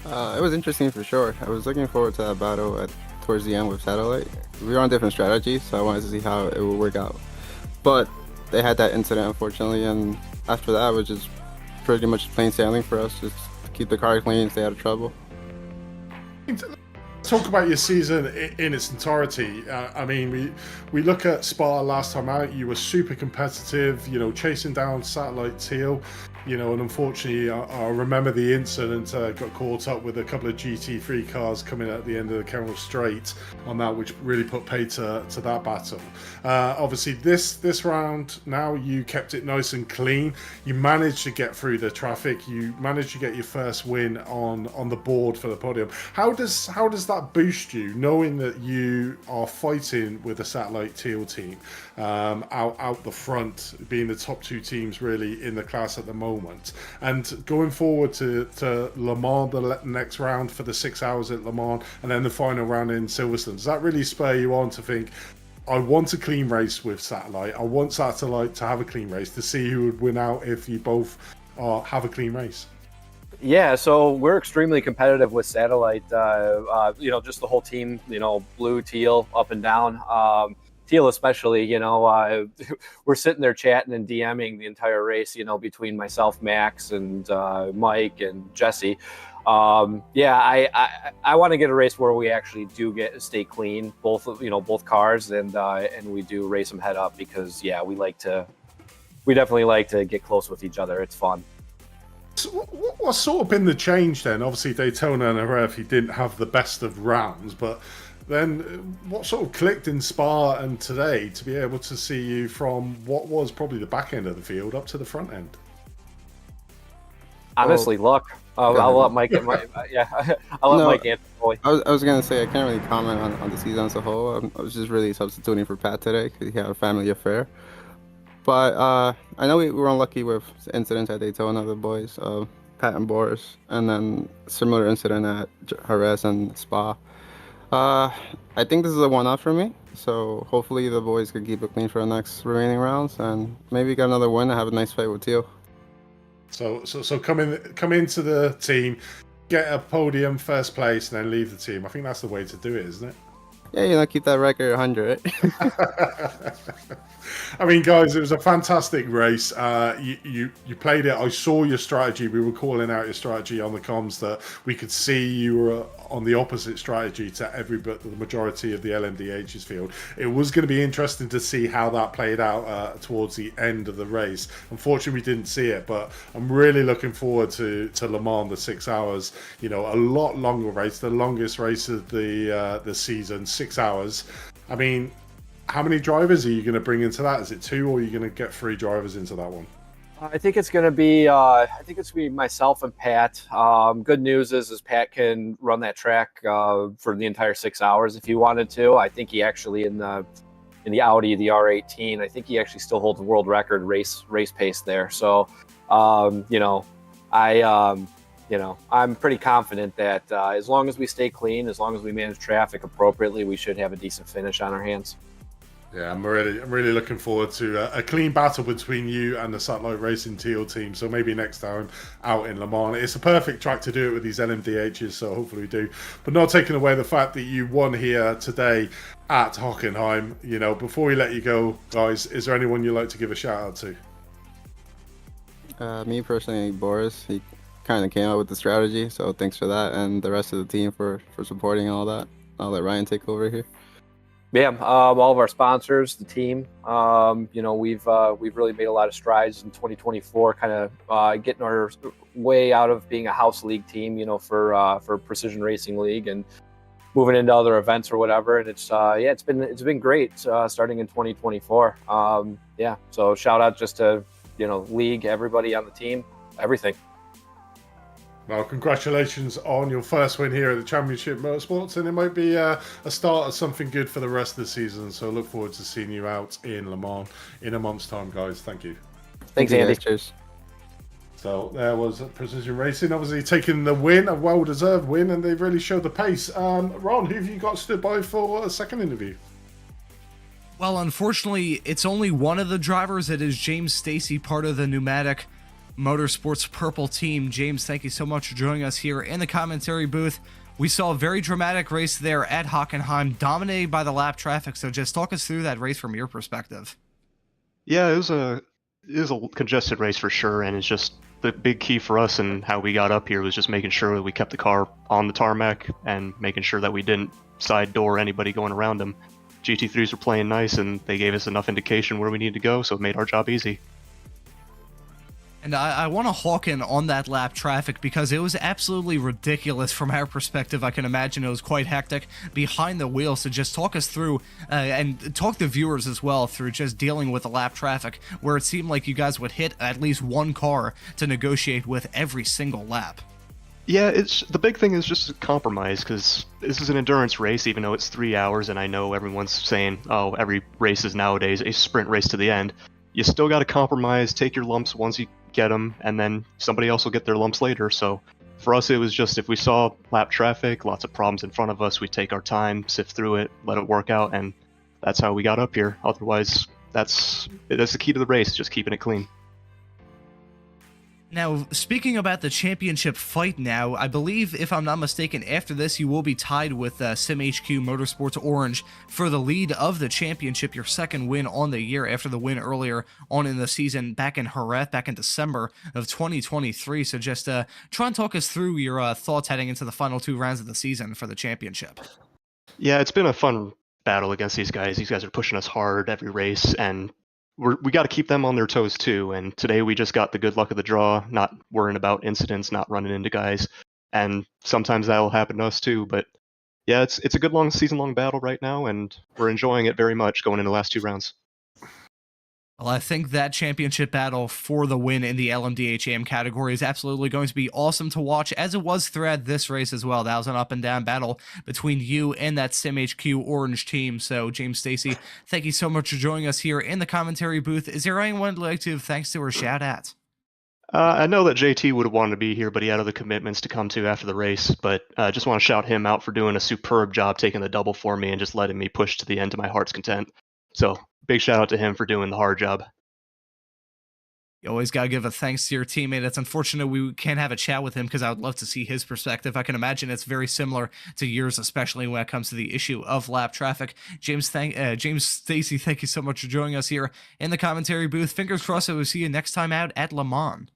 [SPEAKER 5] It was interesting for sure. I was looking forward to that battle towards the end with Satellite. We were on different strategies, so I wanted to see how it would work out. But they had that incident, unfortunately, and after that, it was just pretty much plain sailing for us. Just keep the car clean, stay out of trouble.
[SPEAKER 3] Talk about your season in its entirety. I mean, we look at Spa last time out. You were super competitive, chasing down Satellite Teal, and unfortunately, I remember the incident. Got caught up with a couple of GT3 cars coming at the end of the Kennel Straight on that, which really put paid to that battle. Obviously, this round now you kept it nice and clean. You managed to get through the traffic. You managed to get your first win on the board for the podium. How does that boost you, knowing that you are fighting with the Satellite Teal team out the front, being the top 2 teams really in the class at the moment, and going forward to Le Mans, the next round for the 6 hours at Le Mans, and then the final round in Silverstone? Does that really spur you on to think, I want a clean race with Satellite, I want Satellite to have a clean race, to see who would win out if you both have a clean race?
[SPEAKER 4] Yeah, so we're extremely competitive with Satellite. Just the whole team, blue, teal, up and down. Teal especially, we're sitting there chatting and DMing the entire race, between myself, Max, and Mike and Jesse. I want to get a race where we actually do stay clean, both cars, and we do race them head up, because we definitely like to get close with each other. It's fun.
[SPEAKER 3] So what's sort of been the change then? Obviously, Daytona and Jerez didn't have the best of rounds, but then what sort of clicked in Spa and today to be able to see you from what was probably the back end of the field up to the front end?
[SPEAKER 4] Honestly, luck. I'll let Mike. I'll let Mike answer.
[SPEAKER 5] I was gonna say I can't really comment on the season as a whole. I was just really substituting for Pat today because he had a family affair. But I know we were unlucky with incidents at Daytona, the boys, Pat and Boris, and then similar incident at Jerez and Spa. I think this is a one-off for me, so hopefully the boys can keep it clean for the next remaining rounds, and maybe get another win and have a nice fight with Teal.
[SPEAKER 3] So come into the team, get a podium, first place, and then leave the team. I think that's the way to do it, isn't it?
[SPEAKER 5] Yeah, keep that record 100.
[SPEAKER 3] I mean, guys, it was a fantastic race. You played it. I saw your strategy. We were calling out your strategy on the comms that we could see you were on the opposite strategy to the majority of the LMDH's field. It was going to be interesting to see how that played out towards the end of the race. Unfortunately, we didn't see it, but I'm really looking forward to Le Mans, the 6 hours. A lot longer race, the longest race of the season, 6 hours. I mean, how many drivers are you going to bring into that? Is it 2, or are you going to get 3 drivers into that one?
[SPEAKER 4] I think it's going to be. Myself and Pat. Good news is Pat can run that track for the entire 6 hours if he wanted to. I think he actually in the Audi, the R18, I think he actually still holds the world record race pace there. So, I'm pretty confident that as long as we stay clean, as long as we manage traffic appropriately, we should have a decent finish on our hands.
[SPEAKER 3] Yeah, I'm really looking forward to a clean battle between you and the Satellite Racing Teal team. So maybe next time out in Le Mans. It's a perfect track to do it with these LMDHs, so hopefully we do. But not taking away the fact that you won here today at Hockenheim. Before we let you go, guys, is there anyone you'd like to give a shout out to?
[SPEAKER 5] Me personally, Boris. He kind of came up with the strategy. So thanks for that, and the rest of the team for supporting all that. I'll let Ryan take over here.
[SPEAKER 4] Yeah, all of our sponsors, the team. We've really made a lot of strides in 2024, kind of getting our way out of being a house league team, for Precision Racing League and moving into other events or whatever. And it's been great starting in 2024. So shout out just to league, everybody on the team, everything.
[SPEAKER 3] Well, congratulations on your first win here at the Championship Motorsports, and it might be a start of something good for the rest of the season. So I look forward to seeing you out in Le Mans in a month's time, guys. Thank you.
[SPEAKER 4] Thanks, Andy.
[SPEAKER 5] Cheers.
[SPEAKER 3] So there was Precision Racing, obviously taking the win, a well-deserved win, and they really showed the pace. Ron, who have you got stood by for a second interview?
[SPEAKER 2] Well, unfortunately, it's only one of the drivers. It is James Stacy, part of the Pneumatic Motorsports Purple team. James, thank you so much for joining us here in the commentary booth. We saw a very dramatic race there at Hockenheim, dominated by the lap traffic. So just talk us through that race from your perspective.
[SPEAKER 6] Yeah, it was a congested race for sure, and it's just the big key for us and how we got up here was just making sure that we kept the car on the tarmac and making sure that we didn't side door anybody going around them. GT3s were playing nice, and they gave us enough indication where we needed to go, so it made our job easy.
[SPEAKER 2] And I want to hawk in on that lap traffic because it was absolutely ridiculous from our perspective. I can imagine it was quite hectic behind the wheel. So just talk us through and talk the viewers as well through just dealing with the lap traffic, where it seemed like you guys would hit at least one car to negotiate with every single lap.
[SPEAKER 6] Yeah, the big thing is just a compromise, because this is an endurance race, even though it's 3 hours, and I know everyone's saying, oh, every race is nowadays a sprint race to the end. You still got to compromise, take your lumps once you get them, and then somebody else will get their lumps later. So for us, it was just if we saw lap traffic, lots of problems in front of us, we take our time, sift through it, let it work out, and that's how we got up here. Otherwise, that's the key to the race, just keeping it clean.
[SPEAKER 2] Now, speaking about the championship fight now, I believe, if I'm not mistaken, after this you will be tied with SimHQ Motorsports Orange for the lead of the championship, your second win on the year after the win earlier on in the season back in Jerez, back in December of 2023. So just try and talk us through your thoughts heading into the final 2 rounds of the season for the championship.
[SPEAKER 6] Yeah, it's been a fun battle against these guys. These guys are pushing us hard every race, and we got to keep them on their toes too. And today we just got the good luck of the draw, not worrying about incidents, not running into guys. And sometimes that'll happen to us too. But yeah, it's a good long season-long battle right now, and we're enjoying it very much going into the last 2 rounds.
[SPEAKER 2] Well, I think that championship battle for the win in the LMDH-AM category is absolutely going to be awesome to watch, as it was throughout this race as well. That was an up-and-down battle between you and that SimHQ Orange team. So, James Stacy, thank you so much for joining us here in the commentary booth. Is there anyone you'd like to give thanks to or shout at?
[SPEAKER 6] I know that JT would have wanted to be here, but he had other commitments to come to after the race. But I just want to shout him out for doing a superb job taking the double for me and just letting me push to the end to my heart's content. So, big shout out to him for doing the hard job.
[SPEAKER 2] You always got to give a thanks to your teammate. It's unfortunate we can't have a chat with him because I would love to see his perspective. I can imagine it's very similar to yours, especially when it comes to the issue of lap traffic. James Stacy, thank you so much for joining us here in the commentary booth. Fingers crossed that we'll see you next time out at Le Mans.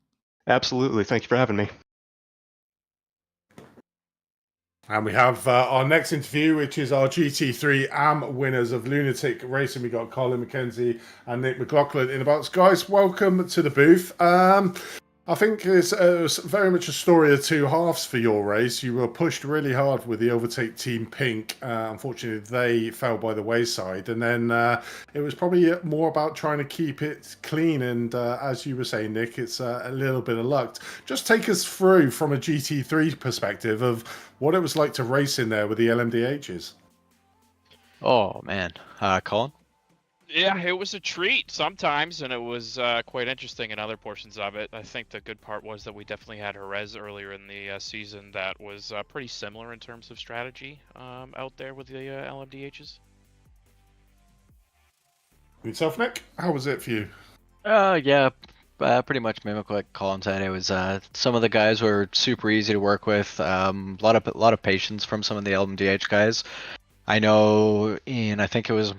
[SPEAKER 6] Absolutely. Thank you for having me.
[SPEAKER 3] And we have our next interview, which is our GT3 AM winners of Lunatic Racing. We got Colin McKenzie and Nick McLaughlin in the box. Guys, welcome to the booth. I think it's very much a story of 2 halves for your race. You were pushed really hard with the overtake Team Pink. Unfortunately, they fell by the wayside. And then it was probably more about trying to keep it clean. And as you were saying, Nick, it's a little bit of luck. Just take us through from a GT3 perspective of what it was like to race in there with the LMDHs.
[SPEAKER 7] Oh, man. Colin?
[SPEAKER 8] Yeah, it was a treat sometimes, and it was quite interesting in other portions of it. I think the good part was that we definitely had Jerez earlier in the season that was pretty similar in terms of strategy out there with the LMDHs.
[SPEAKER 3] Yourself, Nick? How was it for you?
[SPEAKER 7] Yeah, pretty much mimic what Colin said. It was some of the guys were super easy to work with. A lot of patience from some of the LMDH guys. I know I think it was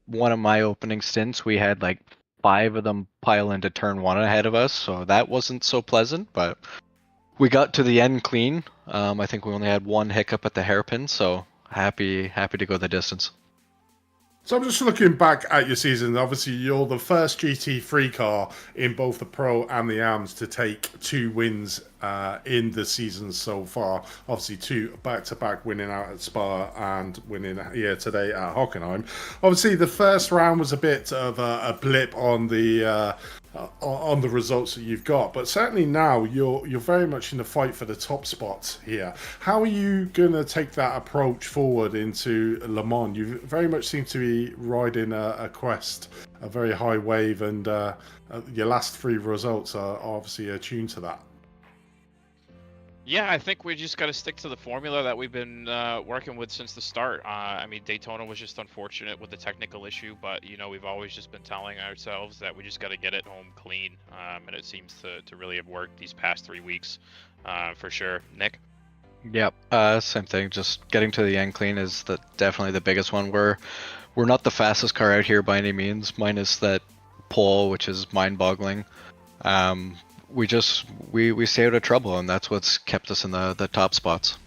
[SPEAKER 7] one of my opening stints, we had like 5 of them pile into turn 1 ahead of us, so that wasn't so pleasant, but We got to the end clean. I think we only had one hiccup at the hairpin, so happy to go the distance.
[SPEAKER 3] So I'm just looking back at your season. Obviously, you're the first GT3 car in both the Pro and the AMs to take 2 wins in the season so far. Obviously, 2 back-to-back, winning out at Spa and winning here today at Hockenheim. Obviously, the first round was a bit of a blip on the results that you've got, but certainly now you're very much in the fight for the top spots here. How are you going to take that approach forward into Le Mans? You very much seem to be riding a quest, a very high wave, and your last 3 results are obviously attuned to that.
[SPEAKER 8] Yeah, I think we just got to stick to the formula that we've been working with since the start. I mean, Daytona was just unfortunate with the technical issue, but we've always just been telling ourselves that we just got to get it home clean, and it seems to really have worked these past 3 weeks, for sure. Nick?
[SPEAKER 7] Yep, same thing. Just getting to the end clean is definitely the biggest one. We're not the fastest car out here by any means, minus that pole, which is mind-boggling. We stay out of trouble, and that's what's kept us in the top spots.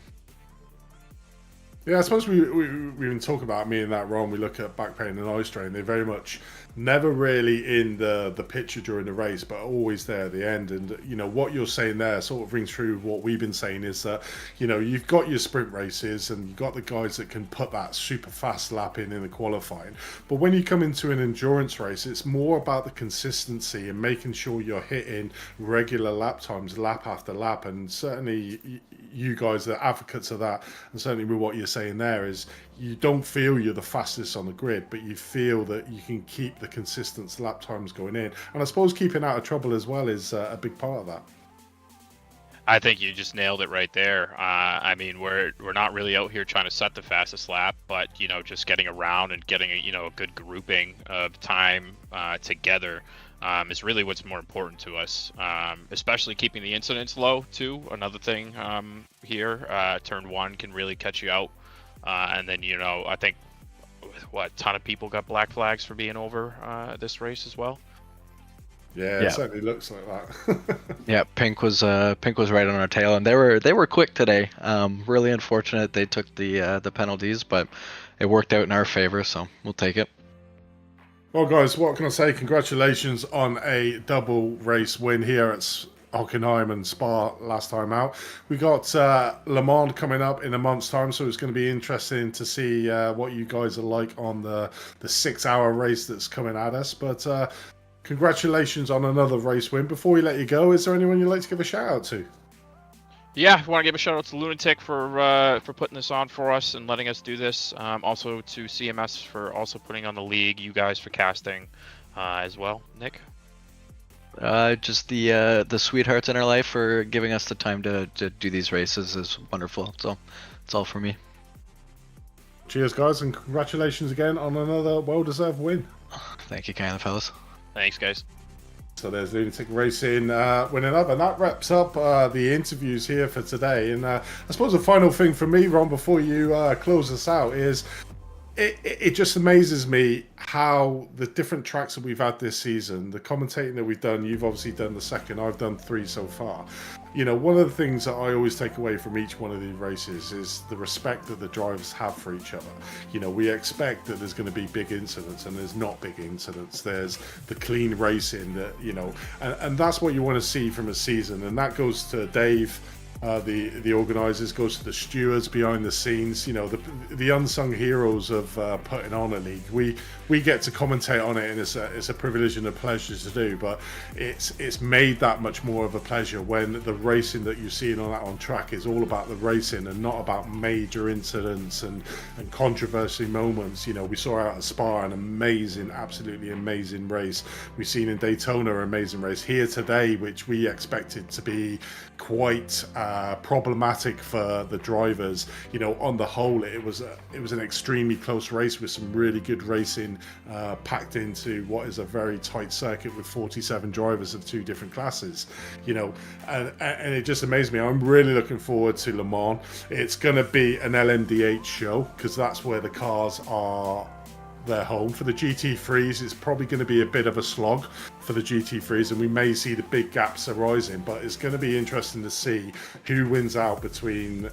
[SPEAKER 3] Yeah, I suppose we've been talking about me and that Ron. We look at back pain and eye strain. They're very much never really in the picture during the race, but always there at the end. And what you're saying there sort of rings true with what we've been saying, is that you've got your sprint races and you've got the guys that can put that super fast lap in the qualifying. But when you come into an endurance race, it's more about the consistency and making sure you're hitting regular lap times, lap after lap. And certainly you guys are advocates of that. And certainly with what you're saying there is, you don't feel you're the fastest on the grid, but you feel that you can keep the consistent lap times going in. And I suppose keeping out of trouble as well is a big part of that.
[SPEAKER 8] I think you just nailed it right there. I mean, we're not really out here trying to set the fastest lap, but just getting around and getting a good grouping of time together is really what's more important to us. Especially keeping the incidents low too. Another thing here, turn 1 can really catch you out. And then, I think, a ton of people got black flags for being over this race as well.
[SPEAKER 3] Yeah, it certainly looks like that.
[SPEAKER 7] Yeah, Pink was right on our tail, and they were quick today. Really unfortunate they took the penalties, but it worked out in our favor, so we'll take it.
[SPEAKER 3] Well, guys, what can I say? Congratulations on a double race win here at Hockenheim and Spa last time out. We got Le Mans coming up in a month's time, so it's going to be interesting to see what you guys are like on the 6-hour race that's coming at us. But congratulations on another race win. Before we let you go, is there anyone you'd like to give a shout out to?
[SPEAKER 8] Yeah, I want to give a shout out to Lunatic for putting this on for us and letting us do this. Also to CMS for also putting on the league. You guys for casting as well. Nick?
[SPEAKER 7] Just the sweethearts in our life for giving us the time to do these races is wonderful. So it's all for me.
[SPEAKER 3] Cheers, guys, and congratulations again on another well-deserved win.
[SPEAKER 7] Thank you kindly, fellas.
[SPEAKER 8] Thanks, guys.
[SPEAKER 3] So there's Lunatic Racing winning up, and that wraps up the interviews here for today. And I suppose the final thing for me, Ron, before you close us out, is it just amazes me how the different tracks that we've had this season, the commentating that we've done, you've obviously done the second, I've done 3 so far. One of the things that I always take away from each one of these races is the respect that the drivers have for each other. We expect that there's going to be big incidents, and there's not big incidents. There's the clean racing that, and that's what you want to see from a season. And that goes to Dave, the organisers, goes to the stewards behind the scenes, the unsung heroes of putting on a league. We get to commentate on it, and it's a privilege and a pleasure to do, but it's made that much more of a pleasure when the racing that you're seeing on track is all about the racing and not about major incidents and controversy moments. We saw out at Spa an amazing, absolutely amazing race. We've seen in Daytona an amazing race here today, which we expected to be quite problematic for the drivers. On the whole, it was an extremely close race with some really good racing packed into what is a very tight circuit with 47 drivers of 2 different classes. And it just amazed me. I'm really looking forward to Le Mans. It's going to be an LMDH show, because that's where the cars are their home. For the GT3s, it's probably going to be a bit of a slog for the GT3s, and we may see the big gaps arising, but it's going to be interesting to see who wins out between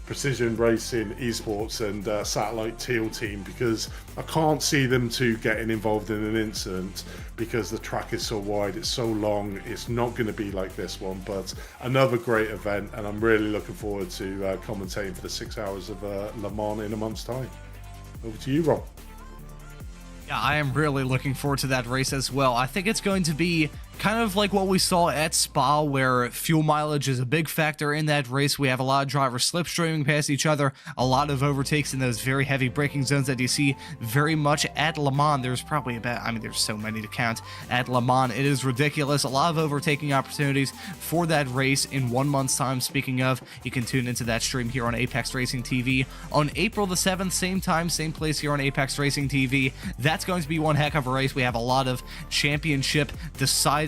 [SPEAKER 3] Precision Racing Esports and Satellite Teal Team, because I can't see them two getting involved in an incident because the track is so wide, it's so long. It's not going to be like this one, but another great event, and I'm really looking forward to commentating for the 6 hours of Le Mans in a month's time. Over to you, Rob.
[SPEAKER 2] Yeah, I am really looking forward to that race as well. I think it's going to be kind of like what we saw at Spa, where fuel mileage is a big factor in that race. We have a lot of drivers slipstreaming past each other, a lot of overtakes in those very heavy braking zones that you see very much at Le Mans. There's probably there's so many to count at Le Mans. It is ridiculous. A lot of overtaking opportunities for that race in 1 month's time. Speaking of, you can tune into that stream here on Apex Racing TV on April the 7th, same time, same place here on Apex Racing TV. That's going to be one heck of a race. We have a lot of championship deciding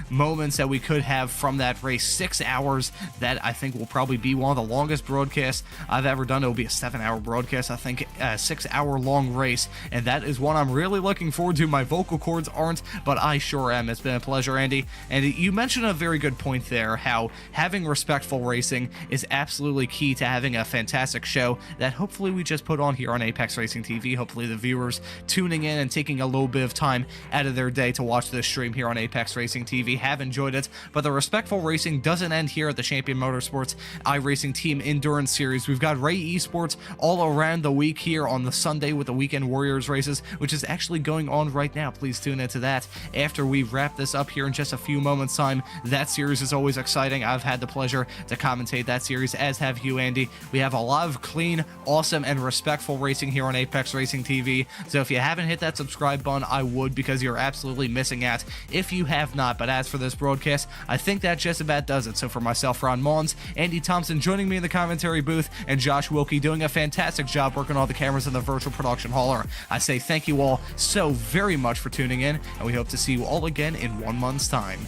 [SPEAKER 2] moments that we could have from that race. 6 hours, that I think will probably be one of the longest broadcasts I've ever done. It will be a 7-hour broadcast, I think, a 6-hour long race, and that is one I'm really looking forward to. My vocal cords aren't, but I sure am. It's been a pleasure, Andy. And you mentioned a very good point there, how having respectful racing is absolutely key to having a fantastic show that hopefully we just put on here on Apex Racing TV. Hopefully the viewers tuning in and taking a little bit of time out of their day to watch this stream here on Apex Racing TV have enjoyed it. But the respectful racing doesn't end here at the Champion Motorsports iRacing Team Endurance Series. We've got Ray Esports all around the week here on the Sunday with the Weekend Warriors races, which is actually going on right now. Please tune into that after we wrap this up here in just a few moments time. That series is always exciting. I've had the pleasure to commentate that series, as have you, Andy. We have a lot of clean, awesome, and respectful racing here on Apex Racing TV. So if you haven't hit that subscribe button, I would, because you're absolutely missing out if you have not. But as for this broadcast, I think that just about does it. So for myself, Ron Mons, Andy Thompson joining me in the commentary booth, and Josh Wilkie doing a fantastic job working all the cameras in the virtual production hauler, I say thank you all so very much for tuning in, and we hope to see you all again in 1 month's time.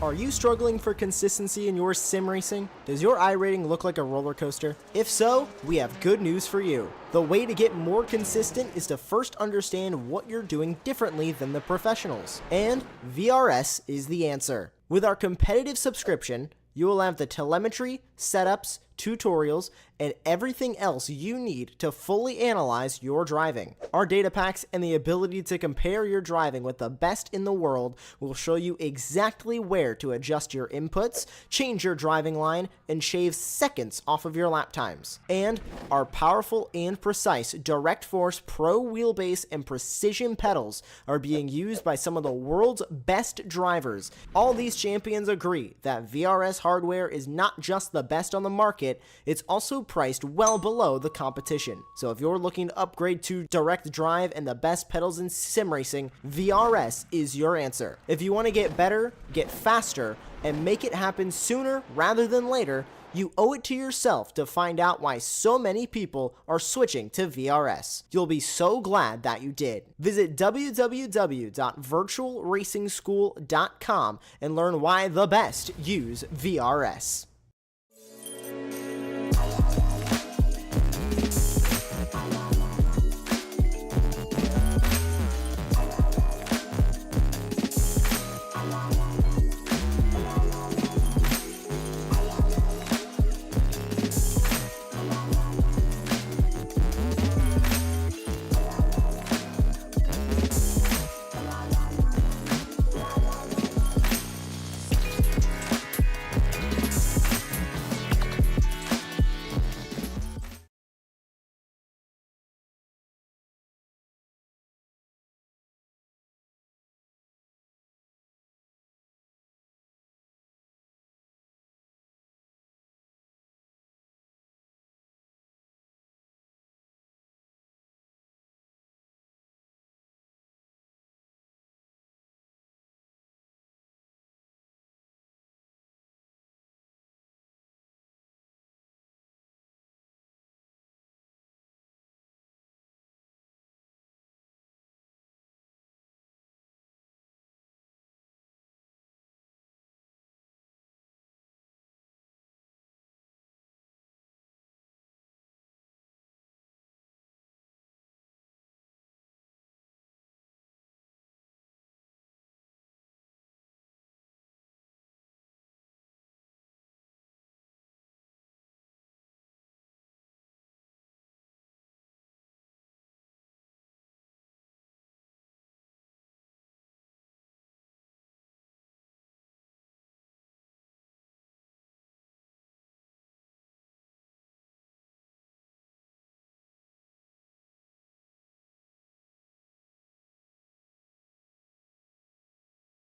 [SPEAKER 1] Are you struggling for consistency in your sim racing? Does your iRating look like a roller coaster? If so, we have good news for you. The way to get more consistent is to first understand what you're doing differently than the professionals. And VRS is the answer. With our competitive subscription, you will have the telemetry, setups, tutorials, and everything else you need to fully analyze your driving. Our data packs and the ability to compare your driving with the best in the world will show you exactly where to adjust your inputs, change your driving line, and shave seconds off of your lap times. And our powerful and precise Direct Force Pro wheelbase and precision pedals are being used by some of the world's best drivers. All these champions agree that VRS hardware is not just the best on the market, it's also priced well below the competition. So if you're looking to upgrade to direct drive and the best pedals in sim racing, VRS is your answer. If you want to get better, get faster, and make it happen sooner rather than later, you owe it to yourself to find out why so many people are switching to VRS. You'll be so glad that you did. Visit www.virtualracingschool.com and learn why the best use VRS.